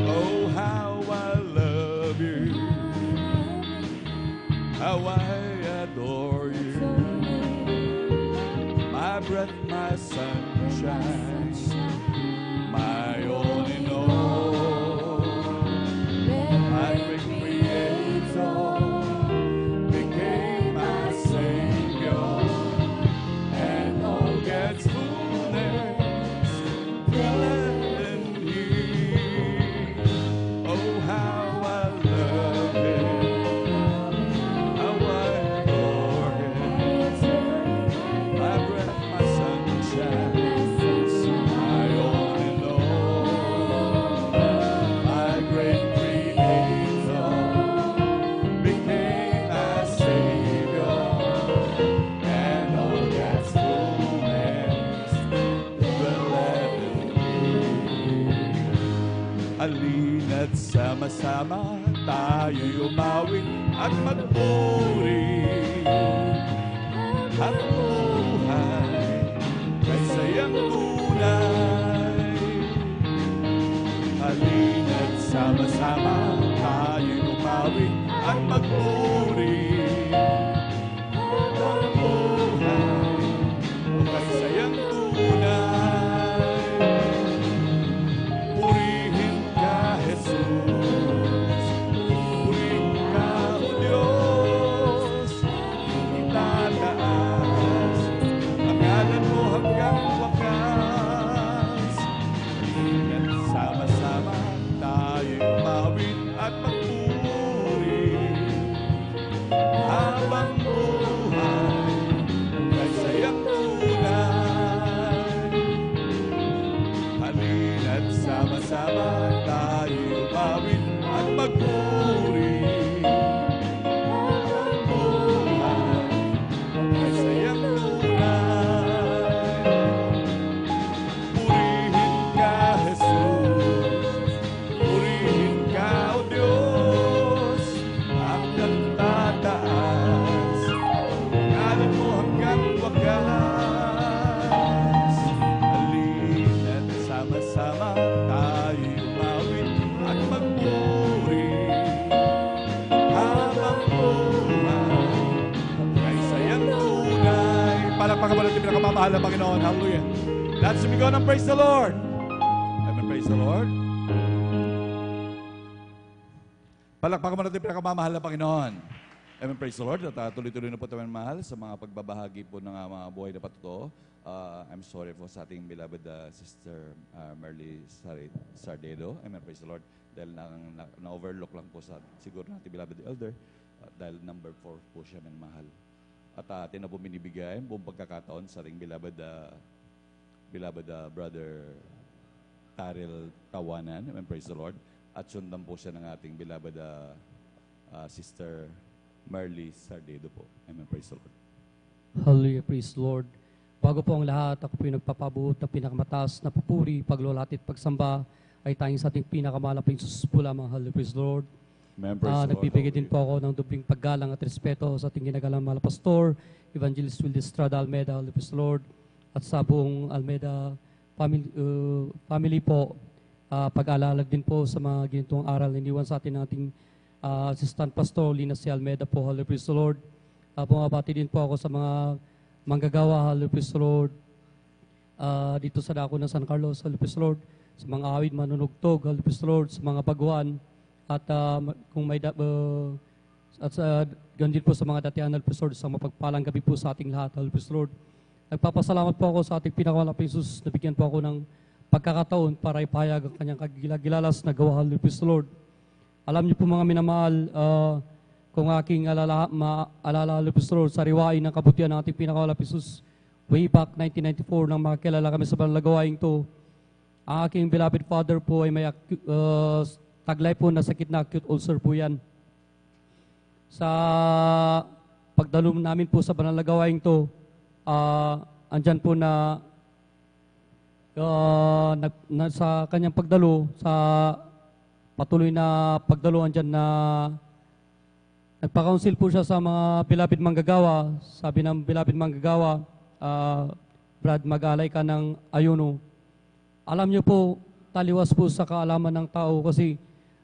S8: Oh, how I love you, how I adore you, my breath, my sunshine, my all in all, my great creator became my Savior, and all God's fullness dwelleth in Him. Oh, how I love Him, how I adore Him, my breath, my sunshine, my all in all, my great creator became my Savior, and all God's fullness dwelleth in me. Halina't sama-sama tayo'y umawit at magpuri. Ang buhay kay sayang tunay. Halina't sama-sama tayo'y umawit at magpuri. Ang buhay kay sayang tunay. Purihin ka, Jesus. Purihin ka, O Diyos. Itataas ang ngalan mo hanggang wakas. Halina't sama-sama tayo'y umawit at magpuri. Habang buhay kay sayang tunay. Halina't sama-sama tayo'y umawit at magpuri. Habang buhay kay sayang tunay. Purihin ka, Jesus. Purihin ka, O Diyos. Hanggang tataas ngalan mo hanggang wakas. Halina't sama-sama tayo'y umawit at magpuri. Habang buhay kay sayang tunay. Palakpakan mo natin pinakamamahal na Panginoon. Hallelujah. Lahat sumigaw ng praise the Lord. Amen, praise the Lord. Palakpakan mo natin pinakamamahal na Panginoon. Amen, praise the Lord. At tuloy-tuloy na po tayo mahal sa mga pagbabahagi po ng mga buhay na patuto. I'm sorry po sa ating beloved Sister Merly Sardedo. Amen, praise the Lord. Dahil na-overlook lang po sa siguro natin beloved elder. Dahil number 4 po siya, amen, mahal. At atin na po binibigay buong pagkakataon sa ating beloved brother Taril Tawanan. Amen, praise the Lord. At sundan po siya ng ating beloved Sister Merly Sardedo po. Amen, praise the Lord.
S10: Hallelujah, praise the Lord. Bago po ang lahat, ako po yung nagpapabuot ng pinakamataas na papuri, paglulati at pagsamba ay tayong sa ating pinakamalaping Diyos po lamang. Hallelujah, praise the Lord.
S8: Amen, praise the Lord.
S10: Nagbibigay din po ako ng dubling paggalang at respeto sa ating ginagalang mahal na pastor, Evangelist Wildy Estrada Almeida. Hallelujah, praise the Lord. At sa buong Almeida family po, pag-alalag din po sa mga ginitong aral iniwan sa atin ng ating Assistant Pastor Lina C. Almeida po. Hallelujah, praise the Lord. Bumabati din po ako sa mga manggagawa. Hallelujah, praise the Lord. Dito sa dako ng San Carlos. Hallelujah, praise the Lord. Sa mga awid manunugtog. Hallelujah, praise the Lord. Sa mga baguan. At kung may at ganun din po sa mga datihan. Hallelujah, praise the Lord. Sa mapagpalang gabi po sa ating lahat. Hallelujah, praise the Lord. Nagpapasalamat po ako sa ating pinakamalapit Jesus. Nabigyan po ako ng pagkakataon para ipahayag ang kanyang kagilagilalas na gawa. Hallelujah, praise the Lord. Alam niyo po mga minamahal, kung aking alala, Hallelujah, praise the Lord, sa riwain ng kabutihan ng ating pinakamalapit Jesus, way back 1994 nang makilala kami sa banal to, ang aking beloved father po ay may taglay po na sakit na acute ulcer po yan. Sa pagdalo namin po sa banal to, andyan po na sa kanyang pagdalo, sa patuloy na pagdalo, andyan na nagpa-counsel po siya sa mga beloved manggagawa. Sabi ng beloved manggagawa, Brad, mag-alay ka ng ayuno. Alam niyo po, taliwas po sa kaalaman ng tao kasi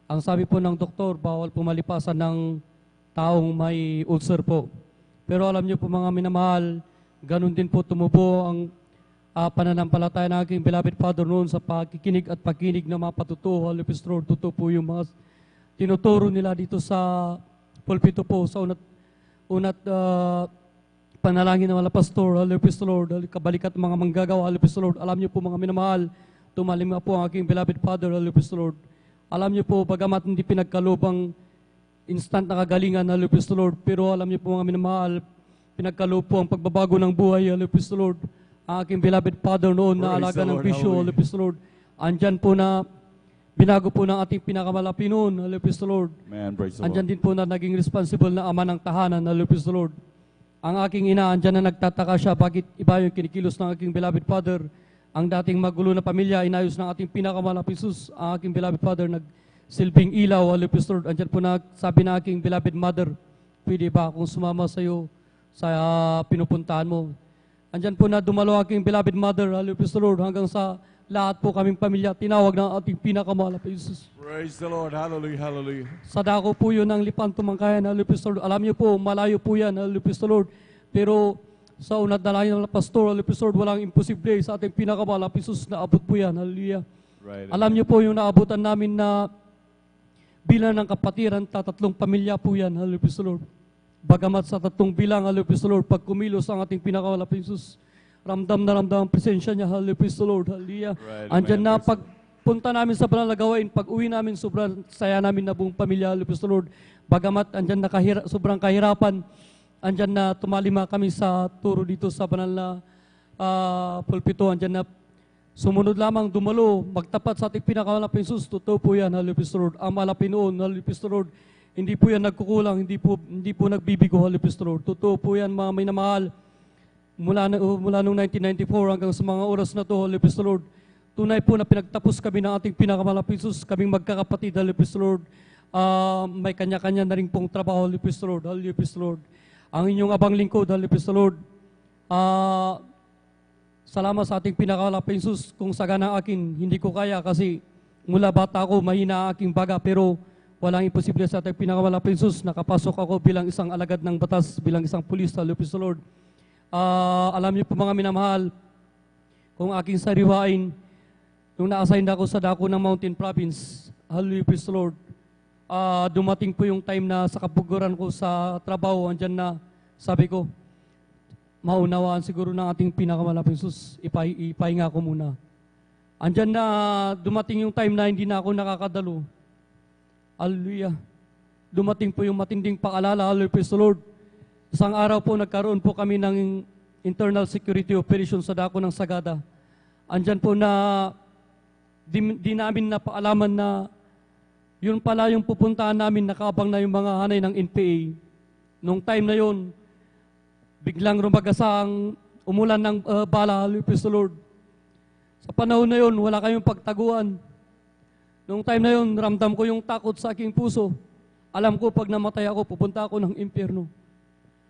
S10: ang sabi po ng doktor, bawal pumalipasan ng taong may ulcer po. Pero alam niyo po mga minamahal, ganun din po tumubo ang pananampalataya ng aking beloved father noon sa pakikinig at pagkinig ng mga patutuho. Hallelujah, praise the Lord. Totoo po yung mga tinuturo nila dito sa pulpito po sa unat panalangin ng mga pastor. Hallelujah, praise the Lord. Kabalikat mga manggagawa. Hallelujah, praise the Lord. Alam niyo po mga minamahal, tumalim po ang aking beloved father. Hallelujah, praise the Lord. Alam niyo po, bagamat hindi pinagkalubang instant na kagalingan. Hallelujah, praise the Lord. Pero alam niyo po mga minamahal, pinagkaloob po ang pagbabago ng buhay. Hallelujah, praise the Lord. Ang aking beloved father noon na alaga ng bisyo. Hallelujah, praise the Lord. Andyan po na binago po ng ating pinakamalapit noon. Hallelujah, praise the Lord.
S8: Amen, praise the
S10: Andyan
S8: Lord.
S10: din po na naging responsible na ama ng tahanan. Hallelujah, praise the Lord. Ang aking ina, andyan na nagtataka siya bakit iba yung kinikilos ng aking beloved father. Ang dating magulo na pamilya, inayos ng ating pinakamalapit Jesus. Ang aking beloved father silbing ilaw, hallelujah, praise the Lord. Andyan po na sabi na aking beloved mother, pwede ba akong sumama sa iyo sa pinupuntahan mo? Andyan po na dumalo aking beloved mother, hallelujah, praise the Lord, hanggang sa lahat po kaming pamilya, tinawag ng ating pinakamahal na Jesus.
S8: Praise the Lord. Hallelujah, hallelujah.
S10: Sa dako po yun ang lipan tumangkayan, hallelujah, praise the Lord. Alam niyo po, malayo po yan, hallelujah, praise the Lord. Pero sa unat na lahin ng pastor, hallelujah, praise the Lord, walang imposible sa ating pinakamahal na Jesus na abot po yan, hallelujah.
S8: Right.
S10: Alam niyo po yung naabutan namin na bilang ng kapatiran, tatlong pamilya po yan, hallelujah, praise the Lord. Bagamat sa tatlong bilang, hallelujah, praise the Lord, pag kumilos ang ating pinakamahal na Jesus, ramdam na ramdam ang presensya niya, hallelujah, praise the Lord, hallelujah.
S8: Right,
S10: Andyan
S8: amen,
S10: na
S8: praise
S10: pagpunta namin sa banal na gawain, pag uwi namin, sobrang saya namin na buong pamilya, hallelujah, praise the Lord. Bagamat andyan na sobrang kahirapan, andyan na tumalima kami sa turo dito sa banal na pulpito, andyan na sumunod lamang, dumalo, magtapat sa ating pinakamahal na Jesus, totoo po yan, hallelujah, praise the Lord. Ang malapit noon, hallelujah, praise the Lord. Hindi po yan nagkukulang, hindi po nagbibigo, hallelujah, praise the Lord. Totoo po yan, mga may namahal. Mula noong 1994 hanggang sa mga oras na to, hallelujah, praise the Lord, tunay po na pinagtapos kami ng ating pinakamahal na Jesus, kaming magkakapatid, hallelujah, praise the Lord. May kanya-kanya na rin pong trabaho, hallelujah, praise the Lord, hallelujah, praise the Lord. Ang inyong abang lingkod, hallelujah, praise the Lord. Salamat sa ating pinakamahal na Jesus, kung sagana akin, hindi ko kaya kasi mula bata ako, mahina aking baga, pero walang imposible sa ating pinakamahal na Jesus. Nakapasok ako bilang isang alagad ng batas, bilang isang pulis, hallelujah, praise the Lord. Alam niyo po mga minamahal, kung aking sariwain, nung na-assign ako sa dako ng Mountain Province, hallelujah, praise the Lord, dumating po yung time na sa kapuguran ko sa trabaho, andyan na, sabi ko, maunawaan siguro ng ating pinakamalaping Jesus, ipahinga ko muna. Andyan na, dumating yung time na hindi na ako nakakadalo. Hallelujah. Dumating po yung matinding paalala, hallelujah, praise the Lord. Isang araw po, nagkaroon po kami ng internal security operation sa dako ng Sagada. Andyan po na di namin napaalaman na yun pala yung pupuntahan namin, nakaabang na yung mga hanay ng NPA. Nung time na yun, biglang rumagasang umulan ng bala, hallelujah, praise the Lord. Sa panahon na yun, wala kayong pagtaguan. Nung time na yun, ramdam ko yung takot sa aking puso. Alam ko, pag namatay ako, pupunta ako ng impyerno.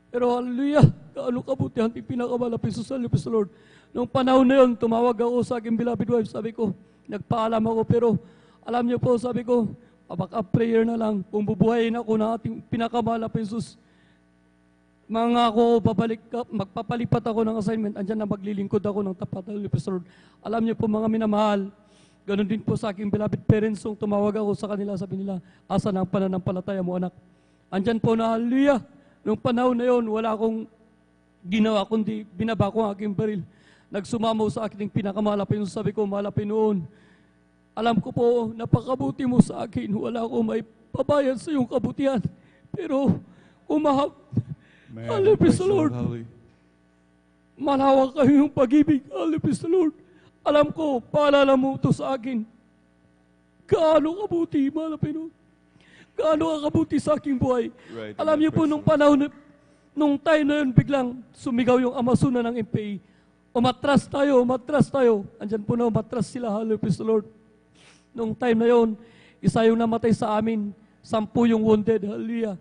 S10: Pero hallelujah, kaano kabuti ang pinakamalapit sa hallelujah, praise the Lord. Nung panahon na yun, tumawag ako sa aking beloved wife, sabi ko, nagpaalam ako, pero alam niyo po, sabi ko, baka prayer na lang, kung bubuhayin ako na ating pinakamalapit Jesus. Mga ako, magpapalipat ako ng assignment, andyan na maglilingkod ako ng tapat, hallelujah, praise the Lord. Alam niyo po mga minamahal, ganun din po sa aking beloved parents, nung tumawag ako sa kanila, sabi nila, asa na ang pananampalataya mo, anak? Andyan po na, hallelujah. Nung panahon na yon, wala akong ginawa, kundi binaba ko ang aking baril. Nagsumamaw sa aking pinakamalapit, sabi ko, malapit noon. Alam ko po, napakabuti mo sa akin, wala akong may pabayad sa iyong kabutihan. Pero, hallelujah, praise the Lord. Malawak kayo yung pag-ibig, hallelujah, praise the Lord. Alam ko, paalala mo ito sa akin. Gaano kabuti, malapit noon. Gaano kabuti sa aking buhay.
S8: Right,
S10: alam niyo po, nung panahon, nung time na yun, biglang sumigaw yung amasuna ng MPA. Umatras tayo. Andyan po na umatras sila, hallelujah, praise the Lord. Nung time na yun, isa yung namatay sa amin, 10 yung wounded, hallelujah.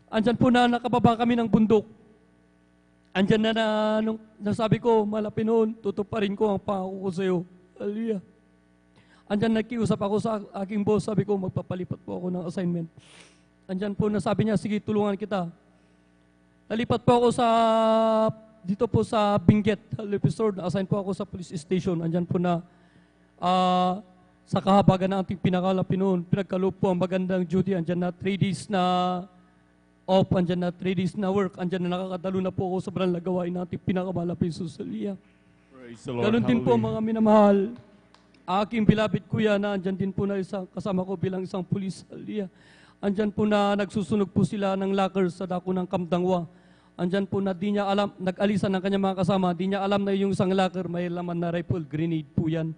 S10: Andyan po na nakababa kami ng bundok. Andyan na nung nasabi ko, malapit noon, tutuparin ko ang pangako ko sa iyo. Hallelujah. Andyan nakiusap ako sa aking boss, sabi ko, magpapalipat po ako ng assignment. Andyan po nasabi niya, sige, tulungan kita. Nalipat po ako dito po sa Benguet, hallelujah, praise the Lord. Na-assign po ako sa police station. Andyan po na, sa kahabagan ng ating pinakalapin noon, pinagkaloob po ang magandang duty. Andyan na 3 days na off, andyan na 3 days na work, andyan na nakakadalo na po ako sa banal na gawain ng ating pinakamalapit sa Hallelujah.
S8: Praise the Lord.
S10: Ganon din po mga minamahal. Aking beloved kuya na andyan din po na kasama ko bilang isang pulis. Hallelujah. Andyan po na nagsusunog po sila ng locker sa dako ng Kamdangwa. Andyan po na di niya alam, nag-alisan ng kanyang mga kasama, di niya alam na yung isang locker may laman na rifle, grenade po yan.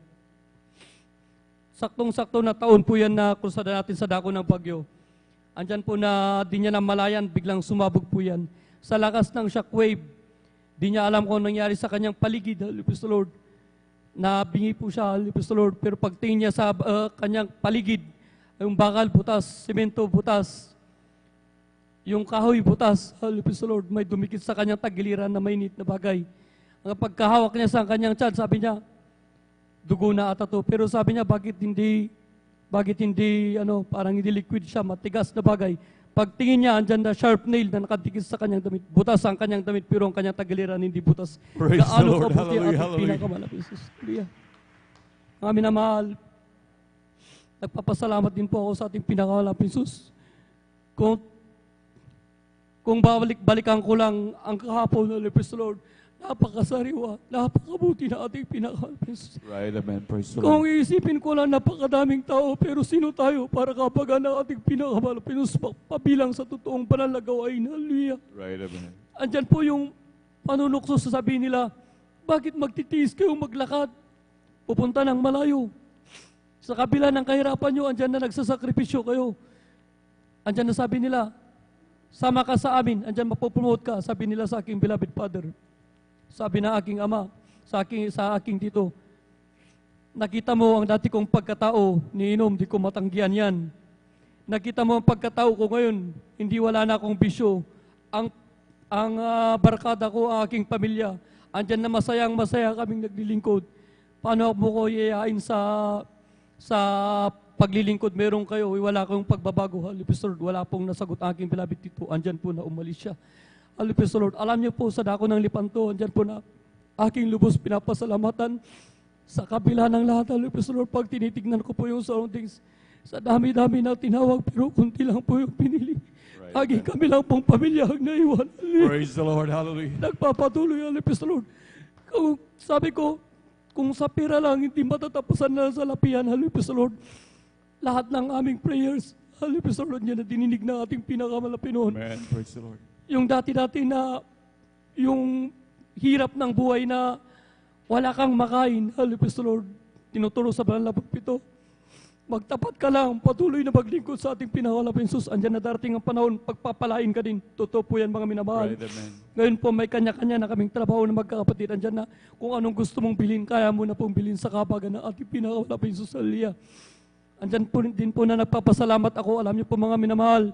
S10: Saktong-sakto na taon po yan na krusada natin sa dako ng Bagyo. Andyan po na di niya namalayan, biglang sumabog po yan. Sa lakas ng shockwave, di niya alam kung nangyari sa kanyang paligid. Hallelujah, praise the Lord. nabingi po siya, praise the Lord, pero pagtingin niya sa kanyang paligid, yung bakal butas, semento butas, yung kahoy butas, praise the Lord, may dumikit sa kanyang tagiliran na mainit na bagay. Ang pagkahawak niya sa kanyang tiyan, sabi niya, dugo na ata to. Pero sabi niya, bakit hindi, parang hindi liquid siya, matigas na bagay. Pagtingin niya, andyan na sharp nail na nakadikit sa kanyang damit. Butas ang kanyang damit, pero ang kanyang tagiliran hindi butas.
S8: Praise the
S10: Gaano
S8: Lord.
S10: kabuti
S8: Hallelujah,
S10: ang ating
S8: hallelujah.
S10: pinakamalapit. Hallelujah. Ang amin na mahal, nagpapasalamat din po ako sa ating pinakamalapit Jesus. Kung balik-balikan ko lang ang kahapon na praise the Lord, napakasariwa, napakabuti na ating pinaka-Jesus.
S8: Right, amen. Praise the
S10: Kung
S8: Lord.
S10: iisipin ko lang napakadaming tao, pero sino tayo para kapagan ng ating pinaka-Jesus pabilang sa totoong panalagawain. Hallelujah.
S8: Right, amen.
S10: Andyan po yung panunukso sa sabihin nila, bakit magtitiis kayo maglakad? Pupunta ng malayo. Sa kabila ng kahirapan nyo, andyan na nagsasakripisyo kayo. Andyan na sabi nila, sama ka sa amin, andyan mapopromote ka, sabi nila sa aking beloved father. Sabi ng aking ama, sa aking tito, nakita mo ang dati kong pagkatao, niinom, di ko matanggihan yan. Nakita mo ang pagkatao ko ngayon, hindi wala na akong bisyo. Ang barkada ko, ang aking pamilya, andyan na masayang-masaya kaming naglilingkod. Paano mo ko iayain sa paglilingkod meron kayo, wala kayong pagbabago. Hallelujah, wala pong nasagot ang aking beloved tito. Andyan po na umalis siya. Hallelujah, Lord. Alam niyo po, sa dako ng Lipanto, andyan po na aking lubos pinapasalamatan sa kabila ng lahat. Hallelujah, Lord. Pag tinitignan ko po yung surroundings, sa dami-dami na tinawag, pero kunti lang po yung pinili. Aging kami lang pong pamilya ang naiwan.
S8: Praise the Lord. Hallelujah.
S10: Nagpapatuloy, hallelujah, Lord. Kung sabi ko, kung sa pira lang, hindi matatapusan na sa lapihan, hallelujah, Lord. Lahat ng aming prayers, hallelujah, Lord, yan na dininig na ating pinakamalapit noon.
S8: Amen. Praise the Lord.
S10: Yung dati-dati na, yung hirap ng buhay na wala kang makain, hallelujah, Lord. Tinuturo sa banal na pagpito. Magtapat ka lang, patuloy na maglingkod sa ating pinakamalapit Jesus. Andyan na darating ang panahon, pagpapalain ka din. Totoo po yan, mga minamahal.
S8: Right, amen.
S10: Ngayon po, may kanya-kanya na kaming trabaho na magkakapatid. Andyan na, kung anong gusto mong bilhin, kaya mo na pong bilhin sa kabagan ng ating pinakamalapit Jesus. Hallelujah. Andyan po din po na nagpapasalamat ako. Alam niyo po, mga minamahal,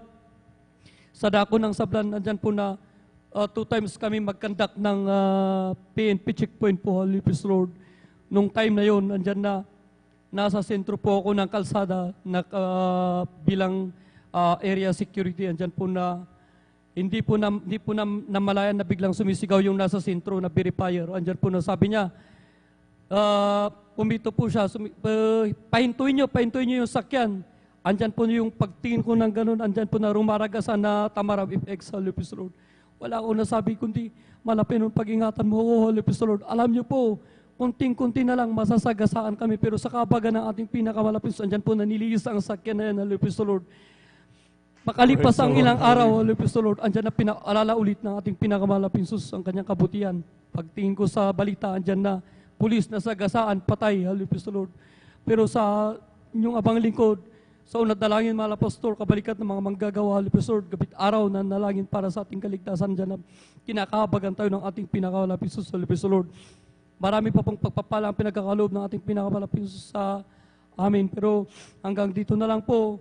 S10: sa dako ng Sablan, andyan po na 2 times kami mag-conduct ng PNP checkpoint po, Hallelujah, Lord. Nung time na yon, andyan na, nasa sentro po ako ng kalsada bilang area security. Andyan po na, hindi po na namalayan na biglang sumisigaw yung nasa sentro na verifier. Andyan po na sabi niya, pumito po siya, pahintuin niyo yung sakyan. Andyan po yung pagtingin ko ng ganun, andyan po na rumaragasan na Tamarab FX, Hallelujah, Lord. Wala akong nasabi, kundi malapit nung pag-ingatan mo ako, Hallelujah, Lord. Alam niyo po, kunting-kunti na lang masasagasaan kami, pero sa kabagan ng ating pinakamalapit, andyan po naniliis ang sakyan na yan, Hallelujah, Lord. Makalipas ang ilang araw, Hallelujah, Lord, andyan na pinaalala ulit ng ating pinakamalapit sus ang kanyang kabutihan. Pagtingin ko sa balita, andyan na pulis na sagasaan, patay, Hallelujah, Lord. Pero sa inyong abang lingkod, sa unat dalangin, mga pastor, kabalikat ng mga manggagawa, Hallelujah, Lord, gabit araw na nalangin para sa ating kaligtasan, dyan na kinakahabagan tayo ng ating pinakamalapit sus, Hallelujah, Lord. Marami pa pong pagpapala ang pinagkakaloob ng ating pinakamalapit sa amin. Pero hanggang dito na lang po,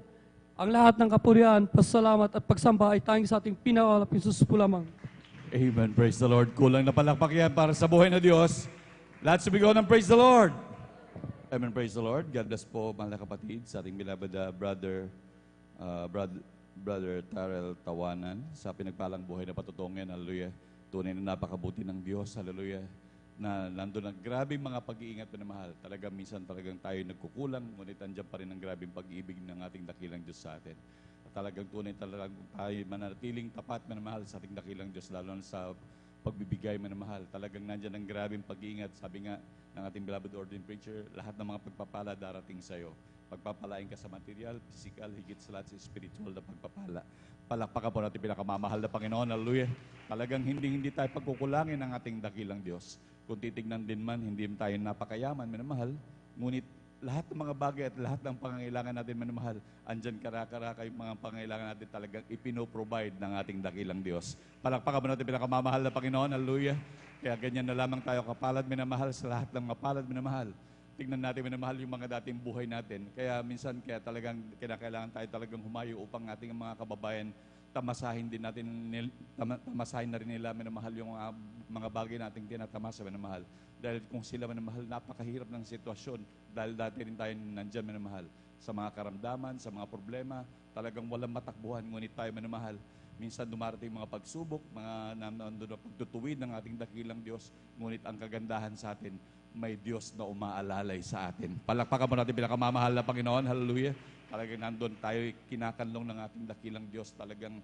S10: ang lahat ng kapurihan, pasalamat at pagsamba ay tanging sa ating pinakamalapit po lamang.
S8: Amen. Praise the Lord. Kulang na palakpak yan para sa buhay na Diyos. Lahat sumigaw ng praise the Lord. Amen. Praise the Lord. God bless po, mga kapatid, sa ating beloved brother Tarel Tawanan sa pinagpalang buhay na patutungan. Hallelujah. Tunay na napakabuti ng Diyos. Hallelujah. Na nandun ang grabing mga pag-iingat na mahal. Talagang minsan talagang tayo nagkukulang, ngunit andyan pa rin ang grabing pag-ibig ng ating dakilang Diyos sa atin. At talagang tunay talagang tayo manatiling tapat na mahal sa ating dakilang Diyos, lalo na sa pagbibigay na mahal. Talagang nandyan ang grabing pag-iingat. Sabi nga ng ating beloved ordained preacher, lahat ng mga pagpapala darating sa iyo. Pagpapalain ka sa material, physical, higit sa lahat sa spiritual na pagpapala. Palakpakan po natin pinakamamahal na Panginoon. Hallelujah. Talagang hindi tayo pagkukulangin ng ating dakilang Diyos. Kung titignan din man, hindi tayo napakayaman, minamahal. Ngunit lahat ng mga bagay at lahat ng pangangailangan natin, minamahal, andyan karaka-raka yung mga pangangailangan natin talagang ipino-provide ng ating dakilang Diyos. Palakpakan mo natin pinakamamahal na Panginoon, hallelujah. Kaya ganyan na lamang tayo kapalad, minamahal, sa lahat ng mga palad, minamahal. Tignan natin, minamahal, yung mga dating buhay natin. Kaya minsan, kaya talagang kinakailangan tayo talagang humayo upang ating mga kababayan tamasahin din natin, tamasahin na rin nila, minamahal, yung mga bagay nating tinatamasa, minamahal. Dahil kung sila, minamahal, napakahirap ng sitwasyon. Dahil dati rin tayo nandyan, minamahal, sa mga karamdaman, sa mga problema, talagang walang matakbuhan, ngunit tayo, minamahal, minsan dumarating mga pagsubok, mga pagtutuwid ng ating dakilang Diyos, ngunit ang kagandahan sa atin, may Diyos na umaalalay sa atin. Palakpakan mo natin pinakamamahal na Panginoon, hallelujah. Talagang nandun tayo, kinakanlong ng ating dakilang Diyos, talagang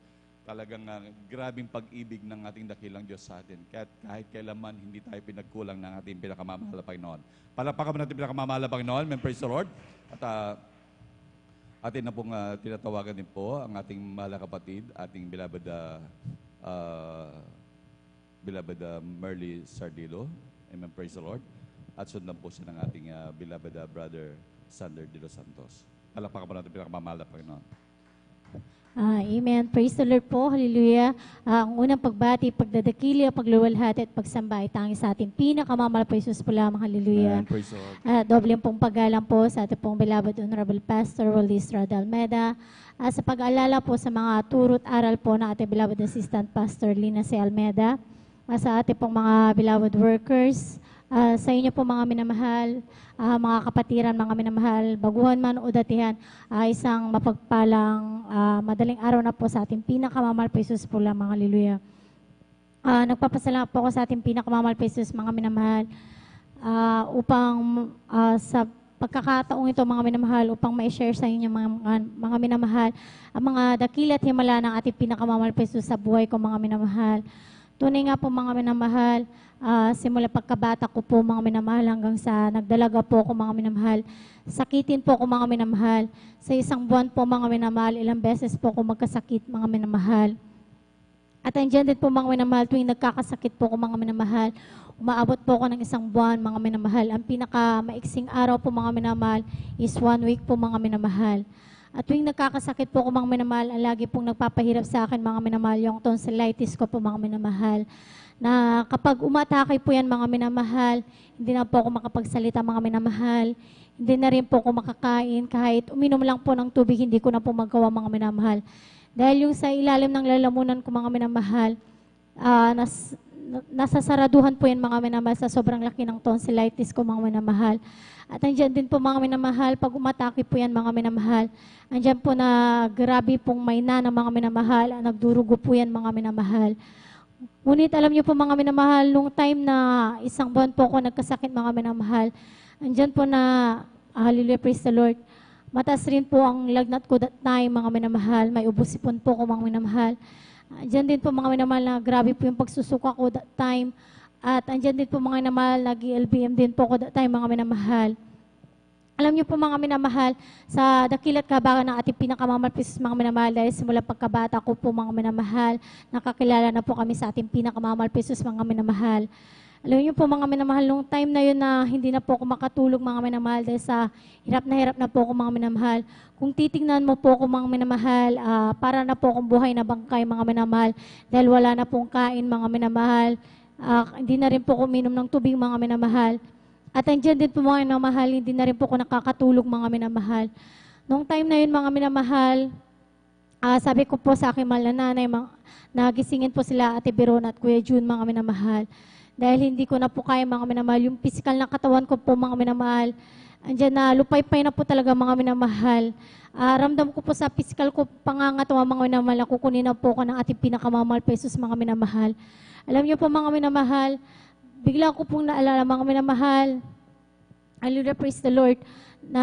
S8: grabing pag-ibig ng ating dakilang Diyos sa atin. Kahit kailanman, hindi tayo pinagkulang ng ating pinakamamahal na Panginoon. Palakpakan mo natin pinakamamahal na Panginoon. Amen, praise the Lord. At atin na pong tinatawagan din po ang ating mahal na kapatid, ating beloved Merly Sardilo. Amen, praise the Lord. At sundan po siya ng ating beloved brother Sander de los Santos. Palakpakan po natin pinakamamahal na Panginoon.
S11: Amen. Praise the Lord po. Hallelujah. Ang unang pagbati, pagdadakili, pagluwalhati at pagsamba ay tanging sa ating pinakamamahal po Jesus po lamang. Hallelujah.
S8: Amen. Praise the Lord.
S11: Doble pong paggalang po sa ating pong beloved Honorable Pastor Willie Estrada Almeda. Sa pag-aalala po sa mga turot aral po ng ating beloved Assistant Pastor Lina C. Almeda. Sa ating pong mga beloved workers. Sa inyo po mga minamahal, mga kapatiran, mga minamahal, baguhan man o datihan, isang mapagpalang madaling araw na po sa ating pinakamamahal po Jesus po lamang. Hallelujah. Nagpapasalamat po ako sa ating pinakamamahal po Jesus, mga minamahal, upang sa pagkakataong ito, mga minamahal, upang ma-share sa inyo mga minamahal, ang mga dakila at himala ng ating pinakamamahal po Jesus sa buhay ko, mga minamahal. Tunay nga po mga minamahal, simula pagkabata ko po mga minamahal hanggang sa nagdalaga po ko mga minamahal. Sakitin po ko mga minamahal. Sa isang buwan po mga minamahal, ilang beses po ko magkasakit mga minamahal. At andyan din po mga minamahal, tuwing nagkakasakit po ko mga minamahal, umaabot po ko ng isang buwan mga minamahal. Ang pinaka-maiksing araw po mga minamahal is 1 week po mga minamahal. At tuwing nagkakasakit po ko mga minamahal, lagi pong nagpapahirap sa akin mga minamahal, yung tonsillitis ko po mga minamahal. Na kapag umatake po yan mga minamahal, hindi na po ako makapagsalita mga minamahal. Hindi na rin po ako makakain, kahit uminom lang po ng tubig, hindi ko na po magawa mga minamahal. Dahil yung sa ilalim ng lalamunan ko mga minamahal, nasasaraduhan po yan mga minamahal sa sobrang laki ng tonsillitis ko mga minamahal. At andyan din po mga minamahal, pag umatake po yan mga minamahal, andyan po na grabe pong mayna ng mga minamahal, nagdurugo po yan mga minamahal. Ngunit alam niyo po mga minamahal, nung time na isang buwan po ako nagkasakit mga minamahal, andyan po na, hallelujah, praise the Lord, mataas rin po ang lagnat ko that time mga minamahal, may ubusipon po ko mga minamahal. Andyan din po mga minamahal na grabe po yung pagsusuka ko that time. At andyan din po mga minamahal, nag-LBM din po ko that time mga minamahal. Alam niyo po mga minamahal, sa dakilat kabagan ng ating pinakamamahal po mga minamahal, dahil simula pagkabata ko po mga minamahal, nakakilala na po kami sa ating pinakamamahal po mga minamahal. Alam niyo po mga minamahal, nung time na yun na hindi na po ako makatulog mga minamahal dahil sa hirap na po ako mga minamahal. Kung titingnan mo po ako mga minamahal, para na po akong buhay na bangkay mga minamahal dahil wala na pong kain mga minamahal. Hindi na rin po ako minom ng tubig mga minamahal. At andyan din po mga minamahal, hindi na rin po ako nakakatulog mga minamahal. Nung time na yun mga minamahal, sabi ko po sa aking mahal na nanay, nagisingin po sila Ate Biron at Kuya June mga minamahal. Dahil hindi ko na po kaya mga minamahal, yung physical na katawan ko po mga minamahal, andyan na lupay-pay na po talaga mga minamahal. Ramdam ko po sa physical ko pangangatawa mga minamahal, kukunin na po ko ng ating pinakamamahal pesos mga minamahal. Alam niyo po mga minamahal, bigla ko pong naalala mga minamahal, hallelujah, praise the Lord, na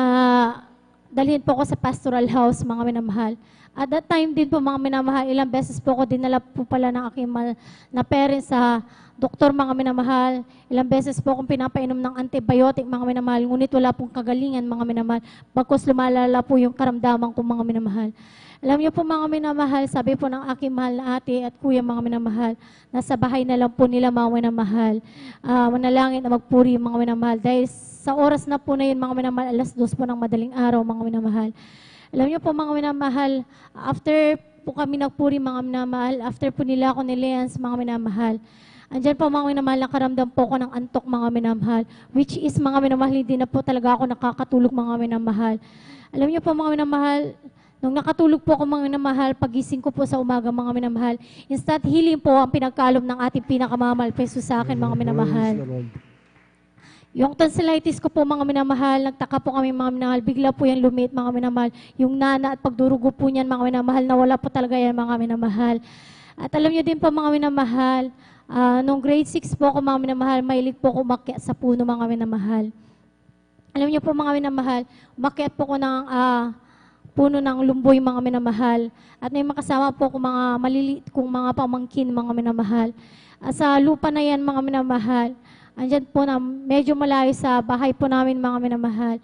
S11: dalhin po ko sa pastoral house mga minamahal. At that time din po mga minamahal, ilang beses po ko dinala po pala ng aking na parents sa doktor mga minamahal. Ilang beses po akong pinapainom ng antibiotic mga minamahal, ngunit wala pong kagalingan mga minamahal. Bagkus lumalala po yung karamdaman ko mga minamahal. Alam niyo po mga minamahal, sabi po ng aking mahal na ate at kuya mga minamahal, nasa bahay na lang po nila mga minamahal. Manalangin na magpuri mga minamahal. Dahil sa oras na po na yun mga minamahal, 2:00 po ng madaling araw mga minamahal. Alam niyo po mga minamahal, after po kami nagpuri mga minamahal, after po nila ako nilians mga minamahal, andyan po mga minamahal, nakaramdam po ako ng antok mga minamahal, which is mga minamahal, hindi na po talaga ako nakakatulog mga minamahal. Alam niyo po mga minamahal, nung nakatulog po ako mga minamahal, pagising ko po sa umaga mga minamahal, instant healing po ang pinagkaloob ng ating pinakamamahal peso sa akin mga minamahal. Yung tonsillitis ko po mga minamahal, nagtaka po kami mga minamahal, bigla po yan lumit mga minamahal. Yung nana at pagdurugo po niyan mga minamahal, nawala po talaga yan mga minamahal. At alam niyo din po mga minamahal, nung grade 6 po ako mga minamahal, mahilig po ako umakyat sa puno mga minamahal. Alam niyo po mga minamahal, umakyat po ko ng puno ng lumboy mga minamahal. At may makasama po ko mga maliliit kong mga pamangkin mga minamahal. At sa lupa na yan mga minamahal, andyan po na medyo malayo sa bahay po namin mga minamahal.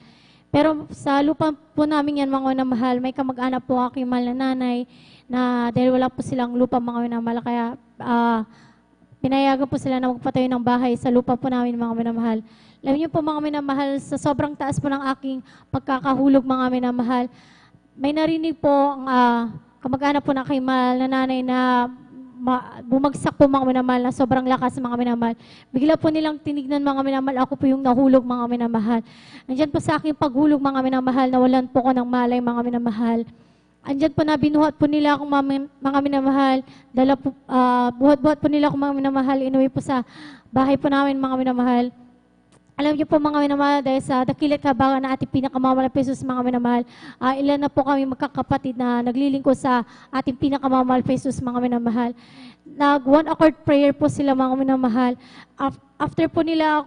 S11: Pero sa lupa po namin yan mga minamahal, may kamag-anak po aking mahal na nanay na dahil wala po silang lupa mga minamahal, kaya pinayagan po sila na magpatayo ng bahay sa lupa po namin mga minamahal. Alam niyo po mga minamahal, sa sobrang taas po ng aking pagkakahulog mga minamahal, may narinig po ang kamag-anak po na aking mahal na nanay na bumagsak po mga minamahal na sobrang lakas mga minamahal. Bigla po nilang tinignan mga minamahal, ako po yung nahulog mga minamahal. Andyan po sa aking paghulog mga minamahal, nawalan po ko ng malay mga minamahal. Andyan po na binuhat po nila akong mga minamahal, buhat-buhat po nila akong mga minamahal, inuwi po sa bahay po namin mga minamahal. Alam niyo po mga minamahal, dahil sa dakilat kabangan na ating pinakamamahal na pesos mga minamahal, ilan na po kami magkakapatid na naglilingkod sa ating pinakamamahal pesos mga minamahal. Nag one accord prayer po sila mga minamahal. After po nila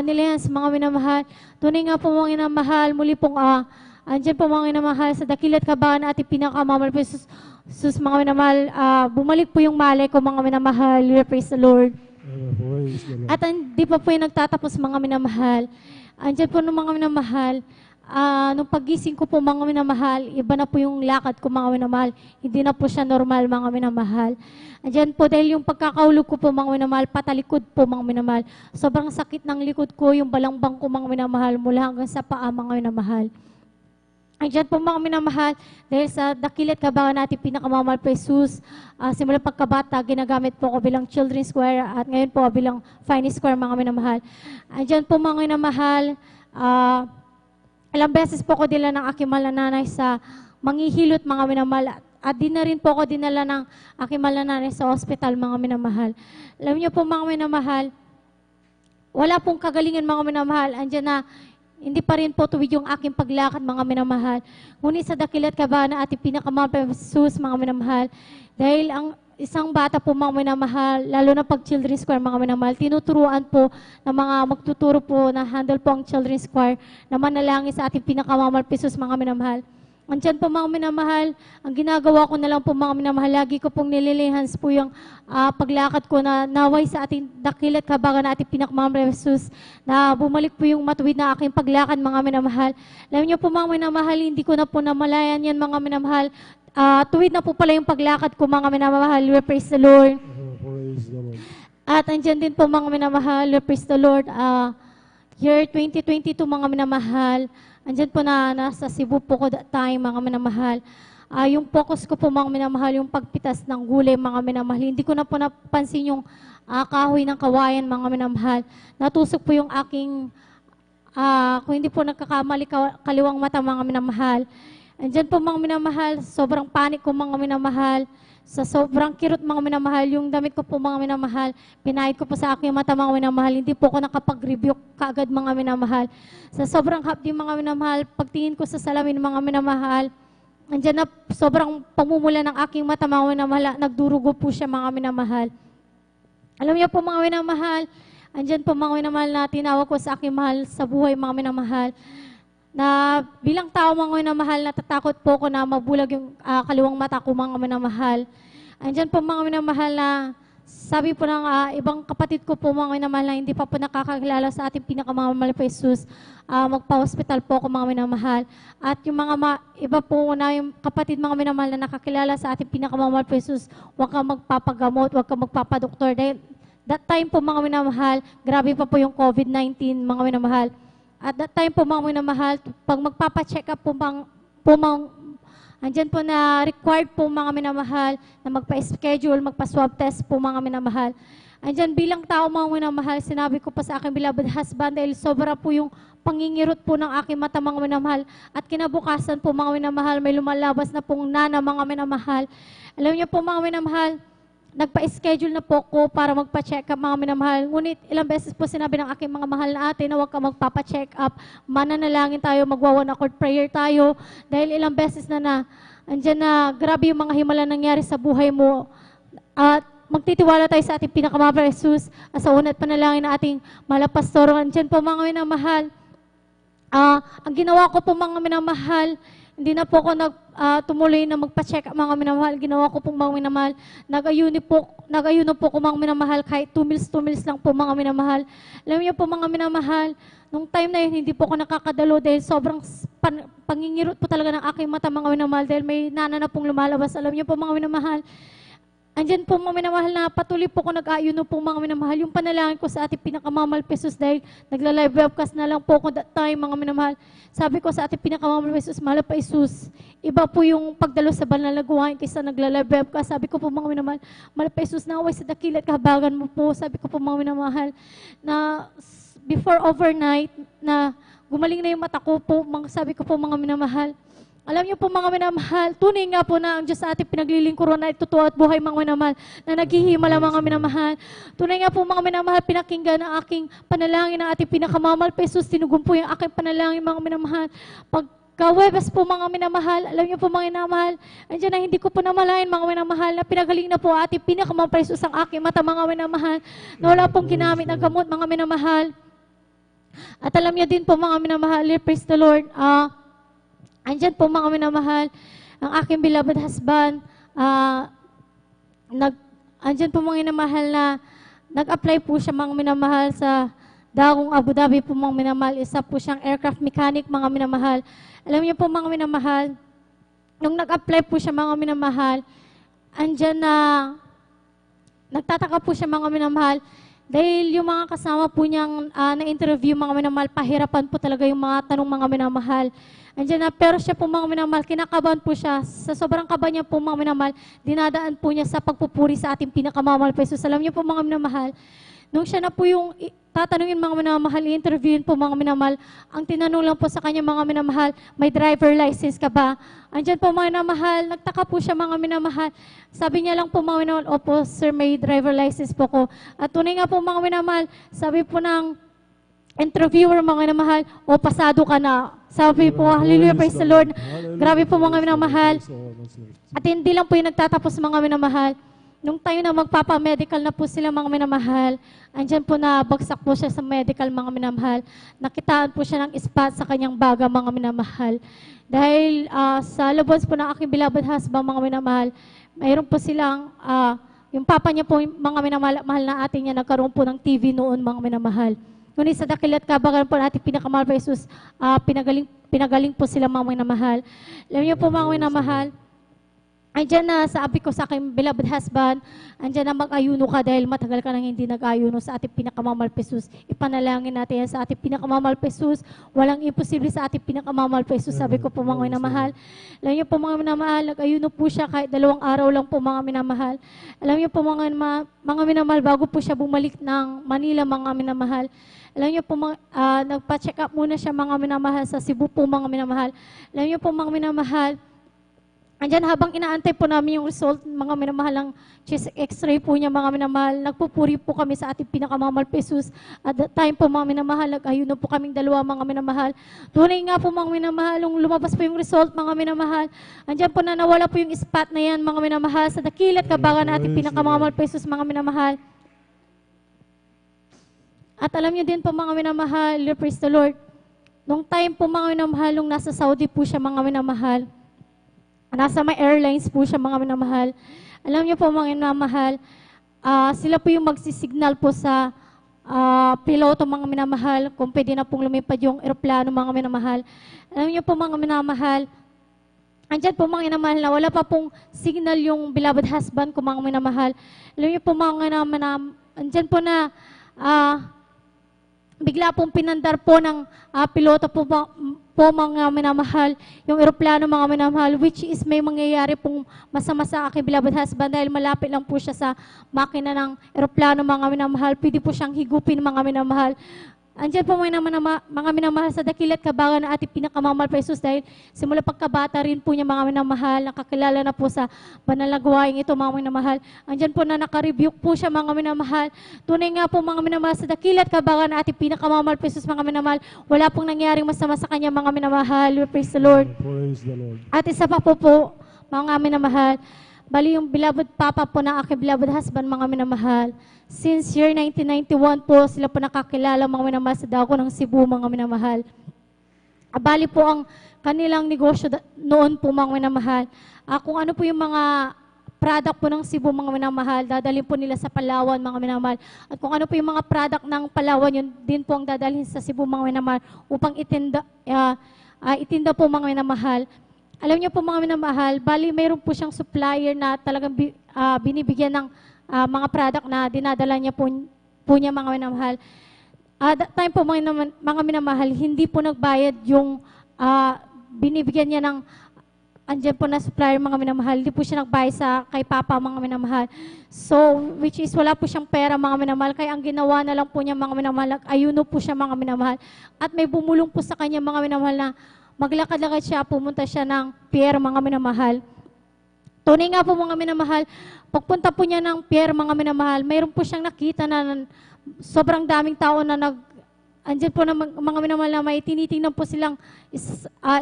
S11: nilihans mga minamahal, tunay nga po mga minamahal, muli pong andyan po mga minamahal sa dakilat kabangan na ating pinakamamahal pesos mga minamahal, bumalik po yung malay ko mga minamahal. Praise the Lord. At hindi pa po yung nagtatapos mga minamahal. Andyan po nung mga minamahal, nung pagising ko po mga minamahal, iba na po yung lakad ko mga minamahal. Hindi na po siya normal mga minamahal. Andyan po dahil yung pagkakaulog ko po mga minamahal, patalikod po mga minamahal. Sobrang sakit ng likod ko, yung balangbang ko mga minamahal, mula hanggang sa paa mga minamahal. Andyan po mga minamahal, dahil sa dakilat kabangan natin pinakamamahal po Jesus, simula pagkabata, ginagamit po ko bilang children's choir at ngayon po bilang finest choir mga minamahal. Andyan po mga minamahal, ilang beses po ko dila ng aking mahal na nanay sa manghihilot mga minamahal at di na rin po ko dinala ng aking mahal na nanay sa hospital mga minamahal. Alam niyo po mga minamahal, wala pong kagalingan mga minamahal, andyan na hindi pa rin po tuwid yung aking paglakad, mga minamahal. Ngunit sa dakilat kabangan na ating pinakamamahal Jesus, mga minamahal, dahil ang isang bata po, mga minamahal, lalo na pag children's choir, mga minamahal, tinuturuan po ng mga magtuturo po na handle po ang children's choir na manalangin sa ating pinakamamahal Jesus, mga minamahal. Andyan po mga minamahal, ang ginagawa ko na lang po mga minamahal, lagi ko pong nililihans po yung paglakad ko na naway sa ating dakilat kabangan na ating pinakamamahal Jesus, na bumalik po yung matuwid na aking paglakad mga minamahal. Alam niyo po mga minamahal, hindi ko na po namalayan yan mga minamahal. Tuwid na po pala yung paglakad ko mga minamahal. Praise the Lord.
S7: Praise the Lord.
S11: At andyan din po mga minamahal, praise the Lord. Year 2022 mga minamahal, andyan po na nasa Cebu po ko that time mga minamahal. Yung focus ko po mga minamahal, yung pagpitas ng gulay mga minamahal. Hindi ko na po napansin yung kahoy ng kawayan mga minamahal. Natusok po yung aking, kung hindi po nagkakamali, kaliwang mata mga minamahal. Andyan po mga minamahal, sobrang panik ko mga minamahal. Sa sobrang kirot mga minamahal, yung damit ko po mga minamahal, pinahid ko po sa aking mata mga minamahal, hindi po ako nakapag-review kaagad mga minamahal. Sa sobrang hapdi mga minamahal, pagtingin ko sa salamin mga minamahal, andyan na sobrang pamumula ng aking mata mga minamahal, nagdurugo po siya mga minamahal. Alam niyo po mga minamahal, andyan po mga minamahal na tinawag ko sa aking mahal sa buhay mga minamahal, na bilang tao mga minamahal, natatakot po ko na mabulag yung kaliwang mata ko mga minamahal. Andyan po mga minamahal na sabi po ng ibang kapatid ko po mga minamahal na hindi pa po nakakakilala sa ating pinakamamahal po Jesus, magpa-hospital po ako mga minamahal. At yung iba po na yung kapatid mga minamahal na nakakilala sa ating pinakamamahal po Jesus, huwag kang magpapagamot, huwag kang magpapadoktor. Dahil that time po mga minamahal, grabe pa po yung COVID-19 mga minamahal. At that time po mga minamahal, pag magpapacheck up po andyan po na required po mga minamahal na magpa-schedule, magpa-swab test po mga minamahal. Andyan bilang tao mga minamahal, sinabi ko pa sa aking beloved husband dahil sobra po yung pangingirot po ng aking mata mga minamahal. At kinabukasan po mga minamahal, may lumalabas na pong nana mga minamahal. Alam niyo po mga minamahal, nagpa-schedule na po ko para magpa-check up mga minamahal. Ngunit ilang beses po sinabi ng aking mga mahal na ate na huwag ka magpapa-check up. Mananalangin tayo, magwa-one accord prayer tayo. Dahil ilang beses andyan na grabe yung mga himala nangyari sa buhay mo. At magtitiwala tayo sa ating pinakamahal Jesus at sa unat panalangin na ating mahal na pastor. Andyan po mga minamahal. Ang ginawa ko po mga minamahal, hindi na po ako tumuloy na magpa-check up mga minamahal. Ginawa ko pong mga minamahal. Nag-ayuno po ko mga minamahal kahit 2 meals lang po mga minamahal. Alam niyo po mga minamahal, nung time na yun, hindi po ako nakakadalo dahil sobrang pangingirot po talaga ng aking mata mga minamahal dahil may nana na pong lumalabas. Alam niyo po mga minamahal, andyan po mga minamahal na patuloy po ko nag-ayuno po mga minamahal. Yung panalangin ko sa ating pinakamamahal Jesus dahil nagla-live webcast na lang po ko that time mga minamahal. Sabi ko sa ating pinakamamahal Jesus, mahal pa Jesus, iba po yung pagdalo sa banal na gawain kaysa nagla-live webcast. Sabi ko po mga minamahal, mahal pa Jesus, naway sa dakilat kahabagan mo po. Sabi ko po mga minamahal na before overnight na gumaling na yung mata ko po, sabi ko po mga minamahal, alam niyo po mga minamahal, tunay nga po na ang Diyos sa ating pinaglilingkuran na totoo at buhay mga minamahal, na naghihimala mga minamahal. Tunay nga po mga minamahal, pinakinggan ang aking panalangin ng ating pinakamamahal pa Jesus, tinugong po yung aking panalangin mga minamahal. Pagka-Webes po mga minamahal, alam niyo po mga minamahal, andyan na hindi ko po namalayan mga minamahal na pinagaling na po ating pinakamamahal pa Jesus ang aking mata mga minamahal, na wala pong ginamit ng gamot mga minamahal. At alam niyo din po mga minamahal, praise the Lord, andyan po mga minamahal, ang aking beloved husband, andyan po mga minamahal na nag-apply po siya mga minamahal sa Dagong Abu Dhabi po mga minamahal. Isa po siyang aircraft mechanic mga minamahal. Alam niyo po mga minamahal, nung nag-apply po siya mga minamahal, andyan na nagtataka po siya mga minamahal dahil yung mga kasama po niyang na-interview mga minamahal, pahirapan po talaga yung mga tanong mga minamahal. Andiyan na, pero siya po mga minamahal, kinakabahan po siya. Sa sobrang kaba niya po mga minamahal, dinadaan po niya sa pagpupuri sa ating pinakamamahal pa Jesus. Alam niyo po mga minamahal, nung siya na po yung tatanungin mga minamahal, i-interviewin po mga minamahal, ang tinanong lang po sa kanya mga minamahal, may driver license ka ba? Andiyan po mga minamahal, nagtaka po siya mga minamahal. Sabi niya lang po mga minamahal, opo sir, may driver license po ko. At tunay nga po mga minamahal, sabi po ng interviewer mga minamahal, o pasado ka na. Sabi po, hallelujah, praise the Lord. Grabe po mga minamahal. At hindi lang po yung nagtatapos mga minamahal. Nung tayo na magpapamedical na po sila mga minamahal, andyan po na bagsak po siya sa medical mga minamahal. Nakitaan po siya ng spot sa kanyang baga mga minamahal. Dahil sa labas po ng aking beloved husband mga minamahal, mayroon po silang, yung papa niya po mga minamahal na ating niya nagkaroon po ng TV noon mga minamahal. Ngunit sa dakilat kabagan po natin pinakamahal pa Jesus, pinagaling po sila mga minamahal. Alam niyo po mga minamahal, andyan na sabi ko sa aking beloved husband, andyan na mag-ayuno ka dahil matagal ka nang hindi nag-ayuno sa ating pinakamamahal pa Jesus. Ipanalangin natin yan sa ating pinakamamahal pa Jesus. Walang imposible sa ating pinakamamahal pa Jesus. Sabi ko po mga minamahal. Alam niyo po mga minamahal, nag-ayuno po siya kahit 2 araw lang po mga minamahal. Alam niyo po mga minamahal, bago po siya bumalik ng Manila mga minamahal. Alam niyo po, nagpa-check up muna siya mga minamahal sa Cebu po mga minamahal. Alam niyo po mga minamahal, andyan habang inaantay po namin yung result, mga minamahal ng chest x-ray po niya mga minamahal, nagpupuri po kami sa ating pinakamamahal pa Jesus. At that time po mga minamahal, nag-ayuno po kaming 2 mga minamahal. Tunay nga po mga minamahal, nung lumabas po yung result mga minamahal, andyan po na nawala po yung spot na yan mga minamahal sa dakilat kabagan na ating pinakamamahal pa Jesus mga minamahal. At alam niyo din po mga minamahal, praise the Lord, nung time po mga minamahal, nung nasa Saudi po siya mga minamahal, nasa may airlines po siya mga minamahal, alam niyo po mga minamahal, sila po yung magsisignal po sa piloto, mga minamahal, kung pwede na pong lumipad yung eroplano, mga minamahal. Alam niyo po, mga minamahal, andyan po mga minamahal na wala pa pong signal yung beloved husband ko, mga minamahal. Alam niyo po, mga minamahal, andyan po na bigla pong pinandar po ng piloto po, mga minamahal, yung eroplano, mga minamahal, which is may mangyayari pong masama sa aking beloved husband dahil malapit lang po siya sa makina ng eroplano, mga minamahal. Pwede po siyang higupin, mga minamahal. Andiyan po mga minamahal sa dakilat kabangan na ating pinakamamahal pa Jesus dahil simula pagkabata rin po niya, mga minamahal, nakakilala na po sa banal na gawain ito, mga minamahal. Andiyan po na nakarebuke po siya, mga minamahal. Tunay nga po, mga minamahal, sa dakilat kabangan na ating pinakamamahal pa Jesus, mga minamahal, wala pong nangyaring masama sa kanya, mga minamahal. We praise the Lord.
S7: Praise the Lord.
S11: At isa pa po, mga minamahal, bali yung beloved papa po ng aking beloved husband, mga minamahal. Since year 1991 po, sila po nakakilala, mga minamahal, sa dako ng Cebu, mga minamahal. Bali po ang kanilang negosyo noon po, mga minamahal. Kung ano po yung mga product po ng Cebu, mga minamahal, dadalhin po nila sa Palawan, mga minamahal. At kung ano po yung mga product ng Palawan, yun din po ang dadalhin sa Cebu, mga minamahal, upang itinda po, mga minamahal. Alam niyo po, mga minamahal, bali mayroon po siyang supplier na talagang binibigyan ng mga product na dinadala niya po niya, mga minamahal. That time po, mga minamahal, hindi po nagbayad yung binibigyan niya ng andyan po na supplier, mga minamahal. Hindi po siya nagbayad kay Papa, mga minamahal. So, which is wala po siyang pera, mga minamahal. Kaya ang ginawa na lang po niya, mga minamahal, ayuno po siya, mga minamahal. At may bumulong po sa kanya, mga minamahal, na maglakad-lakad siya, pumunta siya ng pier, mga minamahal. Tunay nga po, mga minamahal, pagpunta po niya ng pier, mga minamahal, mayroon po siyang nakita na sobrang daming tao na andyan po na mga minamahal na may tinitingnan po silang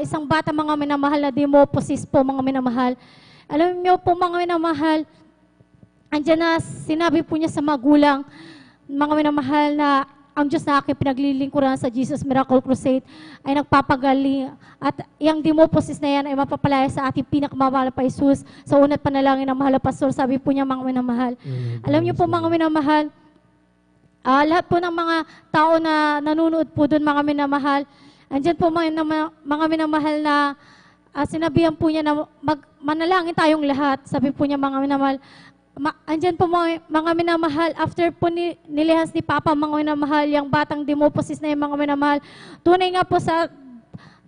S11: isang bata, mga minamahal, na demoposis po, mga minamahal. Alam niyo po, mga minamahal, andyan na sinabi po niya sa magulang, mga minamahal, na ang Diyos na aking pinaglilingkuran sa Jesus Miracle Crusade ay nagpapagaling at yung demoposis na yan ay mapapalaya sa ating pinakamamahal pa Jesus sa unat panalangin ng mahal na pastor. Sabi po niya, mga minamahal. Alam niyo po, mga minamahal, lahat po ng mga tao na nanonood po doon, mga minamahal, andyan po mga minamahal na sinabihan po niya na manalangin tayong lahat. Sabi po niya, mga minamahal, andyan po mga minamahal, after po nilihas ni Papa, mga minamahal, yung batang demoposis na yung, mga minamahal, tunay nga po sa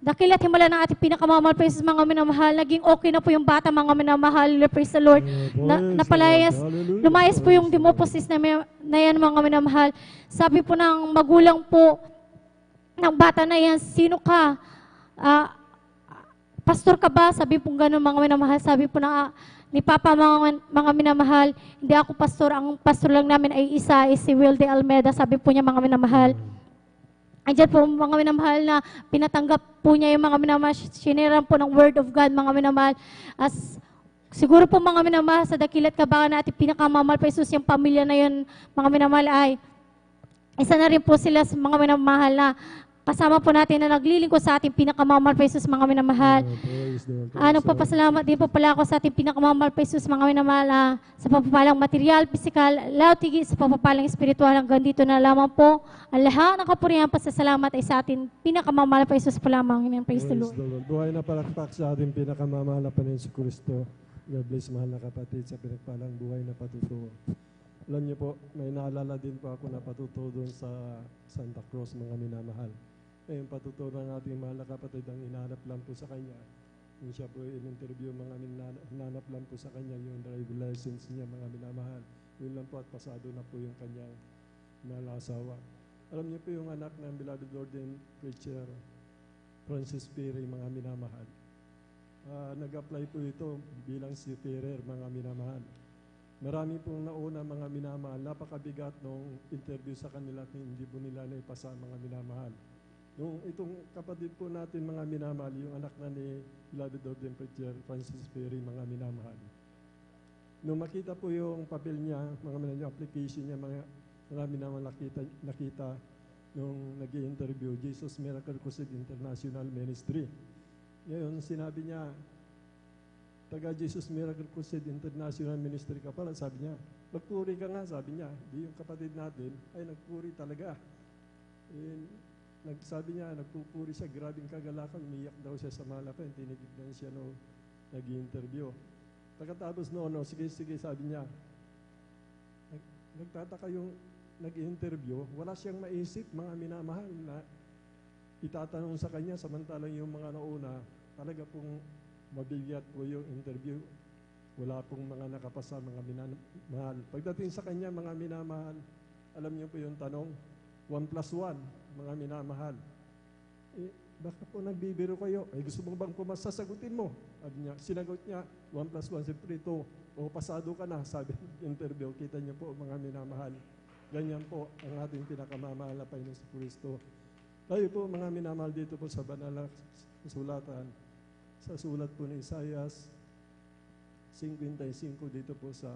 S11: dakilat himala ng ating pinakamamahal pa Jesus, mga minamahal, naging okay na po yung bata, mga minamahal. Praise the Lord. Napalayas, lumayas po yung demoposis na yan, mga minamahal. Sabi po ng magulang po ng bata na yan, sino ka? Pastor ka ba? Sabi po gano'n, mga minamahal. Sabi po ni Papa, mga minamahal, hindi ako pastor, ang pastor lang namin ay isa, si Wilde Almeida. Sabi po niya, mga minamahal. Andiyan po, mga minamahal, na pinatanggap po niya yung mga minamahal, siniran po ng Word of God, mga minamahal. Siguro po, mga minamahal, sa dakilat kabangan na ating pinakamamahal pa Jesus, yung pamilya na yun, mga minamahal, ay isa na rin po sila sa mga minamahal na kasama po natin na naglilingkod sa ating pinakamamahal pa Jesus, mga minamahal. Nagpapasalamat din po pala ako sa ating pinakamamahal pa Jesus, mga minamahal, sa papapalang material, physical, lautigis, sa papapalang espiritual. Hanggang dito na lamang po ang lahat ng kapurihan, pasasalamat ay sa ating pinakamamahal pa Jesus po lamang. Praise the Lord.
S12: Buhay na palakpak sa ating pinakamamahal na Panginoon Kristo. God bless, mahal na kapatid, sa pinagpalang buhay na patutungo. Alam niyo po, may naalala din po ako na patuto doon sa Santa Cruz, mga minamahal. Yung patuto ng ating mahal na kapatid, ang inahanap lang po sa kanya. Yung siya po in-interview, mga hinanap lang po sa kanya yung driver license niya, mga minamahal. Yun lang po, at pasado na po yung kanyang nalasawa. Alam niyo po yung anak ng beloved Lord and preacher, Francis Perry, mga minamahal. Nag-apply po ito bilang seafarer, mga minamahal. Marami pong nauna, mga minamahal, napakabigat nung interview sa kanila at hindi po nila naipasa, mga minamahal. Itong kapatid po natin, mga minamahal, yung anak na ni beloved Lord and preacher, Francis Perry, mga minamahal. Nung makita po yung papel niya, mga minamahal, yung application niya, mga minamahal, nakita nung nag-i-interview, Jesus Miracle Crusade International Ministry. Ngayon, sinabi niya, taga Jesus Miracle Crusade International Ministry ka pala, sabi niya. Magpuri ka nga, sabi niya. Di yung kapatid natin, ay nagpuri talaga. Sabi niya, nagpupuri siya, grabing kagalakan, umiyak daw siya sa Malapan, tinignan siya nung nag-interview. Pagkatapos noon, sige, sabi niya, nagtataka yung nag-interview, wala siyang maisip, mga minamahal na itatanong sa kanya, samantalang yung mga nauna, talaga pong mabigat po yung interview. Wala pong mga nakapasa, mga minamahal. Pagdating sa kanya, mga minamahal, alam niyo po yung tanong, 1+1, mga minamahal. Baka po nagbibiro kayo, gusto mo bang pumasa, sagutin mo. Sabi niya, sinagot niya, 1+1, siyempre 2. O pasado ka na, sabi ng interview. Kita niyo po, mga minamahal. Ganyan po ang ating pinakamamahal na Panginoon sa Kristo. Tayo po, mga minamahal, dito po sa banal na sulatan, sa sulat po ni Isaias 55 dito po sa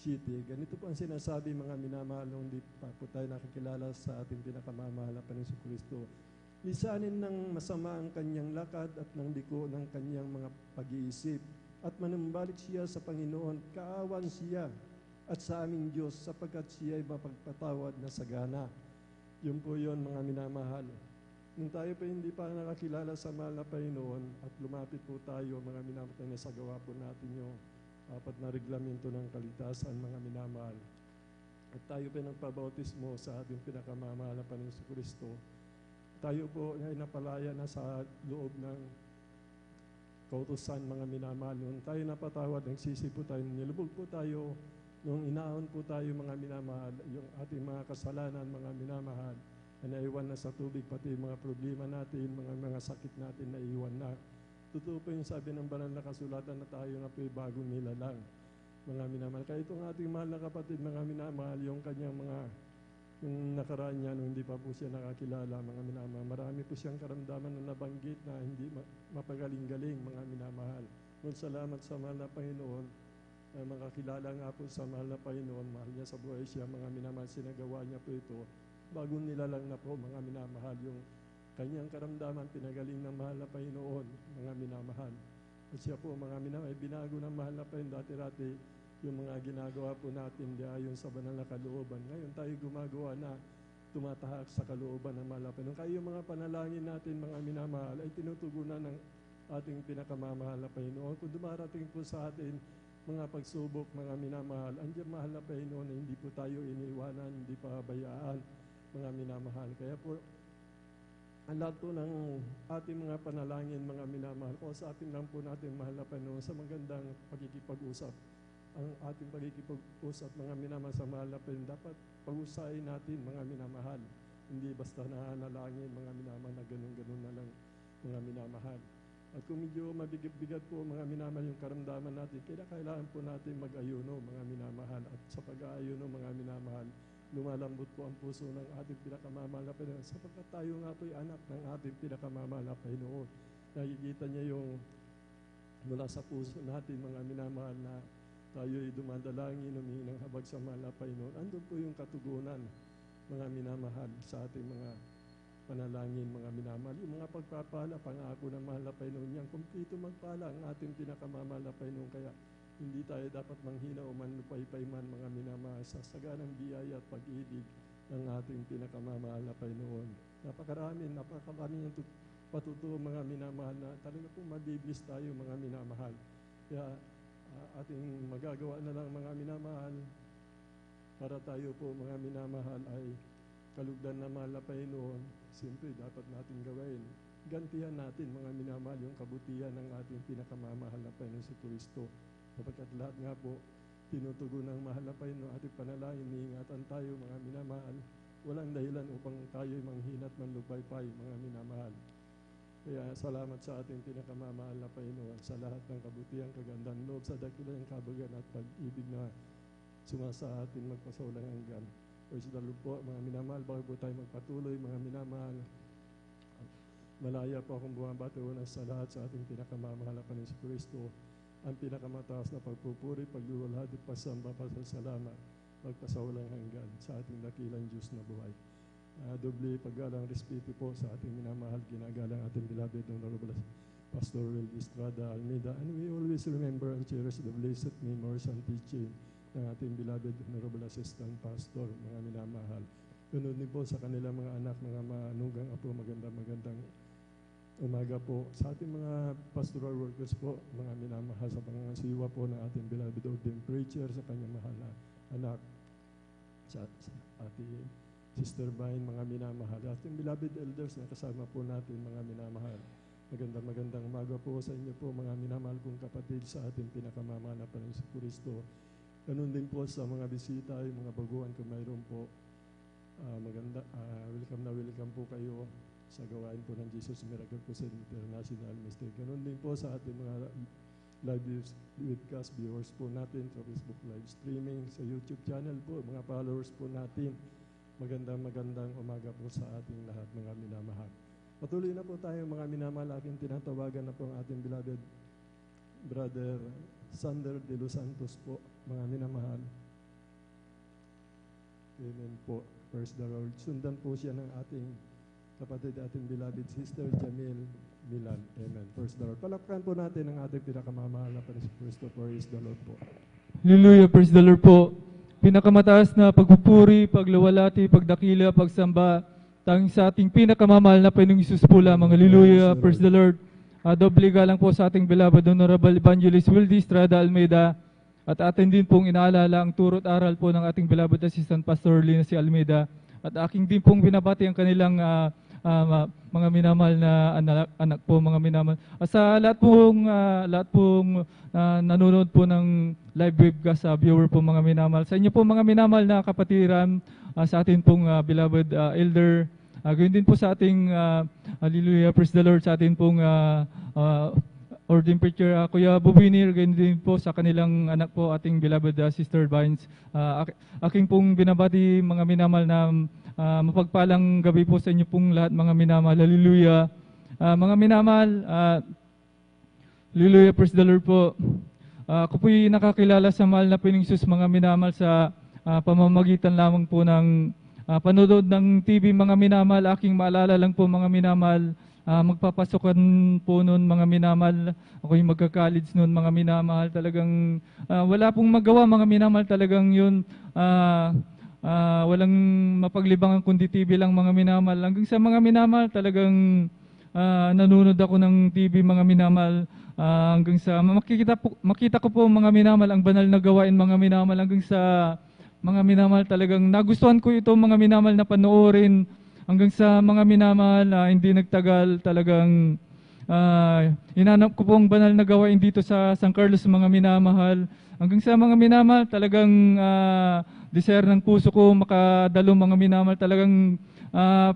S12: city. Ganito po ang sinasabi, mga minamahal, nung di pa po tayo nakikilala sa ating pinakamamahal na Panginoon sa Kristo. Lisanin ng masama ang kanyang lakad at ng liko ng kanyang mga pag-iisip. At manumbalik siya sa Panginoon, kaawan siya at sa aming Diyos sapagkat siya ay mapagpatawad na sagana. Yun po yun, mga minamahal. Nung tayo pa hindi pa nakakilala sa mahal na Panginoon at lumapit po tayo, mga minamahal, na sa gawa po natin yung apat na reglamento ng kaligtasan, mga minamahal. At tayo pa nagpabautismo sa ating pinakamamahal na Panginoon sa Kristo. Tayo po ay napalaya na sa loob ng kautusan, mga minamahal. Nung tayo napatawad, nagsisi po tayo, nilubog po tayo, nung inaon po tayo, mga minamahal, yung ating mga kasalanan, mga minamahal, na naiwan na sa tubig, pati mga problema natin, mga sakit natin na iwan na. Totoo po yung sabi ng banal na kasulatan na tayo na po bagong nilalang, mga minamahal. Kaya itong ating mahal na kapatid, mga minamahal, yung kanyang yung nakaraan niya, nung hindi pa po siya nakakilala, mga minamahal, marami po siyang karamdaman na nabanggit na hindi mapagaling-galing, mga minamahal. Ngunit salamat sa mahal na Panginoon, makakilala nga po sa mahal na Panginoon, mahal niya sa buhay siya, mga minamahal, sinagawa niya po ito. Bagong nilalang na po, mga minamahal, yung kanyang karamdaman, pinagaling ng mahal na Panginoon, mga minamahal. At siya po, mga minamahal, binago ng mahal na Panginoon, dati-dati, yung mga ginagawa po natin, di ayon sa banal na kalooban. Ngayon tayo gumagawa na tumatahak sa kalooban ng mahal na Panginoon. Kaya yung mga panalangin natin, mga minamahal, ay tinutugunan ng ating pinakamamahal na Panginoon. Kung dumarating po sa atin, mga pagsubok, mga minamahal, andiyan mahal na Panginoon na hindi po tayo iniiwanan, hindi pa bayaan, mga minamahal. Kaya po, ang lahat po ng ating mga panalangin, mga minamahal, o sa atin lang po natin, mahal na Panginoon, sa magandang pagkikipag-usap. Ang ating pagkikipag-usap, mga minamahal, sa mahal na Panginoon, dapat pag-usahin natin, mga minamahal. Hindi basta nanalangin, mga minamahal, na ganun-ganun na lang, mga minamahal. At kung medyo mabigat po, mga minamahal, yung karamdaman natin, kailangan po natin mag-ayuno, mga minamahal. At sa pag-aayuno, mga minamahal, lumalambot po ang puso ng ating pinakamamahal na Panginoon. Sapagkat tayo nga po'y anak ng ating pinakamamahal na Panginoon. Nakikita niya yung mula sa puso natin, mga minamahal, na tayo'y dumadalangin, humingi ng habag sa mahal na Panginoon. Andun po yung katugunan, mga minamahal, sa ating mga panalangin, mga minamahal. Yung mga pagpapala, pangako ng mahal na Panginoon niyang kumpleto magpala ang ating pinakamamahal na Panginoon. Kaya hindi tayo dapat manghina o manlupay-pay man, mga minamahal, sa saganang biyaya at pag-ibig ng ating pinakamamahal na Panginoon. Napakarami ng patutuo, mga minamahal, na talaga pong mabiblis tayo, mga minamahal. Kaya ating magagawa na lang, mga minamahal, para tayo po, mga minamahal, ay kalugdan na mahal na Panginoon. Siyempre, dapat natin gawin. Gantihan natin, mga minamahal, yung kabutihan ng ating pinakamamahal na Panginoon si Kristo. Sapagkat lahat nga po, tinutugon ng mahal na Panginoon ating panalangin, niingatan tayo, mga minamahal. Walang dahilan upang tayo'y manghina at manlupay-pay, mga minamahal. Kaya salamat sa ating pinakamamahal na Panginoon sa lahat ng kabutihan, kagandang loob, sa dakilang kabagan at pag-ibig na sumasa atin magpasaulang hanggan. Praise the Lord po, mga minamahal, bago po tayo magpatuloy, mga minamahal. Malaya po akong bumabati una sa lahat sa ating pinakamamahal na Panginoon si Kristo, ang pinakamataas na pagpupuri, pagluluhad at pasamba, pasasalamat, magpasaulang hanggan sa ating dakilang Diyos na buhay. Doble paggalang respeto po sa ating minamahal, ginagalang ating beloved Honorable Pastor Will Estrada Almeida, and we always remember and cherish the blessed memories and teaching ng ating beloved Honorable Assistant Pastor, mga minamahal. Ganun din po sa kanilang mga anak, mga manugang apo, magandang umaga po. Sa ating mga pastoral workers po, mga minamahal, sa pangangasiwa po ng ating beloved ordained preacher, sa kanyang mahal na anak, sa ating Sister Vine, mga minamahal. Ating beloved elders na kasama po natin, mga minamahal. Magandang umaga po sa inyo po, mga minamahal kong kapatid sa ating pinakamamahal na Panginoong Kristo. Ganun din po sa mga bisita, yung mga baguhan kung mayroon po. Welcome po kayo sa gawain po ng Jesus Miracle Crusade International Ministry. Ganun din po sa ating mga live webcast viewers po natin sa Facebook live streaming, sa YouTube channel po, mga followers po natin. Magandang umaga po sa ating lahat, mga minamahal. Patuloy na po tayo, mga minamahal. Aking tinatawagan na po ang ating beloved Brother Sander de Los Santos po, mga minamahal. Amen po. Praise the Lord. Sundan po siya ng ating kapatid, ating beloved Sister Jamil Milan. Amen. Praise the Lord. Palakpakan po natin ang ating pinakamamahal na Panginoon Kristo. Praise the Lord po.
S13: Hallelujah. Praise the Lord po. Pinakamataas na pagpupuri, pagluwalhati, pagdakila, pagsamba, tanging sa ating pinakamamahal na Panginoong Hesus po lamang. Hallelujah. Praise the Lord. Doble galang po sa ating beloved Honorable Evangelist Wildy Estrada Almeida. At atin din pong inaalala ang turot aral po ng ating beloved Assistant Pastor Lina C. Almeida. At aking din pong binabati ang kanilang mga minamahal na anak po, mga minamahal. Sa lahat pong nanonood po ng live webcast viewer po, mga minamahal. Sa inyo po, mga minamahal na kapatiran, sa atin pong beloved elder, gayon din po sa ating hallelujah, praise the Lord, sa atin pong ordained preacher, Kuya Bubinir, gayon din po sa kanilang anak po, ating beloved Sister Vines. Aking pong binabati, mga minamahal, na mapagpalang gabi po sa inyo pong lahat, mga minamahal. Hallelujah. Mga minamahal, hallelujah, praise the Lord po. Ako po'y nakakilala sa mahal na Panginoong Hesus, mga minamahal, sa pamamagitan lamang po ng panonood ng TV, mga minamahal. Aking maalala lang po, mga minamahal, magpapasokan po noon, mga minamahal. Ako'y magka-college noon, mga minamahal. Talagang wala pong magawa, mga minamahal. Talagang yun, walang mapaglibangan kundi TV lang, mga minamahal. Hanggang sa, mga minamahal, talagang nanonood ako ng TV, mga minamahal. Hanggang sa makita ko po, mga minamahal, ang banal na gawain, mga minamahal. Hanggang sa, mga minamahal, talagang nagustuhan ko ito, mga minamahal, na panoorin. Hanggang sa, mga minamahal, hindi nagtagal, talagang hinanap ko po ang banal na gawain dito sa San Carlos, mga minamahal. Hanggang sa, mga minamahal, talagang desire ng puso ko makadalo, mga minamahal. Talagang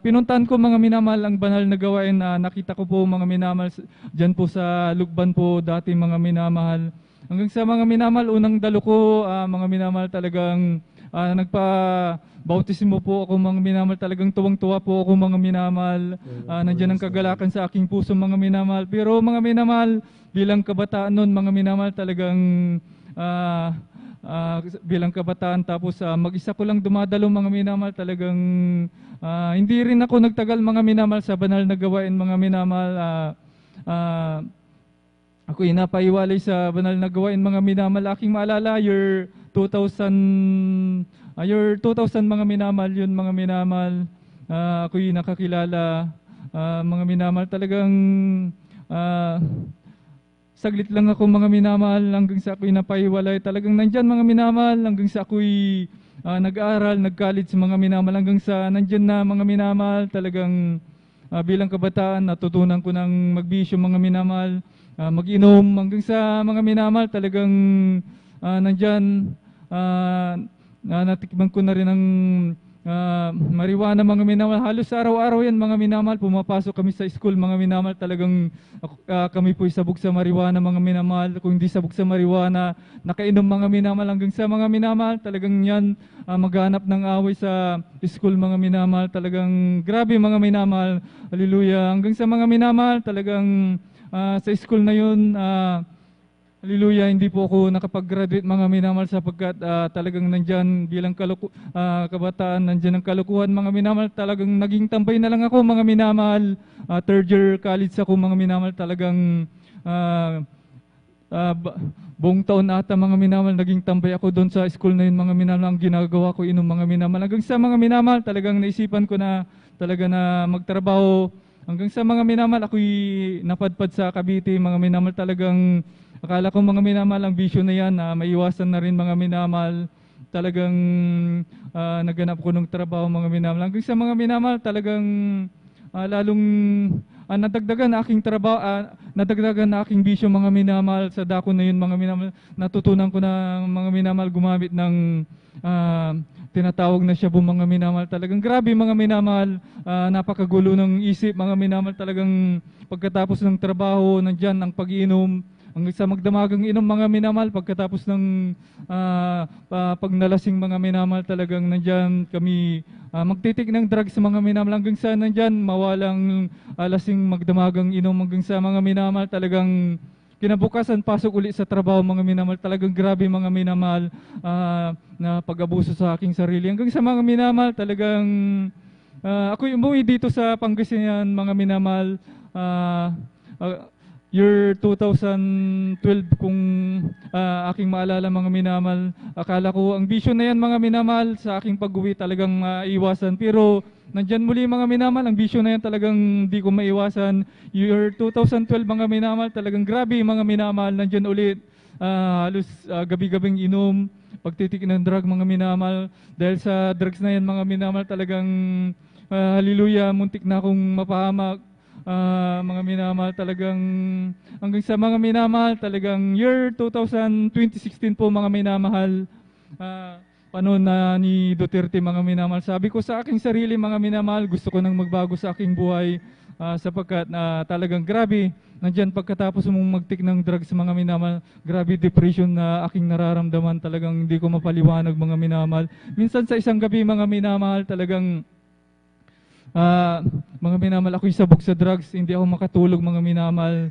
S13: pinuntahan ko, mga minamahal, ang banal na gawain. Nakita ko po, mga minamahal, dyan po sa Lugban po dati, mga minamahal. Hanggang sa, mga minamahal, unang dalo ko, mga minamahal, talagang nagpa-bautismo po ako, mga minamahal. Talagang tuwang-tuwa po ako, mga minamahal. Nandiyan ang kagalakan sa aking puso, mga minamahal. Pero, mga minamahal, bilang kabataan noon, mga minamahal, talagang bilang kabataan, tapos mag-isa ko lang dumadalo, mga minamahal. Talagang hindi rin ako nagtagal, mga minamahal, sa banal na gawain, mga minamahal. Ako'y napaiwalay sa banal na gawain, mga minamahal. Aking maalala, year 2000, mga minamahal, yun, mga minamahal. Ako'y nakakilala, mga minamahal. Talagang saglit lang ako, mga minamahal, hanggang sa ako'y napaiwalay. Talagang nandyan, mga minamahal, hanggang sa ako'y nag-aaral, nag-college, mga minamahal. Hanggang sa nandyan na, mga minamahal. Talagang bilang kabataan, natutunan ko ng magbisyo, mga minamahal. Mag-inom, hanggang sa, mga minamahal, talagang nandyan, natikman ko na rin ang marijuana, mga minamahal. Halos araw-araw yan, mga minamahal. Pumapasok kami sa school, mga minamahal. Talagang kami po'y sabog sa marijuana, mga minamahal. Kung hindi sabog sa marijuana, nakainom, mga minamahal. Hanggang sa, mga minamahal, talagang yan, maghanap ng away sa school, mga minamahal. Talagang grabe, mga minamahal. Hallelujah. Hanggang sa, mga minamahal, talagang sa school na yun, Hallelujah, hindi po ako nakapag-graduate mga minamahal sapagkat talagang nandyan bilang kabataan, nandyan ang kalukuhan mga minamahal. Talagang naging tambay na lang ako mga minamahal. Third year college ako mga minamahal. Talagang buong taon ata mga minamahal, naging tambay ako doon sa school na yun mga minamahal. Ang ginagawa ko inom mga minamahal. Hanggang sa mga minamahal, talagang naisipan ko na talaga na magtrabaho. Hanggang sa mga minamahal, ako'y napadpad sa Cavite mga minamahal. Talagang akala ko mga minamahal, ang bisyo na yan, maiwasan na rin mga minamahal. Talagang naganap ko ng trabaho mga minamahal. Hanggang sa mga minamahal, talagang lalong nadagdagan na aking trabaho, nadagdagan na aking bisyo mga minamahal. Sa dako na yun mga minamahal, natutunan ko na mga minamahal gumamit ng tinatawag na Shabu mga minamahal. Talagang grabe mga minamahal, napakagulo ng isip mga minamahal. Talagang pagkatapos ng trabaho, nandyan ang pag-iinom. Hanggang sa magdamagang inom mga minamahal, pagkatapos ng pagnalasing mga minamahal, talagang nandyan kami magtitik ng drugs mga minamahal. Hanggang sa nandyan mawalang lasing magdamagang inom. Hanggang sa mga minamahal, talagang kinabukasan pasok uli sa trabaho mga minamahal. Talagang grabe mga minamahal na pag-abuso sa aking sarili. Hanggang sa mga minamahal, talagang ako umuwi dito sa Pangasinan mga minamahal. Year 2012 kung aking maalala mga minamahal. Akala ko ang bisyo na yan mga minamahal sa aking pag-uwi talagang maiwasan. Pero nandyan muli mga minamahal, ang bisyo na yan talagang di ko maiwasan. Year 2012 mga minamahal, talagang grabe mga minamahal. Nandyan ulit, halos gabi-gabing inom, pagtitik ng drug mga minamahal. Dahil sa drugs na yan mga minamahal, talagang hallelujah, muntik na akong mapahamak. Mga minamahal, talagang hanggang sa mga minamahal, talagang year 2016 po mga minamahal, panahon na ni Duterte mga minamahal. Sabi ko sa aking sarili mga minamahal, gusto ko nang magbago sa aking buhay sapagkat talagang grabe, nandyan pagkatapos mong magtik ng drugs mga minamahal, grabe depression na aking nararamdaman, talagang hindi ko mapaliwanag mga minamahal. Minsan sa isang gabi mga minamahal, talagang mga minamahal, ako'y sabog sa drugs, hindi ako makatulog mga minamahal.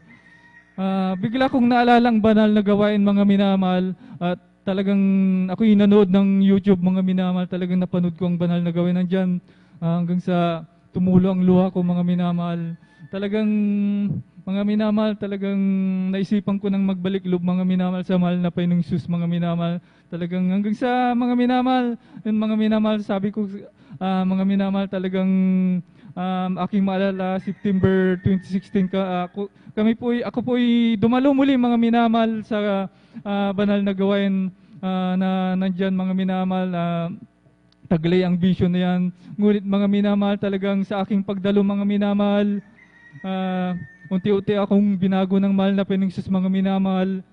S13: Bigla kong naalala ang banal na gawain mga minamahal at talagang ako'y nanood ng YouTube mga minamahal, talagang napanood ko ang banal na gawain nandyan hanggang sa tumulo ang luha ko mga minamahal. Talagang mga minamahal, talagang naisipan ko nang magbalik loob mga minamahal sa mahal na Panginoong Hesus mga minamahal. Talagang hanggang sa mga minamahal, yun mga minamahal, sabi ko mga minamahal, talagang aking maalala, September 2016, ako po'y dumalo muli mga minamahal sa banal na gawain na nandyan mga minamahal. Taglay ang bisyo na yan. Ngunit mga minamahal, talagang sa aking pagdalo mga minamahal, unti-unti akong binago ng mahal na Panginoong Hesus mga minamahal.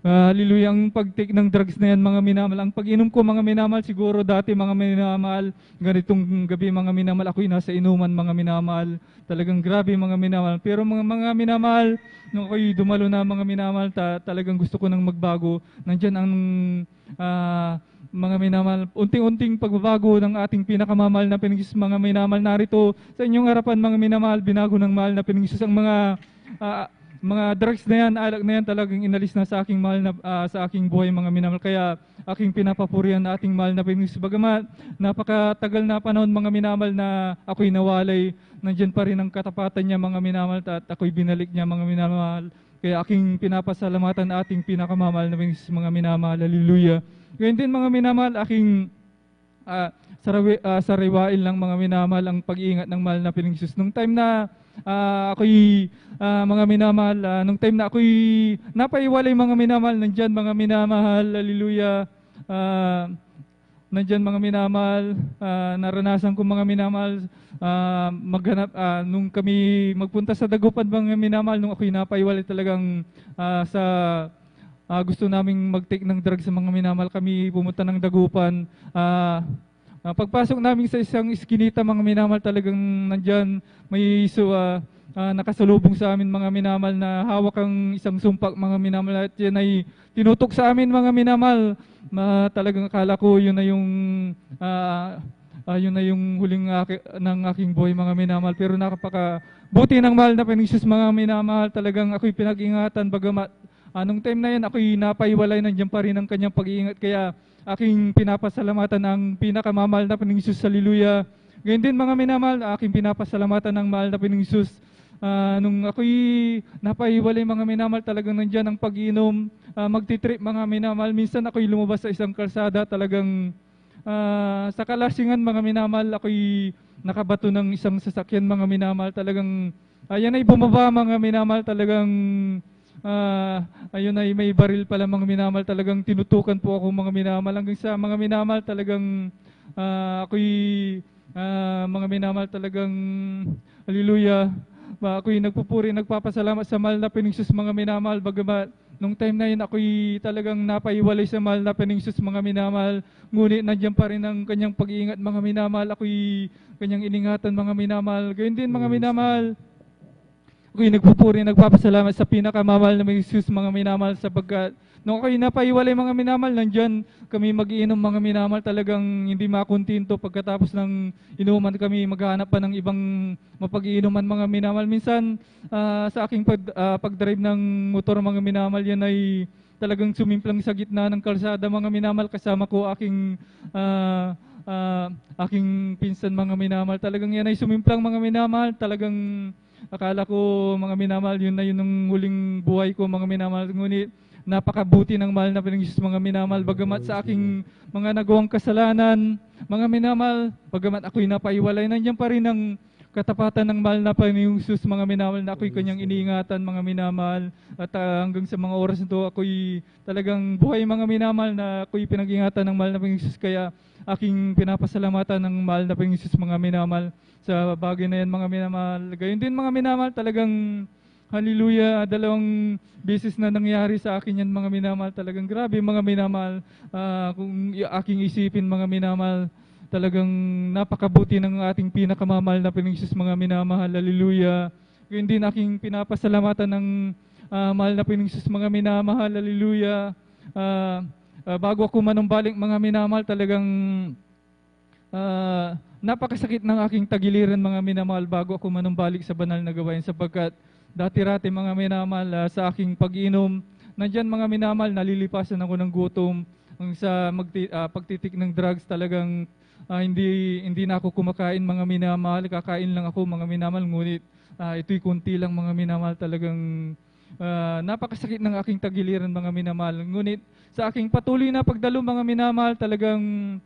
S13: Hallelujah, ang pag-take ng drugs na yan mga minamahal. Ang pag-inom ko mga minamahal, siguro dati mga minamahal, ganitong gabi mga minamahal, ako'y nasa inuman mga minamahal. Talagang grabe mga minamahal. Pero mga minamahal, nung ako'y dumalo na mga minamahal, talagang gusto ko nang magbago. Nandyan ang mga minamahal, unting-unting pagbabago ng ating pinakamamahal na Panginoong Hesus mga minamahal. Narito sa inyong harapan mga minamahal, binago ng mahal na Panginoong Hesus ang mga drugs na yan, alak na yan, talagang inalis na sa aking mahal na sa aking buhay mga minamahal. Kaya aking pinapapurihan na ating mahal na Panginoong Hesus. Bagamat napakatagal na panahon mga minamahal na ako'y nawalay, nandyan pa rin ang katapatan niya mga minamahal at ako'y binalik niya mga minamahal. Kaya aking pinapasalamatan ating pinakamamahal na Panginoong Hesus mga minamahal. Hallelujah. Ngayon din mga minamahal, aking sariwain lang mga minamahal ang pag-iingat ng mahal na Panginoong Hesus. Nung time na ako'y mga minamahal, nung time na ako'y napaiwalay mga minamahal, nandyan mga minamahal, hallelujah, nandyan mga minamahal, naranasan ko mga minamahal, maghanap, nung kami magpunta sa Dagupan mga minamahal, nung ako'y napaiwalay talagang gusto naming mag-take ng drugs sa mga minamahal, kami pumunta ng Dagupan. Pagpasok namin sa isang iskinita mga minamahal, talagang nandyan may nakasalubong sa amin mga minamahal na hawak ang isang sumpak mga minamahal at yan ay tinutok sa amin mga minamahal. Talagang akala ko yun na yung huling ng aking buhay mga minamahal. Pero nakapakabuti ng mahal na Panginoong Hesus mga minamahal, talagang ako'y pinag-ingatan bagamat Nung time na yan, ako'y napaiwalay, nandiyan pa rin ang kanyang pag-iingat. Kaya aking pinapasalamatan ang pinakamamahal na Panginoong Hesus. Hallelujah. Ngayon din mga minamahal, aking pinapasalamatan ng mahal na Panginoong Hesus. Nung ako'y napaiwalay mga minamahal, talagang nandiyan ang pag-inom, magtitrip mga minamahal. Minsan ako'y lumabas sa isang kalsada, talagang sa Kalasingan mga minamahal, ako'y nakabato ng isang sasakyan mga minamahal. Talagang ayan ay bumaba mga minamahal, talagang ayun ay may baril pala mga minamahal. Talagang tinutukan po ako mga minamahal. Hanggang sa mga minamahal, talagang ako'y mga minamahal, talagang hallelujah. Ako'y nagpupuri, nagpapasalamat sa mahal na Panginoong Hesus mga minamahal. Bagamat nung time na yun, ako'y talagang napaiwalay sa mahal na Panginoong Hesus mga minamahal. Ngunit nandiyan pa rin ang kanyang pag-iingat mga minamahal. Ako'y kanyang iningatan mga minamahal. Gayun din mga minamahal, ako'y nagpupuri, nagpapasalamat sa pinakamamahal na Panginoong Hesus mga minamahal, sapagkat nung ako'y napaiwalay mga minamahal, nandyan kami mag-iinom mga minamahal, talagang hindi makuntinto. Pagkatapos ng inuman kami, maghahanap pa ng ibang mapag-iinuman mga minamahal. Minsan sa aking pag-drive ng motor mga minamahal, yan ay talagang sumimplang sa gitna ng kalsada mga minamahal. Kasama ko aking pinsan mga minamahal. Talagang yan ay sumimplang mga minamahal. Talagang akala ko mga minamahal, yun na yun ang huling buhay ko mga minamahal. Ngunit napakabuti ng mahal na Panginoong Hesus mga minamahal. Bagamat sa aking mga nagawang kasalanan mga minamahal, bagamat ako'y napaiwalay, nandiyan pa rin ang katapatan ng mahal na Panginoong Hesus mga minamahal, na ako'y kanyang iniingatan mga minamahal. At hanggang sa mga oras nito, ako'y talagang buhay mga minamahal, na ako'y pinag-ingatan ng mahal na Panginoong Hesus. Kaya aking pinapasalamatan ng mahal na Panginoong Hesus mga minamahal sa bagay na yan mga minamahal. Gayon din mga minamahal, talagang hallelujah, 2 beses na nangyari sa akin yan mga minamahal. Talagang grabe mga minamahal. Kung aking isipin mga minamahal, talagang napakabuti ng ating pinakamamahal na Panginoong Hesus mga minamahal. Hallelujah. Ngayon din aking pinapasalamatan ng mahal na Panginoong Hesus mga minamahal. Hallelujah. Bago ako manumbalik mga minamahal, talagang napakasakit ng aking tagiliran mga minamahal bago ako manumbalik sa banal na gawain, sapagkat dati-rati mga minamahal, sa aking pag-inom, nandyan mga minamahal, nalilipasan ako ng gutom. Sa pagtitik ng drugs, talagang hindi na ako kumakain mga minamahal, kakain lang ako mga minamahal. Ngunit ito'y kunti lang mga minamahal. Talagang napakasakit ng aking tagiliran mga minamahal. Ngunit sa aking patuloy na pagdalo mga minamahal, talagang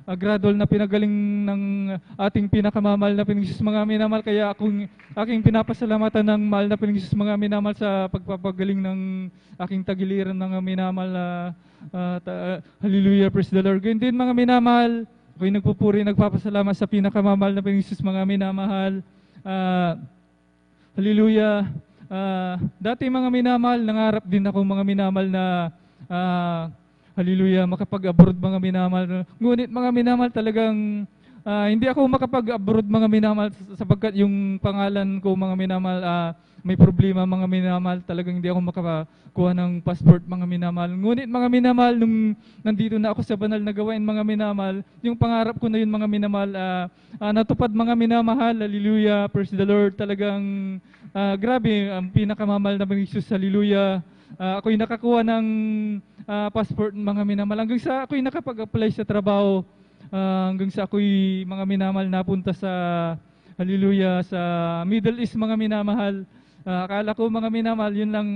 S13: gradual na pinagaling ng ating pinakamamahal na Panginoong Hesus mga minamahal. Kaya aking pinapasalamatan ng mahal na Panginoong Hesus mga minamahal sa pagpapagaling ng aking tagiliran mga minamahal. Hallelujah, praise the Lord. Ganyan din mga minamahal, ako'y nagpupuri, nagpapasalamat sa pinakamamahal na Panginoong Hesus mga minamahal. Hallelujah. Dati mga minamahal, nangarap din ako mga minamahal na hallelujah, makapag-abroad mga minamahal. Ngunit mga minamahal, talagang hindi ako makapag-abroad mga minamahal, sapagkat yung pangalan ko mga minamahal, may problema mga minamahal. Talagang hindi ako makakuha ng passport mga minamahal. Ngunit mga minamahal, nung nandito na ako sa banal na gawain mga minamahal, yung pangarap ko na yun mga minamahal, natupad mga minamahal. Hallelujah, praise the Lord. Talagang grabe, ang pinakamamahal na Panginoong Hesus. Hallelujah. Ako'y nakakuha ng passport mga minamahal. Hanggang sa ako'y nakapag-apply sa trabaho, hanggang sa ako'y mga minamahal napunta sa hallelujah, sa Middle East mga minamahal. Akala ko mga minamahal, yun lang,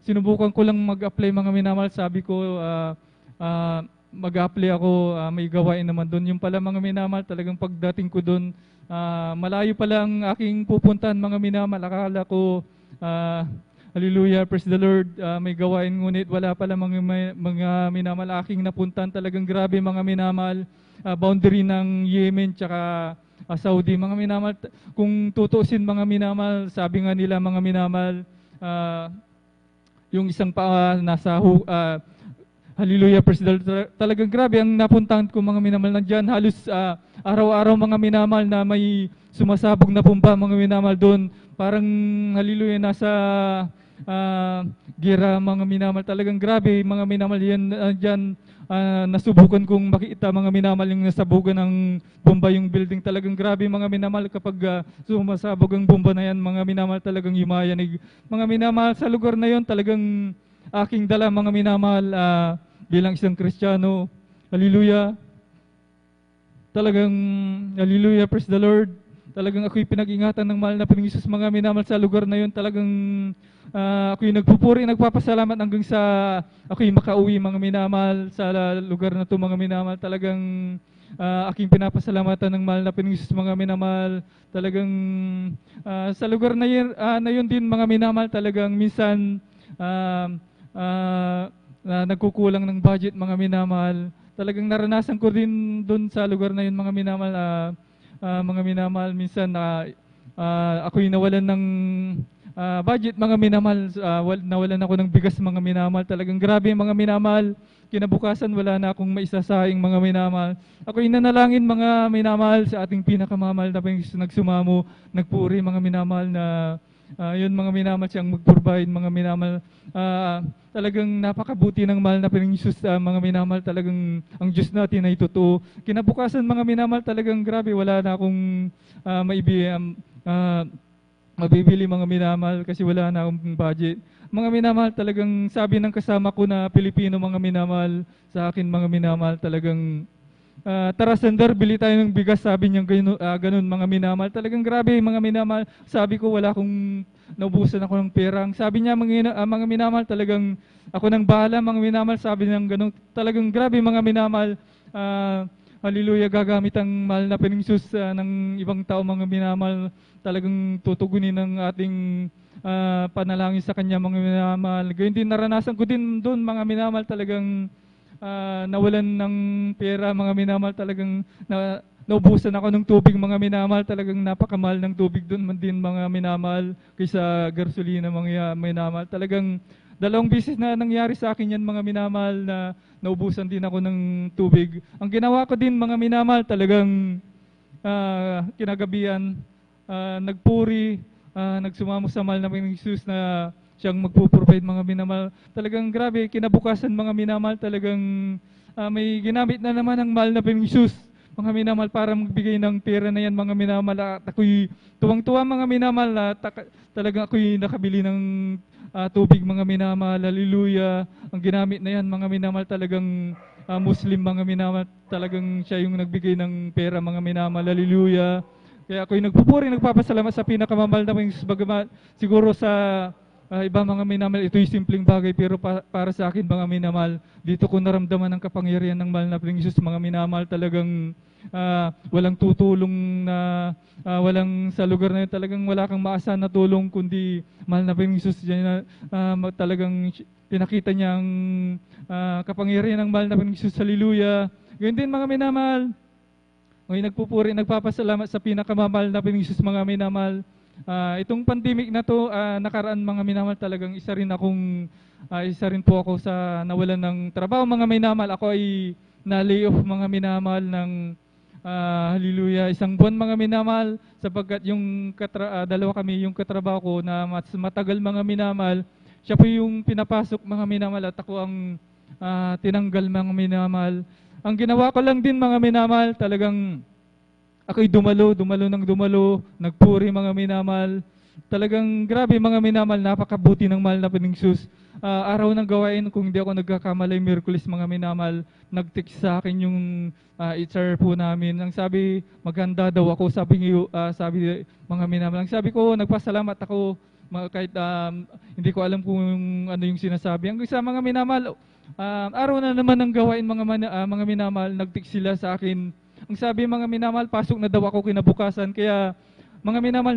S13: sinubukan ko lang mag-apply mga minamahal. Sabi ko, mag-apply ako, may gawain naman doon. Yung pala mga minamahal, talagang pagdating ko doon, malayo pala ang aking pupuntahan mga minamahal. Akala ko, hallelujah, praise the Lord, may gawain, ngunit wala pala mga minamahal aking napuntahan. Talagang grabe mga minamahal, boundary ng Yemen tsaka Saudi mga minamahal. Kung tutusin mga minamahal, sabi nga nila mga minamahal, yung isang pa nasa hallelujah, praise the Lord, talagang grabe ang napuntahan ko mga minamahal. Nandyan halos araw-araw mga minamahal na may sumasabog na bomba mga minamahal doon. Parang hallelujah, nasa gira mga minamahal. Talagang grabe mga minamahal yan dyan. nasubukan kong makita mga minamahal yung nasabugan ng bomba yung building. Talagang grabe mga minamahal kapag sumasabog ang bomba na yan, mga minamahal talagang yumayanig. Mga minamahal sa lugar na yon talagang aking dala mga minamahal bilang isang Kristiyano. Hallelujah. Talagang, hallelujah, praise the Lord. Talagang ako'y pinag-ingatan ng mahal na Panginoong Hesus mga minamahal sa lugar na yun. Talagang ako'y nagpupuri, nagpapasalamat hanggang sa ako'y makauwi mga minamahal sa lugar na to mga minamahal. Talagang aking pinapasalamatan ng mahal na Panginoong Hesus mga minamahal. Talagang sa lugar na yun din mga minamahal, talagang minsan nagkukulang ng budget mga minamahal. Talagang naranasan ko din doon sa lugar na yun mga minamahal. Mga minamahal, minsan ako'y nawalan ng budget mga minamahal, nawalan ako ng bigas mga minamahal. Talagang grabe mga minamahal, kinabukasan wala na akong maisasaing mga minamahal. Ako'y nanalangin mga minamahal sa ating pinakamamahal na Panginoon, nagsumamo, nagpuri mga minamahal na yun mga minamahal siyang mag-provide mga minamahal. Talagang napakabuti ng mahal na Panginoong Hesus mga minamahal. Talagang ang Diyos natin ay totoo. Kinabukasan mga minamahal, talagang grabe, wala na akong mabibili mga minamahal kasi wala na akong budget. Mga minamahal, talagang sabi ng kasama ko na Pilipino mga minamahal sa akin mga minamahal, talagang tara Sender, bili tayo ng bigas, sabi niya ganun mga minamahal. Talagang grabe mga minamahal, sabi ko wala akong, naubusan ako ng pera. Sabi niya mga minamahal, talagang ako nang bahala mga minamahal, sabi niya ganun. Talagang grabe mga minamahal, hallelujah, gagamit ang mahal na Panginoong Hesus ng ibang tao mga minamahal. Talagang tutugunin ng ating panalangin sa Kanya mga minamahal. Gayun din naranasan ko din doon mga minamahal, talagang nawalan ng pera mga minamahal, talagang naubusan ako ng tubig mga minamahal. Talagang napakamahal ng tubig doon man din mga minamahal kaysa gasolina mga minamahal. Talagang 2 beses na nangyari sa akin yan mga minamahal, na naubusan din ako ng tubig. Ang ginawa ko din mga minamahal, talagang kinagabihan, nagpuri, nagsumamo sa mahal na Panginoong Hesus na siyang magpo-provide mga minamahal. Talagang grabe, kinabukasan mga minamahal, talagang may ginamit na naman ang mahal na Panginoong Hesus mga minamahal para magbigay ng pera na yan mga minamahal. At ako'y tuwang-tuwa mga minamahal, talagang ako'y nakabili ng tubig mga minamahal. Hallelujah. Ang ginamit na yan mga minamahal, talagang Muslim mga minamahal, talagang siya yung nagbigay ng pera mga minamahal. Hallelujah. Kaya ako'y nagpupuri, nagpapasalamat sa pinakamamahal na Panginoon Hesus. Bagamat siguro sa iba mga minamahal, ito'y simpleng bagay, pero para sa akin mga minamahal, dito ko naramdaman ang kapangyarihan ng mahal na Panginoong Hesus mga minamahal. Talagang walang tutulong na walang sa lugar na yun, talagang wala kang maasahan na tulong kundi mahal na Panginoong Hesus. Talagang pinakita niya ang kapangyarihan ng mahal na Panginoong Hesus. Hallelujah. Ganyan din mga minamahal, ngayon nagpupuri, nagpapasalamat sa pinakamamahal na Panginoong Hesus mga minamahal. Itong pandemic na to, nakaraan mga minamahal, talagang isa rin po ako sa nawalan ng trabaho mga minamahal. Ako ay na-lay off mga minamahal ng hallelujah, 1 buwan mga minamahal, sapagkat yung dalawa kami yung katrabaho ko na mas matagal mga minamahal, siya po yung pinapasok mga minamahal at ako ang tinanggal mga minamahal. Ang ginawa ko lang din mga minamahal, talagang ako'y dumalo ng dumalo, nagpuri mga minamahal. Talagang grabe mga minamahal, napakabuti ng mahal na Panginoong Hesus. Araw ng gawain, kung hindi ako nagkakamali, Miyerkules mga minamahal, nag-text sa akin yung HR po namin. Ang sabi, maganda daw ako, sabi mga minamahal. Ang sabi ko, nagpasalamat ako, kahit hindi ko alam kung ano yung sinasabi. Ang sa mga minamahal, araw na naman ng gawain mga minamahal, nag-text sila sa akin. Ang sabi mga minamahal, pasok na daw ako kinabukasan. Kaya mga minamahal,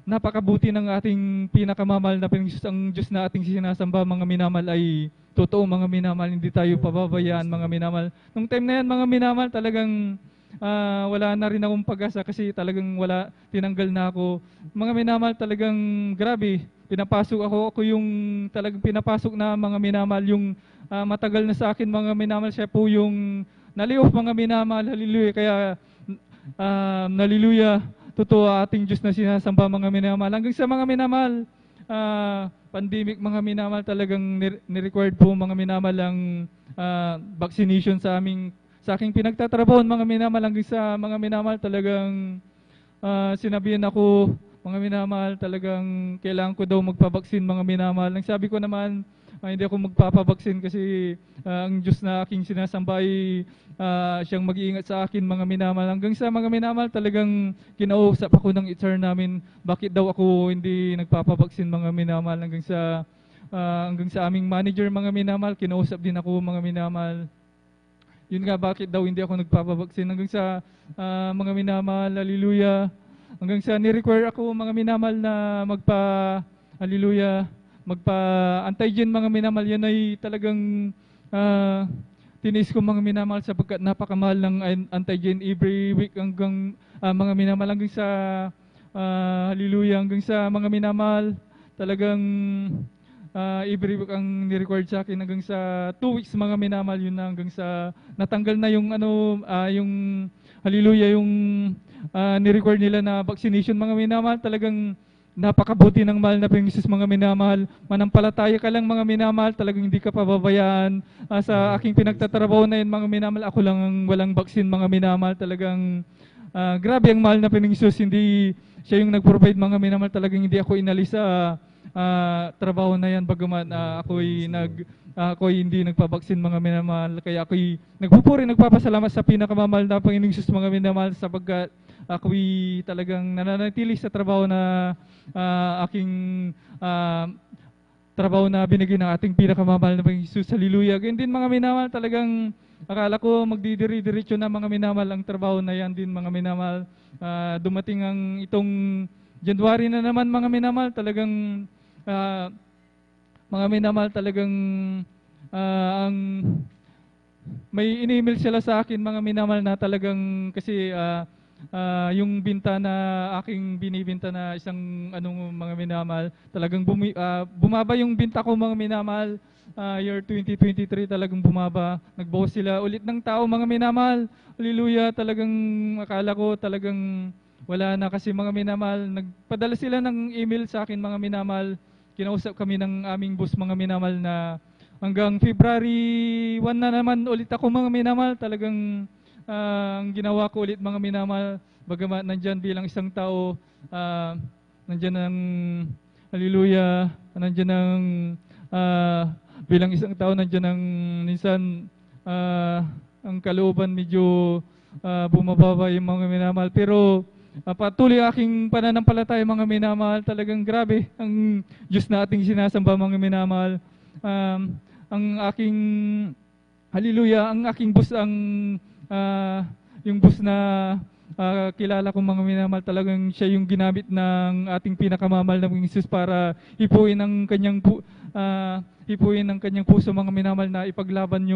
S13: napakabuti ng ating pinakamamahal na Panginoon Hesus. Ang Diyos na ating sinasamba mga minamahal ay totoo mga minamahal. Hindi tayo pababayaan mga minamahal. Nung time na yan mga minamahal, talagang wala na rin akong pag-asa kasi talagang tinanggal na ako. Mga minamahal, talagang grabe. Pinapasok ako yung talagang pinapasok na mga minamahal. Yung matagal na sa akin mga minamahal, siya po yung naliof mga minamahal. Hallelujah. Kaya hallelujah, totoo ating Diyos na sinasamba mga minamahal. Hanggang sa mga minamahal, pandemic mga minamahal, talagang ni-required po mga minamahal ang vaccination sa aking pinagtatrabaho mga minamahal. Hanggang sa mga minamahal talagang sinabihan ako, mga minamahal, talagang kailangan ko daw magpabaksin mga minamahal. Ang sabi ko naman, hindi ako magpapabaksin kasi ang Diyos na aking sinasamba ay siyang mag-iingat sa akin mga minamahal. Hanggang sa mga minamahal, talagang kinausap ako ng HR namin, bakit daw ako hindi nagpapabaksin mga minamahal. Hanggang sa aming manager mga minamahal, kinausap din ako mga minamahal. Yun nga, bakit daw hindi ako nagpapabaksin. Hanggang sa mga minamahal, hallelujah. Hanggang sa ni-require ako mga minamahal na hallelujah, magpa-antigen mga minamahal. Yan ay talagang tinis ko mga minamahal sapagkat napakamahal ng antigen every week hanggang mga minamahal. Hanggang sa hallelujah, hanggang sa mga minamahal, talagang every week ang ni-record sa akin hanggang sa 2 weeks mga minamahal. Yun na, hanggang sa natanggal na yung yung hallelujah, yung ni-record nila na vaccination mga minamahal. Talagang napakabuti ng mahal na Panginoon mga minamahal. Manampalataya ka lang mga minamahal, talagang hindi ka pababayaan. Sa aking pinagtatrabaho na yun mga minamahal, ako lang ang walang vaccine mga minamahal. Talagang grabe ang mahal na Panginoon. Hindi siya yung nag-provide mga minamahal. Talagang hindi ako inalis sa trabaho na yan, bagaman ako'y hindi nagpabaksin mga minamahal. Kaya ako'y nagpupuri, nagpapasalamat sa pinakamamahal na Panginoong Isus mga minamahal, sapagkat ako'y talagang nananatili sa trabaho na aking trabaho na binigay ng ating pinakamamahal na Panginoong Isus. Hallelujah. Ganyan din mga minamahal, talagang akala ko magdidiri-diretso na mga minamahal ang trabaho na yan din mga minamahal. Dumating ang itong January na naman mga minamahal, talagang mga minamahal, talagang ang may in-email sila sa akin mga minamahal na talagang kasi yung binta na aking binibinta na isang mga minamahal, talagang bumaba yung binta ko mga minamahal. Year 2023 talagang bumaba. Nagbawas sila ulit ng tao mga minamahal. Hallelujah, talagang akala ko talagang wala na kasi mga minamahal. Nagpadala sila ng email sa akin mga minamahal. Kinausap kami ng aming boss mga minamahal na hanggang February 1 na naman ulit ako mga minamahal. Talagang ang ginawa ko ulit mga minamahal, bagamat nandyan bilang isang tao, nandyan ang hallelujah, nandyan ang bilang isang tao, nandyan ang minsan ang kalooban medyo bumababa yung mga minamahal. Pero patuloy aking pananampalataya mga minamahal, talagang grabe ang Diyos na ating sinasamba mga minamahal. Ang aking hallelujah, ang aking boss, yung boss na kilala ko mga minamahal, talagang siya yung ginamit ng ating pinakamamahal na Panginoon para hipuin ang kanyang puso mga minamahal na ipaglaban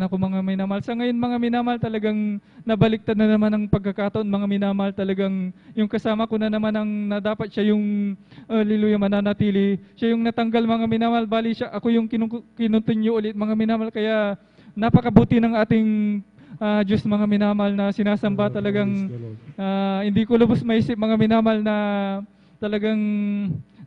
S13: ako mga minamahal. Sa ngayon mga minamahal, talagang nabaliktad na naman ang pagkakataon mga minamahal. Talagang yung kasama ko na naman na dapat siya yung hallelujah mananatili, siya yung natanggal mga minamahal. Bali siya, ako yung kinontinue ulit mga minamahal. Kaya napakabuti ng ating Diyos mga minamahal na sinasamba. Talagang hindi ko lubos maisip mga minamahal na talagang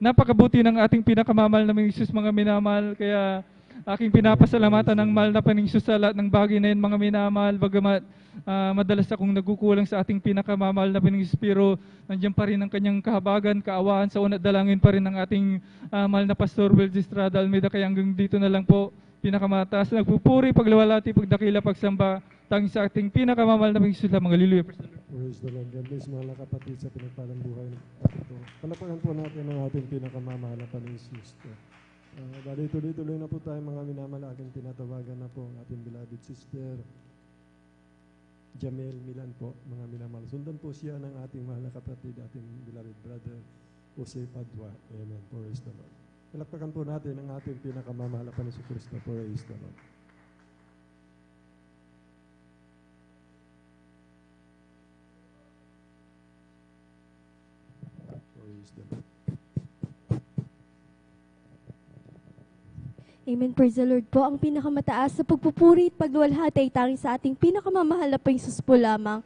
S13: napakabuti ng ating pinakamamahal na Panginoon mga minamahal. Kaya aking pinapasalamatan ng mahal na Panginoon sa lahat ng bagay na yun mga minamahal. Bagamat madalas akong nagkukulang sa ating pinakamamahal na Panginoon, pero nandiyan pa rin ang kanyang kahabagan, kaawaan. Sa una't dalangin pa rin ng ating mahal na Pastor Weldy Estrada Almeida. Kaya hanggang dito na lang po, pinakamataas, nagpupuri, pagluwalhati, pagdakila, pagsamba, tanging sa ating pinakamamahal na Panginoon lamang. Hallelujah.
S12: Praise the Lord. God bless mga kapatid sa pinagpalang buhay ng ito. Palapakan po natin ang ating pinakamamahal na Panginoon. Bali, tuloy-tuloy na po tayo mga minamahal. Aking tinatawagan na po ang ating beloved sister Jamel Milan po, mga minamahal. Sundan po siya ng ating mahal na kapatid, ating beloved brother Jose Padua. Amen. Praise the Lord. Palakpakan po natin ang ating pinakamamahal na Panginoon Kristo. Praise the Lord. Praise the Lord.
S14: Amen. Praise the Lord po. Ang pinakamataas sa pagpupuri at pagluwalhati ay tanging sa ating pinakamamahal na Panginoon po lamang.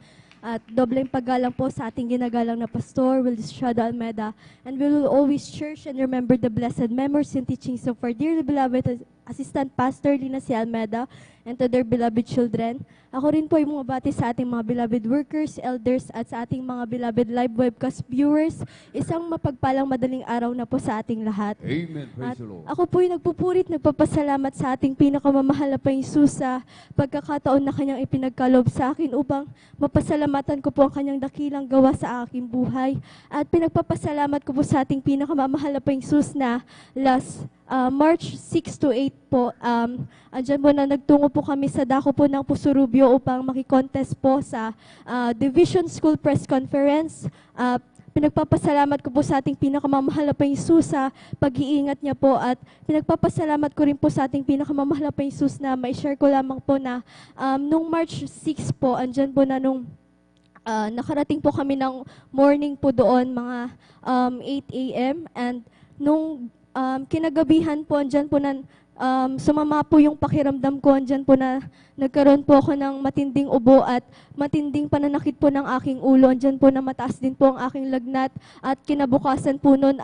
S14: At dobleng paggalang po sa ating ginagalang na Pastor Will Estrada Almeda. And we will always cherish and remember the blessed memories and teachings of our dearly beloved Assistant Pastor Lina C. Almeda and to their beloved children. Ako rin po ay bumabati sa ating mga beloved workers, elders, at sa ating mga beloved live webcast viewers. Isang mapagpalang madaling araw na po sa ating lahat.
S1: Amen. Praise
S14: At
S1: the Lord.
S14: ako po ay nagpupurit, nagpapasalamat sa ating pinakamamahal na Panginoong Jesus sa pagkakataon na kanyang ipinagkaloob sa akin upang mapasalamatan ko po ang kanyang dakilang gawa sa aking buhay. At pinagpapasalamat ko po sa ating pinakamamahal na Panginoong Jesus na last March 6 to 8 po, andyan po na nagtungo po kami sa dako po ng Pusurubio upang makikontest po sa Division School Press Conference. Pinagpapasalamat ko po sa ating pinakamamahal na Panginoong Jesus sa pag-iingat niya po at pinagpapasalamat ko rin po sa ating pinakamamahal na Panginoong Jesus na ma-share ko lamang po na nung March 6 po, andyan po na nung nakarating po kami ng morning po doon, mga 8 a.m. and nung kinagabihan po, andyan po na sumama po yung pakiramdam ko, andyan po na nagkaroon po ako ng matinding ubo at matinding pananakit po ng aking ulo, andyan po na mataas din po ang aking lagnat at kinabukasan po nun,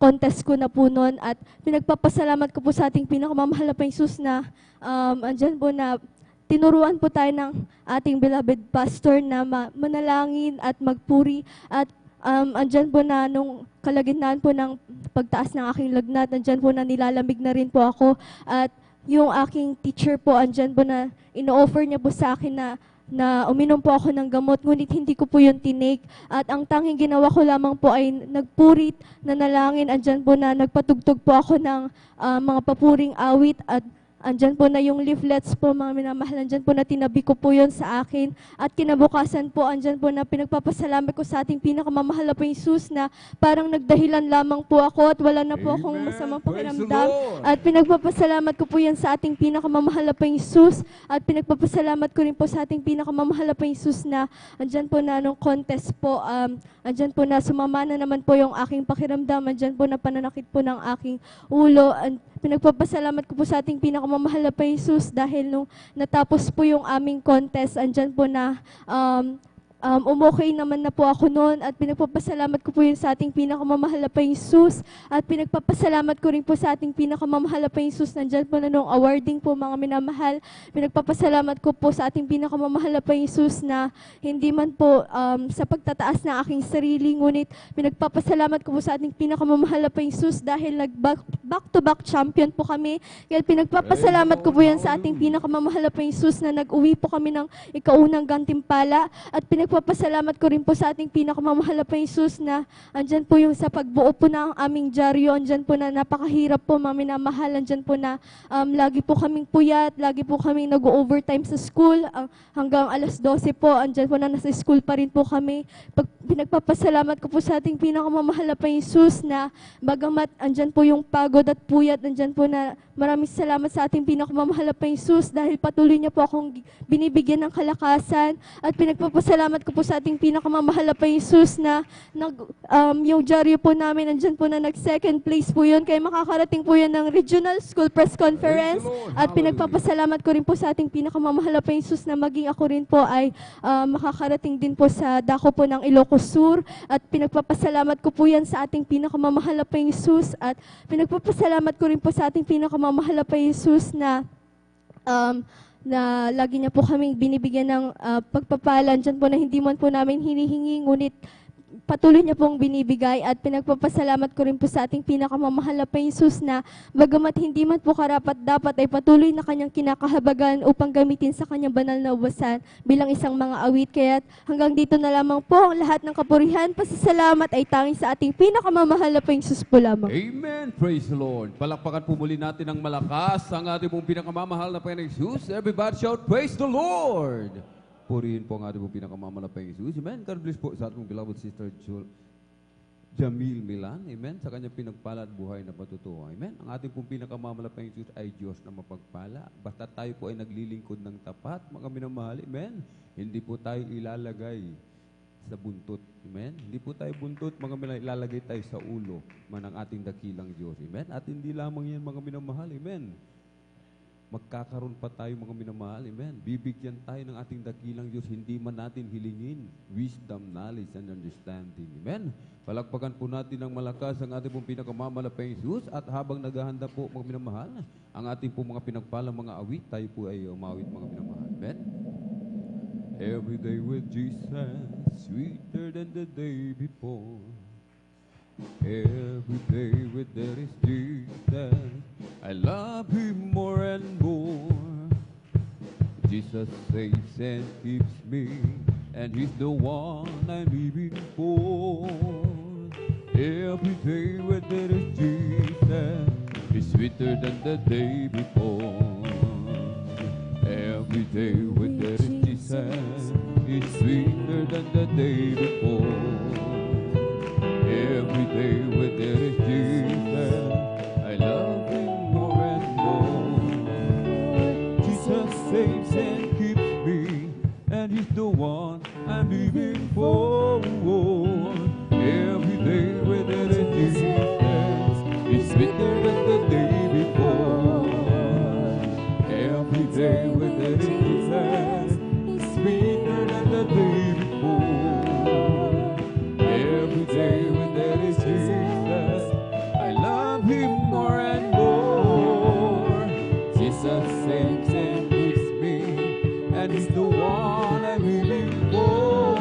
S14: contest ko na po nun at pinagpapasalamat ko po sa ating pinakamamahal na Panginoong Jesus na andyan po na tinuruan po tayo ng ating beloved pastor na manalangin at magpuri at andyan po na nung kalagitnaan po ng pagtaas ng aking lagnat, andyan po na nilalamig na rin po ako at yung aking teacher po, andyan po na ino-offer niya po sa akin na uminom po ako ng gamot, ngunit hindi ko po yun tinake at ang tanging ginawa ko lamang po ay nagpurit, nanalangin, andyan po na nagpatugtog po ako ng mga papuring awit at andyan po na yung leaflets po, mga minamahal, andyan po na tinabi ko po yun sa akin. At kinabukasan po, andyan po na pinagpapasalamat ko sa ating pinakamamahal na Panginoong Jesus na parang nagdahilan lamang po ako at wala na po akong masamang pakiramdam. At pinagpapasalamat ko po yan sa ating pinakamamahal na Panginoong Jesus. At pinagpapasalamat ko rin po sa ating pinakamamahal na Panginoong Jesus na andyan po na nung contest po, andyan po na sumama na naman po yung aking pakiramdam, andyan po na pananakit po ng aking ulo. Pinagpapasalamat ko po sa ating pinakamamahal na Panginoong Jesus dahil nung natapos po yung aming contest, andyan po na umokay naman na po ako noon at pinagpapasalamat ko po yun sa ating pinakamamahal na Panginoong Jesus at pinagpapasalamat ko rin po sa ating pinakamamahal na Panginoong Jesus. Nandyan po na nung awarding po, mga minamahal. Pinagpapasalamat ko po sa ating pinakamamahal na Panginoong Jesus na hindi man po sa pagtataas ng aking sarili, ngunit pinagpapasalamat ko po sa ating pinakamamahal na Panginoong Jesus dahil back-to-back champion po kami. Kaya pinagpapasalamat ko po yan sa ating pinakamamahal na Panginoong Jesus na nag-uwi po kami ng ikaunang gantimpala at pinagpapasalamat ko rin po sa ating pinakamamahal na Panginoong Jesus na andyan po yung sa pagbuo po ng aming dyaryo, andyan po na napakahirap po, mga minamahal, andyan po na lagi po kaming puyat, lagi po kaming nag-overtime sa school, hanggang alas 12 po, andyan po na nasa school pa rin po kami. Pinagpapasalamat ko po sa ating pinakamamahal na Panginoong Jesus na bagamat andyan po yung pagod at puyat, andyan po na maraming salamat sa ating pinakamamahal na Panginoong Jesus dahil patuloy niya po akong binibigyan ng kalakasan at pinagpapasalamat ko po sa ating pinakamamahal na Panginoong Jesus na yung dyaryo po namin, andyan po na nag-second place po yun, kaya makakarating po yan ng Regional School Press Conference at pinagpapasalamat ko rin po sa ating pinakamamahal na Panginoong Jesus na maging ako rin po ay makakarating din po sa dako po ng Ilocos Sur at pinagpapasalamat ko po yan sa ating pinakamamahal na Panginoong Jesus at pinagpapasalamat ko rin po sa ating pinakamamahal na Panginoong Jesus na lagi niya po kaming binibigyan ng pagpapalan dyan po na hindi man po namin hinihingi, ngunit patuloy niya pong binibigay at pinagpapasalamat ko rin po sa ating pinakamamahal na Panginoong Jesus na bagamat hindi man po karapat-dapat ay patuloy na kanyang kinakahabagan upang gamitin sa kanyang banal na ubasan bilang isang mga awit. Kaya hanggang dito na lamang po ang lahat ng kapurihan, pasasalamat ay tanging sa ating pinakamamahal na Panginoong Jesus po lamang.
S1: Amen. Praise the Lord. Palakpakan po muli natin ng malakas ang ating pong pinakamamahal na Panginoong Jesus. Everybody shout, praise the Lord. Purihin po ang ating pong pinakamamahal na Panginoong Jesus. Amen. God bless po sa ating beloved sister Jamil Milan. Amen. Sa kanyang pinagpala at buhay na patutuwa. Amen. Ang ating pong pinakamamahal na Panginoong Jesus ay Diyos na mapagpala. Basta tayo po ay naglilingkod ng tapat, mga minamahal. Amen. Hindi po tayo ilalagay sa buntot. Amen. Hindi po tayo buntot, mga minamahal, ilalagay tayo sa ulo man ang ating dakilang Diyos. Amen. At hindi lamang yan, mga minamahal. Amen. magkakaroon pa tayo mga minamahal. Amen. Bibigyan tayo ng ating dakilang Diyos, hindi man natin hilingin wisdom, knowledge, and understanding. Amen. Palakpakan po natin ng malakas ang ating pong pinakamamalaking Jesus at habang naghahanda po mga minamahal, ang ating pong mga pinagpalang mga awit, tayo po ay umawit mga minamahal. Amen. Every day with Jesus, sweeter than the day before. Every day with there is Jesus, I love Him more and more. Jesus saves and keeps me, and He's the one I'm living for. Every day with there is Jesus, is sweeter than the day before. Every day with there is Jesus, is sweeter than the day before. Every day with there is Jesus, I love Him more and more. Jesus saves and keeps me, and He's the one I'm living for. Every day with there is Jesus, is sweeter than the day before. Every day with there is Jesus, is sweeter than the day before. Every day when there is Jesus, I love Him more and more. Jesus saves and keeps me, and He's the one I'm living for.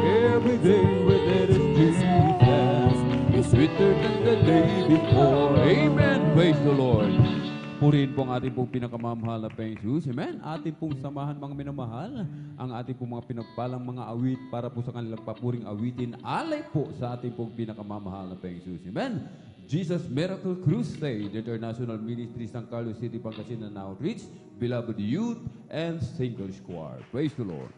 S1: Every day when there is Jesus, is sweeter than the day before. Amen. Praise the Lord. Purihin po ang ating pong pinakamamahal na Panginoong Jesus. Amen. Ating pong samahan mga minamahal, ang ating pong mga pinagpalang mga awit para po sa kanilang papuring awitin, alay po sa ating pong pinakamamahal na Panginoong Jesus. Amen. Jesus Miracle Crusade, International Ministries ng Carlos City, Pangasinan Outreach, Beloved Youth, and Single Choir. Praise the Lord.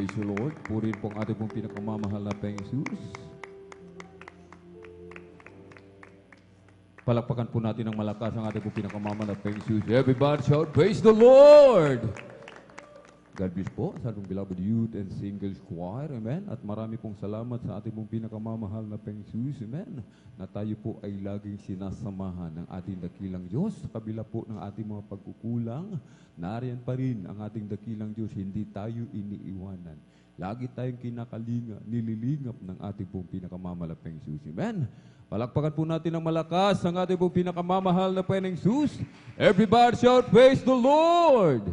S1: Praise the Lord. Purihin po ang ating pong pinakamamahal na Panginoong Jesus. Palakpakan po natin ng malakas ang ating pong pinakamamahal na Panginoong Jesus. Everybody shout, praise the Lord! God bless po sa ating beloved youth and singles choir. Amen. At marami pong salamat sa ating pong pinakamamahal na Panginoong Jesus. Amen. Na tayo po ay laging sinasamahan ng ating dakilang Diyos. Sa kabila po ng ating mga pagkukulang, nariyan pa rin ang ating dakilang Diyos. Hindi tayo iniiwanan. Lagi tayong nililingap ng ating pong pinakamamahal na Panginoong Jesus. Amen. Palakpakan po natin ng malakas ang ating pong pinakamamahal na Panginoong Jesus. Everybody shout, praise the Lord!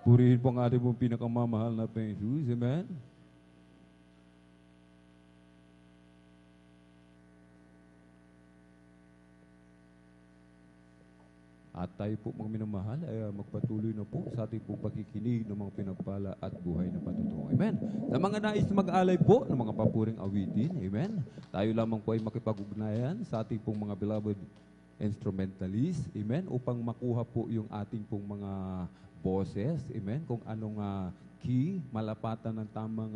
S1: Purihin po ang ating pong pinakamamahal na Panginoong Jesus. Amen. At tayo po mga minamahal ay magpatuloy na po sa ating pong pagkikinig ng mga pinagpala at buhay na patutungo. Amen. Sa mga nais mag-alay po ng mga papuring awitin, amen, tayo lamang po ay makipag-ugnayan sa ating pong mga beloved instrumentalist, amen, upang makuha po yung ating pong mga boses, amen, kung anong key, malapatan ng tamang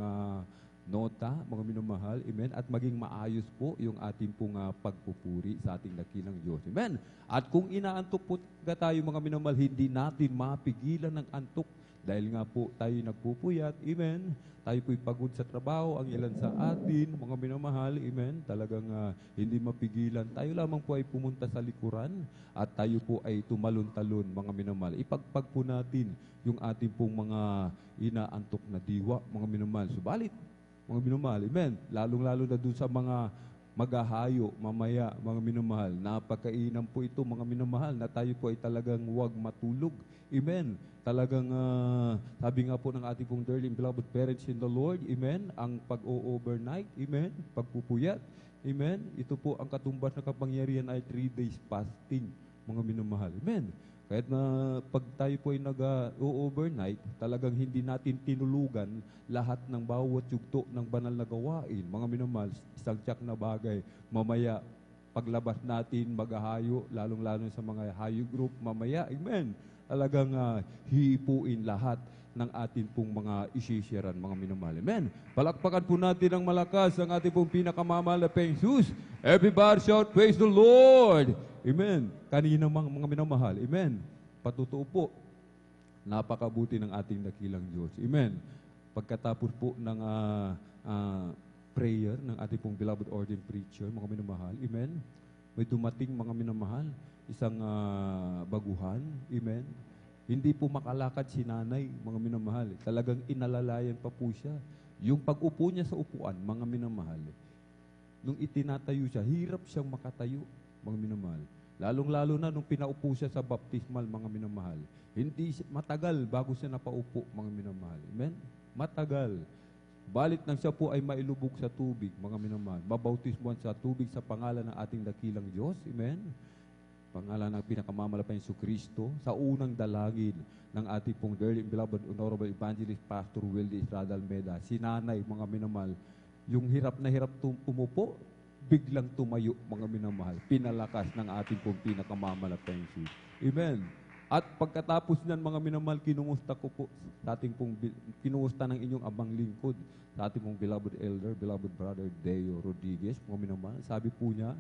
S1: nota, mga minamahal, amen, at maging maayos po yung ating pong pagpupuri sa ating dakilang Diyos, amen. At kung inaantok po tayo, mga minamahal, hindi natin mapigilan ng antok dahil nga po tayo nagpupuyat, amen. Tayo po'y pagod sa trabaho, ang ilan sa atin, mga minamahal, amen, talagang hindi mapigilan. Tayo lamang po ay pumunta sa likuran at tayo po ay tumalon-talon, mga minamahal. Ipagpag po natin yung ating pong mga inaantok na diwa, mga minamahal. Subalit, mga minamahal, amen, lalong-lalo na dun sa mga maghahayo mamaya, mga minamahal. Napakainam po ito, mga minamahal, na tayo po ay talagang huwag matulog. Amen. Talagang, sabi nga po ng ating pong dearly beloved parents in the Lord, amen, ang pag-o-overnight, amen, pagpupuyat, amen, ito po ang katumbas na kapangyarihan ay 3 days fasting, mga minamahal. Amen. Kahit na pag tayo po ay nag-overnight, talagang hindi natin tinulugan lahat ng bawat yugto ng banal na gawain. Mga minamahal, isang tiyak na bagay. Mamaya, paglabas natin, maghahayo, lalong-lalo sa mga hayo group, mamaya, amen, talagang hiipuin lahat ng ating pong mga isisiran, mga minamahal. Amen. Palakpakan po natin ang malakas ang ating pong pinakamamahal na Panginoong Jesus. Everybody shout, praise the Lord! Amen. Kanina mga minamahal. Amen. Patutuo po, napakabuti ng ating dakilang Diyos. Amen. Pagkatapos po ng prayer ng ating pong beloved ordained preacher, mga minamahal. Amen. May dumating, mga minamahal, isang baguhan. Amen. Hindi po makalakad si nanay, mga minamahal. Talagang inalalayan pa po siya. Yung pag-upo niya sa upuan, mga minamahal, nung itinatayo siya, hirap siyang makatayo, mga minamahal. Lalong-lalo na nung pinaupo siya sa baptismal, mga minamahal. Matagal bago siya napaupo, mga minamahal. Amen? Matagal. Balit nang siya po ay mailubog sa tubig, mga minamahal. Mabautismuhan sa tubig sa pangalan ng ating dakilang Diyos. Amen? Pangalan ng pinakamamalapay Yesu Kristo, sa unang dalangin ng ating pong dearly beloved honorable evangelist Pastor Wildy Estrada Almeida, si nanay, mga minamahal, yung hirap na hirap umupo, biglang tumayo, mga minamahal. Pinalakas ng ating pong pinakamamalapay Yesu. Amen. At pagkatapos niyan, mga minamahal, kinumusta ko po sa ating pong, kinumusta ng inyong abang lingkod sa ating pong beloved elder, beloved brother Deo Rodriguez, mga minamahal. Sabi po niya,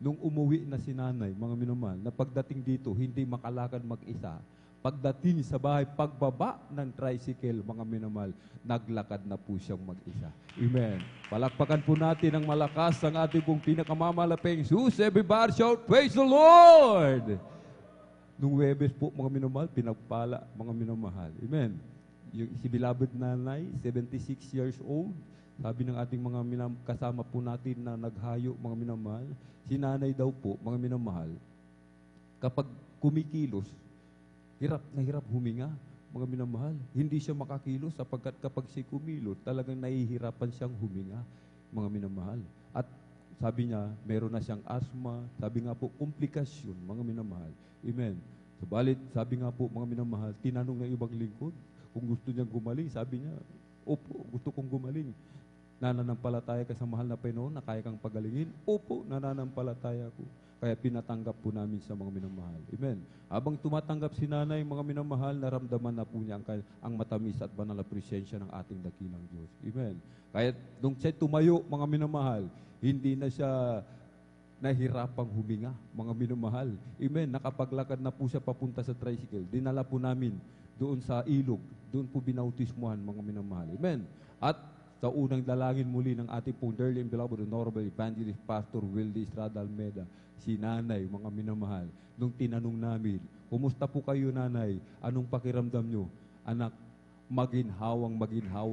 S1: nung umuwi na si nanay, mga minamahal, na pagdating dito, hindi makalakad mag-isa. Pagdating sa bahay, pagbaba ng tricycle, mga minamahal, naglakad na po siyang mag-isa. Amen. Palakpakan po natin ang malakas ang ating pong pinakamamalaping Jesus. Everybody shout, praise the Lord! Nung Webes po, mga minamahal, pinagpala, mga minamahal. Amen. Yung si beloved nanay, 76 years old, sabi ng ating mga kasama po natin na naghayo, mga minamahal, si nanay daw po, mga minamahal, kapag kumikilos, hirap na hirap huminga, mga minamahal. Hindi siya makakilos sapagkat kapag siya kumilot, talagang nahihirapan siyang huminga, mga minamahal. At sabi niya, meron na siyang asthma, sabi nga po, komplikasyon, mga minamahal. Amen. Subalit, sabi nga po, mga minamahal, tinanong ng ibang lingkod, kung gusto niyang gumaling, sabi niya, opo, gusto kong gumaling. Nananampalataya ka sa mahal na Panginoon na kaya kang pagalingin? Opo, nananampalataya ko. Kaya pinatanggap po namin sa mga minamahal. Amen. Habang tumatanggap si nanay, mga minamahal, naramdaman na po niya ang matamis at banal na presensya ng ating dakilang Diyos. Amen. Kaya nung siya tumayo, mga minamahal, hindi na siya nahirapang huminga, mga minamahal. Amen. Nakapaglakad na po siya papunta sa tricycle. Dinala po namin doon sa ilog. Doon po binautismuhan, mga minamahal. Amen. At sa unang dalangin muli ng ating pong dearly and beloved Honorable Evangelist Pastor Wildy Estrada Almeda, si nanay, mga minamahal, nung tinanong namin, kumusta po kayo nanay? Anong pakiramdam nyo? Anak, maginhawa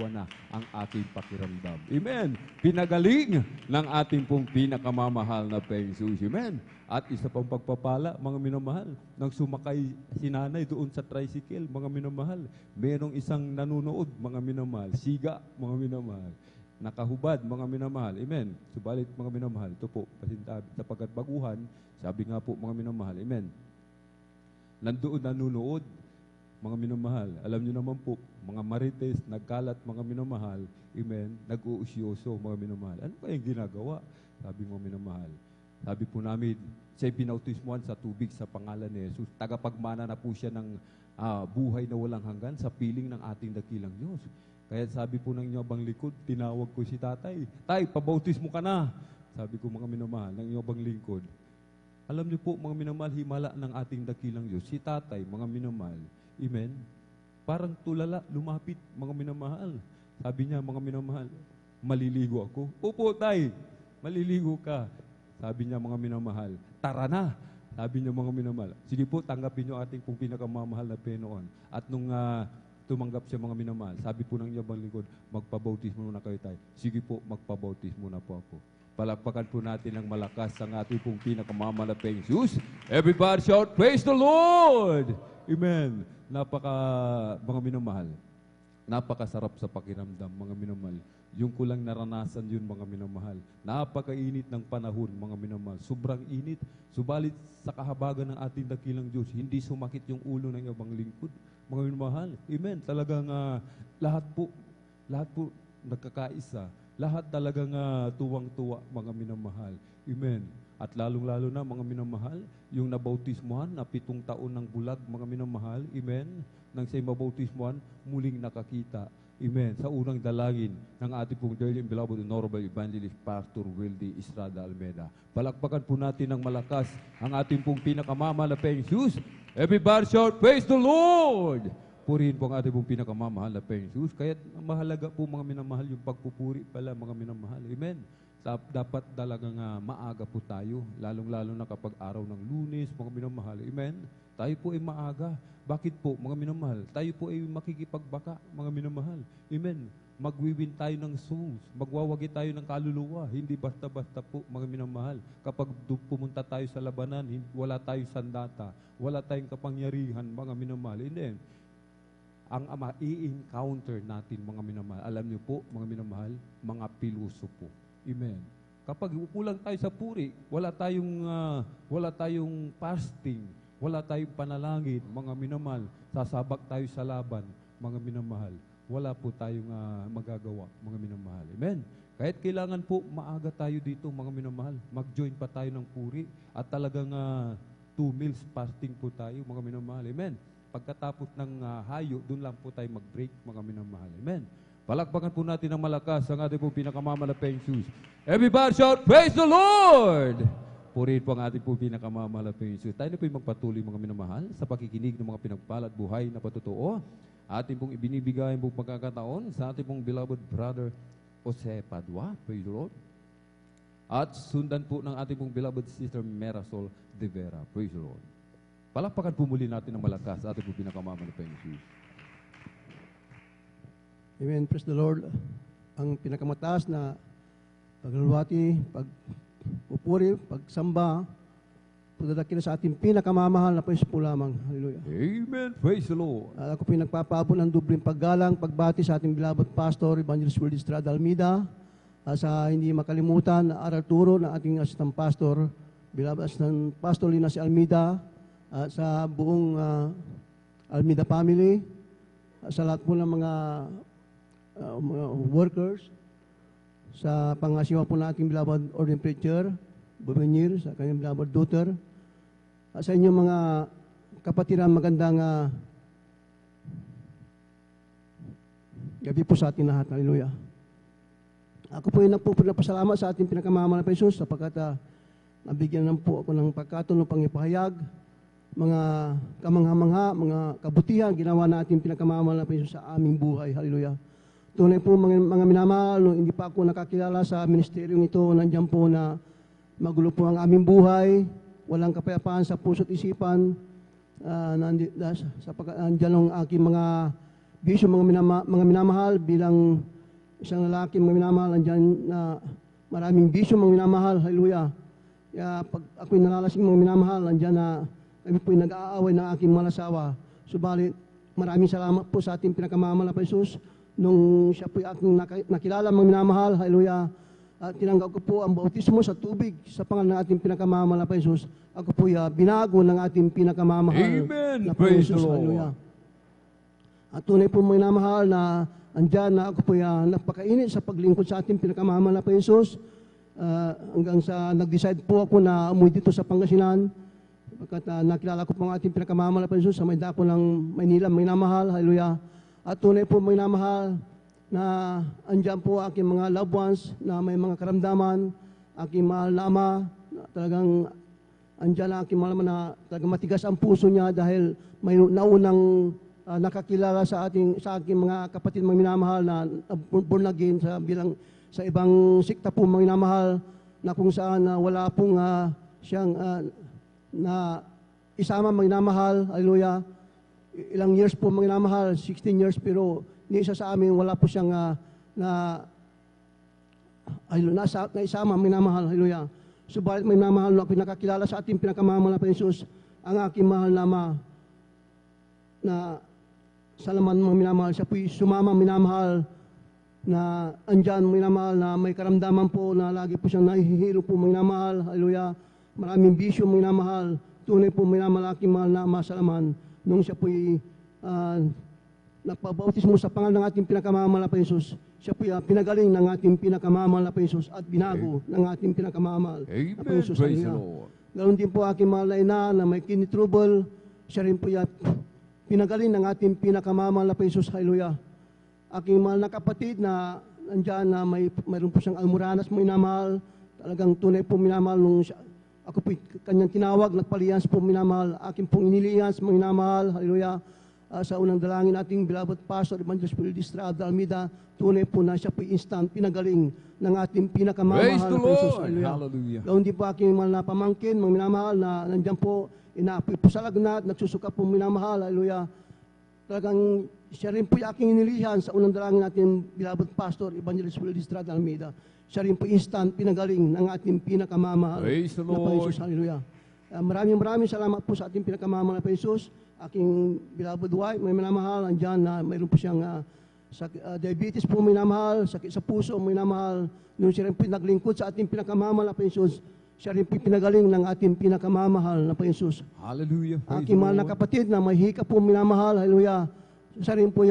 S1: na ang ating pakiramdam. Amen. Pinagaling ng ating pong pinakamamahal na Peng Jesus. Amen. At isa pang pagpapala, mga minamahal, nang sumakay si nanay doon sa tricycle, mga minamahal, merong isang nanunood, mga minamahal, siga, mga minamahal, nakahubad, mga minamahal. Amen. Subalit, mga minamahal, ito po, pasintabi, sapagkat baguhan, sabi nga po, mga minamahal, amen. Nandoon nanunood, mga minamahal, alam niyo naman po, mga marites, nagkalat, mga minamahal, amen, nag-uusyoso, mga minamahal. Ano kayang ginagawa? Sabi mga minamahal. Sabi po namin, siya'y binautismuhan sa tubig sa pangalan ni Jesus. Tagapagmana na po siya ng buhay na walang hanggan sa piling ng ating dakilang Diyos. Kaya sabi po ng inyong abang likod, tinawag ko si tatay, tay, pabautismo ka na. Sabi ko mga minamahal, ng inyong abang lingkod. Alam niyo po, mga minamahal, himala ng ating dakilang Diyos. Si tatay, mga minamahal, amen, parang tulala, lumapit, mga minamahal. Sabi niya, mga minamahal, maliligo ako. Opo, tay, maliligo ka. Sabi niya, mga minamahal, tara na. Sabi niya, mga minamahal, sige po, tanggapin niyo ating pong pinakamamahal na Penoon. At nung tumanggap siya, mga minamahal, sabi po ng inyong lingkod, magpabautismo na kayo tayo. Sige po, magpabautismo na po ako. Palakpakan po natin ng malakas ang ating pong pinakamamahal na Peng Jesus. Everybody shout, praise the Lord! Amen. Mga minamahal, napakasarap sa pakiramdam, mga minamahal. Yung kulang naranasan yun, mga minamahal. Napakainit ng panahon, mga minamahal. Sobrang init. Subalit sa kahabagan ng ating dakilang Diyos, hindi sumakit yung ulo ng ibang lingkod, mga minamahal. Amen. Talagang lahat po nagkakaisa. Lahat talagang tuwang-tuwa, mga minamahal. Amen. At lalong-lalo na, mga minamahal, yung nabautismuhan na 7 taon ng bulag, mga minamahal, amen, nang siya'y mabautismuhan, muling nakakita, amen, sa unang dalangin ng ating pong dearly and beloved Honorable Evangelist Pastor Wildy Estrada Almeda. Palakpakan po natin ng malakas ang ating pong pinakamamahal na Peng Jesus. Everybody shout, praise the Lord! Purihin po ang ating pong pinakamamahal na Peng Jesus. Kaya mahalaga po, mga minamahal, yung pagpupuri pala, mga minamahal, amen. Dapat talagang maaga po tayo, lalong-lalo na kapag araw ng Lunes, mga minamahal. Amen? Tayo po ay maaga. Bakit po, mga minamahal? Tayo po ay makikipagbaka, mga minamahal. Amen? Magwiwin tayo ng souls, magwawagi tayo ng kaluluwa, hindi basta-basta po, mga minamahal. Kapag pumunta tayo sa labanan, wala tayong sandata, wala tayong kapangyarihan, mga minamahal. Hindi. Ang i-encounter natin, mga minamahal, alam niyo po, mga minamahal, mga piloso po. Amen. Kapag kulang tayo sa puri, wala tayong fasting, wala tayong panalangin, mga minamahal, sasabak tayo sa laban, mga minamahal. Wala po tayong magagawa, mga minamahal. Amen. Kahit kailangan po maaga tayo dito, mga minamahal, mag-join pa tayo ng puri at talagang 2 meals fasting po tayo, mga minamahal. Amen. Pagkatapos ng hayo, doon lang po tayo mag-break, mga minamahal. Amen. Palakpakan po natin ng malakas ang ating pong pinakamamahal na Peng Jesus. Everybody shout, praise the Lord! Purihin po ang ating pong pinakamamahal na Peng Jesus. Tayo na po yung magpatuloy, mga minamahal, sa pakikinig ng mga pinagpala at buhay na patotoo. Ating pong ibinibigay ang pong pagkakataon sa ating pong beloved brother Jose Padua. Praise the Lord. At sundan po ng ating pong beloved sister Merasol de Vera. Praise the Lord. Palakpakan po muli natin ng malakas sa ating pong pinakamamahal na Peng Jesus.
S15: Amen. Praise the Lord. Ang pinakamataas na paglalwati, pagpupuri, pagsamba, pagdadakila sa ating pinakamamahal na Panginoon po lamang. Hallelujah.
S1: Amen. Praise the Lord.
S15: Ako po nagpapaabot ng dubling paggalang, pagbati sa ating beloved Pastor, Evangelist Wildy Estrada Almeda, sa hindi makalimutan na aral turo ng ating Assistant Pastor, beloved Assistant Pastor Lina si Almeda, sa buong Almeda family, sa lahat po ng mga workers, sa pangasiwa po ng ating beloved ordained preacher, Bubenir, sa kanyang beloved daughter. Sa inyong mga kapatiran, magandang gabi po sa ating lahat. Hallelujah. Ako po ay nagpapasalamat sa ating pinakamamahal na Jesus sapagkat nabigyan lang po ako ng pagkataon upang ipahayag mga kamangha-mangha, mga kabutihan ginawa na ating pinakamamahal na Jesus sa aming buhay. Hallelujah. Tunay po mga minamahal, no, hindi pa ako nakakilala sa ministeryong ito, nandiyan po na magulo po ang aming buhay, walang kapayapaan sa puso't isipan, nandiyan ang aking mga bisyo, mga minamahal bilang isang lalaki, mga minamahal, nandiyan na maraming bisyo, mga minamahal. Hallelujah. Kaya pag ako'y nalalasing, mga minamahal, nandiyan na kami po'y nag-aaway ng aking malasawa. Subalit, maraming salamat po sa ating pinakamamahal na Jesus nung siya po'y aking nakilala, mga minamahal. Hallelujah. At tinanggap ko po ang bautismo sa tubig sa pangalan ng ating pinakamamahal na Jesus. Ako po'y binago ng ating pinakamamahal na Jesus. Hallelujah. At tunay po mga minamahal na andyan na ako po'y napakainit sa paglingkod sa ating pinakamamahal na Jesus. Hanggang sa nag-decide po ako na umuwi dito sa Pangasinan. Pagkat nakilala ko po ang ating pinakamamahal na Jesus sa may dako ng Maynila, may namahal. Hallelujah. At tunay po may namahal na andyan po aking mga loved ones na may mga karamdaman, aking mahal na ama, na talagang andyan na aking mahal na talagang matigas ang puso niya dahil may naunang nakakilala sa aking mga kapatid mga minamahal na born again sa ibang sikta po mga minamahal na kung saan wala pong siyang na isama mga minamahal. Hallelujah. Ilang years po mga minamahal, 16 years, pero ni isa sa amin wala po siyang naisama mga minamahal. Hallelujah. Subalit mga minamahal na pinakakilala sa ating pinakamamahal na Jesus, ang aking mahal na ama na salaman mga minamahal, siya po'y sumama minamahal na andyan minamahal na may karamdaman po na lagi po siyang nahihiro po minamahal. Hallelujah. Maraming bisyo minamahal. Tunay po minamahal aking mahal na ama salaman nung siya po'y nagpabautismo sa pangalan ng ating pinakamamahal na Jesus. Siya po'y pinagaling ng ating pinakamamahal na Jesus at binago ng ating pinakamamahal na Jesus.
S1: Praise the Lord.
S15: Ganoon din po aking mahal na ina na may kidney trouble. Siya rin po pinagaling ng ating pinakamamahal na Jesus. Hallelujah. Aking mahal na kapatid na nandyan na mayroon po siyang almoranas mo minamahal. Talagang tunay po minamahal nung ako po kanyang tinawag, nagpaliyans po minamahal. Aking pong iniliyans mo minamahal. Hallelujah. Sa unang dalangin nating beloved Pastor Evangelist Wildy Estrada Almeida, tunay po na siya po instant pinagaling ng ating pinakamamahal na Jesus. Hallelujah. Gawin din po aking mahal na pamangkin, mga minamahal na nandyan po, inaapoy po sa lagnat, nagsusuka po minamahal. Hallelujah. Talagang siya rin po yung aking inilihan sa unang dalangin natin beloved Pastor Evangelist Wildy Estrada Almeida. Siya rin po instant pinagaling ng ating pinakamamahal na Jesus. Hallelujah. Maraming salamat po sa ating pinakamamahal na Jesus. Aking beloved wife, may minamahal, andyan na mayroon po siyang diabetes po may minamahal, sakit sa puso may minamahal. Nung siya rin po naglingkod sa ating pinakamamahal na Jesus, siya rin po pinagaling ng ating pinakamamahal na Jesus.
S1: Hallelujah.
S15: Aking mahal na kapatid na may hika po minamahal, hallelujah. Siya rin po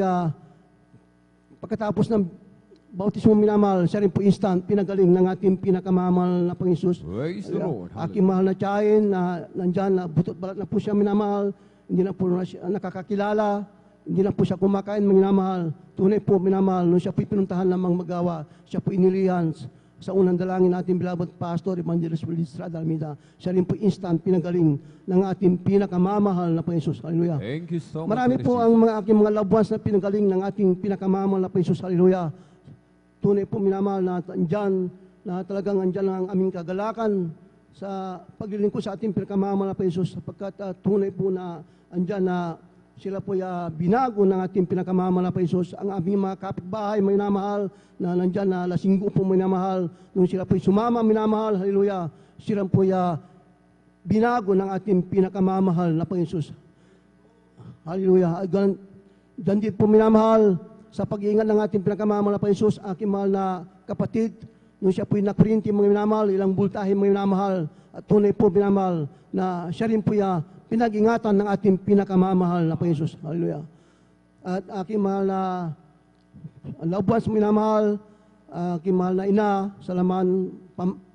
S15: pagkatapos ng bautismo minamahal, siya rin po instant pinagaling ng ating pinakamamahal na Jesus.
S1: Praise the Lord.
S15: Aking mahal na tiyahin na nandyan na butot balat na po siya minamahal, hindi na po siya nakakakilala, hindi na po siya kumakain minamahal. Tunay po minamahal, nung siya po pinuntahan lamang magawa, siya po inilihan sa unang dalangin natin beloved Pastor Evangelist Wildy Estrada Almeida. Siya rin po instant pinagaling ng ating pinakamamahal na Jesus. Hallelujah.
S1: Thank you so much.
S15: Marami po ang aking mga loved ones na pinagaling ng ating pinakamamahal na Jesus. Hallelujah. Tunay po minamahal na andyan, na talagang andyan ang aming kagalakan sa paglilingkod sa ating pinakamamahal na Jesus sapagkat tunay po na andyan na sila po binago ng ating pinakamamahal na Jesus. Ang aming mga kapitbahay may namahal na nandyan na lasinggo po may namahal. Nung sila po sumama minamahal, hallelujah, sila po binago ng ating pinakamamahal na Jesus. Hallelujah. Diyan din po minamahal sa pag-iingat ng ating pinakamamahal na Jesus, aking mahal na kapatid, nung siya po'y nakurinti mga minamahal, ilang bultahe mga minamahal, at tunay po minamahal, na siya rin po pinag-ingatan ng ating pinakamamahal na Jesus. Hallelujah. At aking mahal na loved ones minamahal, aking mahal na ina, salaman,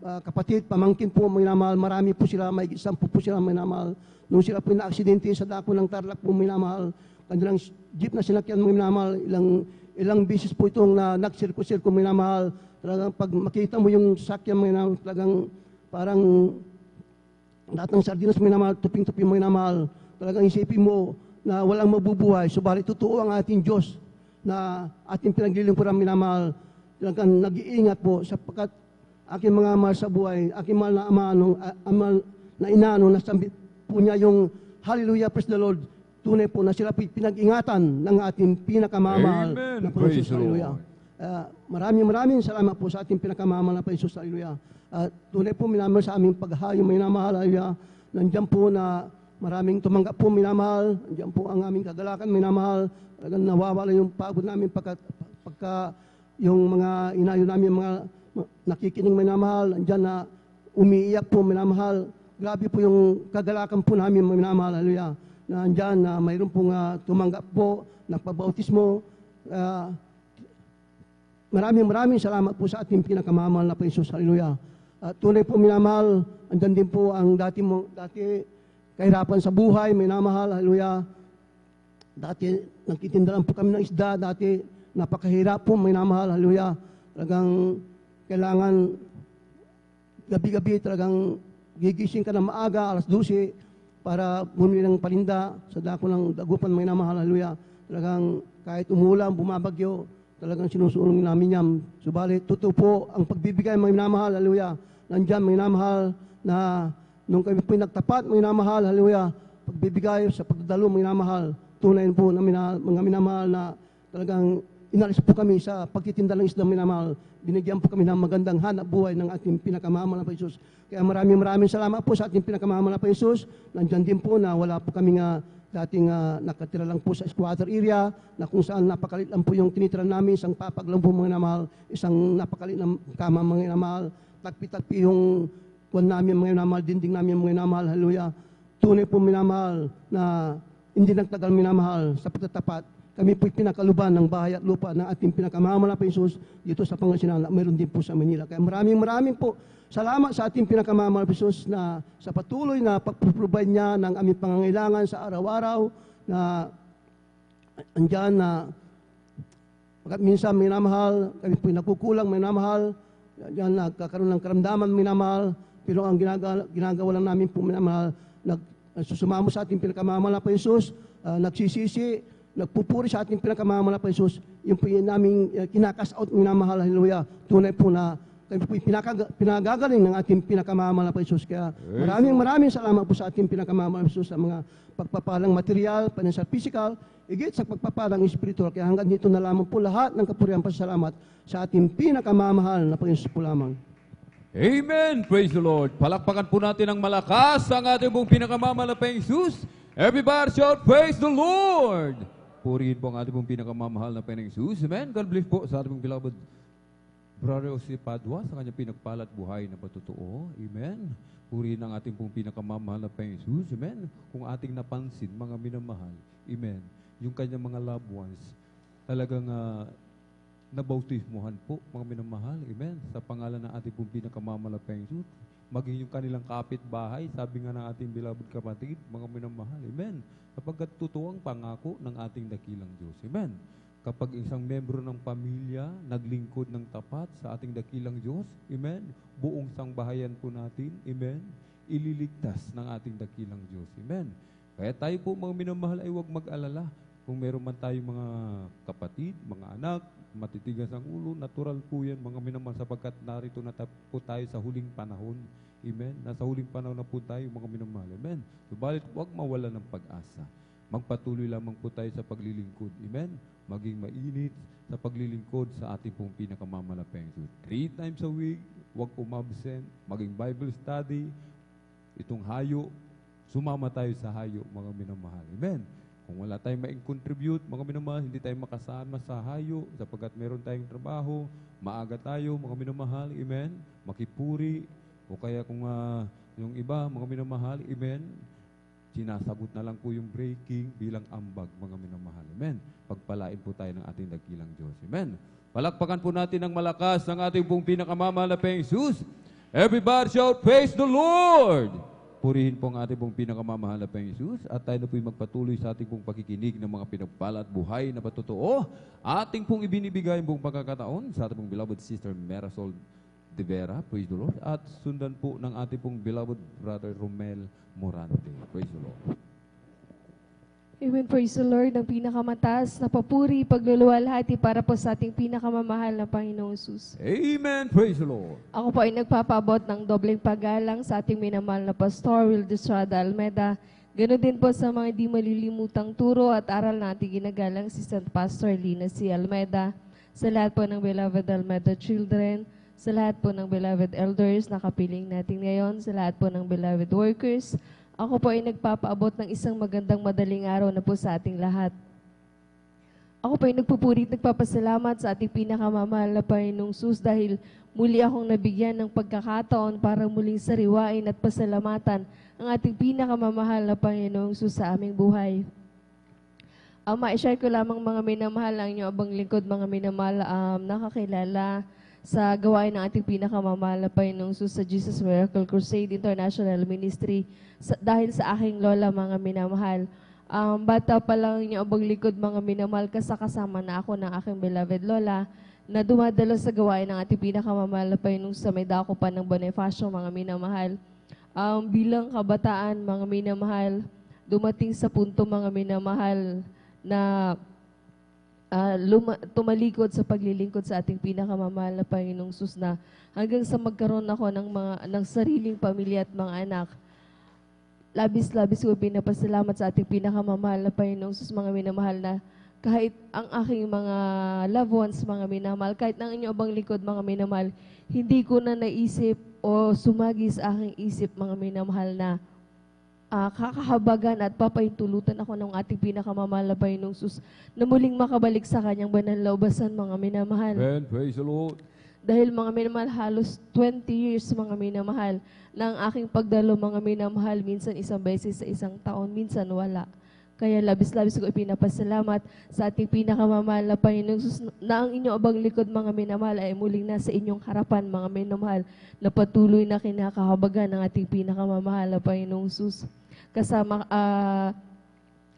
S15: kapatid, pamangkin po, minamahal, marami po sila, may 10 po sila, minamahal. Nung sila po na-aksidente sa dako ng Tarlac po, minamahal, kanilang jeep na sinakyan, minamahal, ilang bisis po itong nagsirko-sirko, minamahal. Talagang pag makita mo yung sakyan, minamahal, talagang parang lahat ng sardinas, minamahal, tuping-tuping, minamahal. Talagang isipin mo na walang mabubuhay. Subalit totoo ang ating Diyos na ating pinaglilingkuran, minamahal. Talagang nag-iingat po sapagkat aking mga mahal sa buhay, aking mahal na ama, na ina, nasambit po niya yung hallelujah, praise the Lord. Tunay po na sila pinag-ingatan ng ating pinakamamahal na Panginoon, hallelujah. Maraming salamat po sa ating pinakamamahal na Panginoon, hallelujah. Tunay po minamahal sa aming paghahayo, minamahal, hallelujah. Nandiyan po na maraming tumanggap po, minamahal. Nandiyan po ang aming kagalakan, minamahal. Talagang nawawala yung pagod namin pagka yung mga inayo namin, mga nakikinig, minamahal, andyan na umiiyak po, minamahal. Grabe po yung kagalakan po namin, minamahal, hallelujah. Na andyan na mayroon pong tumanggap po, nagpabautismo. Maraming salamat po sa ating pinakamamahal na Panginoon, hallelujah. Tunay po, minamahal, andyan din po ang dati kahirapan sa buhay, minamahal, hallelujah. Dati nagtitinda lang po kami ng isda, dati napakahirap po, minamahal, hallelujah. Talagang kailangan gabi-gabi talagang gigising ka na maaga, alas 12, para bumili ng palinda sa dako ng dagupan, minamahal, hallelujah. Talagang kahit umulan, bumabagyo, talagang sinusulong namin yan. Subalit, totoo po ang pagbibigay, minamahal, hallelujah. Nandiyan, minamahal, na nung kami po nagtapat, minamahal, hallelujah. Pagbibigay sa pagdadalo, minamahal. Tunay po na mga minamahal na talagang inalis po kami sa pagtitinda ng isda, minamahal. Binigyan po kami ng magandang hanap buhay ng ating pinakamamahal na Panginoon. Kaya maraming salamat po sa ating pinakamamahal na Panginoon. Nandiyan din po na wala po kami dating nakatira lang po sa squatter area na kung saan napakalit lang po yung tinitira namin, isang papag lang po, mga minamahal, isang napakalit na kama, mga minamahal, tagpi-tagpi yung kuwan namin, mga minamahal, dinding namin, mga minamahal, hallelujah. Tunay po, minamahal, na hindi nagtagal, minamahal, sa pagtatapat. Kami po'y pinakaluban ng bahay at lupa ng ating pinakamamahal na Panginoon dito sa Pangasinan. Meron din po sa Manila. Kaya maraming po salamat sa ating pinakamamahal na Panginoon na sa patuloy na pagproprovide niya ng aming pangangailangan sa araw-araw na andyan na minsan minamahal, kami po'y nakukulang, minamahal, andyan nagkakaroon ng karamdaman, minamahal, pero ang ginagawa lang namin po, minamahal, susumamo sa ating pinakamamahal na Panginoon, nagsisisi, nagpupuri sa ating pinakamamahal na Panginoon, yung po yung naming kinakas out, minamahal, hallelujah. Tunay po na kami po pinagagaling ng ating pinakamamahal na Panginoon. Kaya maraming salamat po sa ating pinakamamahal na Panginoon sa mga pagpapalang material, financial, physical, higit sa pagpapalang spiritual. Kaya hanggang dito na lamang po lahat ng kapurihan, pasalamat sa ating pinakamamahal na Panginoon po lamang.
S1: Amen! Praise the Lord! Palakpakan po natin ng malakas ang ating pong pinakamamahal na Panginoon. Everybody shout, praise the Lord! Purihin po ang ating pong pinakamamahal na Panginoon. Amen. God bless po sa ating pong beloved Brother Jose Padua sa kanyang pinagpalat buhay na patutuo. Amen. Purihin ang ating pong pinakamamahal na Panginoon. Amen. Kung ating napansin, mga minamahal. Amen. Yung kanyang mga loved ones, talagang nabautismuhan po, mga minamahal. Amen. Sa pangalan ng ating pong pinakamamahal na Panginoon. Maging yung kanilang kapitbahay, sabi nga ng ating beloved kapatid, mga minamahal. Amen. Kapag totoo ang pangako ng ating dakilang Diyos. Amen. Kapag isang membro ng pamilya naglingkod ng tapat sa ating dakilang Diyos, amen, buong sangbahayan po natin, amen, ililigtas ng ating dakilang Diyos. Amen. Kaya tayo po, mga minamahal, ay huwag mag-alala. Kung meron man tayong mga kapatid, mga anak, matitigas ang ulo, natural po yan, mga minamahal, sapagkat narito na po tayo sa huling panahon. Amen. Nasa huling panahon na po tayo, mga minamahal. Amen. Subalit, huwag mawala ng pag-asa. Magpatuloy lamang po tayo sa paglilingkod. Amen. Maging mainit sa paglilingkod sa ating pong pinakamamahal na Panginoon. 3 times a week, huwag umabsent, maging Bible study, itong hayo, sumama tayo sa hayo, mga minamahal. Amen. Kung wala tayong ma-contribute, mga minamahal, hindi tayo makasama sa hayo, sapagkat meron tayong trabaho, maaga tayo, mga minamahal. Amen. Makipuri, o kaya kung yung iba, mga minamahal, amen, sinasabot na lang po yung breaking bilang ambag, mga minamahal. Amen. Pagpalain po tayo ng ating dakilang Diyos. Amen. Palakpakan po natin ng malakas ang ating pong pinakamamahal na Panginoon. Everybody shout, praise the Lord! Purihin po ang ating pong pinakamamahal na Panginoong Jesus at tayo na po'y magpatuloy sa ating pong pakikinig ng mga pinagpala at buhay na patotoo. Ating pong ibinibigay ang buong pagkakataon sa ating pong beloved sister Marisol de Vera, praise the Lord, at sundan po ng ating pong beloved brother Romel Morante, praise the Lord.
S16: Amen, praise the Lord, ang pinakamataas na papuri, pagluluwalhati para po sa ating pinakamamahal na Panginoong Jesus.
S1: Amen, praise the Lord.
S16: Ako po ay nagpapaabot ng dobleng paggalang sa ating minamahal na Pastor Wildy Estrada Almeda. Ganoon din po sa mga di malilimutang turo at aral na ating ginagalang si St. Pastor Lina C. Almeda, sa lahat po ng beloved Almeda children, sa lahat po ng beloved elders na kapiling natin ngayon, sa lahat po ng beloved workers. Ako po ay nagpapaabot ng isang magandang madaling araw na po sa ating lahat. Ako po ay nagpupuri at nagpapasalamat sa ating pinakamamahal na Panginoong Jesus dahil muli akong nabigyan ng pagkakataon para muling sariwain at pasalamatan ang ating pinakamamahal na Panginoong Jesus sa aming buhay. Ma-share ko lamang mga minamahal ang inyong abang lingkod, mga minamahal nakakilala sa gawain ng ating pinakamamahal na Panginoong Jesus sa Jesus Miracle Crusade International Ministry dahil sa aking lola, mga minamahal. Bata pa lang niyo abang likod, mga minamahal, kasama na ako ng aking beloved lola na dumadalo sa gawain ng ating pinakamamahal na Panginoong sa may dako pa ng Bonifacio, mga minamahal. Bilang kabataan, mga minamahal, dumating sa punto, mga minamahal, na tumalikod sa paglilingkod sa ating pinakamamahal na Panginoong Jesus na hanggang sa magkaroon ako ng sariling pamilya at mga anak. Labis-labis ko pinapasalamat sa ating pinakamamahal na Panginoong Jesus, mga minamahal, na kahit ang aking mga loved ones, mga minamahal, kahit ang inyong abang lingkod, mga minamahal, hindi ko na naisip o sumagi sa aking isip, mga minamahal, na kakahabagan at papaintulutan ako ng ating pinakamamahal na Panginoong Jesus na muling makabalik sa kanyang banal na ubasan, mga minamahal.
S1: Amen, praise the Lord.
S16: Dahil, mga minamahal, halos 20 years, mga minamahal, na ang aking pagdalo, mga minamahal, minsan isang beses sa isang taon, minsan wala. Kaya labis-labis ko ipinapasalamat sa ating pinakamamahal na Panginoong Jesus na ang inyong abang likod, mga minamahal, ay muling nasa inyong harapan, mga minamahal, na patuloy na kinakahabagan ng ating pinakamamahal na Panginoong Jesus. Kasama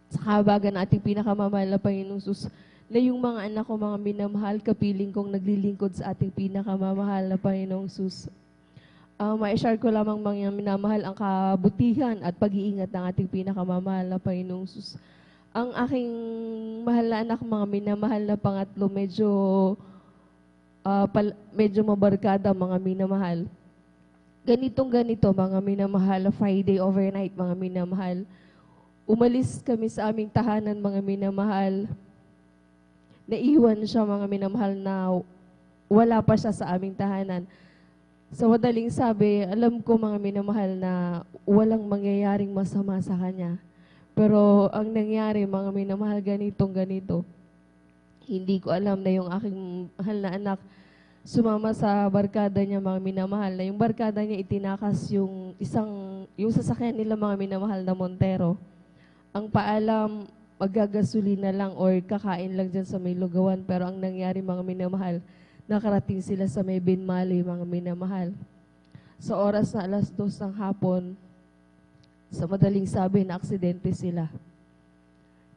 S16: sa kahabagan ng ating pinakamamahal na Panginoong Jesus, na yung mga anak ko, mga minamahal, kapiling kong naglilingkod sa ating pinakamamahal na Panginoong Jesus. Ma-share ko lamang, mga minamahal, ang kabutihan at pag-iingat ng ating pinakamamahal na Panginoong Jesus. Ang aking mahal na anak, mga minamahal, na pangatlo, medyo mabarkada, mga minamahal. Ganito, mga minamahal, Friday overnight, mga minamahal. Umalis kami sa aming tahanan, mga minamahal. Naiwan siya, mga minamahal, na wala pa siya sa aming tahanan. Sa madaling sabi, alam ko, mga minamahal, na walang mangyayaring masama sa kanya. Pero ang nangyari, mga minamahal, ganito. Hindi ko alam na yung aking mahal na anak sumama sa barkada niya, mga minamahal, na yung barkada niya itinakas yung sasakyan nila, mga minamahal, na Montero. Ang paalam, magagasolina lang or kakain lang dyan sa may lugawan. Pero ang nangyari, mga minamahal, nakarating sila sa may Binmali, mga minamahal. Sa oras na 2:00 ng hapon, sa madaling sabi, na aksidente sila.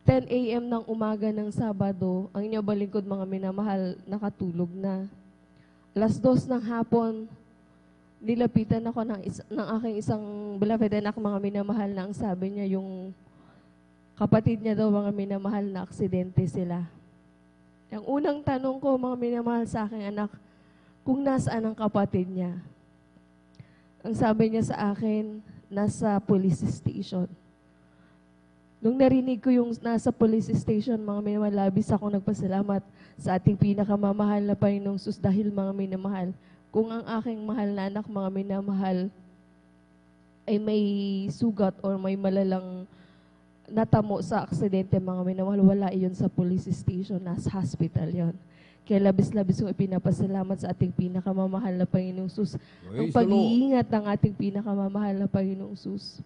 S16: 10 a.m. ng umaga ng Sabado, ang inyong balingkod, mga minamahal, nakatulog na. 2:00 ng hapon, nilapitan ako ng aking isang beloved anak, mga minamahal, na ang sabi niya, yung kapatid niya daw, mga minamahal, na aksidente sila. Ang unang tanong ko, mga minamahal, sa aking anak, kung nasaan ang kapatid niya. Ang sabi niya sa akin, nasa police station. Nung narinig ko yung nasa police station, mga minamahal, labis akong nagpasalamat sa ating pinakamamahal na Panginoong Jesus dahil, mga minamahal, kung ang aking mahal na anak, mga minamahal, ay may sugat or may malalang natamo sa aksidente, mga minamahal, wala iyon sa police station, nasa hospital yon. Kaya labis-labis kong ipinapasalamat sa ating pinakamamahal na Panginoong Jesus, ang pag-iingat ng ating pinakamamahal na Panginoong Jesus.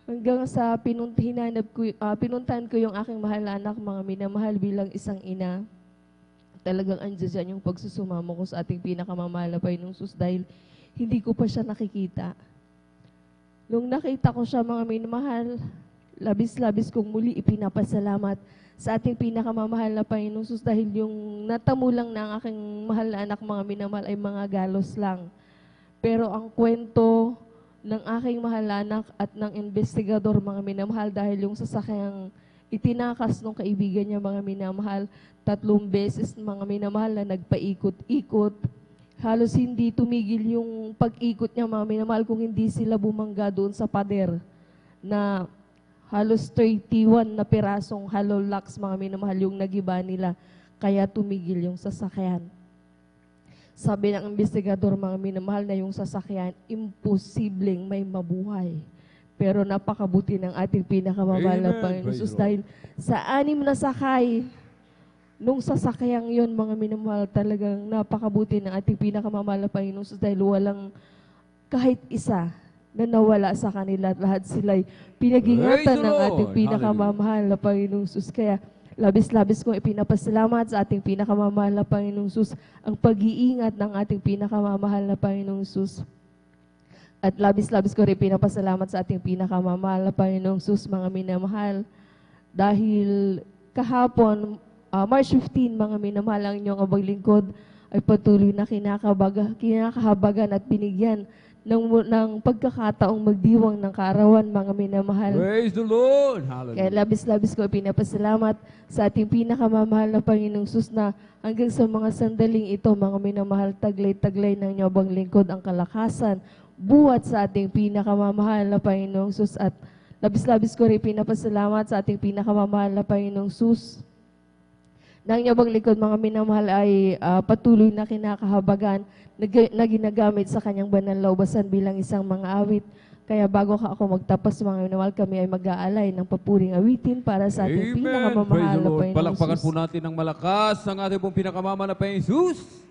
S16: Hanggang sa pinuntahan ko yung aking mahal na anak, mga minamahal, bilang isang ina. Talagang andyan yung pagsusumamo ko sa ating pinakamamahal na Panginoong Jesus dahil hindi ko pa siya nakikita. Nung nakita ko siya, mga minamahal, labis-labis kong muli ipinapasalamat sa ating pinakamamahal na Panginoong Jesus dahil yung natamo lang ng aking mahal na anak, mga minamahal, ay mga galos lang. Pero ang kwento ng aking mahal na anak at ng investigador, mga minamahal, dahil yung sasakyang itinakas ng kaibigan niya, mga minamahal, 3 beses, mga minamahal, na nagpaikot-ikot. Halos hindi tumigil yung pag-ikot niya, mga minamahal, kung hindi sila bumangga doon sa pader na halos 31 na pirasong hollow locks, mga minamahal, yung nagiba nila. Kaya tumigil yung sasakyan. Sabi ng investigador, mga minamahal, na yung sasakyan, imposibleng may mabuhay. Pero napakabuti ng ating pinakamamahal na Panginoon Jesus dahil sa 6 na sakay, nung sasakyang yon, mga minamahal, talagang napakabuti ng ating pinakamamahal na Panginoon Jesus dahil walang kahit isa na nawala sa kanila. Lahat sila'y pinag-ingatan ng ating pinakamamahal na Panginoong Sus. Kaya labis-labis kong ipinapasalamat sa ating pinakamamahal na Panginoong Sus ang pag-iingat ng ating pinakamamahal na Panginoong Sus. At labis-labis ko rin pinapasalamat sa ating pinakamamahal na Panginoong Sus, mga minamahal. Dahil kahapon, March 15, mga minamahal, ang inyong abang lingkod ay patuloy na kinakahabagan at binigyan ng pagkakataong magdiwang ng kaarawan, mga minamahal.
S1: Praise the Lord! Hallelujah!
S16: Kaya labis-labis ko pinapasalamat sa ating pinakamamahal na Panginoong Sus na hanggang sa mga sandaling ito, mga minamahal, taglay-taglay ng inyong lingkod ang kalakasan, buhat sa ating pinakamamahal na Panginoong Sus. At labis-labis ko rin pinapasalamat sa ating pinakamamahal na Panginoong Sus nang inyong lingkod, mga minamahal, ay patuloy na kinakahabagan na ginagamit sa kanyang banal na ubasan bilang isang mga awit. Kaya bago ako magtapos, mga minamahal, kami ay mag-aalay ng papuring awitin para sa ating pinakamamahal na Panginoong
S1: Palakpakan
S16: Jesus.
S1: po natin ng malakas ang ating pong pinakamamahal na Panginoong Jesus.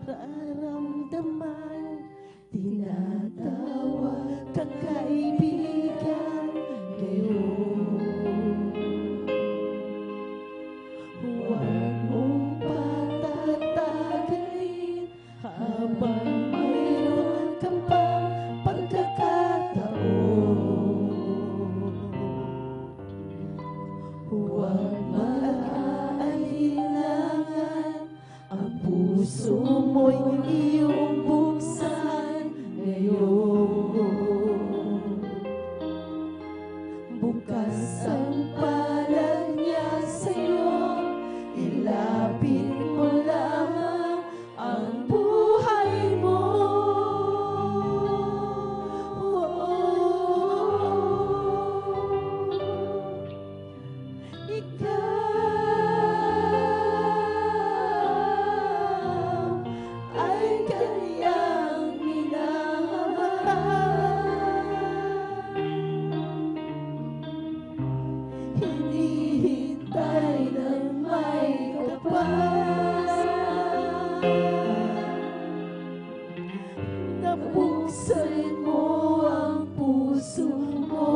S17: Nararamdaman, tinatawag kang kaibigan ngayon. Huwag mong patatagalin habang mayroon kang pang pagkakataon. Huwag mag-aalinlangan, ang puso mo'y iyong buksan ngayon. Bukas ang palad niya sa'yo, ilapit mo lamang ang buhay mo. Ikaw ay kanyang minamahal. Hinihintay ng may kapal na buksan mo ang puso mo.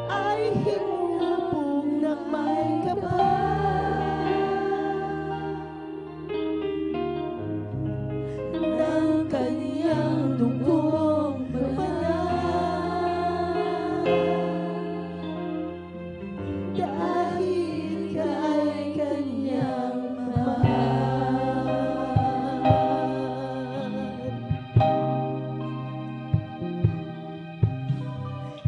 S17: Ay hinubog ng may kapal ng kanyang dugong banal, dahil kay kanyang mahal.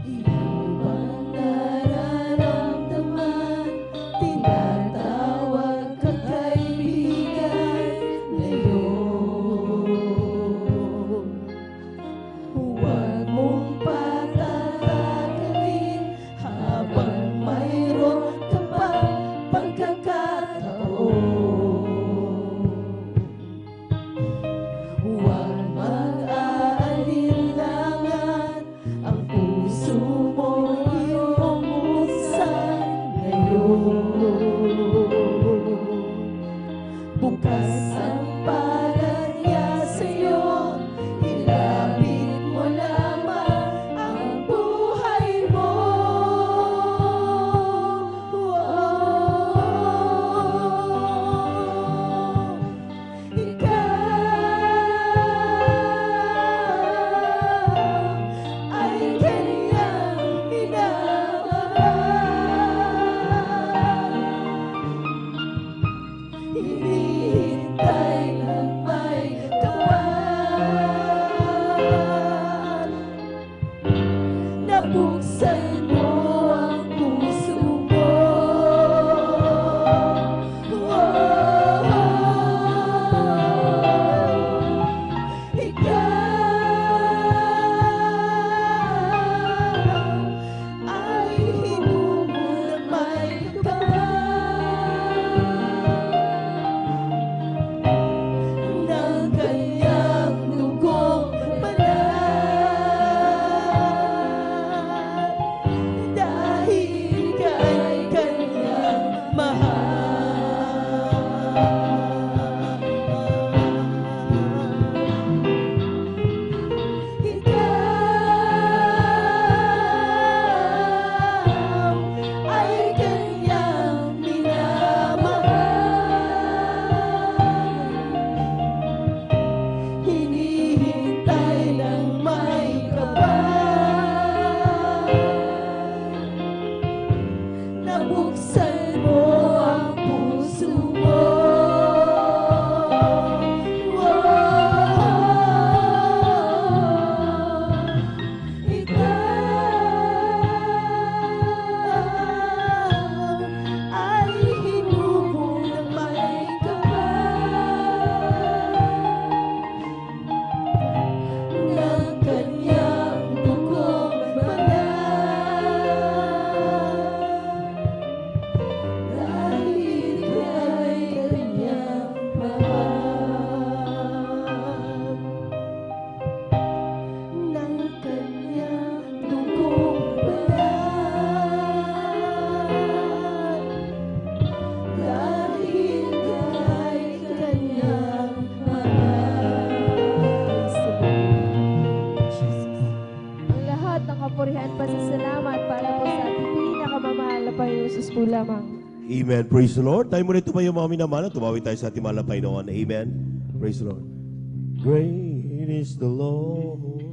S17: Ibang nararamdaman, tinatawag kang kaibigan ngayon. Huwag mong patatagalin habang mayroon ka pang pagkakataon. Huwag mag-aalinlangan, ang puso mo iyong buksan ngayon. Bukas ang palad niya sa'yo, ilapit mo lamang ang buhay mo. dahil kay kanyang mahal.
S16: Ang lahat ng kapurihan pasasalamat para po sa ating pinakamamahal na Panginoon Jesus po lamang.
S18: Amen. Praise the Lord. Tayo muna ito pa yung mga minamahal. Tumawid tayo sa ating mahal na Panginoon. Amen. Praise the Lord. Great is the Lord,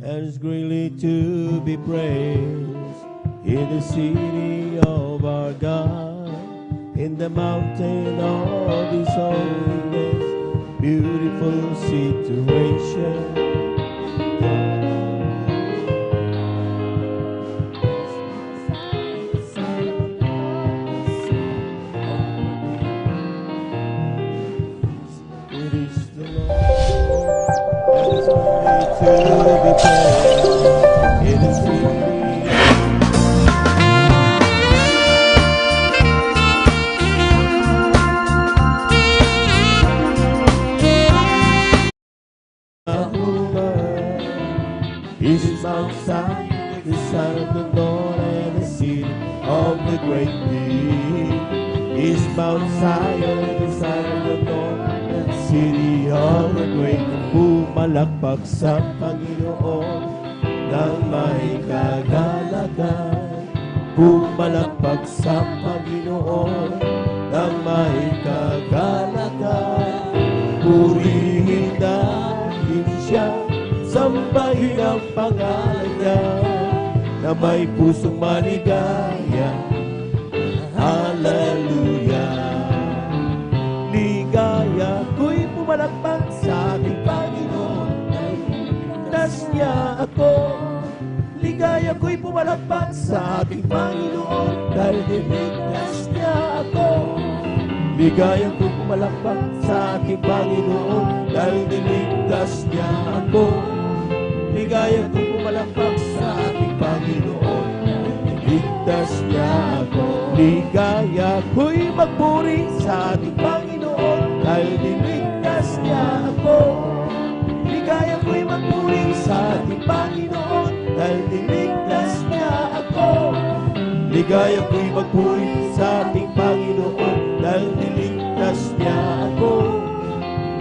S18: and is greatly to be praised in the city of our God, in the mountain of His holiness, beautiful situation. Is Mount Zion, the son of the Lord, and the city of the great King. Is Mount Zion, the son of the Lord, and the city of the great King. Pumalakpak sa Panginoon ng may kagalagan. Pumalakpak sa Panginoon ng may kagalagan. Purihin natin siya, sambahin ang pangalan niya, na may pusong maligaya. Hallelujah. Ligaya ko'y pumalakpak sa ating Panginoon, ligtas niya ako. Ligaya ko'y pumalakpak sa ating Panginoon, dahil niligtas niya ako. Ligaya ko'y pumalakpak sa ating Panginoon, dahil niligtas niya ako. Ligaya ko'y pumalakpak sa ating Panginoon, niligtas niya ako. Ligaya ko'y magpuri sa ating Panginoon, dahil niligtas niya ako. Ligaya ko'y magpuri sa ating Panginoon, dahil niligtas niya ako. Ligaya ko'y magpuri sa ating Panginoon, dahil niligtas niya ako.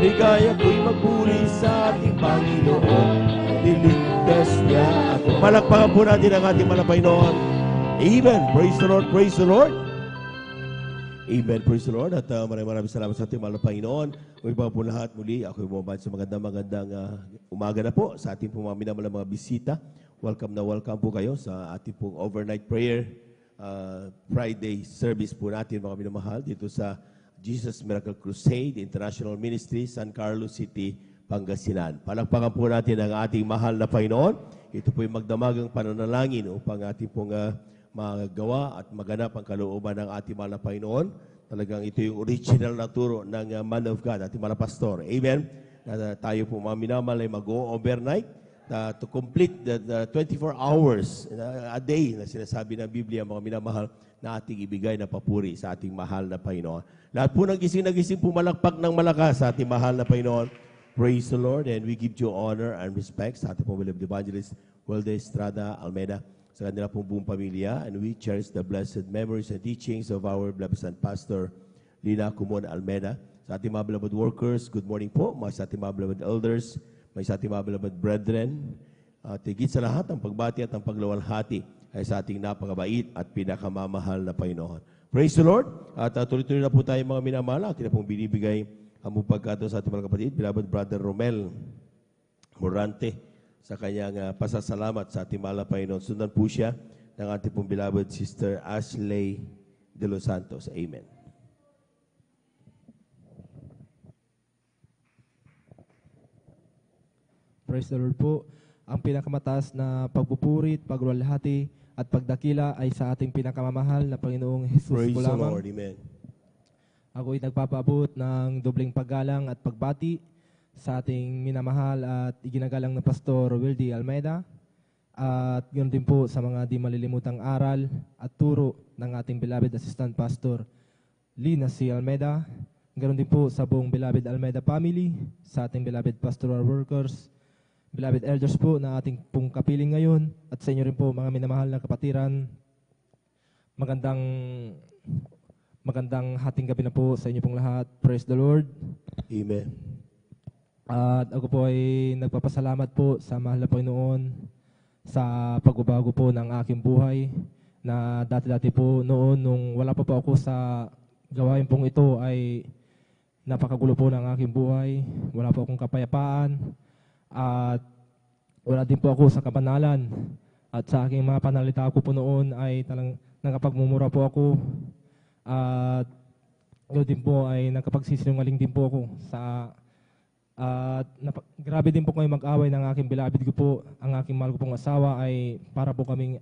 S18: Ligaya ko'y magpuri sa ating Panginoon, niligtas niya ako. Palakpakan po natin ang ating Panginoon. Amen. Praise the Lord. Praise the Lord. Amen. Praise the Lord. At maraming salamat sa ating Panginoon. Kung iba po lahat muli, ako bumabad sa magandang umaga na po sa ating mga minamalang mga bisita. Welcome na welcome po kayo sa ating pong overnight prayer Friday service po natin mga minamahal dito sa Jesus Miracle Crusade International Ministry, San Carlos City, Pangasinan. Palakpakan po natin ang ating mahal na Panginoon. Ito po yung magdamagang pananalangin upang ating pong magawa at maganap ang kalooban ng ating mahal na Panginoon. Talagang ito yung original na turo ng man of God, ating mahal na pastor. Amen. Tayo po mga minamahal ay mag-overnight to complete the 24 hours a day na sinasabi ng Biblia, mga minamahal, na ating ibigay na papuri sa ating mahal na Panginoon. Lahat po ng gising pumalakpak ng malakas sa ating mahal na Panginoon. Praise the Lord, and we give you honor and respect sa ating pong beloved evangelist Weldy Estrada Almeida, sa kanila pong buong pamilya, and we cherish the blessed memories and teachings of our beloved Pastor Lina Kumon Almeida. Sa ating mga beloved workers, good morning po. Sa ating mga beloved elders, may sa ating mga beloved brethren, at higit sa lahat, ang pagbati at ang pagluwalhati ay sa ating napakabait at pinakamamahal na Panginoon. Praise the Lord. At tuloy-tuloy na po tayo mga minamahal. Atin na pong binibigay ang pagkataon sa ating mga kapatid, beloved Brother Romel Morante, sa kanyang pasasalamat sa ating mahal na Panginoon. Sundan po siya ng ating pong beloved Sister Ashley de los Santos. Amen.
S19: Praise the Lord po. Ang pinakamataas na pagpupuri, pagluwalhati at pagdakila ay sa ating pinakamamahal na Panginoong Jesus
S18: Praise
S19: po
S18: the
S19: lamang.
S18: Lord. Amen.
S19: Ako ay nagpapaabot ng dobling paggalang at pagbati sa ating minamahal at iginagalang na Pastor Weldy Almeida, at yun din po sa mga di malilimutang aral at turo ng ating beloved Assistant Pastor Lina C. Almeida. Ganoon din po sa buong beloved Almeida family, sa ating beloved pastoral workers, beloved elders po na ating pong kapiling ngayon, at sa inyo rin po mga minamahal na kapatiran. magandang hating gabi na po sa inyo pong lahat. Praise the Lord.
S18: Amen.
S19: At ako po ay nagpapasalamat po sa mahal na Panginoon sa pagbabago po ng aking buhay na dati-dati po noon nung wala pa po ako sa gawain pong ito ay napakagulo po ng aking buhay. Wala po akong kapayapaan at wala din po ako sa kabanalan. At sa aking mga panalita ko po noon ay talang nakapagmumura po ako. At yun din po ay nakapagsisinungaling din po ako sa grabe din po kayo mag-away ng aking beloved ko po. Ang aking mahal ko pong asawa ay para po kaming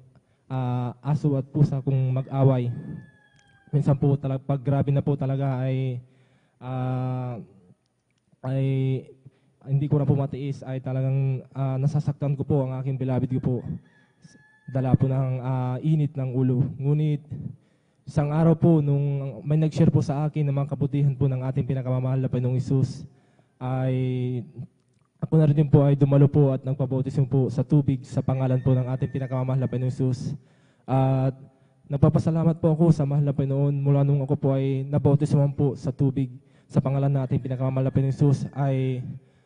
S19: aso at pusa kung mag-away. Minsan po pag grabe na po talaga ay hindi ko na po matiis ay talagang nasasaktan ko po ang aking beloved ko po. Dala po ng init ng ulo. Ngunit isang araw po nung may nag-share po sa akin ng mga kabutihan po ng ating pinakamamahal na Panginoong Hesus ay ako na rin din po ay dumalo po at nagpabautismo po sa tubig sa pangalan po ng ating pinakamamahal na Panginoong Hesus. At nagpapasalamat po ako sa mahal na Panginoon mula nung ako po ay nabautismo po sa tubig sa pangalan ng ating pinakamamahal na Panginoong Hesus ay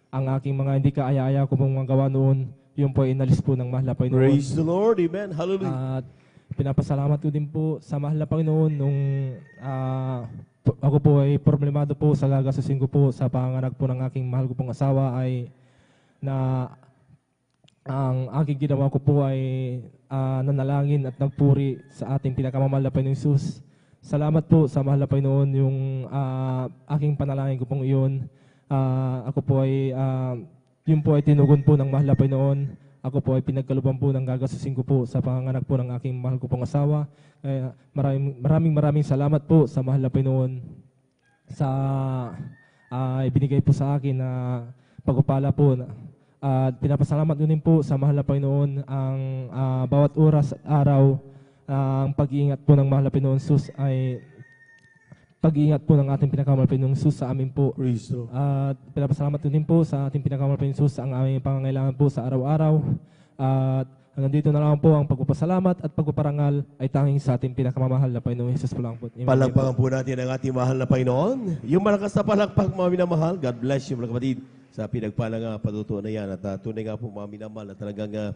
S19: ang aking mga hindi kaaya-aya ko pong mga gawa noon, yun po ay inalis po ng mahal na Panginoon.
S18: Praise the Lord. Amen. Hallelujah.
S19: At pinapasalamat ko din po sa mahal na Panginoon nung ako po ay problemado po sa gagastusin ko po sa panganak po ng aking mahal ko pong asawa ay na ang aking ginawa ko po ay nanalangin at nagpuri sa ating pinakamamahal na Panginoong Hesus. Salamat po sa mahal na Panginoon yung aking panalangin ko pong iyon. Ako po ay yun po ay tinugon po ng mahal na Panginoon. Ako po ay pinagkaluban po ng gagastusin ko po sa panganganak po ng aking mahal ko pong asawa. Kaya maraming salamat po sa mahal na Panginoon sa ibinigay po sa akin na pagpapala po. At pinapasalamat ko din po sa mahal na Panginoon ang bawat oras at araw ang pag-iingat po ng mahal na Panginoon Sus ay pag-iingat po ng ating pinakamahal Panginoong Hesus sa amin po. At pinapasalamat ko din po sa ating pinakamahal Panginoong Hesus ang aming pangangailangan po sa araw-araw. At hanggang dito na lang po ang pagpapasalamat at pagpaparangal ay tanging sa ating pinakamamahal na Panginoong Hesus po lang po.
S18: Palakpakan po natin ang ating mahal na Panginoon. Yung malakas na palakpak, mga minamahal. God bless you, mga kapatid, sa pinagpalang patutuo na yan. At tunay nga po, mga minamahal, na talagang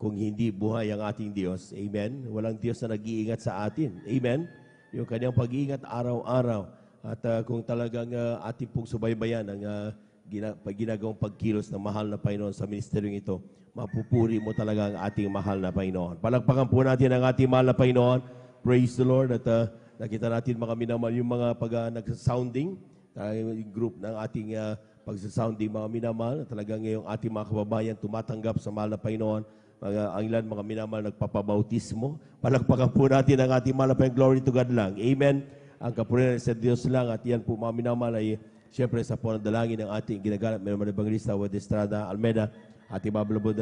S18: kung hindi buhay ang ating Diyos. Amen. Walang Diyos na nag-iingat sa atin. Amen. Yung kanyang pag-iingat araw-araw. At kung talagang ating pong subaybayan ang ginagawang pagkilos ng mahal na Panginoon sa ministeryong ito, mapupuri mo talaga ang ating mahal na Panginoon. Palakpakan po natin ang ating mahal na Panginoon. Praise the Lord. At nakita natin mga minamahal yung mga nag-sounding, yung group ng ating pag-sounding mga minamahal. Talagang ngayong ating mga kababayan tumatanggap sa mahal na Panginoon. Ang ilan mga minamahal nagpapabautismo. Palakpakan po natin ang ating mahal na Panginoon. Glory to God lang. Amen. Ang kapurihan sa Diyos lang. At yan po mga minamahal ay siyempre sa panadalangin ng ating ginaganap. May mga evangelista, Wed Estrada, Almeida, ating mga beloved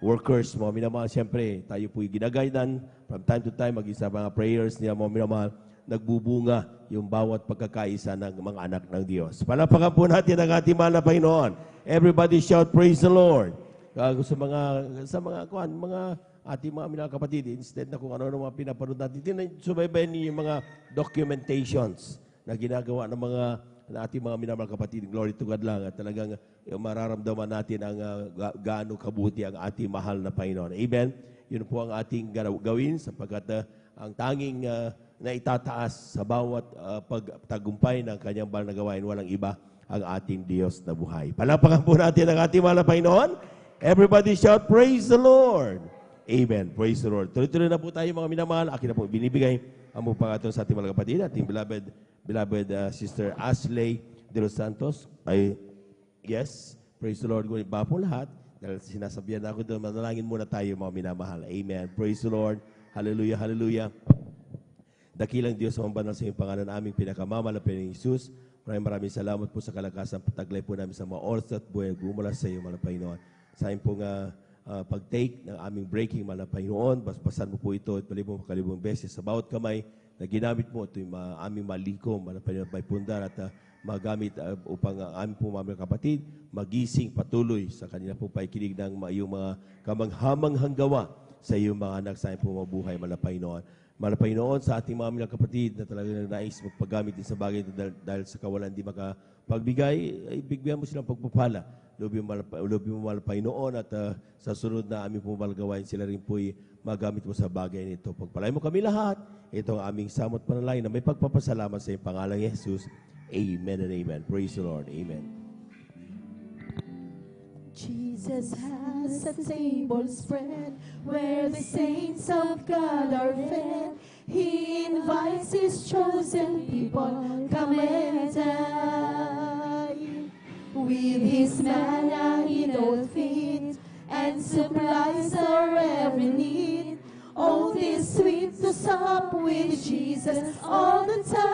S18: workers, mga minamahal. Siyempre, tayo po ginagaydan from time to time, maging sa mga prayers niya mga minamahal, nagbubunga yung bawat pagkakaisa ng mga anak ng Diyos. Palakpakan po natin ang ating mahal na Panginoon. Everybody shout, praise the Lord. Sa mga ating mga minamahal kapatid, instead na kung ano mga pinapanood natin, subaybayan niyo yung mga documentations na ginagawa ng ating mga minamahal kapatid. Glory to God lang. At talagang mararamdaman natin ang gaano kabuti ang ating mahal na Panginoon. Amen. Yun po ang ating gawin sapagkat ang tanging na itataas sa bawat pagtagumpay ng kanyang banal na gawain, walang iba ang ating Diyos na buhay. Palakpakan po natin ang ating mahal na Panginoon. Everybody shout, praise the Lord. Amen. Praise the Lord. Tuloy-tuloy na po tayo mga minamahal. Akin na po binibigay ang mga pangatong sa ating mga kapatid, ating beloved Sister Ashley de los Santos. Yes, praise the Lord. Ngunit ba po lahat? Dahil sinasabihan ako doon, manalangin muna tayo mga minamahal. Amen. Praise the Lord. Hallelujah, hallelujah. Dakilang Diyos sa banal sa iyong pangalan, aming pinakamamahal na Panginoong Hesus. Maraming salamat po sa kalakasan pataglay po namin sa mga oras at buhay gumula sa iyo, mga Panginoon. Sa amin pong pag-take ng aming breaking, mga Panginoon, basbasan mo po ito at kalibong beses sa bawat kamay na ginamit mo. Ito yung aming malikom, mga Panginoon, may pundar at magamit upang ang aming po mga kapatid magising patuloy sa kanila po paikinig ng iyong mga kamanghamanghang gawa sa iyong mga anak sa aming po mabuhay, mga Panginoon. Mahal na Panginoon, sa ating mga kapatid na talagang nais magpagamit din sa bagay ito dahil sa kawalan di makapagbigay, ay bigyan mo silang pagpapala. Lobby mo mahal na Panginoon at sa sunod na aming pumalgawain sila rin po'y magamit mo sa bagay nito. Pagpalain mo kami lahat. Ito ang aming samot panalangin na may pagpapasalamat sa iyong pangalang Jesus. Amen and amen. Praise the Lord. Amen.
S17: Jesus has a table spread where the saints of God are fed. He invites His chosen people, come and dine. With His manna He doth feed and supplies our every need. Oh, this sweet to sup with Jesus all the time.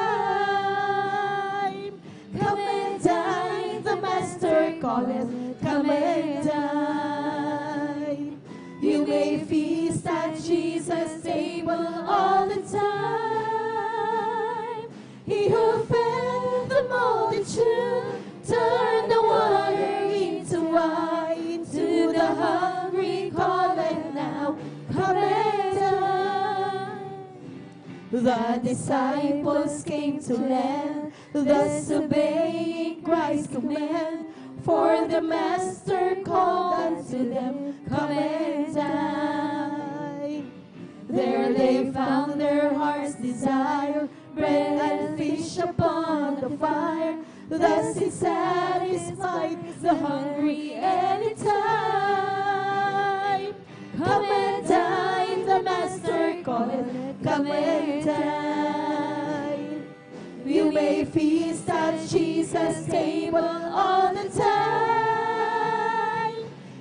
S17: Come and dine, the Master calleth. Come and dine. You may feast at Jesus' table all the time. He who fed the multitude turned the water into wine. To the hungry calleth now, come and dine. The disciples came to land, thus obeying Christ's command. For the Master called unto them, come and dine. There they found their heart's desire, bread and fish upon the fire. Thus He satisfied the hungry anytime. Come and dine, the Master calleth, come and dine. You may feast at Jesus' table all the time.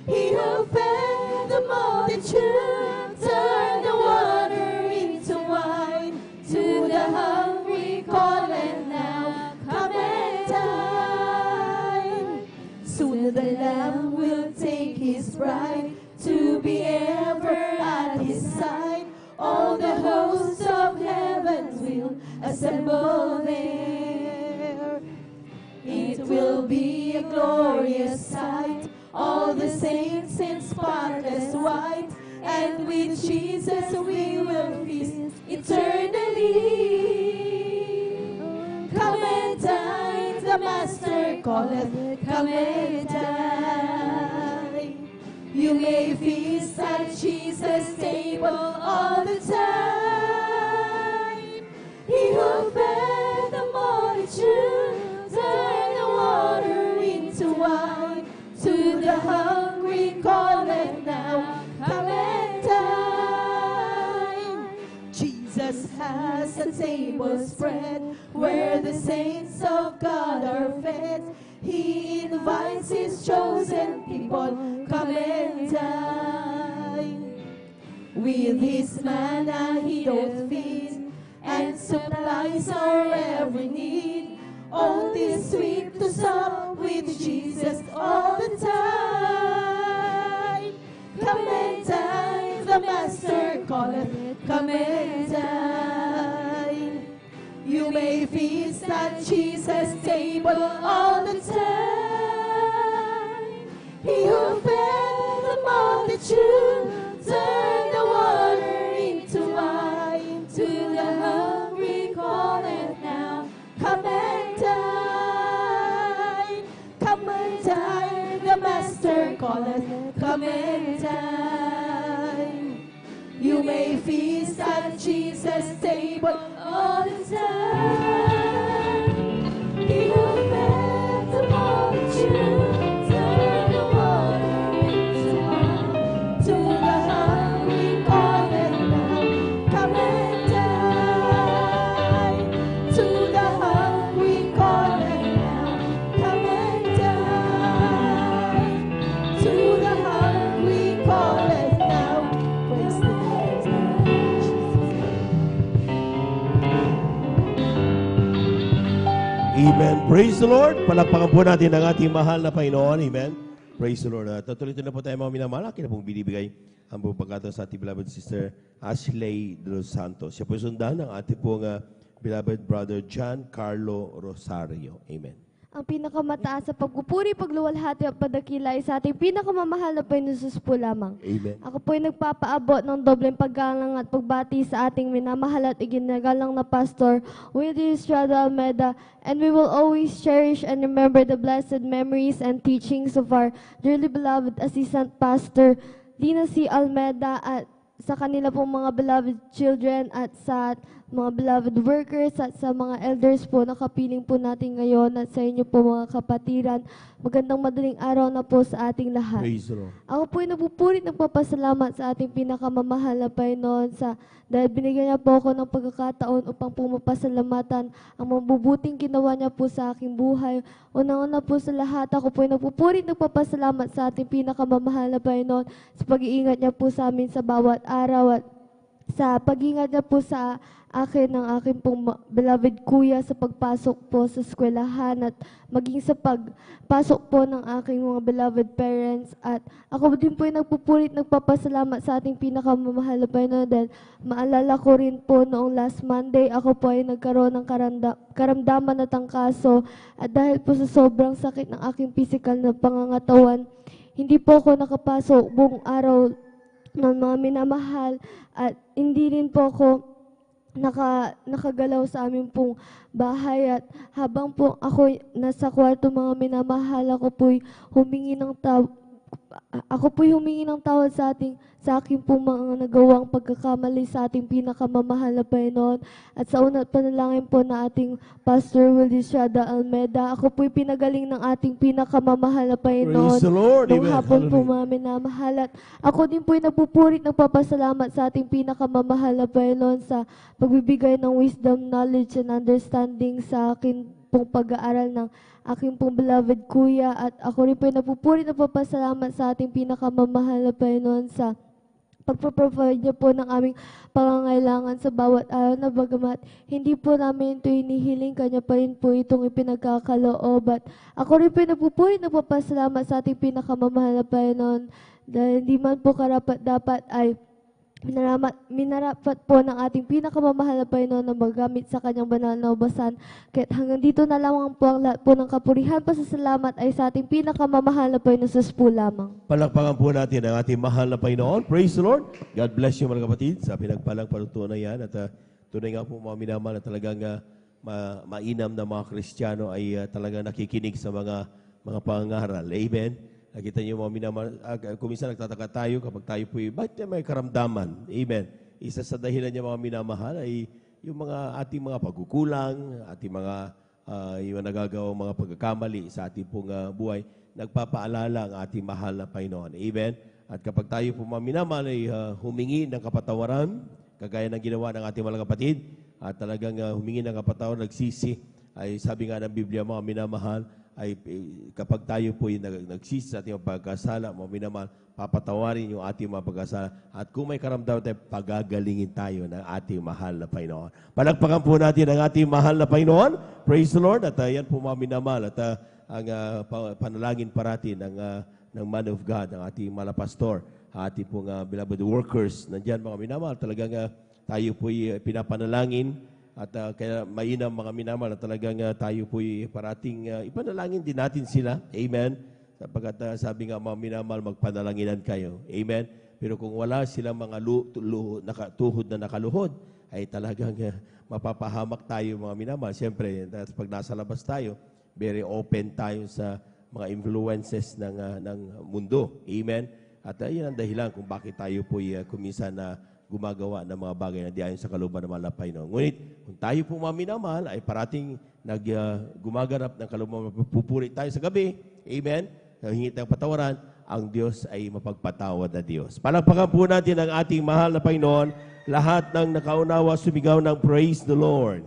S17: He who fed the multitude turned the water into wine. To the hungry calleth now, come and dine. Soon the Lamb will take His bride to be ever at His side. All the hosts of heaven will assemble there. It will be a glorious sight, all the saints in spotless white, and with Jesus we will feast eternally. Come and dine, the Master calleth, come and dine. You may feast at Jesus' table all the time. He who fed the multitude turned the water into wine. To the hungry calleth now, come and dine. Jesus has a table spread where the saints of God are fed. He invites His chosen people, come and dine. With His manna He doth feed and supplies our every need. Oh, this sweet to sup with Jesus all the time. Come and dine, the Master calleth, come and dine. You may feast at Jesus' table all the time. He who fed the multitude turned the water into wine. To the hungry calleth now, come and dine. Come and dine, the Master calleth, come and dine. You may feast at Jesus' table all the time. He who fed the multitude turned the water into wine. To the hungry calleth now, come and dine. To the hungry calleth now, come and dine. To the hungry calleth now. Praise the Lord.
S18: Amen. Praise the Lord. Palakpakan po natin ang ating mahal na Panginoon. Amen. Praise the Lord. Tutuloy na po tayo mga minamalaki na pong binibigay ang buong pagkataon sa ating beloved sister Ashley de los Santos. Siya po sundan ng ating pong beloved brother John Carlo Rosario. Amen.
S14: ang pinakamataas sa pagpupuri, pagluwalhati at padakila ay sa ating pinakamamahal na Panginoon Jesus po lamang.
S18: Amen.
S14: Ako po ay nagpapaabot ng dobleng paggalang at pagbati sa ating minamahal at iginagalang na Pastor Willie Estrada Almeida, and we will always cherish and remember the blessed memories and teachings of our dearly beloved Assistant Pastor Lina C. Almeida at sa kanila pong mga beloved children at sa mga beloved workers at sa mga elders po na kapiling po natin ngayon at sa inyo po mga kapatiran. Magandang madaling araw na po sa ating lahat.
S18: Praise the Lord.
S14: Ako po ay nagpupulit nagpapasalamat sa ating pinakamamahal na Panginoon dahil binigyan niya po ako ng pagkakataon upang pumapasalamatan ang mabubuting ginawa niya po sa aking buhay. Unang-una po sa lahat, ako po ay nagpupulit nagpapasalamat sa ating pinakamamahal na Panginoon sa pag-iingat niya po sa amin sa bawat araw at sa pag-ingat niya po sa akin ng aking pong beloved kuya sa pagpasok po sa eskwelahan at maging sa pagpasok po ng aking mga beloved parents. At ako din po ay nagpupulit nagpapasalamat sa ating pinakamamahal na Panginoon dahil maalala ko rin po noong last Monday ako po ay nagkaroon ng karamdaman at angkaso at dahil po sa sobrang sakit ng aking physical na pangangatawan, hindi po ako nakapasok buong araw ng mga minamahal at hindi rin po ako nakagalaw sa aming pong bahay at habang po ako nasa kwarto mga minamahal, ako po'y humingi ng tawad sa aking pong mga nagawang pagkakamali sa ating pinakamamahal na Panginoon at sa unat panalangin po na ating Pastor Willie Estrada Almeida. Ako po'y pinagaling ng ating pinakamamahal na Panginoon.
S18: Praise the Lord.
S14: Nung
S18: Amen.
S14: hapon po
S18: Hallelujah.
S14: mga minamahal at ako din po'y nagpupurit nagpapasalamat sa ating pinakamamahal na Panginoon sa pagbibigay ng wisdom, knowledge, and understanding sa akin pong pag-aaral ng aking pong beloved kuya at ako rin po'y nagpupurit nagpapasalamat sa ating pinakamamahal na Panginoon sa pagpaprovide niyo po ng aming pangangailangan sa bawat araw na bagamat hindi po namin ito hinihiling, kanya pa rin po itong ipinagkakaloob. At ako rin po nagpupulit nagpapasalamat sa ating pinakamamahal na Panginoon dahil hindi man po karapat-dapat ay minarapat po ng ating pinakamamahal na Panginoon na magamit sa kanyang banal na ubasan. Kahit hanggang dito na lamang po ang lahat po ng kapurihan, pasasalamat ay sa ating pinakamamahal na Panginoon Jesus po lamang.
S18: Palakpakan po natin ang ating mahal na Panginoon. Praise the Lord. God bless you mga kapatid sa pinagpalang panutunan na yan. At tunay nga po mga minamahal na talagang mainam na mga Kristiyano ay talagang nakikinig sa mga pangangaral. Amen. Nakita niyo mga minamahal, kung minsan nagtataka tayo kapag tayo po'y, bakit may karamdaman? Amen. Isa sa dahilan niya mga minamahal ay yung mga ating mga pagkukulang, ating mga yung nagagawang mga pagkakamali sa ating pong buhay, nagpapaalala ang ating mahal na Panginoon. Amen. At kapag tayo po mga minamahal ay humingi ng kapatawaran, kagaya ng ginawa ng ating mga kapatid, at talagang humingi ng kapatawaran, nagsisi, ay sabi nga ng Biblia mga minamahal, ay kapag tayo po ay nagsisi sa ating pagkasala, mga minamahal, papatawarin yung ating mga pagkasala. At kung may karamdaman tayo, pagagalingin tayo ng ating mahal na Panginoon. Palakpakan po natin ang ating mahal na Panginoon. Praise the Lord. At yan po mga minamahal. At ang panalangin parati ng man of God, ang ating malapastor, ating pong beloved workers. Nandyan mga minamahal, talagang tayo po ay pinapanalangin. At kaya mainam mga minamahal na talagang tayo po'y parating ipanalangin din natin sila. Amen. Sapagkat sabi nga mga minamahal, magpanalanginan kayo. Amen. Pero kung wala silang mga tuhod na nakaluhod, ay talagang mapapahamak tayo mga minamahal. Siyempre, pag nasa labas tayo, very open tayo sa mga influences ng mundo. Amen. At yan ang dahilan kung bakit tayo po'y kuminsan na gumagawa ng mga bagay na di ayon sa kalooban ng mga Panginoon. Ngunit, kung tayo po mga minamahal ay parating gumaganap ng kalooban, pupuri tayo sa gabi, amen, hingi tayong patawaran, ang Diyos ay mapagpatawad na Diyos. Palakpakan po natin ang ating mahal na Panginoon, lahat ng nakaunawa sumigaw ng praise the Lord.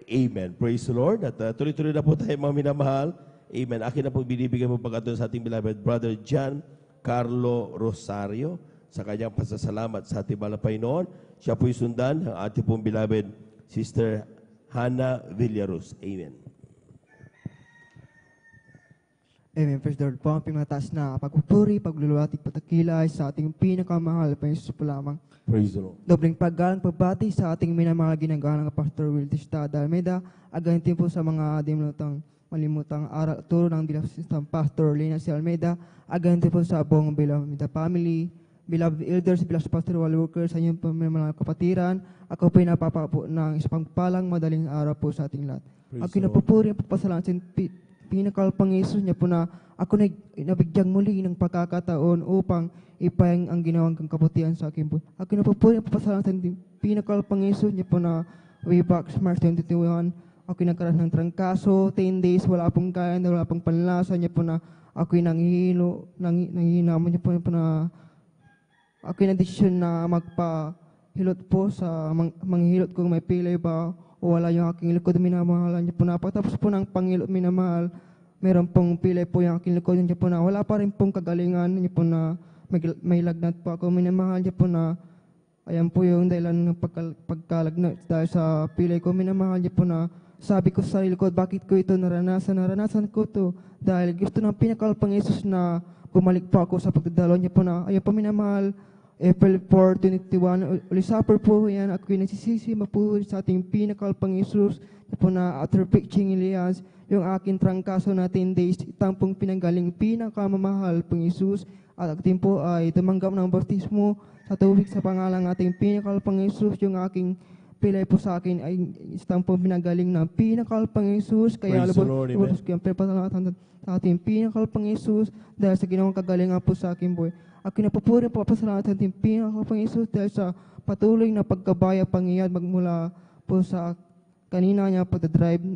S18: Amen. Praise the Lord. At tuloy-tuloy na po tayo mga minamahal. Amen. Akin na po binibigay mo pagkatulong sa ating beloved brother John Carlo Rosario sa kanyang pasasalamat sa ating mahal na Panginoon. Siya po'y sundan ng ating pong beloved Sister Hannah Villaruz. Amen.
S20: Amen. Praise the Lord po. Ang pinataas na pagpupuri, pagluluwatig, patakilay sa ating pinakamahal pa Jesus po lamang.
S18: Praise the Lord.
S20: Dobling paggalang pagbati sa ating minamahal ginagawa ng Pastor Wildy Estrada Almeida. Agantin po sa mga dimulutang malimutang aral at turo ng bilang Pastor Lina C. Almeida. Agantin po sa buong Bilamida family, beloved elders, bilang pastoral workers, sa inyong mga kapatiran. Ako po napapapo ng isang palang madaling araw po sa ating lahat. Ako napupuri ang papasalamat sa pinakal Panginoon niya po na ako nabigyang muli ng pagkakataon upang ipayang ang ginawang kabutihan sa akin po. Ako napupuri ang papasalamat sa pinakal Panginoon niya po na way back March 2021, ako nagkaroon ng trangkaso, 10 days, wala pong kaya, wala pong panlasa niya po na ako'y nangihinamon niya po na ako'y na-desisyon na magpahilot po sa manghihilot kung may pilay ba o wala yung aking likod, minamahalan niya po na. Pagkatapos po ng pangilot, minamahal, meron pong pilay po yung aking likod niya po na wala pa rin pong kagalingan niya po na may lagnat po ako, minamahal niya po na ayan po yung dahilan ng pagkalagnat dahil sa pilay ko, minamahal niya po na sabi ko sa sarili ko, bakit ko ito naranasan ko to dahil gusto ng pinakalpang Jesus na bumalik po ako sa pagdadalo niya po na ayan po minamahal. April 4, 2021, uli supper po yan. Ako'y nagsisisi po sa ating pinakalpang Jesus po na after preaching Elias, yung aking trangkaso na 10 days, itang pong pinanggaling pinakamamahal pong Jesus. At ating po ay tumanggap ng baptismo sa tubig sa pangalang ating pinakalpang Jesus. Yung aking pilay po sa akin ay itang pong pinanggaling ng pinakalpang Jesus. Kaya lubos ko yung pinapasalatan sa ating pinakalpang Jesus dahil sa ginawang kagalingan po sa akin po. Ako napupuri po pasalamat sa ating pinakalpang Jesus dahil sa patuloy na pagkabaya pangyayad magmula po sa kanina niya pagdadrive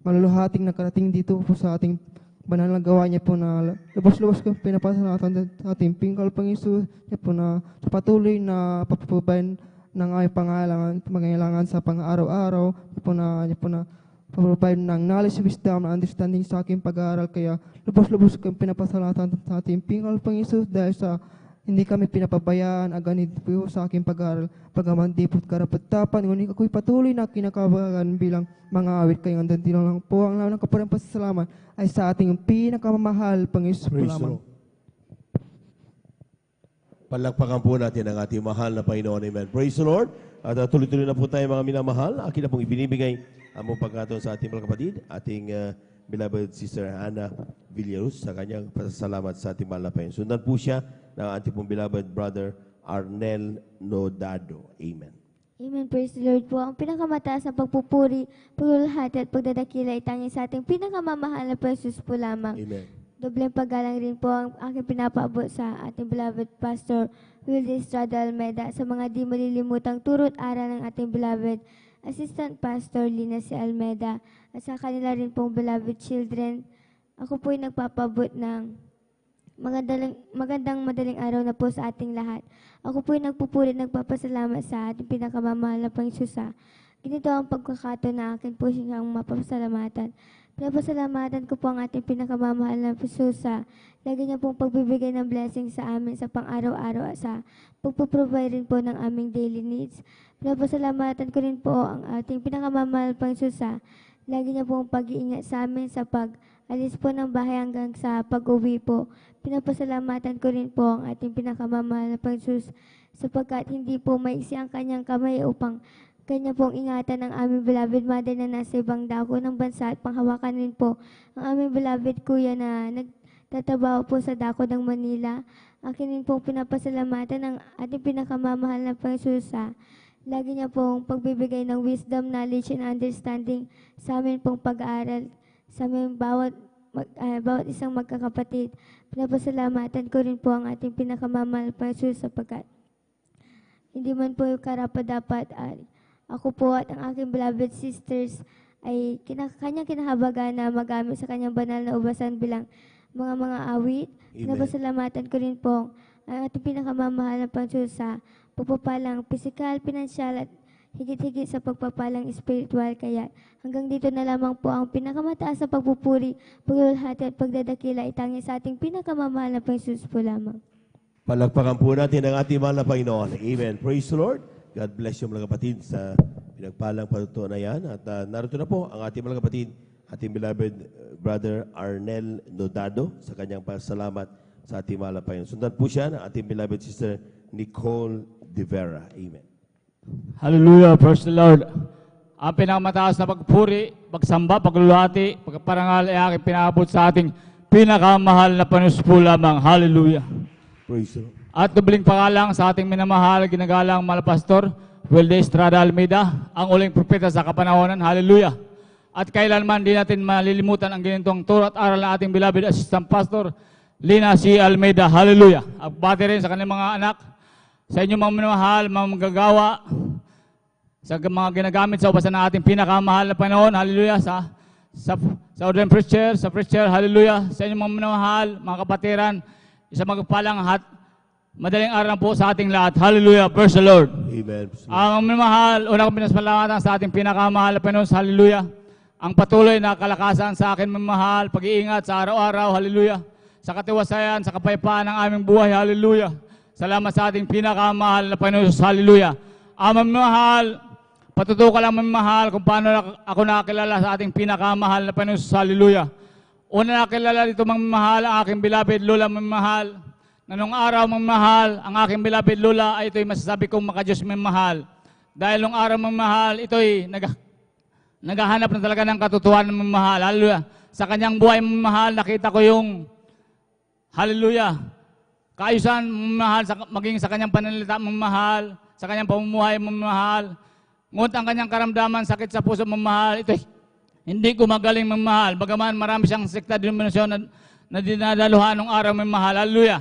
S20: maluluhating nakarating dito po sa ating banal na gawa niya po na lubos-lubos ko pinapasalamatan sa ating pinakalpang Jesus niya po na sa patuloy na papupubayan ng aming pangailangan sa pang-araw-araw niya po na pag-provide ng knowledge, wisdom, and understanding sa aking pag-aaral. Kaya lubos-lubos kong pinapasalatan sa ating pinakalpang Jesus dahil sa hindi kami pinapabayaan aganid po sa aking pag-aaral. Pagaman di po't karapat-tapan, ngunit ako'y patuloy na kinakabagan bilang mga awit. Kaya ang dantilang lang po ang laman ng kaparang pasasalamat ay sa ating pinakamamahal pang Jesus po lamang.
S18: Palakpakan po natin ang ating mahal na Panginoon. Amen. Praise the Lord. At tuloy-tuloy na po tayo mga minamahal. Akin na pong ibinibigay ang mong pagkataon sa ating mga kapatid, ating beloved Sister Hannah Villarus sa kanyang pasasalamat sa ating mahal na Panginoon. Sundan po siya ng ating pong beloved brother Arnel Nodado. Amen.
S21: Amen. Praise the Lord po. Ang pinakamataas na pagpupuri, paglulahati at pagdadakila ay tanging sa ating pinakamamahal na Jesus po lamang.
S18: Amen.
S21: Dobleng paggalang rin po ang aking pinapaabot sa ating beloved Pastor Wildy Estrada Almeida sa mga di malilimutang turo at aral ng ating beloved Assistant Pastor Lina C. Almeida at sa kanila rin pong beloved children. Ako po ay nagpapabot ng magandang madaling araw na po sa ating lahat. Ako po ay nagpupuri at nagpapasalamat sa ating pinakamamahal na Panginoon. Ganito ang pagkakataon na akin po siyang mapapasalamatan. Pinapasalamatan ko po ang ating pinakamamahal na Panginoon. Lagi niya pong pagbibigay ng blessing sa amin sa pang-araw-araw at sa pagpaprovide rin po ng aming daily needs. Pinapasalamatan ko rin po ang ating pinakamamahal Panginoon. Lagi niya pong pag-iingat sa amin sa pag-alis po ng bahay hanggang sa pag-uwi po. Pinapasalamatan ko rin po ang ating pinakamamahal na Panginoon sapagkat hindi po maiksi ang kanyang kamay upang kanya pong ingatan ang aming beloved mother na nasa ibang dako ng bansa at panghawakan rin po ang aming beloved kuya na nagtatrabaho po sa dako ng Manila. Akin rin pong pinapasalamatan ang ating pinakamamahal na Panginoon. Lagi niya pong pagbibigay ng wisdom, knowledge, and understanding sa amin pong pag-aaral, sa amin bawat isang magkakapatid. Pinapasalamatan ko rin po ang ating pinakamamahal Panginoon sapagkat hindi man po yung karapat-dapat ako po at ang aking beloved sisters ay kanyang kinahabagan na magamit sa kanyang banal na ubasan bilang mga awit. Pinapasalamatan ko rin po ang ating pinakamamahal na Panginoon sa pagpapalang pisikal, pinansyal at higit-higit sa pagpapalang spiritual. Kaya hanggang dito na lamang po ang pinakamataas na pagpupuri, paglulahati at pagdadakila itangin sa ating pinakamamahal na Panginoon po lamang.
S18: Palakpakan po natin ang ating mahal na Panginoon. Amen. Praise the Lord. God bless you mga kapatid sa pinagpalang patutuo na yan. At narito na po ang ating mga kapatid, ating beloved Brother Arnel Nodado sa kanyang pasalamat sa ating mahal na Panginoon. Sundan po siya ng ating beloved Sister Nicole De Vera. Amen.
S2: Hallelujah, praise the Lord. Ang pinakamataas na pagpuri, pagsamba, pagluluhati, pagparangal ay aking pinaabot sa ating pinakamahal na Panginoon po lamang. Hallelujah.
S18: Praise the Lord.
S2: At dubling pangalang sa ating minamahal, ginagalang mahal pastor, Wilde Estrada Almeida, ang uling propeta sa kapanahonan. Hallelujah. At kailanman di natin malilimutan ang ganitong turo at aral ng ating beloved assistant pastor, Lina C. Almeida. Hallelujah. At bati rin sa kanilang mga anak, sa inyong mga minamahal, mga magagawa, sa mga ginagamit sa upasan ng ating pinakamahal na Panginoon. Hallelujah. Sa ordained preacher, sa preacher. Hallelujah. Sa inyong mga minamahal, mga kapatiran, isa magpalang madaling araw po sa ating lahat. Hallelujah. Praise the Lord.
S18: Amen.
S2: Ang minamahal, una kong pinasalamatan sa ating pinakamahal na Panginoon. Hallelujah. Ang patuloy na kalakasan sa akin minamahal, pag-iingat sa araw-araw. Hallelujah. Sa katiwasayan, sa kapayapaan ng aming buhay. Hallelujah. Salamat sa ating pinakamahal na Panginoon. Hallelujah. Aming minamahal, patutuo ka lang minamahal kung paano ako nakakilala sa ating pinakamahal na Panginoon. Hallelujah. Una nakilala dito minamahal ang aking beloved Lola minamahal. Na nung araw mamahal, ang aking beloved Lola ay ito'y masasabi kong makadiyos mamahal. Dahil nung araw mamahal, ito'y naghahanap na talaga ng katotohanan mamahal. Hallelujah. Sa kanyang buhay mamahal, nakita ko yung hallelujah. Kaayusan mamahal, maging sa kanyang pananalita mamahal, sa kanyang pamumuhay mamahal. Ngunit ang kanyang karamdaman, sakit sa puso mamahal, ito'y hindi gumagaling mamahal. Bagaman marami siyang sekta denominasyon na dinadaluhan nung araw mamahal. Hallelujah.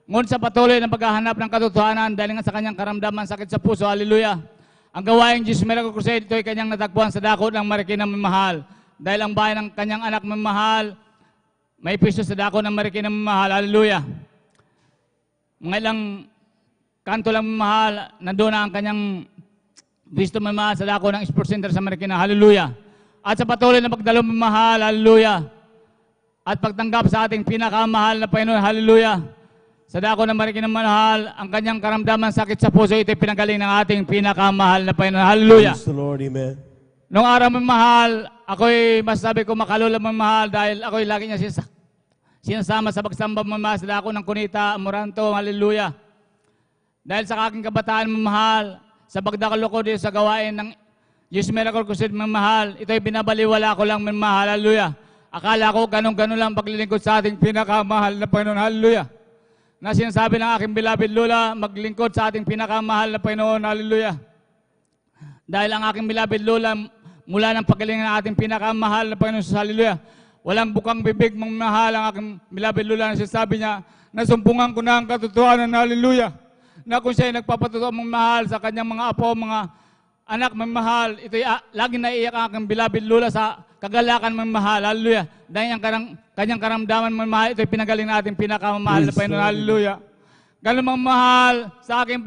S2: Ngunit sa patuloy na paghahanap ng katotohanan dahil nga sa kanyang karamdaman, sakit sa puso, hallelujah. Ang gawaing Jesus Miracle Crusade, ito ay kanyang natagpuan sa dako ng Marikina mamahal. Dahil ang bahay ng kanyang anak mamahal, may piso sa dako ng Marikina mamahal, hallelujah. Mga ilang kanto lang mamahal, nandun na ang kanyang piso mamahal sa dako ng Sports Center sa Marikina, hallelujah. At sa patuloy na pagdalo mamahal, hallelujah. At pagtanggap sa ating pinakamahal na Panginoon, hallelujah. Sa dako ng Marikina mamahal, ang kanyang karamdaman sakit sa puso, ito'y pinagaling ng ating pinakamahal na Panginoon. Hallelujah.
S18: Praise the Lord. Amen.
S2: Noong araw mamahal, ako'y masasabi ko makalula mamahal dahil ako'y lagi niya sinasama sa pagsamba mamahal sa dako ng Kunita, Amoranto. Hallelujah. Dahil sa aking kabataan mamahal, sa pagdakalo ko dito sa gawain ng Jesus Miracle Crusade mamahal, ito'y binabaliwala ko lang mamahal. Hallelujah. Akala ko ganun-ganun lang paglilingkod sa ating pinakamahal na Panginoon. Hallelujah. Na sinasabi ng aking beloved Lola, maglingkod sa ating pinakamahal na Panginoon. Hallelujah. Dahil ang aking beloved Lola, mula ng pagaling ng ating pinakamahal na Panginoon. Hallelujah. Walang bukang bibig mamahal ang aking beloved Lola na sinasabi niya, nasumpungan ko na ang katotohanan. Hallelujah. Na kung siya ay nagpapatutuwa mamahal sa kanyang mga apo, mga anak mamahal, ito'y lagi naiiyak ang aking beloved Lola sa kagalakan mamahal. Hallelujah. Dahil ang kanyang karamdaman mamahal, ito'y pinagaling natin pinakamamahal na Panginoon. Hallelujah. Ganun mamahal sa aking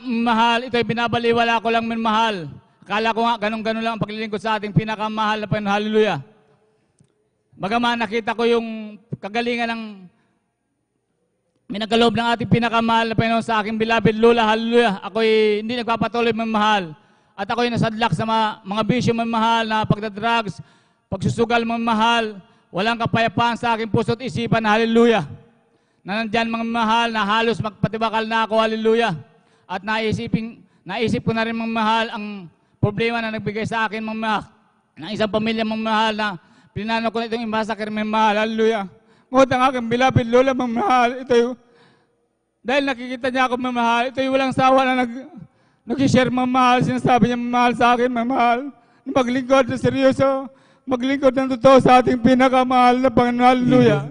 S2: mamahal, ito'y binabaliwala ko lang mamahal. Akala ko nga ganun-ganun lang ang paglilingkod sa ating pinakamamahal na Panginoon. Hallelujah. Bagaman nakita ko yung kagalingan ng minagalob ng ating pinakamahal na Panginoon sa aking beloved Lola. Hallelujah. Ako'y hindi nagpapatuloy mamahal. At ako'y nasadlak sa mga bisyo mamahal na pagdadrugs, pagsusugal mamahal, walang kapayapaan sa aking puso at isipan. Hallelujah. Na nandyan mga mamahal na halos magpatibakal na ako. Hallelujah. At naisip ko na rin mamahal ang problema na nagbigay sa akin mamahal ng isang pamilya mamahal na pinano ko na itong imasakir mamahal. Hallelujah. Ngunit ang aking beloved Lola mamahal, ito'y dahil nakikita niya ako mamahal, ito'y walang sawa na nag-share mamahal, sinasabi niya mamahal sa akin mamahal, maglingkod na seryoso, maglingkod ng totoo sa ating pinakamahal na Panginoon. Hallelujah.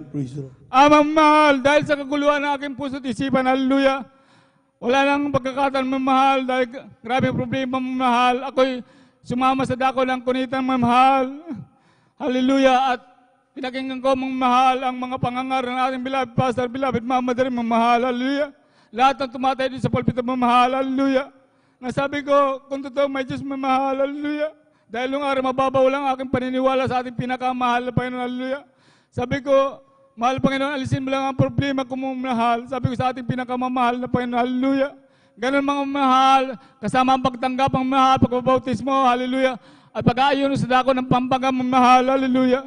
S2: Mamahal, dahil sa kaguluhan ng aking puso at isipan, hallelujah. Wala nang pagkakataon mamahal, dahil grabe problema mamahal, ako'y sumama sa dako ng Kunita mamahal. Hallelujah. At pinakinggan ko mamahal ang mga pangangaral ng ating beloved pastor, beloved mama rin mamahal. Hallelujah. Lahat ng tumatay din sa pulpito mamahal. Hallelujah. Nasabi ko, kung totoo may Diyos mamahal, hallelujah. Dahil nung araw mababaw lang aking paniniwala sa ating pinakamahal na Panginoon, hallelujah. Sabi ko, mahal Panginoon, alisin mo lang ang problema kung mamahal. Sabi ko sa ating pinakamamahal na Panginoon, hallelujah. Ganun mga mahal, kasama ang pagtanggap ang mahal, pagbabautismo, hallelujah. At pag-aayon sa dako ng Pampanga, mga mahal, hallelujah.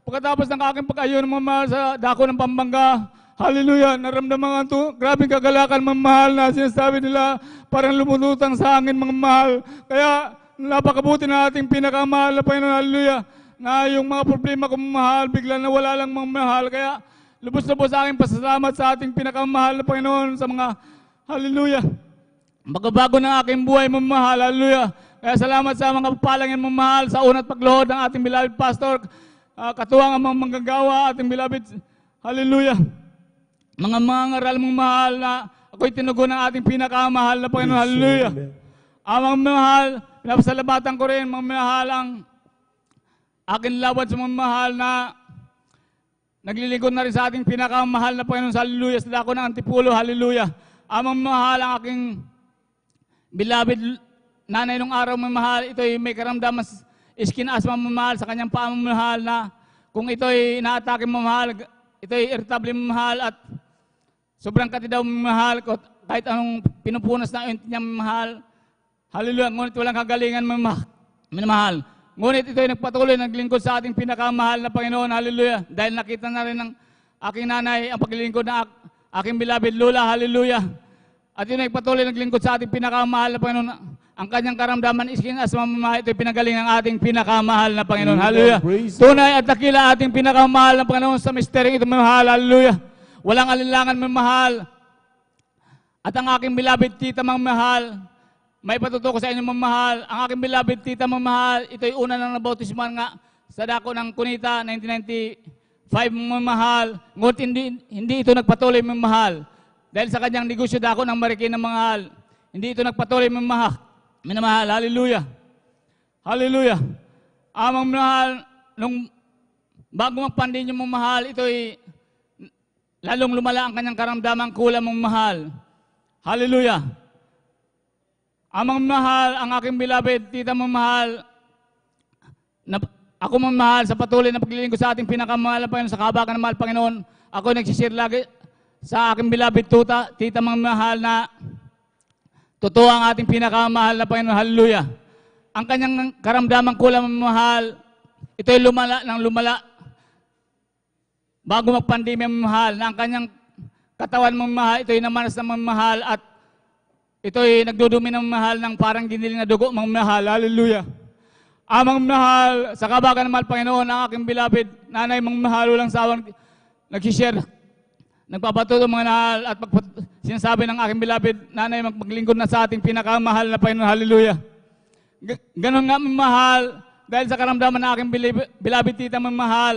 S2: Pagkatapos ng aking pag-aayon mga mahal sa dako ng Pampanga, hallelujah, naramdaman ko grabing kagalakan mga mahal na sinasabi nila parang lumulutang sa hangin mga mahal. Kaya napakabuti na ating pinakamahal na Panginoon, hallelujah, na yung mga problema ko mga mahal, bigla na wala lang mga mahal. Kaya lubos-lubos sa aking pasasalamat sa ating pinakamahal na Panginoon sa mga, hallelujah, magbabago ng aking buhay mga mahal, hallelujah. Kaya salamat sa mga papalangin mga mahal sa unat pagluhod ng ating beloved pastor, katuwang ang mga manggagawa, ating beloved, hallelujah. Mga ngaral mong mahal na ako'y tinugon ng ating pinakamahal na Panginoon, hallelujah. Ang mga mahal, pinapasalamatan ko rin mga mahal ang aking lawad sa mga mahal na naglilingkod na rin sa ating pinakamahal na Panginoon, hallelujah, sa dako ng Antipulo, hallelujah. Ang mga mahal ang aking beloved nanay nung araw mga mahal, ito'y may karamdaman skin asthma mga mahal sa kanyang paa mga mahal na kung ito'y inaatake mga mahal, ito'y irritable mga mahal at sobrang kati daw mahal kahit anong pinupunas na niya mahal. Hallelujah. Ngunit walang kagalingan mahal. Ngunit ito'y nagpatuloy, naglingkod sa ating pinakamahal na Panginoon. Hallelujah. Dahil nakita na rin ng aking nanay ang paglilingkod ng aking beloved Lola. Hallelujah. At yun ay patuloy naglingkod sa ating pinakamahal na Panginoon. Ang kanyang karamdaman isking asma mahal, ito'y pinagaling ng ating pinakamahal na Panginoon. Hallelujah. Tunay at dakila ating pinakamahal na Panginoon sa mistering ito mahal. Hallelujah. Walang alinlangan mahal. At ang aking beloved tita mahal, may patutuko sa inyo mahal. Ang aking beloved tita mahal, ito'y una nang nabautisman nga sa dako ng Cunita, 1995 mahal. Ngunit hindi ito nagpatuloy mahal. Dahil sa kanyang negosyo dako ng Marikina mahal. Hindi ito nagpatuloy mahal. Minamahal, hallelujah. Hallelujah. Amang mahal, nung bago magpandin yung mahal, ito'y lalong lumala ang kanyang karamdaman, kulang mong mahal. Hallelujah. Amang mahal, ang aking beloved tita mong mahal, ako mong mahal sa patuloy na paglilingkod sa ating pinakamahal na Panginoon, sa kahabagan ng mahal Panginoon, ako nagsishare lagi sa aking beloved tita mong mahal na totoo ang ating pinakamahal na Panginoon, hallelujah. Ang kanyang karamdaman kulang mong mahal, ito'y lumala ng lumala. Bago magpandemya mahal, na ang kanyang katawan mong mahal, ito'y namanas ng mahal at ito'y nagdudumi ng mahal ng parang giniling na dugo mga mahal. Hallelujah. Amang mahal, sa kabagan ng mahal Panginoon, ang aking beloved nanay mong mahal, walang sawang nagsishare, nagpapatuto mga mahal at sinasabi ng aking beloved nanay maglingkod na sa ating pinakamahal na Panginoon. Hallelujah. Ganon nga mahal, dahil sa karamdaman ng aking beloved tita mga mahal,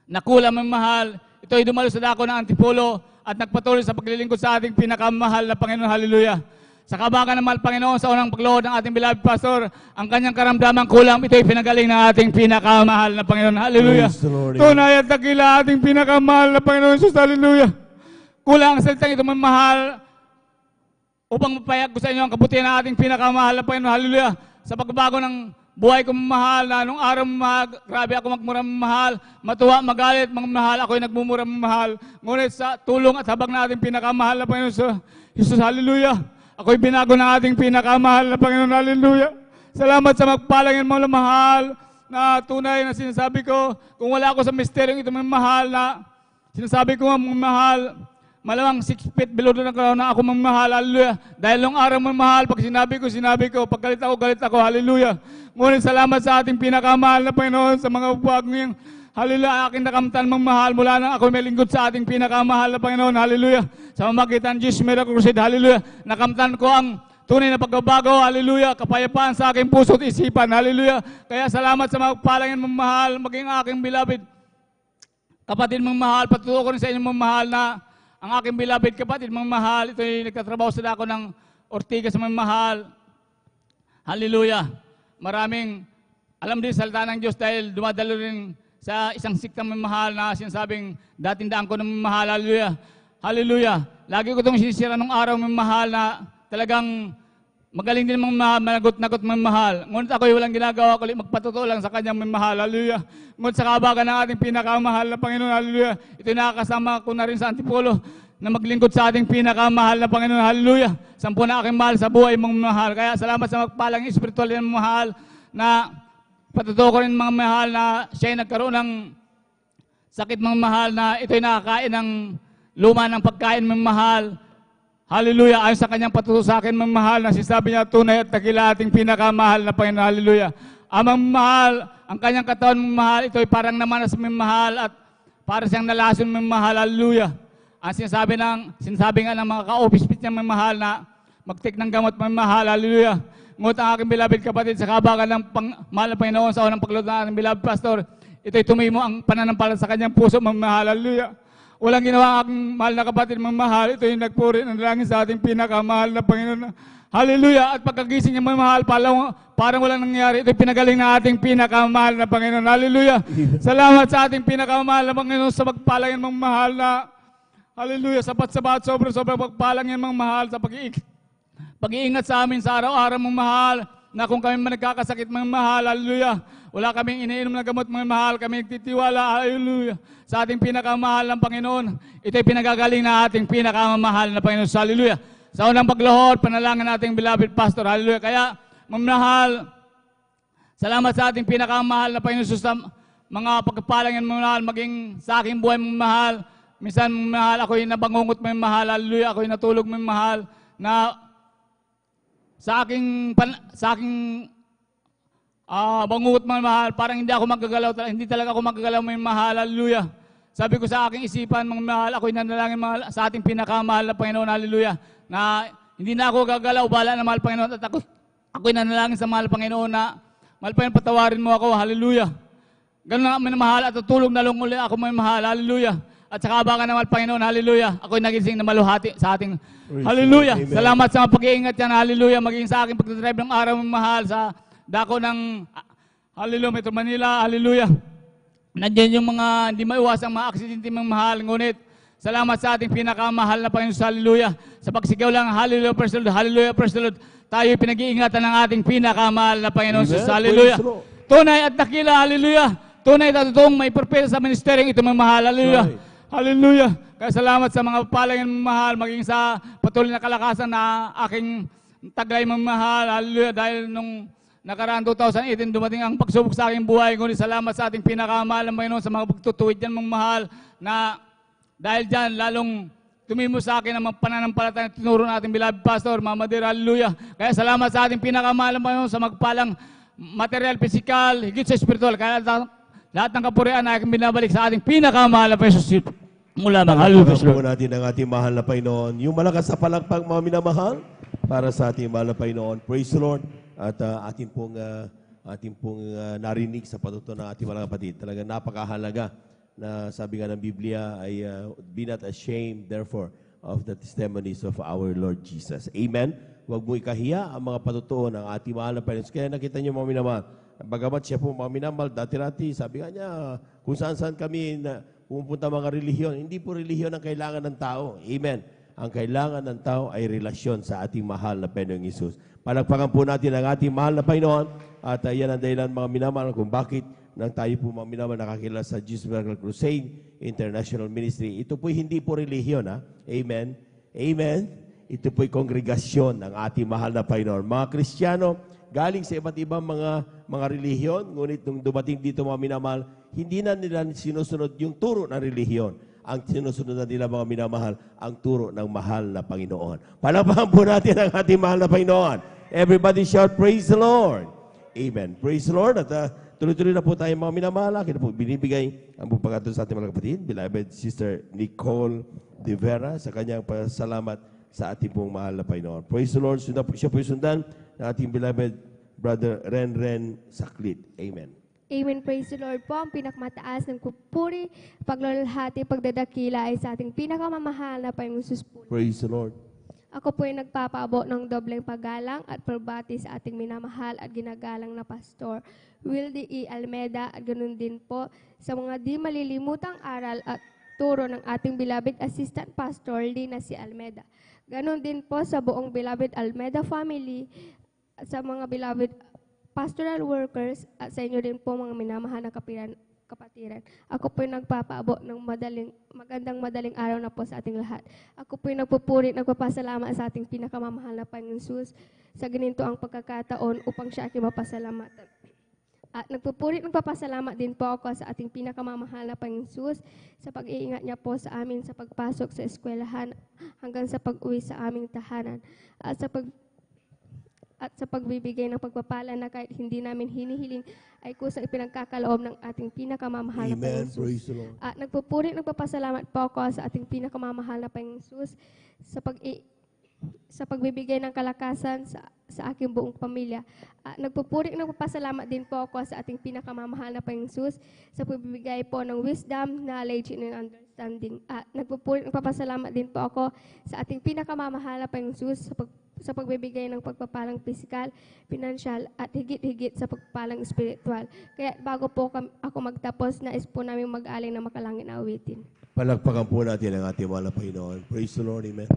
S2: nakulang mga mahal, ito'y dumalo sa dako ng Antipulo at nagpatuloy sa paglilingkod sa ating pinakamahal na Panginoon. Hallelujah. Sa kabagan ng mahal Panginoon, sa unang pagluhod ng ating beloved pastor, ang kanyang karamdaman kulang, ito'y pinagaling ng ating pinakamahal na Panginoon. Hallelujah. Tunay at dakila ating pinakamahal na Panginoon Jesus. Hallelujah. Kulang ang salitang ito mahal upang mapayag ko sa inyo ang kabutihan ng ating pinakamahal na Panginoon. Hallelujah. Sa pagbabago ng buhay ko mahal, na nung araw mahal, grabe ako magmura mahal, matuwa, magalit, mga mahal, ako'y nagmumura mahal. Ngunit sa tulong at habang na ating pinakamahal na Panginoon Jesus, hallelujah, ako'y binago ng ating pinakamahal na Panginoon, hallelujah. Salamat sa magpalangin mga mahal, na tunay na sinasabi ko, kung wala ako sa misteryong ito mga mahal na sinasabi ko mga mahal, malamang 6 feet below doon na ako mga mahal, hallelujah. Dahil nung araw mga mahal, pag sinabi ko, pag galit ako, hallelujah. Ngunit salamat sa ating pinakamahal na Panginoon sa mga bagong hallelujah, aking nakamtan mga mahal mula nang ako may lingkod sa ating pinakamahal na Panginoon, hallelujah. Sa mamagitan Jesus Miracle Crusade, hallelujah. Nakamtan ko ang tunay na pagbabago, hallelujah. Kapayapaan sa aking puso at isipan, hallelujah. Kaya salamat sa mga palangin mga mahal, maging aking beloved kapatid mga mahal, patutuo ko rin sa inyo mga mahal na ang aking beloved kapatid mga mahal, ito'y nagtatrabaho sa dako ng Ortigas mga mahal. Hallelujah. Maraming alam din salita ng Diyos dahil dumadalo rin sa isang siktang mga mahal na sinasabing dating daan ko ng mga mahal. Hallelujah. Hallelujah. Lagi ko itong sinisira nung araw mga mahal na talagang magaling din mga mahal, managot-nagot mga mahal. Ngunit ako'y walang ginagawa, kulit magpatuto lang sa kanyang mga mahal. Hallelujah. Ngunit sa kabagan ng ating pinakamahal na Panginoon, hallelujah, ito'y nakakasama ko na rin sa Antipulo. na maglingkod sa ating pinakamahal na Panginoon. Hallelujah. Sampu na aking mahal sa buhay mong mahal. Kaya salamat sa magpalang espiritual ng mahal na patutuko rin mga mahal na siya ay nagkaroon ng sakit mga mahal na ito'y nakakain ng luma ng pagkain mga mahal. Hallelujah. Ayon sa kanyang patuto sa akin mga mahal na sinasabi niya tunay at dakila ating pinakamahal na Panginoon. Hallelujah. Amang mahal, ang kanyang katawan mga mahal, ito'y parang namanas mga mahal at para siyang nalason mga mahal. Hallelujah. Ang sinasabi nga ng mga ka-office niya mga mahal na mag-take ng gamot mga mahal. Hallelujah. Ngunit ang aking beloved kapatid sa kabagan ng mahal na Panginoon sa unang paglod ng aking beloved pastor, ito'y tumimo ang pananampalataya sa kanyang puso mga mahal. Hallelujah. Walang ginawa ang aking mahal na kapatid mga mahal, ito'y nagpuri ng langit sa ating pinakamahal na Panginoon. Hallelujah. At pagkagising niya mga mahal, parang walang nangyari, ito'y pinagaling na ating pinakamahal na Panginoon. Hallelujah. Salamat sa ating pinakamahal na Panginoon sa magpalang yan mga mahal na hallelujah, sapat-sapat, sobrang pagpalang yan mga mahal sa pag-iingat sa amin sa araw-araw mga mahal, na kung kami nagkakasakit mga mahal, hallelujah, wala kaming iniinom na gamot mga mahal, kami nagtitiwala, hallelujah, sa ating pinakamahal ng Panginoon. Ito'y pinagagaling na ating pinakamahal na Panginoon, hallelujah. Sa unang pagluhod, panalangin nating beloved pastor, hallelujah. Kaya, mga mahal, salamat sa ating pinakamahal na Panginoon sa mga pagpalang yan mga mahal, maging sa aking buhay mga mahal. Minsan mga mahal, ako'y nabangungot mga mahal, hallelujah, ako'y natulog mga mahal, na sa aking bangungot mga mahal, parang hindi ako magagalaw, hindi talaga ako magagalaw mga mahal, hallelujah. Sabi ko sa aking isipan mga mahal, ako'y nanalangin mahal sa ating pinakamahal na Panginoon, hallelujah, na hindi na ako gagalaw, bala na mahal Panginoon, at ako'y nanalangin sa mahal Panginoon na, mahal Panginoon, patawarin mo ako, hallelujah. Ganun na mga mahal, at tutulog na lang ulit ako mga mahal, hallelujah. At saka baka naman Panginoon, hallelujah, ako'y nagising na maluhati sa ating, hallelujah.
S18: Amen.
S2: Salamat sa mga pag-iingat yan, hallelujah, maging sa aking pagdadrive ng araw ng mahal sa dako ng, hallelujah, Metro Manila, hallelujah. Nandiyan yung mga hindi maiwasang mga aksidente mga mahal, ngunit salamat sa ating pinakamahal na Panginoon, hallelujah. Sa pagsigaw lang, hallelujah, praise the Lord, hallelujah, praise the Lord. Tayo'y pinag-iingatan ng ating pinakamahal na Panginoon, hallelujah. Tunay at dakila, hallelujah. Tunay at totoong may purpose sa ministeryong ito mga mahal, hallelujah. Right. Hallelujah. Kaya salamat sa mga palang ng mahal, maging sa patuloy na kalakasan na aking taglay mga mahal. Hallelujah. Dahil nung nakaraan 2018, dumating ang pagsubok sa aking buhay. Ngunit salamat sa ating pinakamahal ng Panginoon sa mga pagtutuwid yan mga mahal, na dahil dyan lalong tumimo sa akin ang mga pananampalataya na tinuro ng ating beloved pastor, Mama Dear, hallelujah. Kaya salamat sa ating pinakamahal ng Panginoon sa magpalang material, physical, higit sa spiritual. Kaya lahat ng kapurian ay aking binabalik sa ating pinakamahal na Panginoon. Mula mga hallelujah.
S18: Pagpapalagpagan po natin ang ating mahal na Panginoon. Yung malakas sa palakpak mga minamahal para sa ating mahal na Panginoon. Praise the Lord. At ating pong narinig sa patuto ng ating mga kapatid. Talagang napakahalaga na sabi nga ng Biblia ay be not ashamed therefore of the testimonies of our Lord Jesus. Amen. Huwag mo ikahiya ang mga patutuo ng ating mahal na Panginoon. Kaya nakita niyo mga minamahal, bagamat siya po mga minamahal, dati-dati sabi nga niya kung saan-saan kami na pumupunta mga relihiyon. Hindi po relihiyon ang kailangan ng tao. Amen. Ang kailangan ng tao ay relasyon sa ating mahal na Panginoong Hesus. Palagpakan po natin ang ating mahal na Panginoon at yan ang dahilan mga minamahal kung bakit nang tayo po mga minamahal nakakilala sa Jesus Miracle Crusade International Ministry. Ito po hindi po relihiyon. Ha? Amen. Amen. Ito po'y kongregasyon ng ating mahal na Panginoon. Mga Kristiyano, galing sa iba't ibang mga relihiyon, ngunit nung dumating dito mga minamahal, hindi na nila sinusunod yung turo ng relihiyon. Ang sinusunod na nila mga minamahal, ang turo ng mahal na Panginoon. Palakpakan po natin ang ating mahal na Panginoon. Everybody shout, praise the Lord. Amen. Praise the Lord. At tuloy-tuloy na po tayo mga minamahal. Kaya po binibigay ang pagpagato sa ating mga kapatid, beloved Sister Nicole De Vera, sa kanyang pasalamat sa ating pong mahal na Panginoon. Praise the Lord. Siya po sundan ng ating beloved Brother Ren Saklit. Amen.
S14: Amen. Praise the Lord po. Ang pinakamataas ng kupuri, paglalahati, pagdadakila ay sa ating pinakamamahal na Panginoon Jesus po.
S18: Praise the Lord.
S14: Ako po ay nagpapaabot ng dobleng paggalang at pagbati sa ating minamahal at ginagalang na Pastor Wildy E. Almeida, at ganoon din po sa mga di malilimutang aral at turo ng ating beloved Assistant Pastor Lina C. Almeida. Ganon din po sa buong beloved Almeida family, sa mga beloved pastoral workers, at sa inyo din po mga minamahal na kapatiran. Ako po'y nagpapaabot ng magandang araw na po sa ating lahat. Ako po'y nagpupuri, nagpapasalamat sa ating pinakamamahal na Panginoon Jesus sa ganito ang pagkakataon upang siya aking mapasalamatan. At nagpupuri, nagpapasalamat din po ako sa ating pinakamamahal na Panginoon Jesus sa pag-iingat niya po sa amin sa pagpasok sa eskwelahan hanggang sa pag-uwi sa aming tahanan at sa pagbibigay ng pagpapala na kahit hindi namin hinihiling ay kusang ipinagkakaloob ng ating pinakamamahal na Panginoon Jesus.
S18: Praise the Lord.
S14: At nagpupuri, nagpapasalamat po ako sa ating pinakamamahal na Panginoon Jesus sa pagbibigay ng kalakasan sa aking buong pamilya. At nagpupuri, nagpapasalamat din po ako sa ating pinakamamahal na Panginoon Jesus sa pagbibigay po ng wisdom, knowledge, and understanding. At nagpupuri, nagpapasalamat din po ako sa ating pinakamamahal na Panginoon Jesus sa pagbibigay ng pagpapalang pisikal, pinansyal, at higit-higit sa pagpapalang espiritual. Kaya bago po ako magtapos, nais po namin mag-alay na makalangit na awitin.
S18: Palakpakan po natin ang ating mahal na Panginoon. Praise the Lord. Amen.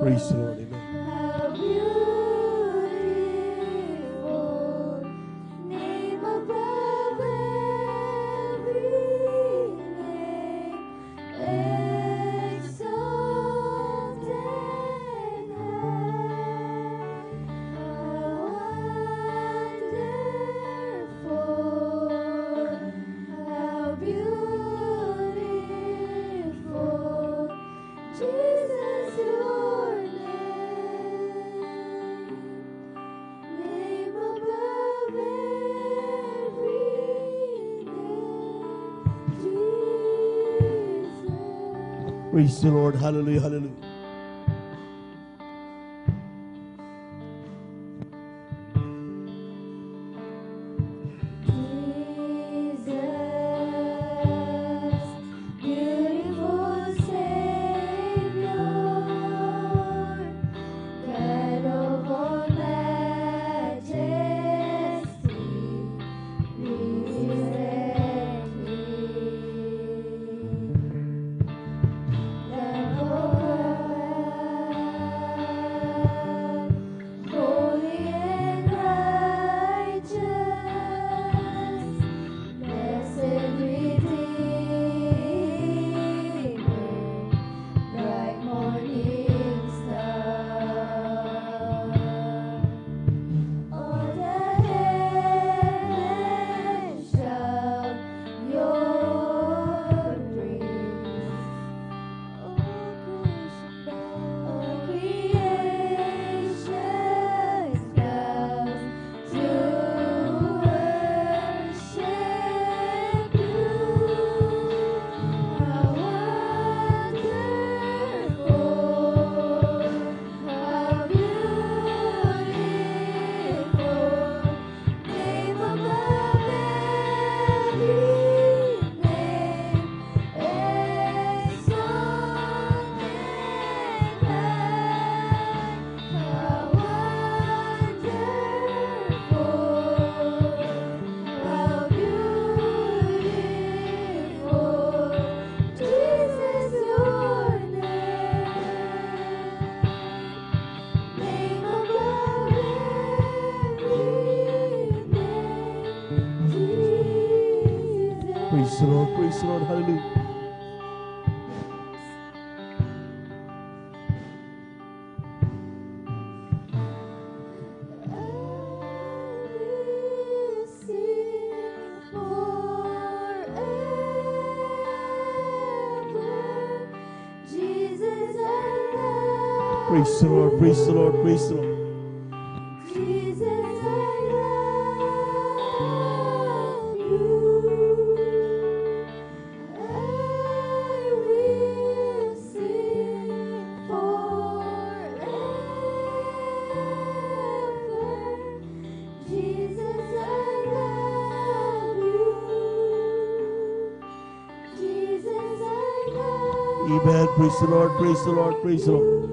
S18: Praise the Lord. Amen. Praise the Lord. Hallelujah. Hallelujah.
S17: Beautiful
S18: Praise the Lord, praise the Lord, hallelujah. Praise the Lord, praise the Lord, praise the Lord. Amen. Praise the Lord, praise the Lord, praise the Lord.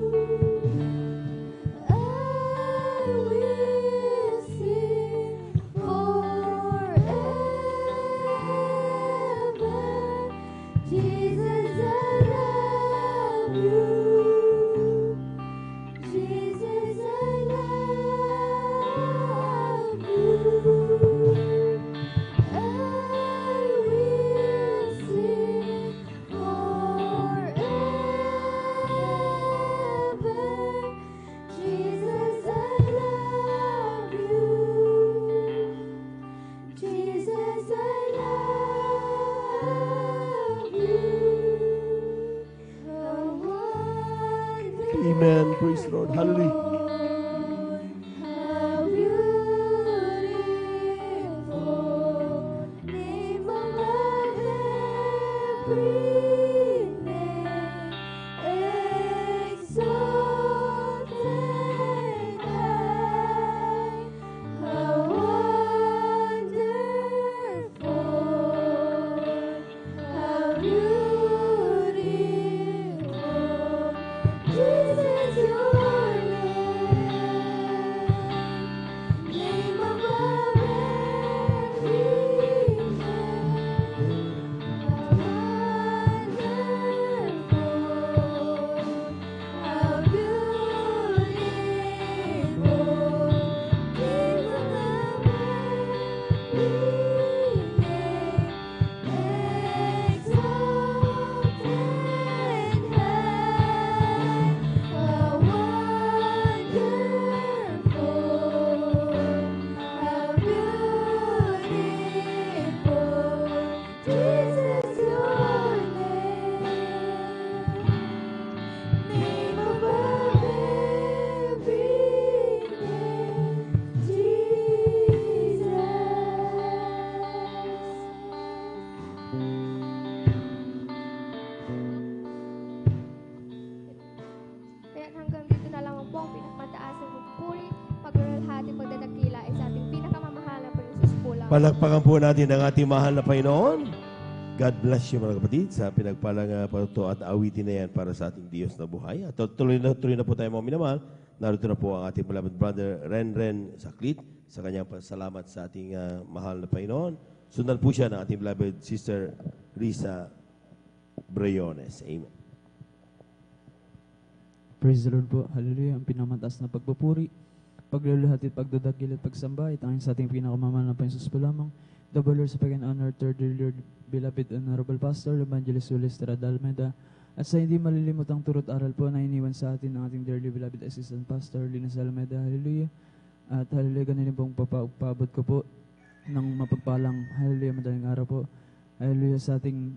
S18: Amen. Praise the Lord. Hallelujah.
S14: Kaya hanggang dito na lamang po ang pinakmataas na pagpuri, paglalahati, pagdadakila ay sa ating pinakamamahal na Panginoon po lang.
S18: Palakpakan po natin ang ating mahal na Panginoon. God bless you mga kapatid sa pinagpalang patuto at awitin na yan para sa ating Diyos na buhay. At tuloy na po tayo mga minamahal. Narito na po ang ating beloved brother Ren Saklit sa kanyang pasalamat sa ating mahal na Panginoon. Sundan po siya ng ating beloved sister Risa Brayones. Amen.
S4: Praise the Lord po. Hallelujah. Ang pinamatas na pagpupuri, pagluluhati at pagdudakil at pagsamba ay tanging sa ating pinakamamahal na Panginoon po lamang. Double Lord sa pag-honor, third Lord, beloved Honorable Pastor, Evangelist Julius Almeida, at sa hindi malilimutang turot aral po na iniwan sa atin ng ating dearly beloved Assistant Pastor, Linas Almeida. Hallelujah. At hallelujah, ganun pong paabot ko po ng mapagpalang hallelujah, madaling araw po. Hallelujah sa ating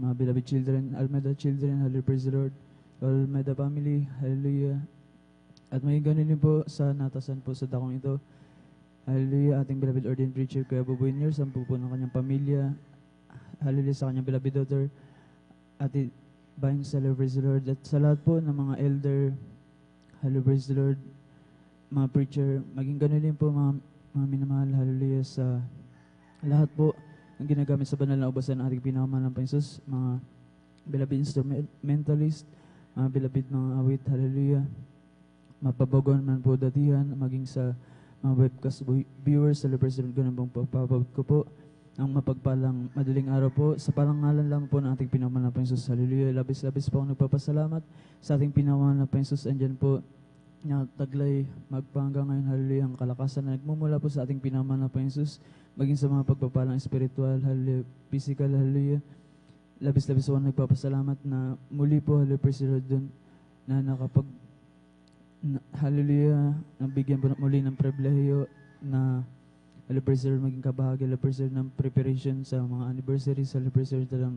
S4: mga beloved children, Almeida children, hallelujah, praise the Lord. Almeida family, hallelujah. At may ganun din po sa natasan po sa dakong ito. Hallelujah, ating beloved ordained preacher, Kuya Buboy Nier, sampu po ng kanyang pamilya. Hallelujah sa kanyang beloved daughter, Ate Bayang Seller, praise the Lord. At sa lahat po ng mga elder, hallelujah, praise the Lord. Mga preacher, maging ganun din po mga minamahal, hallelujah, sa lahat po ng ginagamit sa banal na ubasan ng ating pinakamahal ng Panginoon, mga beloved instrumentalist, mga beloved mga awit, hallelujah. Mapabagon man po datihan, maging sa mga webcast viewers, celebrate ganun pong pagpapabot ko po ang mapagpalang madaling araw po sa parangalan lang po ng ating pinamahal na Panginoon. Hallelujah. Labis-labis po ang nagpapasalamat sa ating pinamahal na Panginoon. Andyan po na taglay magpahanggang ngayon, hallelujah, ang kalakasan na nagmumula po sa ating pinamahal na Panginoong Jesus, maging sa mga pagpapalang espiritual, hallelujah, physical, hallelujah. Labis-labis ako nagpapasalamat na muli po, hallelujah, praise the Lord, dun, na hallelujah, nabigyan po muli ng pribilehiyo na hallelujah, praise the Lord, maging kabahagi, hallelujah, praise the Lord, ng preparation sa mga anniversaries, hallelujah, praise the Lord, talang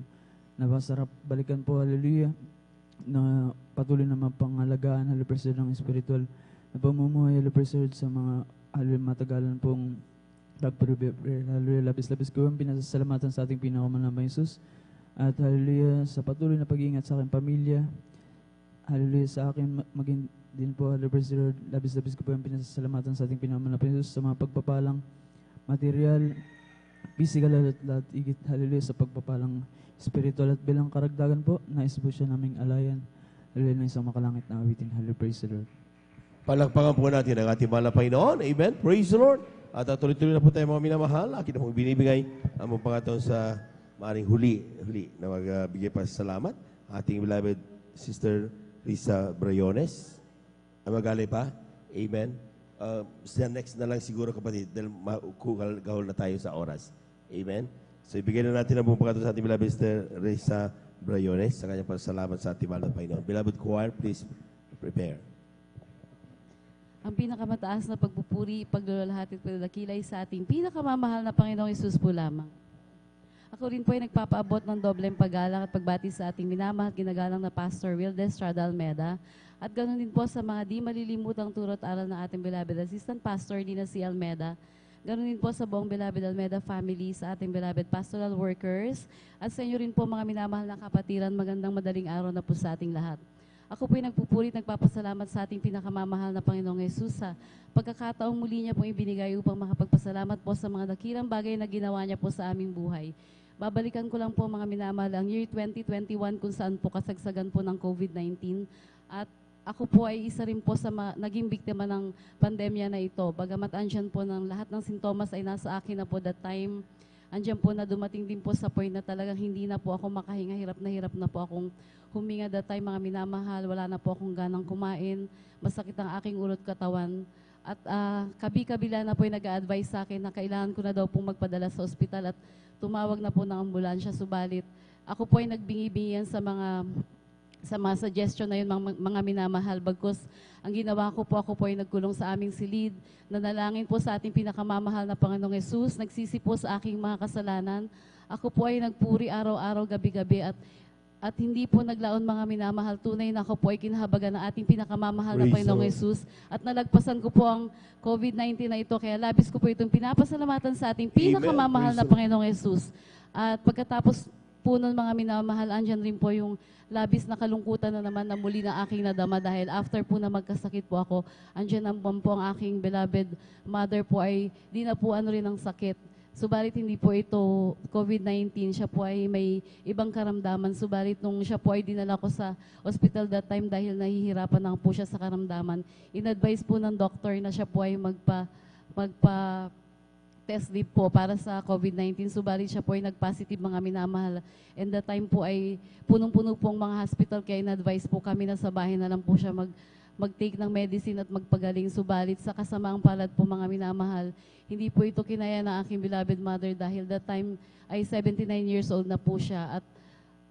S4: napasarap balikan po, hallelujah, na patuloy na mapangalagaan, hallelujah, praise the Lord, ng spiritual na pamumuhay, hallelujah, praise the Lord, sa mga hallelujah, matagalan pong pag-prepare, hallelujah, labis-labis ko ang pinasasalamatan sa ating pinakamanang Jesus. At hallelujah, sa patuloy na pag-iingat sa aking pamilya, hallelujah, sa akin maging din po, hallelujah, praise the Lord, labis-labis ko po ang pinasasalamatan sa ating pinakamanang Jesus sa mga pagpapalang material, physical at lahat, igit, hallelujah, sa pagpapalang spiritual at bilang karagdagan po, nais po siya naming alayan, hallelujah, na isang makalangit na awitin, hallelujah, praise the Lord.
S18: Palakpakan po natin ang ating mahal na Panginoon. Amen. Praise the Lord. At tuloy-tuloy na po tayo mga minamahal. Akin na pong binibigay ang mga pangatong sa maaring huli na magbigay pa sa salamat. Ating beloved Sister Risa Brayones. Magalay pa. Amen. Next na lang siguro kapatid dahil gahol na tayo sa oras. Amen. So ibigay na natin ang mga pangatong sa ating beloved Sister Risa Brayones sa kanyang pasalamat sa ating mahal na Panginoon. Beloved choir, please prepare.
S5: Ang pinakamataas na pagpupuri, paglulalhati at pagdadakilay sa ating pinakamamahal na Panginoong Hesus po lamang. Ako rin po ay nagpapaabot ng dobleng paggalang at pagbati sa ating minamahal at ginagalang na Pastor Wildes Estrada Almeda at ganoon din po sa mga di malilimutang turo at aral ng ating beloved Assistant Pastor Lina C. Almeda. Ganoon din po sa buong beloved Almeda family, sa ating beloved pastoral workers at sa inyo rin po mga minamahal na kapatiran, magandang madaling araw na po sa ating lahat. Ako po'y nagpupuri at nagpapasalamat sa ating pinakamamahal na Panginoong Hesus sa pagkakataong muli niya pong ibinigay upang makapagpasalamat po sa mga dakilang bagay na ginawa niya po sa aming buhay. Babalikan ko lang po mga minamahal ang year 2021 kung saan po kasagsagan po ng COVID-19 at ako po ay isa rin po sa naging biktima ng pandemya na ito. Bagamat andyan po ng lahat ng sintomas ay nasa akin na po that time, andyan po na dumating din po sa point na talagang hindi na po ako makahinga, hirap na po akong huminga that time, mga minamahal, wala na po akong ganang kumain, masakit ang aking ulot katawan. At kabi-kabila na po yung nag-a-advise sa akin na kailangan ko na daw pong magpadala sa ospital at tumawag na po ng ambulansya. Subalit, ako po ay nagbingi-bingian sa mga suggestion na yun, mga minamahal. Bagkus, ang ginawa ko po, ako po ay nagkulong sa aming silid, nanalangin po sa ating pinakamamahal na Panginoong Hesus, nagsisi po sa aking mga kasalanan. Ako po ay nagpuri araw-araw, gabi-gabi at hindi po naglaon mga minamahal. Tunay na ako po ay kinahabagan ng ating pinakamamahal na Panginoong Hesus at nalagpasan ko po ang COVID-19 na ito. Kaya labis ko po itong pinapasalamatan sa ating pinakamamahal na Panginoong Hesus. At pagkatapos po nun mga minamahal, andyan rin po yung labis na kalungkutan na naman na muli na aking nadama dahil after po na magkasakit po ako, andyan naman po ang aking beloved mother po ay di na po ano rin ang sakit. Subalit hindi po ito COVID-19, siya po ay may ibang karamdaman. Subalit nung siya po ay dinala ko sa hospital that time dahil nahihirapan na po siya sa karamdaman, in-advise po ng doktor na siya po ay magpa-test leave po para sa COVID-19. Subalit siya po ay nag-positive mga minamahal. And that time po ay punong-puno pong mga hospital kaya in-advise po kami na sa bahay na lang po siya mag-take ng medicine at magpagaling. Subalit sa kasamaang palad po mga minamahal, hindi po ito kinaya ng aking beloved mother dahil that time ay 79 years old na po siya at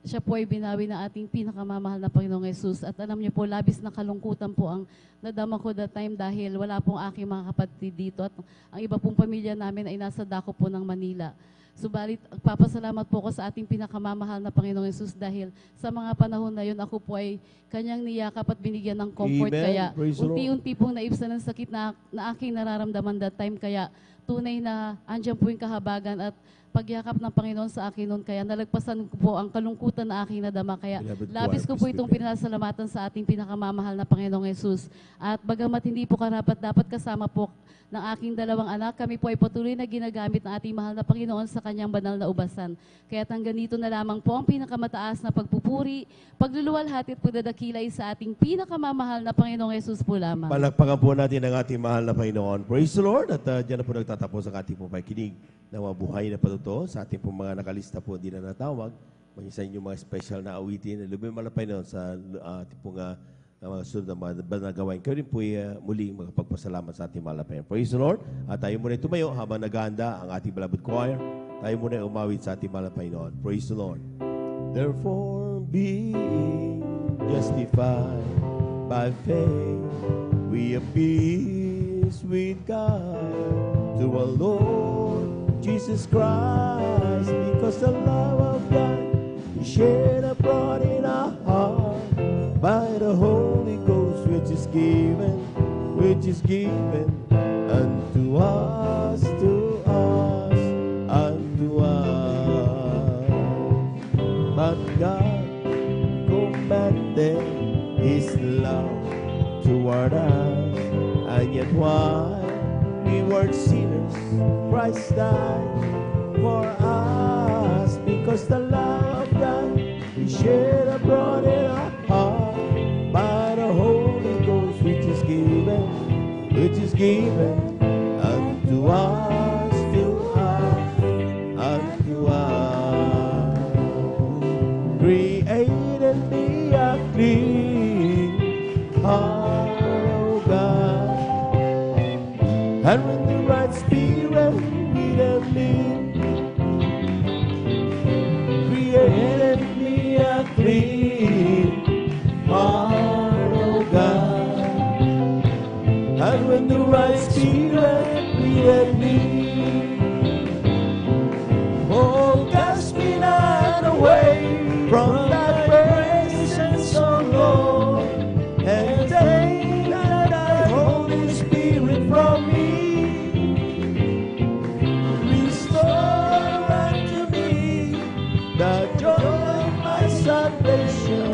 S5: siya po ay binawi ng ating pinakamamahal na Panginoong Hesus. At alam niyo po, labis na kalungkutan po ang nadama ko that time dahil wala pong aking mga kapatid dito at ang iba pong pamilya namin ay nasa dako po ng Manila. Subalit, papasalamat po ko sa ating pinakamamahal na Panginoong Hesus dahil sa mga panahon na yun, ako po ay kanyang niyakap at binigyan ng comfort.
S18: Amen.
S5: Kaya
S18: unti-unti
S5: pong naibsan ng sakit na aking nararamdaman that time. Kaya tunay na andyan po yung kahabagan at pagyakap ng Panginoon sa akin noon. Kaya nalagpasan ko po ang kalungkutan na aking nadama. Kaya labis ko po itong pinasalamatan sa ating pinakamamahal na Panginoong Hesus. At bagamat hindi po karapat-dapat kasama po ng aking dalawang anak, kami po ay patuloy na ginagamit ng ating mahal na Panginoon sa kanyang banal na ubasan. Kaya hanggang dito na lamang po ang pinakamataas na pagpupuri, pagluluwalhati at pagdadakilay sa ating pinakamamahal na Panginoong Hesus po lamang.
S18: Palakpakan po natin ang ating mahal na Panginoon. Praise the Lord. At dyan na po nagtatapos ang ating pakikinig ng mga buhay na patuto sa ating pong mga nakalista po hindi na natawag. Mag-isa yung mga special na awitin na lubim malapay noon sa ating pong ng mga sunod na mga banal na gawain. Kayo rin po muli magpagpasalamat sa ating mahal na Panginoon. Praise the Lord. At tayo muna tumayo habang nag-aanda ang ating beloved choir. Tayo muna umawit sa ating mahal na Panginoon. Praise the Lord. Therefore, being justified by faith, we have peace with God through our Lord Jesus Christ, because the love of God is shed abroad in our heart by the Holy Ghost, which is given unto us, unto us. But God commanded His love toward us, and yet while we were sinners, Christ died for us, because the love of God is shed abroad in our heart by the Holy Ghost, which is given unto us, unto us. Created me a clean heart, O God, and when the right spirit within me, created me a clean heart, O God, and when the right spirit within me, oh, cast me not away from thy presence, O Lord, and take not thy Holy Spirit from me. Restore unto me the joy of my salvation,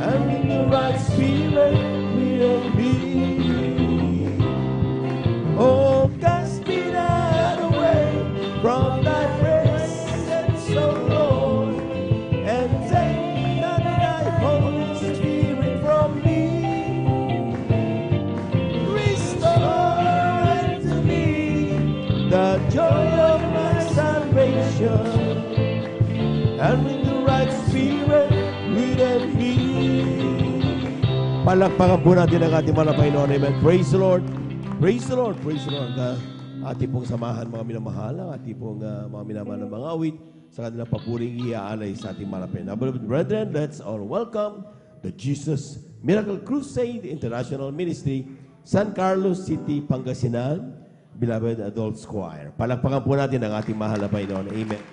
S18: and in the right spirit will be. Oh, cast me not away from thy presence, O Lord, and take not thy Holy Spirit from me. Restore unto me the joy of my salvation, and with the right spirit within me. Palakpakan po natin ang ating mahal na Panginoon. Amen. Praise the Lord. Praise the Lord. Praise the Lord. Ating pong samahan mga minamahal, ang ating pong mga minamahal na mga awit sa kanilang papuring iaalay sa ating mahal na Panginoon. Beloved brethren, let's all welcome the Jesus Miracle Crusade International Ministry, San Carlos City, Pangasinan, Beloved Adults Choir. Palakpakan po natin ang ating mahal na Panginoon. Amen.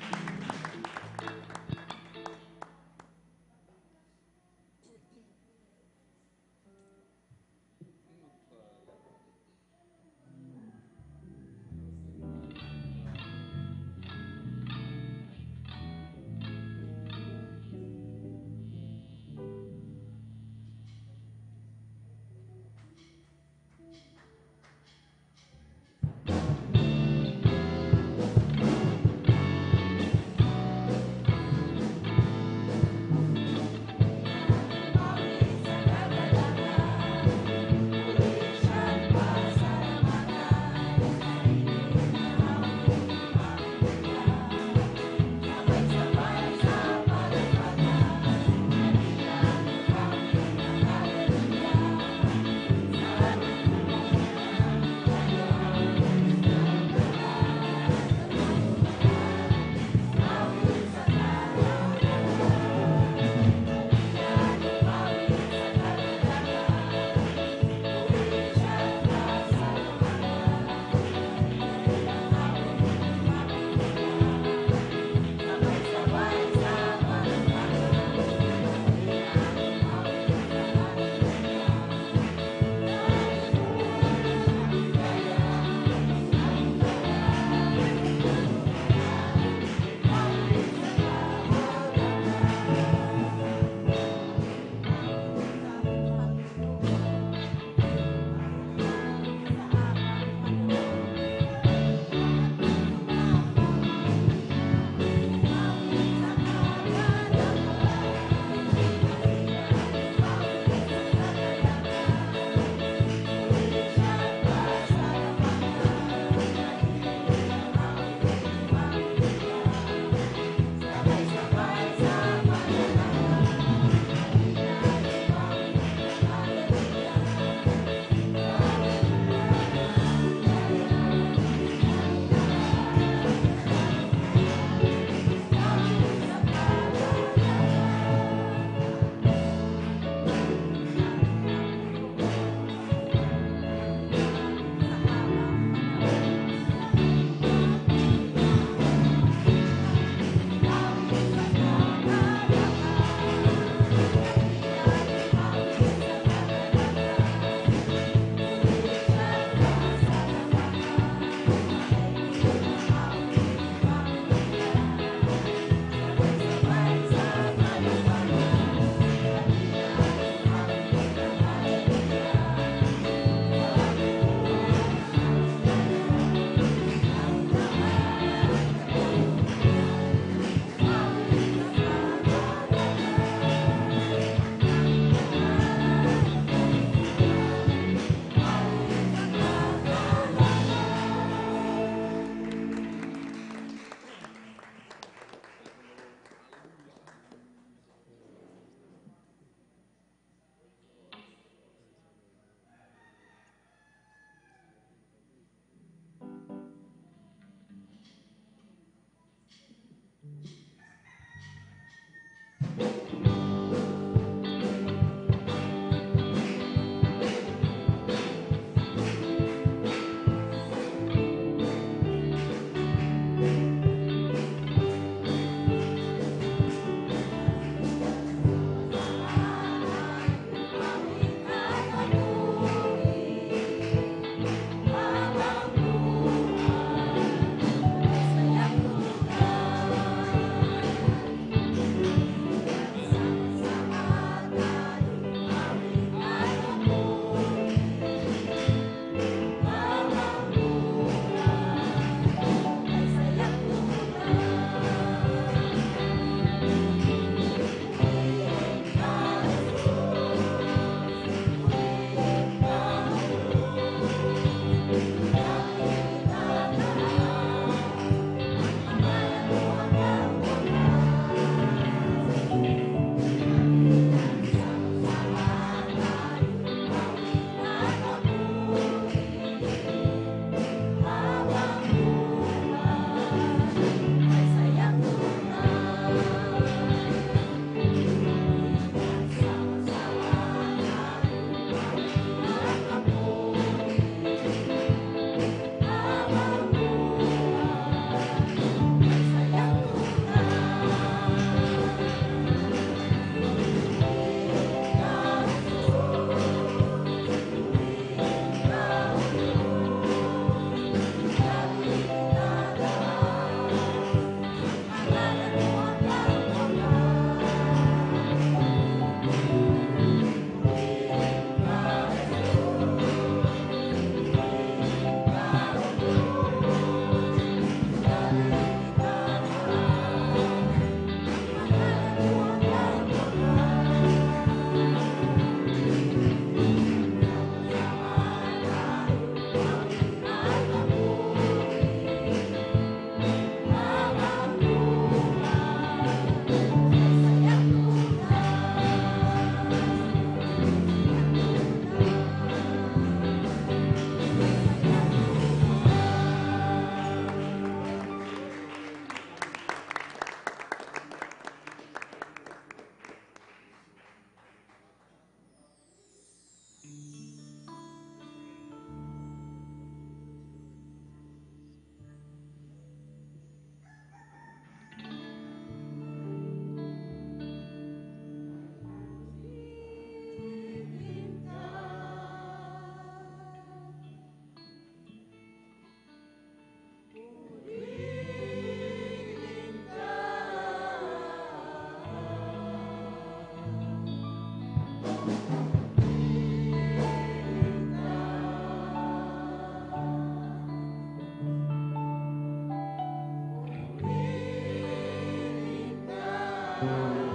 S17: Ang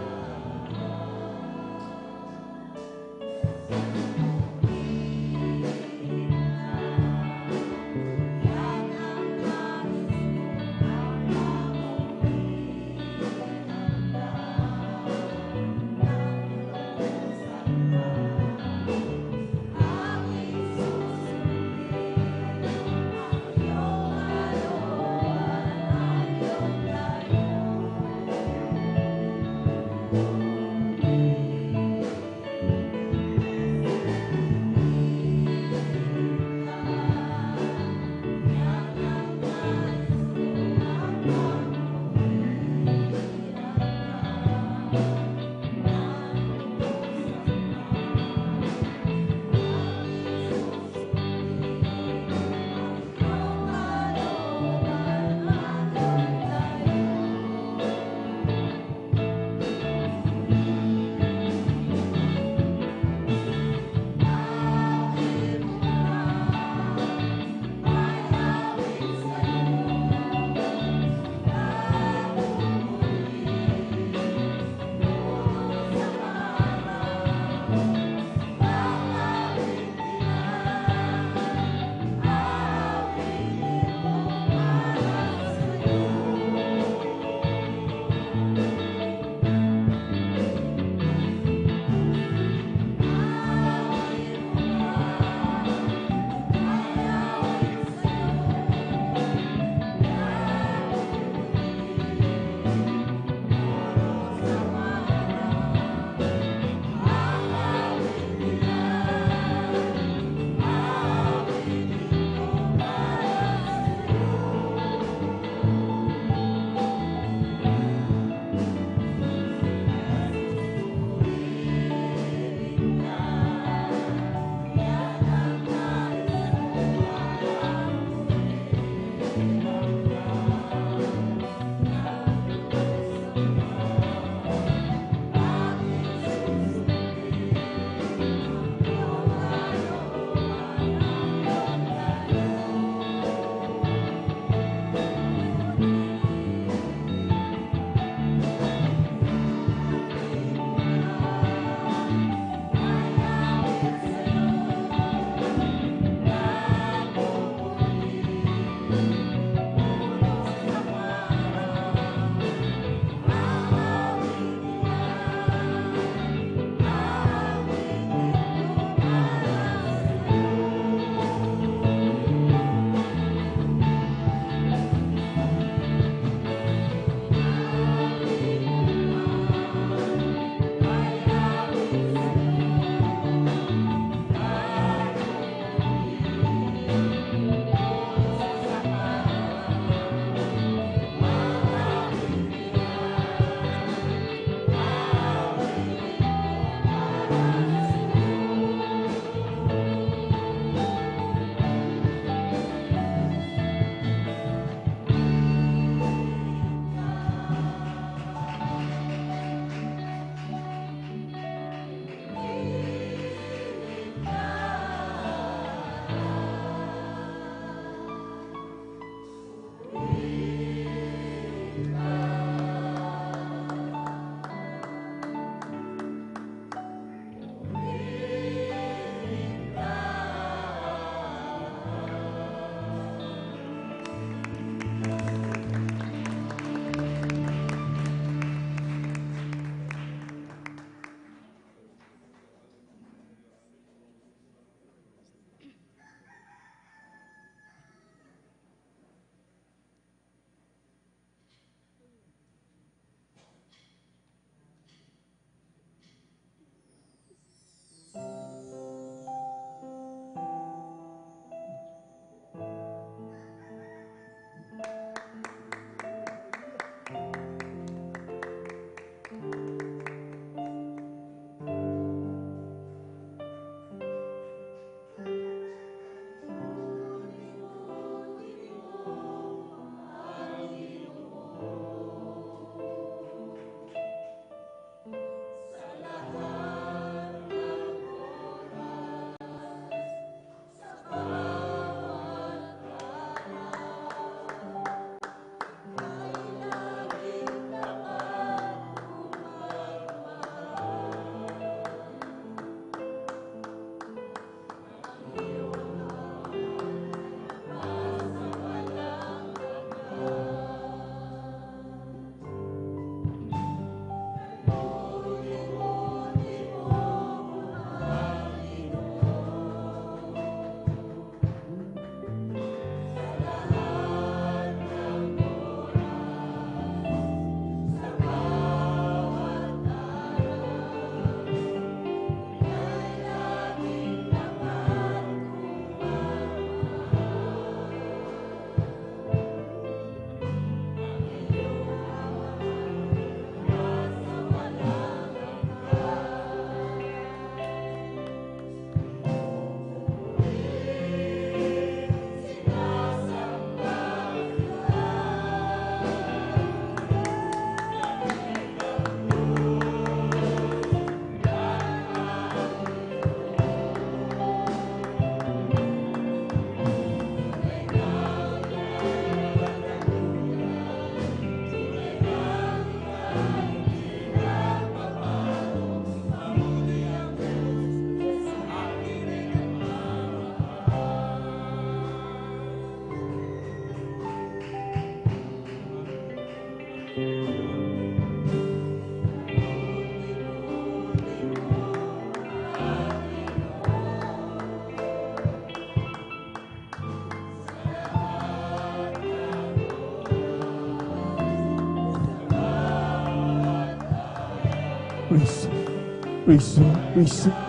S18: Praise the Lord. Praise the Lord.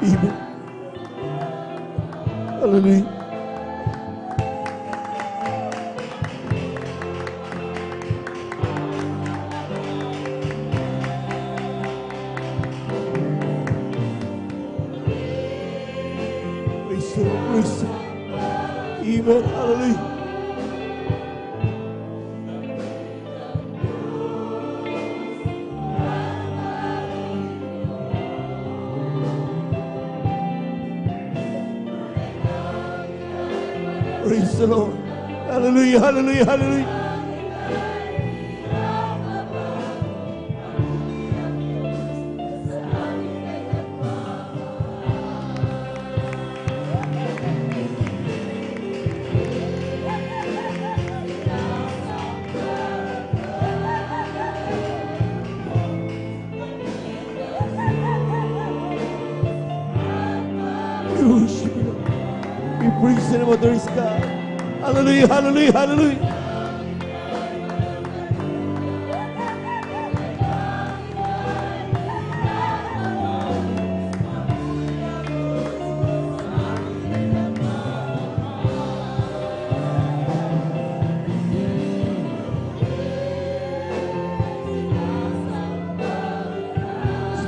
S18: Amen. Hallelujah. Praise the Lord. Praise the Lord. Amen. Hallelujah. Praise the Lord. Hallelujah, hallelujah, hallelujah. We worship you. We praise the name of the God. Hallelujah, hallelujah, hallelujah.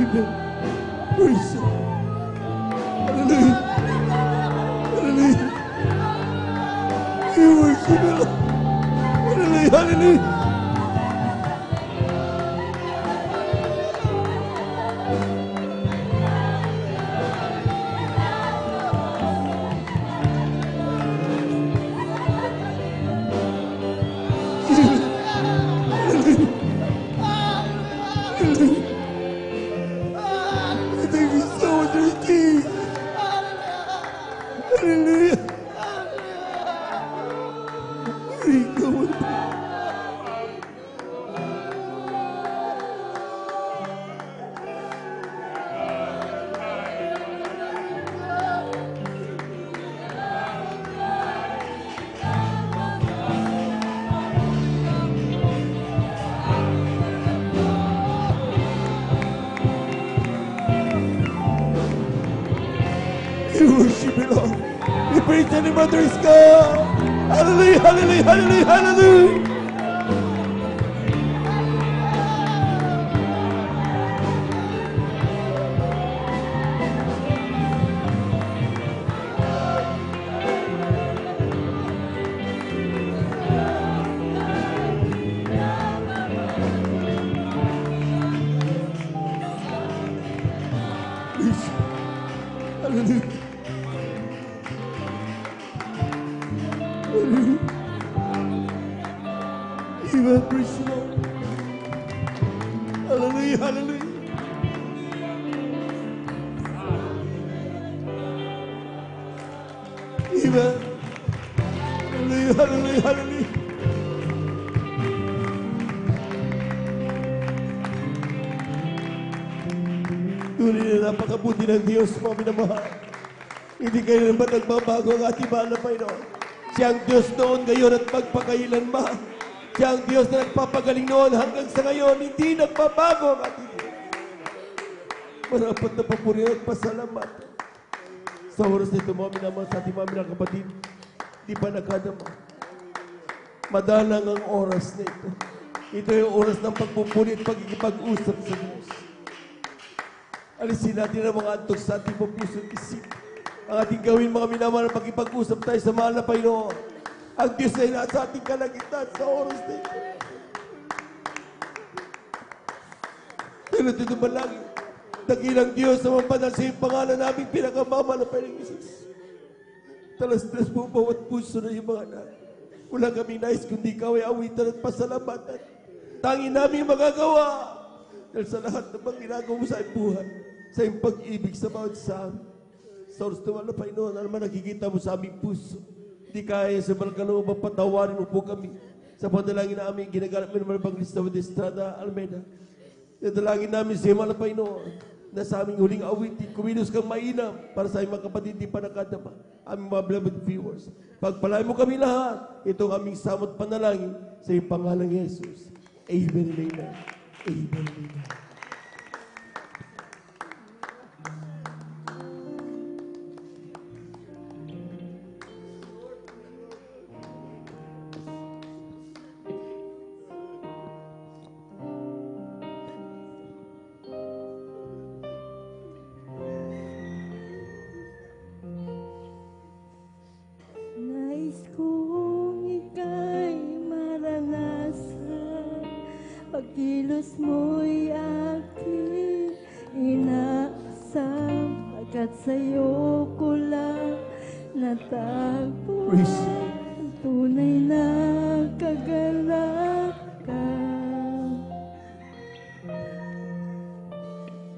S18: Amen. Praise the Lord. Hallelujah. Hallelujah. We worship you, Lord. Hallelujah, hallelujah. Thank you so much, Jesus. Hallelujah. We worship you, Lord. We praise the name of the God. Hallelujah, hallelujah, hallelujah, hallelujah. Hallelujah. Hallelujah. Amen. Praise the Lord. Hallelujah. Hallelujah. Amen. Hallelujah. Hallelujah. Hallelujah. Tunay na napakabuti ng Diyos, mga minamahal. Hindi kayo naman nagbabago ang ating mahal na Panginoon. Siya ang Diyos noon, ngayon at magpakailanman. Siya ang Diyos na nagpapagaling noon hanggang sa ngayon. Hindi nagbabago ang ating Diyos. Marapat na papuri at pasalamat. Sa oras nito, mga minamahal, sa ating mga minamahal kapatid, di pa nakadama. Madalang ang oras nito. Ito yung oras ng pagpupuri at pagkikipag-usap sa Diyos. Alisin natin ang mga antok sa ating puso at isip. Ang ating gawin, mga minamahal, na pag-ipag-usap tayo sa mahal na Panginoon. Ang Diyos ay nasa ating kalagitan sa oras na ito. Tulad ito malangin. Dakilang Diyos na mapanal sa iyong pangalan namin pinakamamahal na Panginoong Jesus. Talas-talas po bawat puso na iyong mga anak. Wala kami nais kundi ikaw ay awitan at pasalamatan. Tangin namin magagawa. Dahil sa lahat ng mga ginagawa mo sa iyong buhay, sa iyong pag-ibig sa bawat sa amin. Sa oras naman na Panginoon, ano man nakikita mo sa aming puso, hindi kaya sa malkaloob, patawarin mo po kami. Sa panalangin na aming ginagalap mo naman Evangelista with Estrada Almeida. Nadalangin namin sa iyo, mahal na Panginoon, na sa aming huling awitin, kumilos kang mainam para sa aming mga kapatid di pa nakadama, aming mga beloved viewers. Pagpalain mo kami lahat, ito ang aming samot panalangin sa iyong pangalang Jesus. Amen and amen. Amen and amen.
S17: pagkilos mo'y aking inaasam, agad sa'yo ko lang natagpuan ang tunay na kagalakan.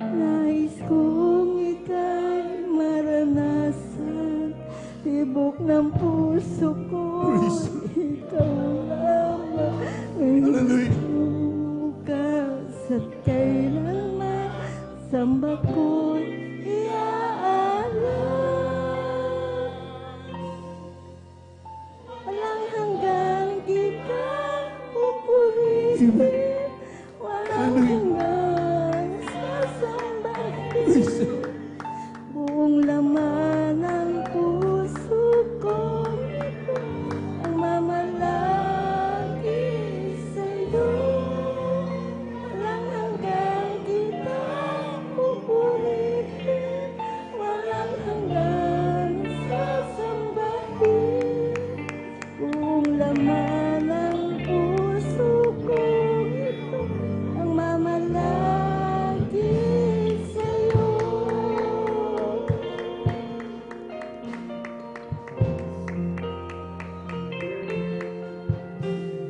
S17: Nais kong ika'y maranasan, tibok ng puso ko, ikaw lamang ang bukas at kailanman samba ko'y iaalay. Walang hanggan kita pupurihin, walang hanggan sasambahin. Buong laman ng puso ko ang mamalagi sa'yo. Walang hanggan kita pupurihin, walang hanggan sasambahin. Buong laman ng puso ko ito ang mamalagi sa'yo.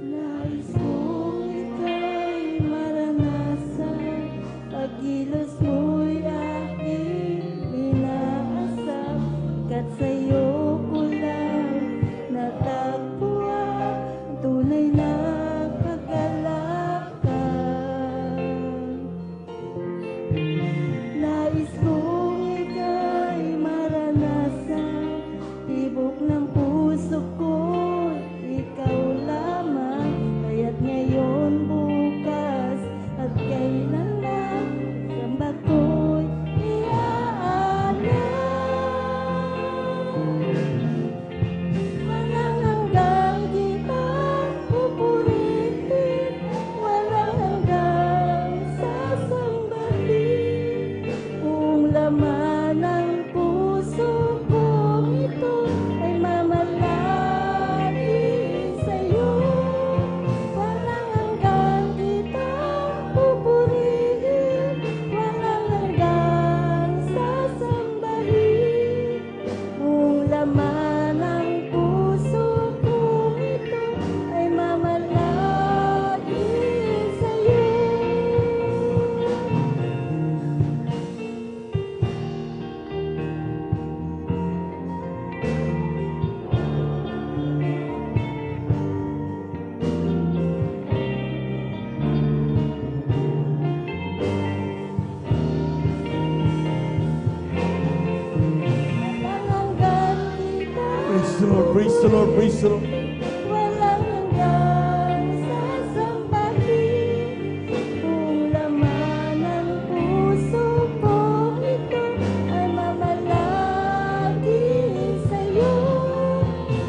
S17: Nais kong ika'y maranasan, pagkilos mo'y aking inaasam, kat sa'yo ko lang natagpuan ang tunay na kagalakan. Nais kong ika'y maranasan, tibok ng puso ko, ikaw lamang, kaya't ngayon, bukas, at kailanman, samba ko'y iaalay. Walang hanggang kitang pupurihin, walang hanggang sasambahin. Kung laman ng puso ko ito ay mamalagi sa'yo. Walang hanggang kitang pupurihin, walang hanggang sasambahin. Kung laman ng puso ko ito ay mamalagi sa'yo. Walang hanggan kita
S18: Praise the Lord, praise the Lord, praise the Lord.
S17: walang hanggang sasambahin. Kung laman ng puso ko ito ay mamalagi sa'yo.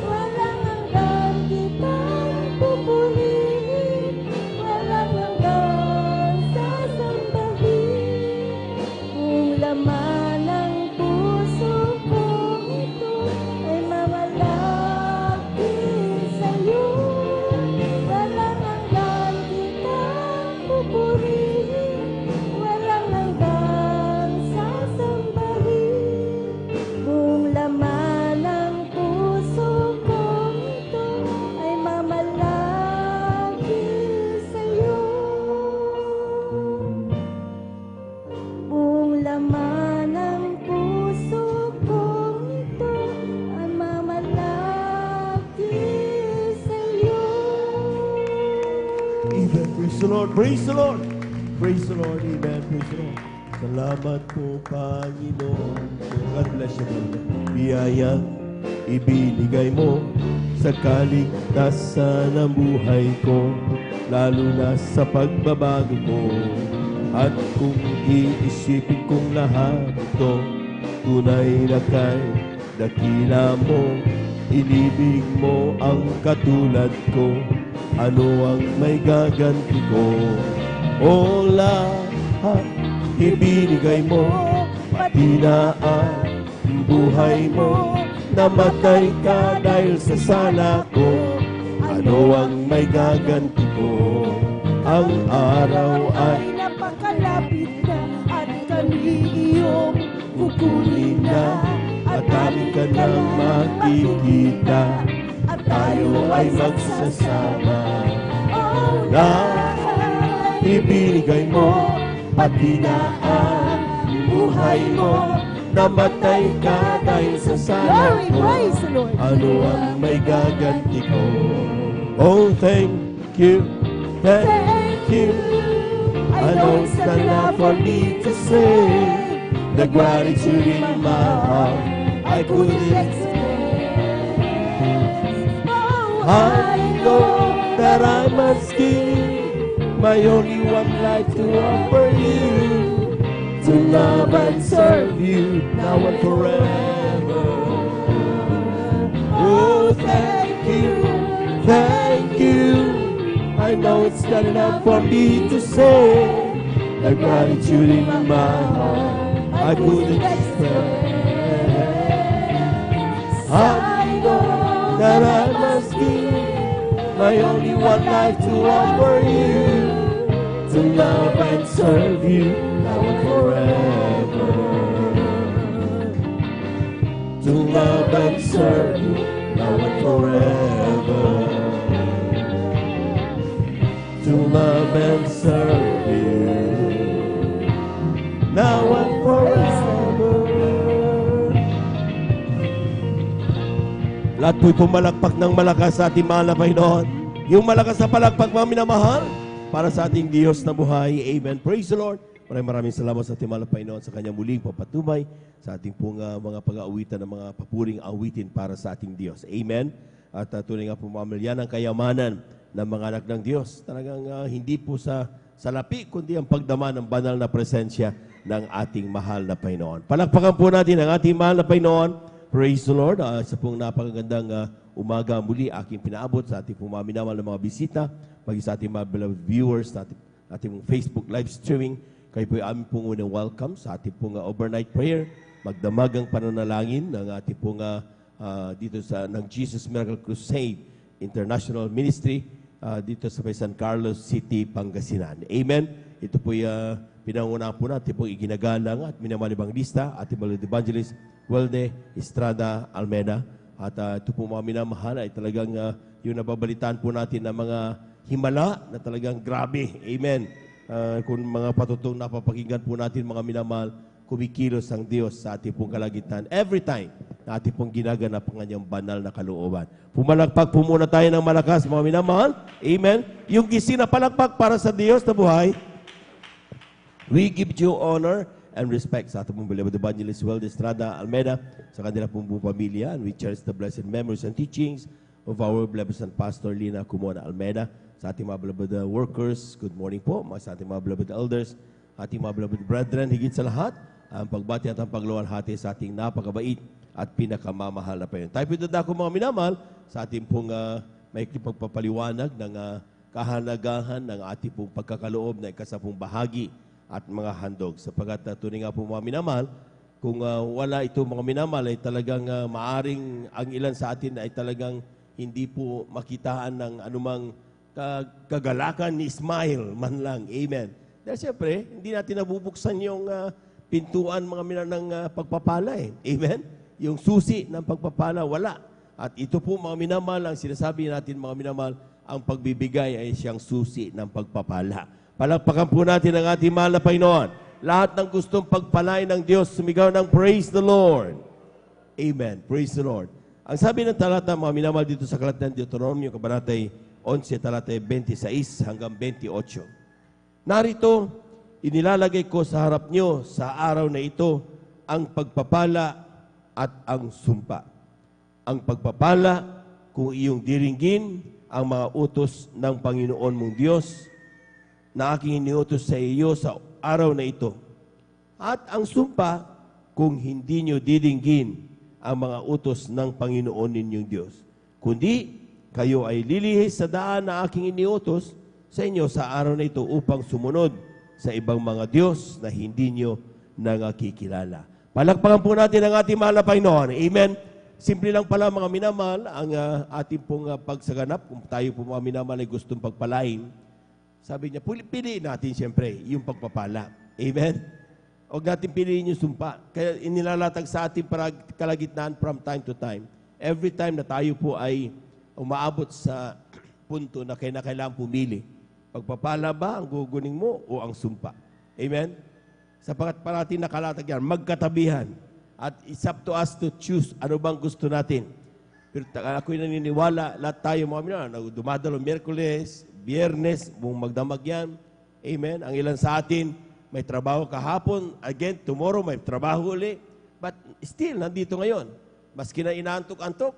S17: Walang hanggang kitang pupurihin, walang hanggang sasambahin. Kung laman ng puso ko ito ay mamalagi sa'yo. Walang hanggan kitang pupurihin, walang hanggang sasambahin. Kung laman ng puso ko ito ay mamalagi sa'yo. Kung laman ng puso ko ito ay mamalagi sa'yo.
S18: Amen. Praise the Lord. Praise the Lord. Praise the Lord. Amen. Praise the Lord. Salamat po, Panginoon. God bless you, brother. Biyayang ibinigay mo sa kaligtasan ng buhay ko, lalo na sa pagbabago ko. At kung iisipin kong lahat ito, tunay na kay dakila mo, inibig mo ang katulad ko, ano ang may gaganti ko? O lahat ibinigay mo, pati na ang buhay mo, namatay ka dahil sa sala ko, ano ang may gaganti ko? ang araw ay
S17: napakalapit na at kami iyong
S18: kukunin na at amin ka nang makikita at tayo ay magsasama na ibinigay mo pati na ang buhay mo. Namatay ka dahil sa sala ko. Ano ang may gaganti ko? Oh, thank you, thank you. I know it's not enough for me to say the gratitude in my heart I couldn't explain. I know that I must give my only one life to offer you, to love and serve you now and forever. Oh, thank you, thank you. I know it's not enough for me to say the gratitude in my heart I couldn't express. I know that I must give my only one life to offer you, to love and serve you now and forever. To love and serve you now and forever. To love and serve you now and forever. Lahat po'y pumalakpak ng malakas sa ating mahal na Panginoon. Yung malakas na palakpak, mga minamahal, para sa ating Diyos na buhay. Amen. Praise the Lord. Maraming salamat sa ating mahal na Panginoon sa kanyang muling papatumay sa ating pong mga pag-aawitan ng mga papuring awitin para sa ating Diyos. Amen. At tunay nga po, mga yan ang kayamanan ng mga anak ng Diyos. Talagang hindi po sa lapi, kundi ang pagdama ng banal na presensya ng ating mahal na Panginoon. Palakpakan po natin ang ating mahal na Panginoon. Praise the Lord. Sa pong napakagandang umaga muli aking pinaabot sa ating pong mga minamahal na mga bisita, pagi sa ating mga beloved viewers, sa ating pong Facebook live streaming. Kayo po ay aming pong unang welcome sa ating pong overnight prayer, magdamagang pananalangin ng ating pong dito sa ng Jesus Miracle Crusade International Ministry dito sa San Carlos City, Pangasinan. Amen. Ito po pinangunahan po natin pong iginagalang at minamalibang lista ating beloved evangelist Welde Estrada Almeida. At ito po mga minamahal ay talagang yung nababalitaan po natin na mga himala na talagang grabe. Amen. Kung mga patutong napapakinggan po natin mga minamahal, kumikilos ang Diyos sa ating pong kalagitnaan. Every time na ating pong ginaganap ang kanyang banal na kalooban. Pumalakpak po muna tayo ng malakas mga minamahal. Amen. Yung gising na palakpak para sa Diyos na buhay. We give you honor and respect sa ating beloved evangelist Welde Estrada Almeida, sa kanila pong buong pamilya, and we cherish the blessed memories and teachings of our beloved San Pastor Lina Cumona Almeida, sa ating mga beloved workers. Good morning po, sa ating mga beloved elders, ating mga beloved brethren, higit sa lahat, ang pagbati at ang pagluwalhati sa ating napakabait at pinakamamahal na Panginoon. Tayo pinadako mga minamahal sa ating pong maikli pagpapaliwanag ng kahalagahan ng ating pong pagkakaloob na ikasapung bahagi at mga handog. Sapagat tunay nga po mga minamahal, kung wala ito mga minamahal ay talagang maaring ang ilan sa atin ay talagang hindi po makitaan ng anumang kagalakan ni smile man lang. Amen. Dahil siyempre, hindi natin nabubuksan yung pintuan mga ng pagpapala eh. Amen? Yung susi ng pagpapala, wala. At ito po mga minamahal, ang sinasabi natin mga minamahal, ang pagbibigay ay siyang susi ng pagpapala. Palakpakan po natin ang ating mahal na Panginoon. Lahat ng gustong pagpalain ng Diyos, sumigaw ng praise the Lord. Amen. Praise the Lord. Ang sabi ng talata, mga minamahal dito sa Aklat ng Deuteronomio, kabanatay 11, talata 26 hanggang 28. Narito, inilalagay ko sa harap nyo sa araw na ito ang pagpapala at ang sumpa. Ang pagpapala kung iyong diringgin ang mga utos ng Panginoon mong Diyos na aking iniutos sa iyo sa araw na ito. At ang sumpa kung hindi nyo didinggin ang mga utos ng Panginoon ninyong Diyos. Kundi kayo ay lilihis sa daan na aking iniutos sa inyo sa araw na ito upang sumunod sa ibang mga Diyos na hindi nyo nakikilala. Palakpakan po natin ang ating mahal na Panginoon. Amen. Simple lang pala mga minamahal ang ating pong pagsaganap. Kung tayo po mga minamahal ay gustong pagpalain Sabi niya, piliin natin siyempre yung pagpapala. Amen? Huwag natin piliin yung sumpa. Kaya inilalatag sa ating kalagitnaan from time to time. Every time na tayo po ay umaabot sa punto na kailangan pumili. Pagpapala ba ang guguning mo o ang sumpa? Amen? Sapagat parating nakalatag yan, magkatabihan. At it's up to us to choose ano bang gusto natin. Pero ako'y naniniwala, lahat tayo mga dumadalo Miyerkules, Biyernes, buong magdamag yan. Amen? Ang ilan sa atin, may trabaho kahapon, again, tomorrow may trabaho uli. But still, nandito ngayon. Maski na inaantok-antok.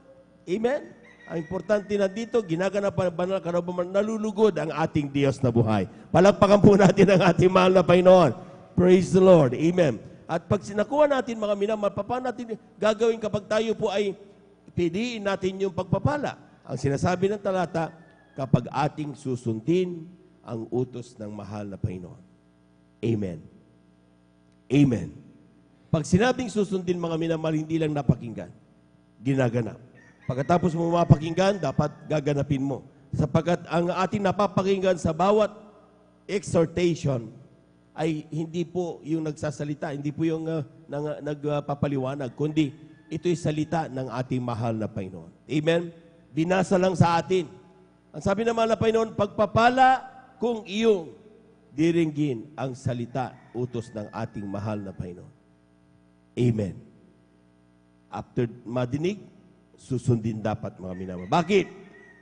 S18: Amen? Ang importante nandito, ginaganap pa banal karubaman, nalulugod ang ating Diyos na buhay. Palagpakan po natin ang ating mahal na Panginoon. Praise the Lord. Amen. At pag sinakuha natin mga minamahal, paano natin gagawin kapag tayo po ay piliin natin yung pagpapala? Ang sinasabi ng talata, kapag ating susundin ang utos ng mahal na Panginoon. Amen. Amen. Pag sinabing susundin mga minamahal, hindi lang napakinggan. Ginaganap. Pagkatapos mo mapakinggan, dapat gaganapin mo. Sapagkat ang ating napapakinggan sa bawat exhortation ay hindi po yung nagsasalita, hindi po yung nagpapaliwanag, kundi ito'y salita ng ating mahal na Panginoon. Amen? Binasa lang sa atin. Ang sabi ng mahal na Panginoon, pagpapala kung iyong diringgin ang salita, utos ng ating mahal na Panginoon. Amen. After madinig, susundin dapat mga minamahal. Bakit?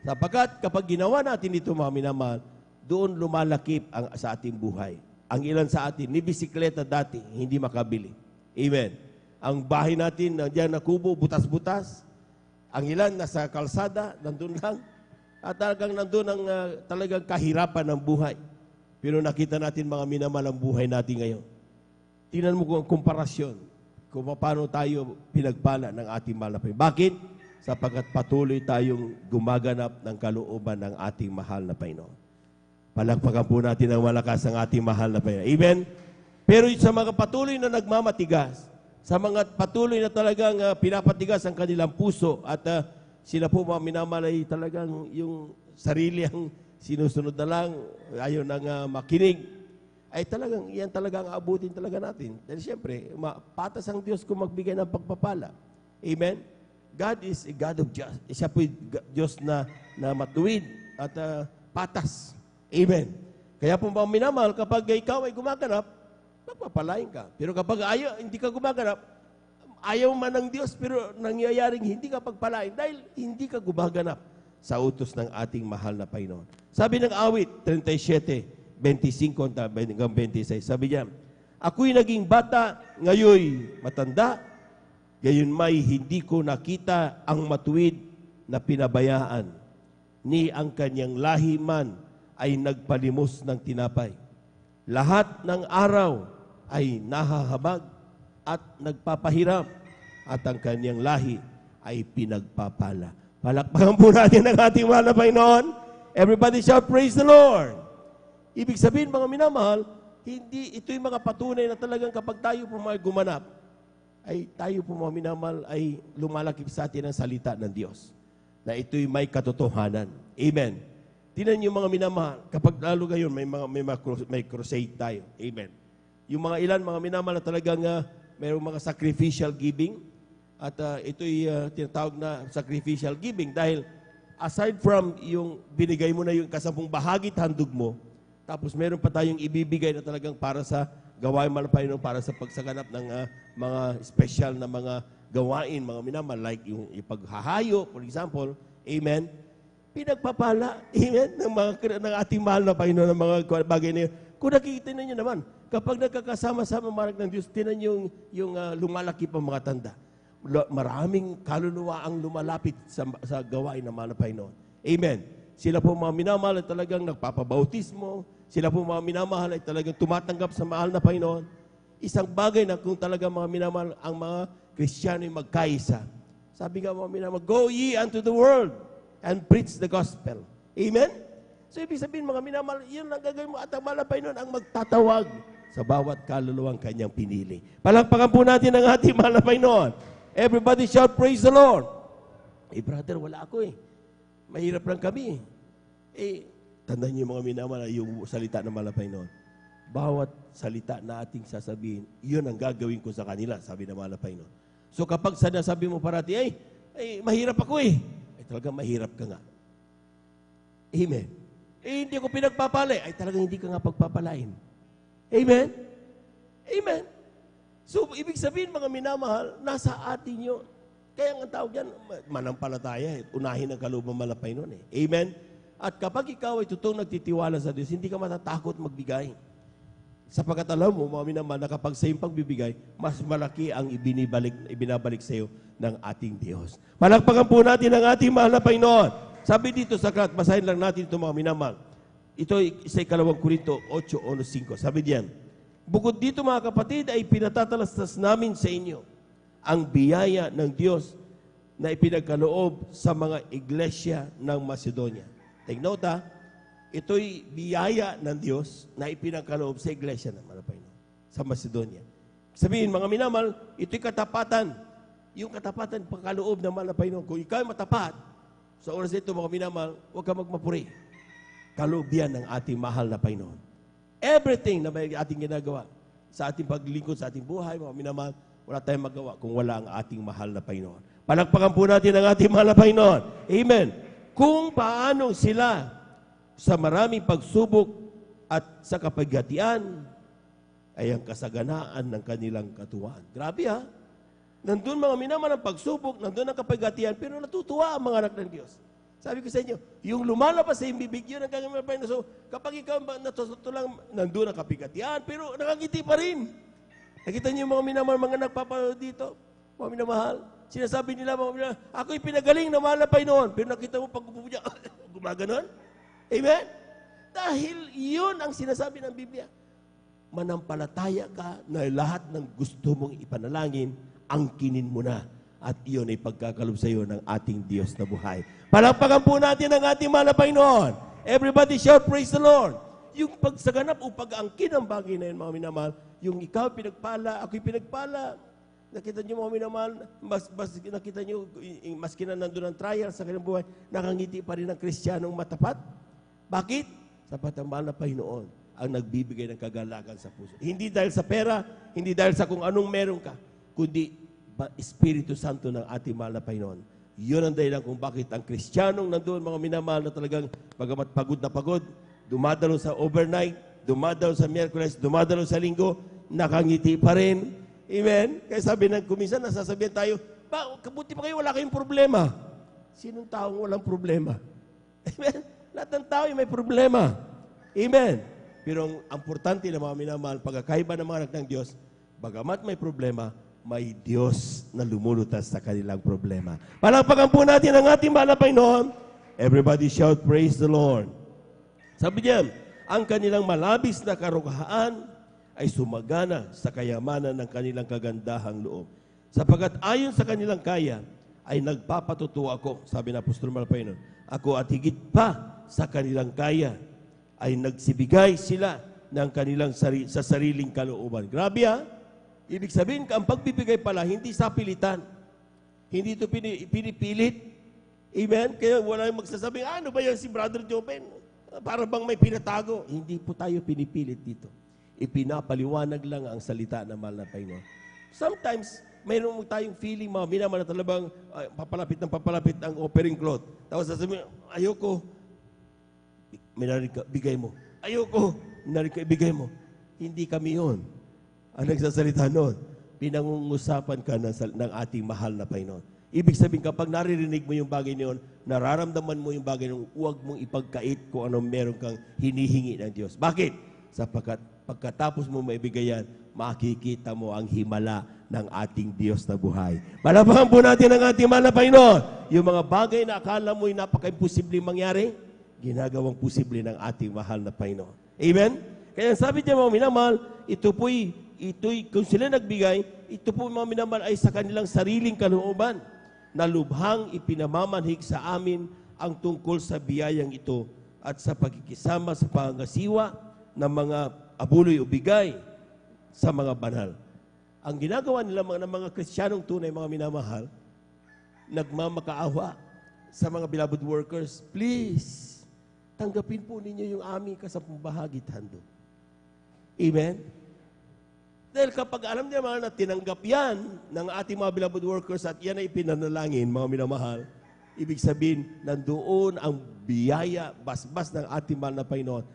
S18: Sapagkat kapag ginawa natin ito mga minamahal, doon lumalakip sa ating buhay. Ang ilan sa atin, ni bisikleta dati, hindi makabili. Amen. Ang bahay natin, nandiyan na kubo, butas-butas. Ang ilan, nasa kalsada, nandun lang. At talagang nandun ang talagang kahirapan ng buhay. Pero nakita natin mga minamahal ang buhay natin ngayon. Tingnan mo kung ang komparasyon, kung paano tayo pinagpala ng ating mahal na Panginoon. Bakit? Sapagkat patuloy tayong gumaganap ng kalooban ng ating mahal na Panginoon. Palakpakan po natin ang malakas ang ating mahal na Panginoon. Amen? Pero sa mga patuloy na nagmamatigas, sa mga patuloy na talagang pinapatigas ang kanilang puso at sila po mga minamahal ay talagang yung sarili ang sinusunod na lang, ayaw nang makinig, ay talagang, yan talagang aabutin talaga natin. Dahil siyempre, patas ang Diyos kung magbigay ng pagpapala. Amen? God is a God of justice. Siya po Diyos na matuwid at patas. Amen. Kaya po mga minamahal, kapag ikaw ay gumaganap, magpapalain ka. Pero kapag hindi ka gumaganap, ayaw man ng Diyos, pero nangyayaring hindi ka pagpalain dahil hindi ka gumaganap sa utos ng ating mahal na Panginoon. Sabi ng awit, 37, 25 hanggang 26, sabi niya, ako'y naging bata, ngayoy matanda, gayon may hindi ko nakita ang matuwid na pinabayaan, ni ang kanyang lahi man ay nagpalimos ng tinapay. Lahat ng araw ay nahahabag at nagpapahiram, at ang kanyang lahi ay pinagpapala. Palakpakan po natin ang ating mahal na Panginoon. Everybody shout, praise the Lord. Ibig sabihin, mga minamahal, ito'y mga patunay na talagang kapag tayo po mga gumanap, ay tayo po mga minamahal ay lumalakip sa atin ang salita ng Diyos. Na ito'y may katotohanan. Amen. Tingnan niyo mga minamahal, kapag lalo ngayon may crusade tayo. Amen. Yung mga ilan, mga minamahal na talagang mayroong mga sacrificial giving. At ito'y tinatawag na sacrificial giving dahil aside from yung binigay mo na yung kasampung bahagi at handog mo, tapos meron pa tayong ibibigay na talagang para sa gawain malapay para sa pagsaganap ng mga special na mga gawain, mga minamahal, like yung paghahayo, for example, amen, pinagpapala, amen, ng ating mahal na Panginoon ng mga bagay na yun. Kung nakikita ninyo naman, kapag nagkakasama-sama marag ng Diyos, tinan yung lumalaki pa mga tanda. Maraming kaluluwa ang lumalapit sa gawain ng mahal na Panginoon. Amen. Sila po mga minamahal ay talagang nagpapabautismo. Sila po mga minamahal ay talagang tumatanggap sa mahal na Panginoon. Isang bagay na kung talagang mga minamahal ang mga Kristiyano ay magkaisa. Sabi nga mga minamahal, go ye unto the world and preach the gospel. Amen? So ibig sabihin mga minamahal, yun ang gagawin mo at ang mahal na Panginoon ang magtatawag sa bawat kaluluwang kanyang pinili. Palakpakan po natin ang ating mahal na Panginoon. Everybody shout, praise the Lord. Brother, wala ako Mahirap lang kami. Tandaan niyo mga minamahal, yung salita ng mahal na Panginoon. Bawat salita na ating sasabihin, yun ang gagawin ko sa kanila, sabi ng mahal na Panginoon. So kapag sinasabi mo parati, ay mahirap ako eh. Ay talagang mahirap ka nga. Amen. Hindi ako pinagpapalay. Ay talagang hindi ka nga pagpapalain. Amen? Amen. So, ibig sabihin mga minamahal, nasa atin yun. Kaya ang tawag yan, manampalataya. Unahin ang kalooban ng mahal na Panginoon eh. Amen? At kapag ikaw ay totoong nagtitiwala sa Diyos, hindi ka matatakot magbigay. Sapagkat alam mo, mga minamahal, na kapag sa iyong pagbibigay, mas malaki ang ibinabalik sa iyo ng ating Diyos. Palakpakan po natin ang ating mahal na Panginoon. Sabi dito sa aklat, basahin lang natin ito mga minamahal. Ito ay sa 2 Korinto 8:5. Sabi diyan, bukod dito mga kapatid ay pinatatalastas namin sa inyo ang biyaya ng Diyos na ipinagkaloob sa mga iglesia ng Macedonia. Take note ha, ito'y biyaya ng Diyos na ipinagkaloob sa iglesia ng Panginoon sa Macedonia. Sabihin mga minamahal, ito'y katapatan. Yung katapatan pagkaloob ng Panginoon. Kung ikaw ay matapat, sa oras nito mga minamahal, huwag ka magmapuri. Kaloob yan ng ating mahal na Panginoon. Everything na may ating ginagawa sa ating paglingkod, sa ating buhay, mga minamahal, wala tayong magawa kung wala ang ating mahal na Panginoon. Palakpakan po natin ang ating mahal na Panginoon. Amen. Kung paano sila sa maraming pagsubok at sa kapaghatian ay ang kasaganaan ng kanilang katuwaan. Grabe ha. Nandun mga minamahal ang pagsubok, nandun ang kapaghatian, pero natutuwa ang mga anak ng Diyos. Sabi ko sa inyo, yung lumalabas sa iyong bibig, yun ang kanyang Panginoon. So, kapag ikaw natututo lang, nandun ang kapaghatian, pero nakangiti pa rin. Nakita niyo yung mga minamahal, mga nagpapanood dito, mga minamahal. Sinasabi nila, mga minamahal, ako'y pinagaling na mahal na Panginoon, pero nakita mo pag upupo niya, gumaganon. Amen? Dahil yun ang sinasabi ng Biblia. Manampalataya ka na lahat ng gusto mong ipanalangin, angkinin mo na. At iyon ay pagkakalob sa iyo ng ating Diyos na buhay. Palakpakan po natin ang ating mahal na Panginoon. Everybody shout, praise the Lord. Yung pagsaganap o pag-angkin ang bagay na yun, mga minamahal, yung ikaw pinagpala, ako'y pinagpala. Nakita niyo mga minamahal, nakita niyo, maski na nandun ang trial sa kanilang buhay, nakangiti pa rin ang Kristiyanong matapat. Bakit? Sapat ang mahal na Panginoon ang nagbibigay ng kagalakan sa puso. Hindi dahil sa pera, hindi dahil sa kung anong meron ka, kundi Espiritu Santo ng ating mahal na Panginoon. Yun ang dahilan kung bakit ang Kristiyanong nandoon, mga minamahal, na talagang bagamat pagod na pagod, dumadalo sa overnight, dumadalo sa Miyerkules, dumadalo sa Linggo, nakangiti pa rin. Amen? Kaya sabi ng kuminsan, nasasabihan tayo, kabuti pa kayo, wala kayong problema. Sinong taong walang problema? Amen? Lahat ng tao may problema. Amen? Pero ang importante na mga minamahal, pagkakaiba ng mga anak ng Diyos, bagamat may problema, may Diyos na lumulutas sa kanilang problema. Palakpakan po natin ang ating mahal na Panginoon. Everybody shout, praise the Lord. Sabi niya, ang kanilang malabis na karukahaan ay sumagana sa kayamanan ng kanilang kagandahang loob. Sapagkat ayon sa kanilang kaya, ay nagpapatutuwa ako, sabi ng Apostol mahal na Panginoon, ako at higit pa sa kanilang kaya, ay nagsibigay sila ng kanilang sa sariling kalooban. Grabe ha? Ibig sabihin, ang pagbibigay pala, hindi sa pilitan. Hindi ito pinipilit. Amen? Kaya wala yung magsasabing, ano ba yan si Brother Joven? Para bang may pinatago? Hindi po tayo pinipilit dito. Ipinapaliwanag lang ang salita ng mahal na Panginoon. Sometimes, mayroon tayong feeling, mga minamahal na talabang papalapit ang offering cloth. Tapos sasabihin, ayoko, minarin ka, bigay mo. Ayoko, minarin ka, ibigay mo. Hindi kami yun. Ang nagsasalita noon, pinangungusapan ka ng ating mahal na Panginoon. Ibig sabihin, kapag naririnig mo yung bagay niyon, nararamdaman mo yung bagay niyon, huwag mong ipagkait kung anong meron kang hinihingi ng Diyos. Bakit? Sapagkat pagkatapos mo maibigay yan, makikita mo ang himala ng ating Diyos na buhay. Palakpakan po natin ang ating mahal na Panginoon. Yung mga bagay na akala mo'y napaka-imposible mangyari, ginagawang posible ng ating mahal na Panginoon. Amen? Kaya sabi niya mga minamahal, ito'y kung sila nagbigay, ito po mga minamahal ay sa kanilang sariling kalooban na lubhang ipinamamanhig sa amin ang tungkol sa biyayang ito at sa pagkikisama sa pangasiwa ng mga abuloy o bigay sa mga banal. Ang ginagawa nila ng mga Kristiyanong tunay, mga minamahal, nagmamakaawa sa mga beloved workers. Please, tanggapin po ninyo yung aming kasampung bahagi at handog. Amen? Dahil kapag alam niya mga na tinanggap yan ng ating mga beloved workers at yan ay pinanalangin, mga minamahal, ibig sabihin, nandoon ang biyaya, basbas ng ating mahal na Panginoon.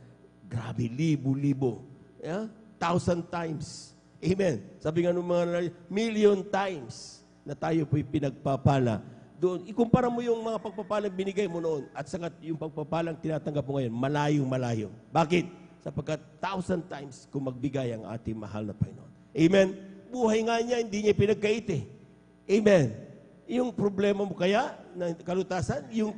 S18: Grabe, libo-libo. Yeah? 1,000 times. Amen. Sabi nga ng mga million times na tayo po'y pinagpapala. Doon, ikumpara mo yung mga pagpapalang binigay mo noon at sangat yung pagpapalang tinatanggap mo ngayon, malayong-malayo. Bakit? Sapagkat 1,000 times kung magbigay ang ating mahal na Panginoon. Amen? Buhay nga niya, hindi niya pinagkait eh. Amen? Yung problema mo kaya, na kalutasan, yung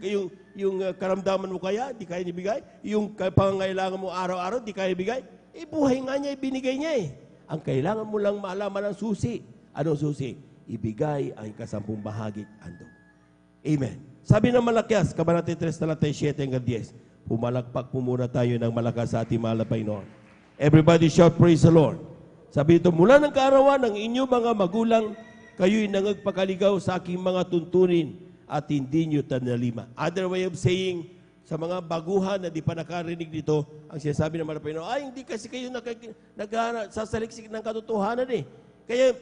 S18: karamdaman mo kaya, di kaya ibigay, yung pangangailangan mo araw-araw, di kaya ibigay, eh buhay nga niya, ibinigay niya eh. Ang kailangan mo lang maalaman ang susi. Anong susi? Ibigay ang kasampung bahagi handog. Amen. Sabi ng Malakias, Kabanata 3, talata 7 hanggang 10, pumalakpak po muna tayo ng malakas sa ating mahal na Panginoon. Everybody shout, praise the Lord. Sabi ito, mula ng kaarawan ng inyong mga magulang, kayo'y nangagpakaligaw sa aking mga tuntunin at hindi nyo tanalima. Other way of saying, sa mga baguhan na di pa nakarinig dito, ang sinasabi ng mga Panginoon, ay hindi kasi kayo sasaliksik ng katotohanan eh. Kaya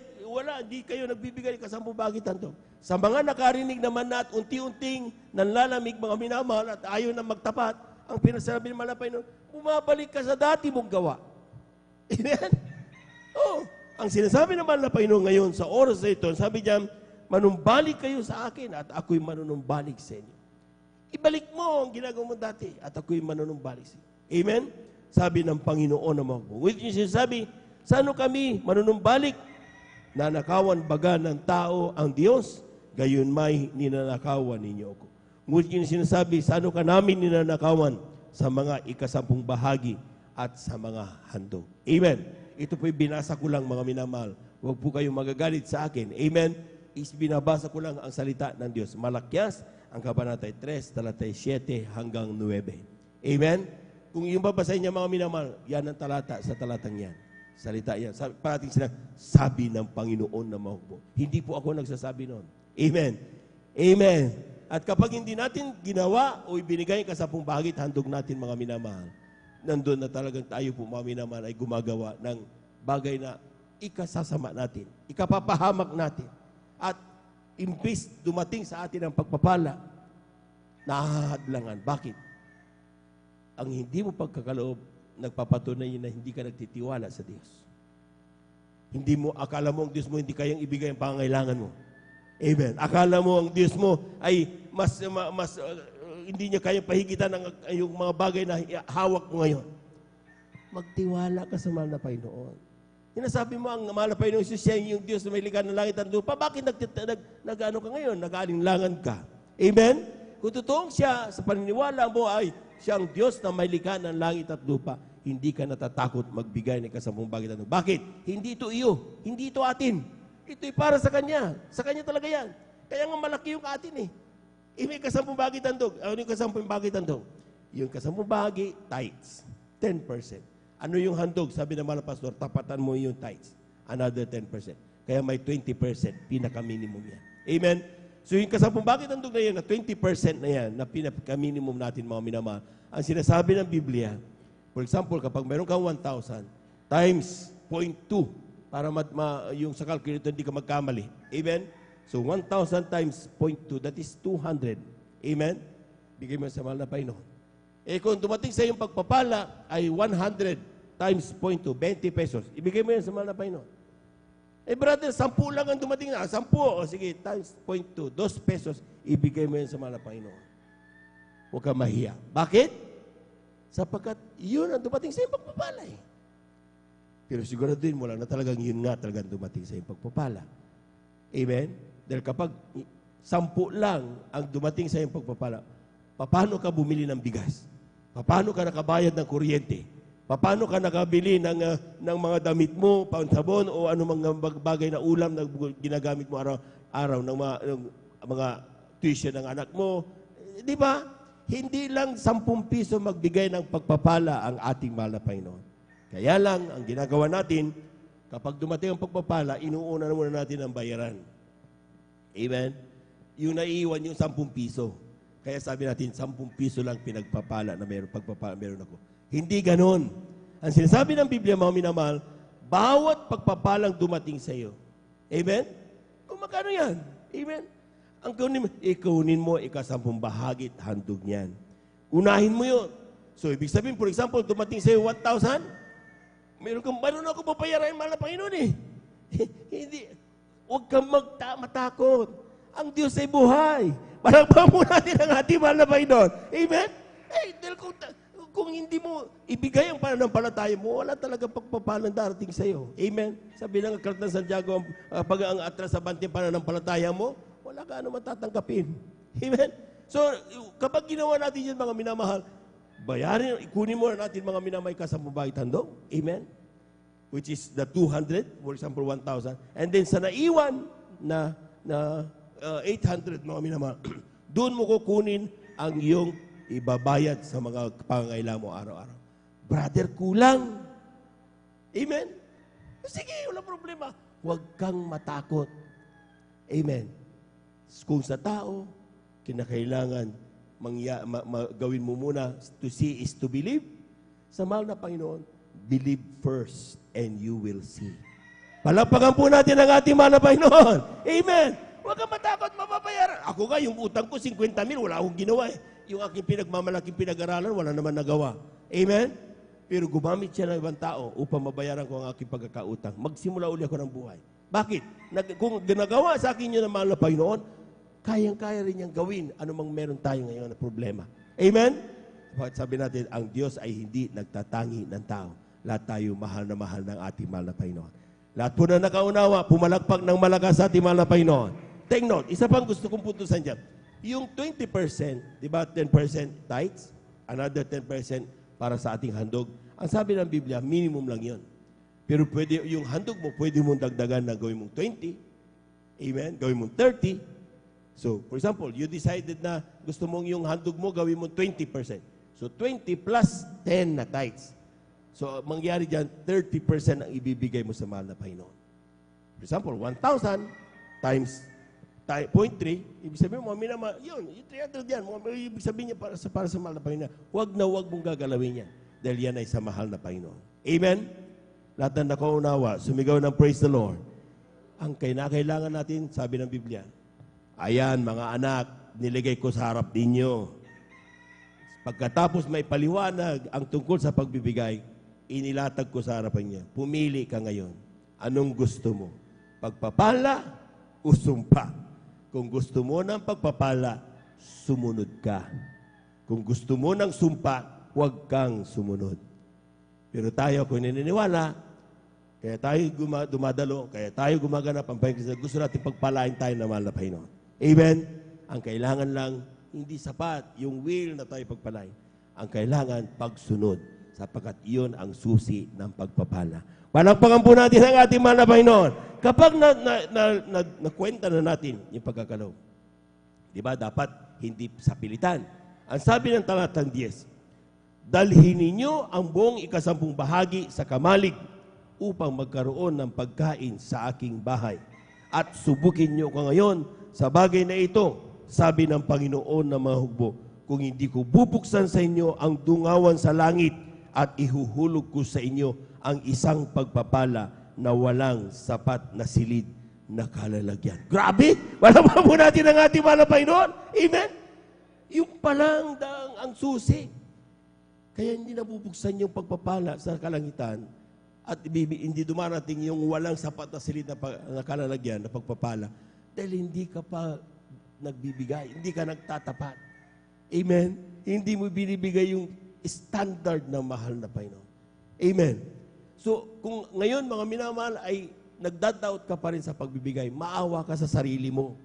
S18: hindi kayo nagbibigay ng kasampung bahagi handog. Sa mga nakarinig naman na at unti-unting nanlalamig mga minamahal at ayaw na magtapat, ang pinasabi ng mga Panginoon, bumabalik ka sa dati mong gawa. Amen? Oh, ang sinasabi naman na Panginoon ngayon sa oras na ito, sabi niya, manumbalik kayo sa akin at ako'y manunumbalik sa inyo. Ibalik mo ang ginagawa mo dati at ako'y manunumbalik sa inyo. Amen? Sabi ng Panginoon naman po. Which is sinasabi, saan kami manunumbalik? Nanakawan baga ng tao ang Diyos, gayon may ninanakawan ninyo ako. Ngunit yung sinasabi, saan ka namin ninanakawan? Sa mga ikasampung bahagi at sa mga handog. Amen? Ito po'y binasa ko lang mga minamahal. Huwag po kayong magagalit sa akin. Amen? Binabasa ko lang ang salita ng Diyos. Malakias, ang Kabanata 3, talata 7 hanggang 9. Amen? Kung yung babasahin niya mga minamahal, yan ang talata sa talatang yan. Salita yan. Parating sila, sabi ng Panginoon na mahukbo. Hindi po ako nagsasabi noon. Amen? Amen? At kapag hindi natin ginawa o ibinigay ang kasampung bahagi handog natin mga minamahal, nandun na talagang tayo po mga minamahal ay gumagawa ng bagay na ikasasama natin, ikapapahamak natin. At imbis dumating sa atin ang pagpapala, nahahadlangan. Bakit? Ang hindi mo pagkakaloob, nagpapatunay na hindi ka nagtitiwala sa Diyos. Hindi mo, akala mo ang Diyos mo hindi kayang ibigay ang pangangailangan mo. Amen. Akala mo ang Diyos mo ay hindi niya kayang pahigitan ng yung mga bagay na hawak mo ngayon. Magtiwala ka sa mahal na Panginoon. Sinasabi mo ang mahal na Panginoon, siya yung Diyos na may likha ng langit at lupa. Bakit nag-ano ka ngayon? Nag-alinlangan ka. Amen? Kung totoong siya, sa paniniwala mo ay siya ang Diyos na may likha ng langit at lupa, hindi ka natatakot magbigay ng kasampung bahagi handog. Bakit? Hindi ito iyo. Hindi ito atin. Ito'y para sa Kanya. Sa Kanya talaga yan. Kaya nga malaki yung atin eh. May kasampung bahagi handog. Ano yung kasampung bahagi handog? Yung kasampung bahagi, tithes. 10%. Ano yung handog? Sabi ng mga pastor, tapatan mo yung tithes. Another 10%. Kaya may 20%. Pinaka-minimum yan. Amen? So yung kasampung bahagi handog na yan, na 20% na yan, na pinaka-minimum natin mga minamahal, ang sinasabi ng Biblia, for example, kapag meron kang 1,000 times 0.2, para yung sa calculator hindi ka magkamali. Amen? So 1,000 times 0.2, that is 200. Amen? Bigay mo sa mahal na Panginoon. Eh kung dumating sa iyong pagpapala ay 100 times 0.2, 20 pesos. Ibigay mo yan sa mahal na Panginoon. Eh brother, 10 lang ang dumating na. 10, o sige, times 0.2, 2 pesos. Ibigay mo yan sa mahal na Panginoon. Huwag ka mahiya. Bakit? Sapagkat yun ang dumating sa iyong pagpapala eh. Pero siguraduhin mo lang na talagang yun nga talagang dumating sa iyong pagpapala. Amen? Dahil kapag 10 lang ang dumating sa iyong pagpapala, paano ka bumili ng bigas? Paano ka nakabayad ng kuryente? Paano ka nakabili ng mga damit mo, pansabon, o anumang bagay na ulam na ginagamit mo araw-araw ng mga tuition ng anak mo? Di ba? Hindi lang 10 piso magbigay ng pagpapala ang ating mahal na Panginoon. Kaya lang, ang ginagawa natin, kapag dumating ang pagpapala, inuuna na muna natin ang bayaran. Amen? Yung naiiwan yung 10 piso. Kaya sabi natin, 10 piso lang pinagpapala na pagpapala meron ako. Hindi ganon. Ang sinasabi ng Biblia, mga minamahal, bawat pagpapalang dumating sa iyo. Amen? Kung magkano yan? Amen? Ang ikunin mo, 10 bahagi at handog niyan. Unahin mo yun. So, ibig sabihin, for example, dumating sa iyo 1,000, meron ako papayaran, mahal na Panginoon eh. Hindi. Huwag kang matakot. Ang Diyos ay buhay. Palakpakan mo natin ang ating mahal na Panginoon. Amen? Eh, dahil kung hindi mo ibigay ang pananampalataya mo, wala talaga pagpapalang darating sa iyo. Amen? Sabi ng Aklat ng Santiago, pag ang atras sa banting pananampalataya mo, wala ka ano matatanggapin. Amen? So, kapag ginawa natin yan, mga minamahal, ikunin mo na natin mga minamay kasambahay tandong. Amen? Which is the 200, for example, 1,000. And then sa naiwan na 800, mga minamahal, doon mo kukunin ang iyong ibabayad sa mga pangangailangan mo araw-araw. Brother, kulang. Amen? Sige, walang problema. Huwag kang matakot. Amen? Kung sa tao, kinakailangan gawin mo muna, to see is to believe. Sa mahal na Panginoon, believe first and you will see. Palakpakan po natin ang ating mahal na Panginoon. Amen. Huwag kang matakot, mababayaran. Ako nga, yung utang ko, 50,000, wala akong ginawa eh. Yung aking pinagmamalaking pinag-aralan, wala naman nagawa. Amen? Pero gumamit siya ng ibang tao upang mabayaran ko ang aking pagkakautang. Magsimula uli ako ng buhay. Bakit? Kung ginagawa sa akin yun ng mahal na Panginoon, kayang-kaya rin niyang gawin anumang meron tayo ngayon na problema. Amen? Sabi natin, ang Diyos ay hindi nagtatangi ng tao. Lahat tayo mahal ng ating mahal na Panginoon. Lahat po na nakaunawa, pumalakpak ng malakas sa ating mahal na Panginoon. Take note, isa pang gusto kong puntusan dyan. Yung 20%, di ba 10% tithes, another 10% para sa ating handog. Ang sabi ng Biblia, minimum lang yun. Pero pwede, yung handog mo, pwede mong dagdagan na gawin mong 20. Amen? Gawin mong 30. So, for example, you decided na gusto mong yung handog mo, gawin mong 20%. So, 20 plus 10 na tithes. So, mangyari dyan, 30% ang ibibigay mo sa mahal na Panginoon. For example, 1,000 times 0.3, ibig sabihin mo, yun, yung 300 yan, ibig sabihin niya para sa mahal na Panginoon. Huwag mong gagalawin yan. Dahil yan ay sa mahal na Panginoon. Amen? Lahat na nakaunawa, sumigaw ng praise the Lord. Ang kailangan natin, sabi ng Biblia, ayan, mga anak, niligay ko sa harap ninyo. Pagkatapos may paliwanag ang tungkol sa pagbibigay, inilatag ko sa harapan niya. Pumili ka ngayon. Anong gusto mo? Pagpapala o sumpa? Kung gusto mo ng pagpapala, sumunod ka. Kung gusto mo ng sumpa, huwag kang sumunod. Pero tayo, kung naniniwala, kaya tayo dumadalo, kaya tayo gumaganap ang Panginoon. Gusto natin pagpalain tayo na mahal na Panginoon. Amen? Ang kailangan lang, hindi sapat yung will na tayo pagpalain. Ang kailangan, pagsunod, sapagkat iyon ang susi ng pagpapala. Palakpakan po natin ang ating mahal na Panginoon. Kapag nakwenta na natin yung pagkakalaw, di ba, dapat hindi sa pilitan. Ang sabi ng talatang 10, dalhin ninyo ang buong 10 bahagi sa kamalig upang magkaroon ng pagkain sa aking bahay. At subukin nyo ko ngayon sa bagay na ito, sabi ng Panginoon ng mga hukbo, kung hindi ko bubuksan sa inyo ang dungawan sa langit at ihuhulog ko sa inyo ang isang pagpapala na walang sapat na silid na kalalagyan. Grabe! Wala pa po natin ang ating mahal na Panginoon. Amen? Yung palang ang susi. Kaya hindi nabubuksan yung pagpapala sa kalangitan at hindi dumarating yung walang sapat na silid na kalalagyan na pagpapala dahil hindi ka pa nagbibigay, hindi ka nagtatapat. Amen? Hindi mo binibigay yung standard ng mahal na Panginoon. Amen? So, kung ngayon mga minamahal ay nagdadoubt ka pa rin sa pagbibigay, maawa ka sa sarili mo.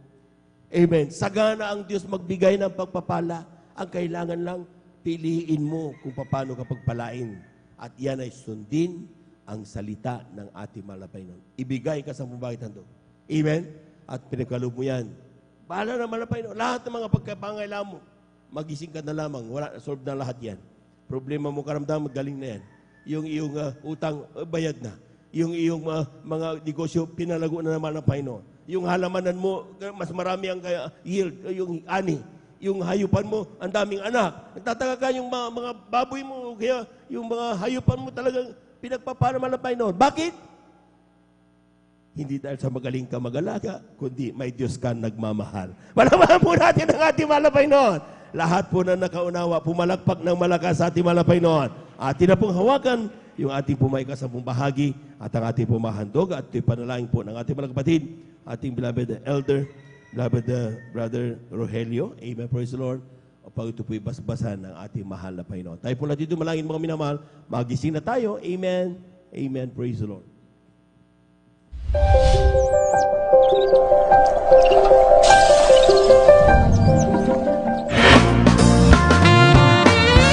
S18: Amen? Sagana ang Diyos magbigay ng pagpapala. Ang kailangan lang, piliin mo kung paano ka pagpalain. At yan ay sundin ang salita ng ating mahal na Panginoon. Ibigay ka sa pamamagitan doon. Amen? At pinagkaloob mo yan. Bahala na mahal na Panginoon. Lahat ng mga pagkapangailangan mo, magising ka na lamang. Wala, solve na lahat yan. Problema mo karamdaman, galing na yan. Yung iyong utang, bayad na. Yung iyong mga negosyo, pinalago na naman ng Panginoon. Yung halamanan mo, mas marami ang yield, yung ani. yung hayupan mo, ang daming anak. Nagtataka ka yung mga baboy mo, kaya yung mga hayupan mo talagang pinagpapalaman ng Panginoon. Bakit? Hindi dahil sa magaling ka mag-alaga, kundi may Diyos ka nagmamahal. Malamahan po natin ang ating mahal na Panginoon. Lahat po na nakaunawa, pumalakpak ng malakas sa ating mahal na Panginoon. Atin na pong hawakan yung ating pumaikasampung bahagi at ang ating pumahandog at ito'y panalangin po ng ating mga kapatid, ating beloved elder, beloved brother Rogelio. Amen. Praise the Lord. O pag ito po'y basbasan ng ating mahal na Panginoon. Tayo po natin dumalangin mga minamahal. Magising na tayo. Amen. Amen. Praise the Lord.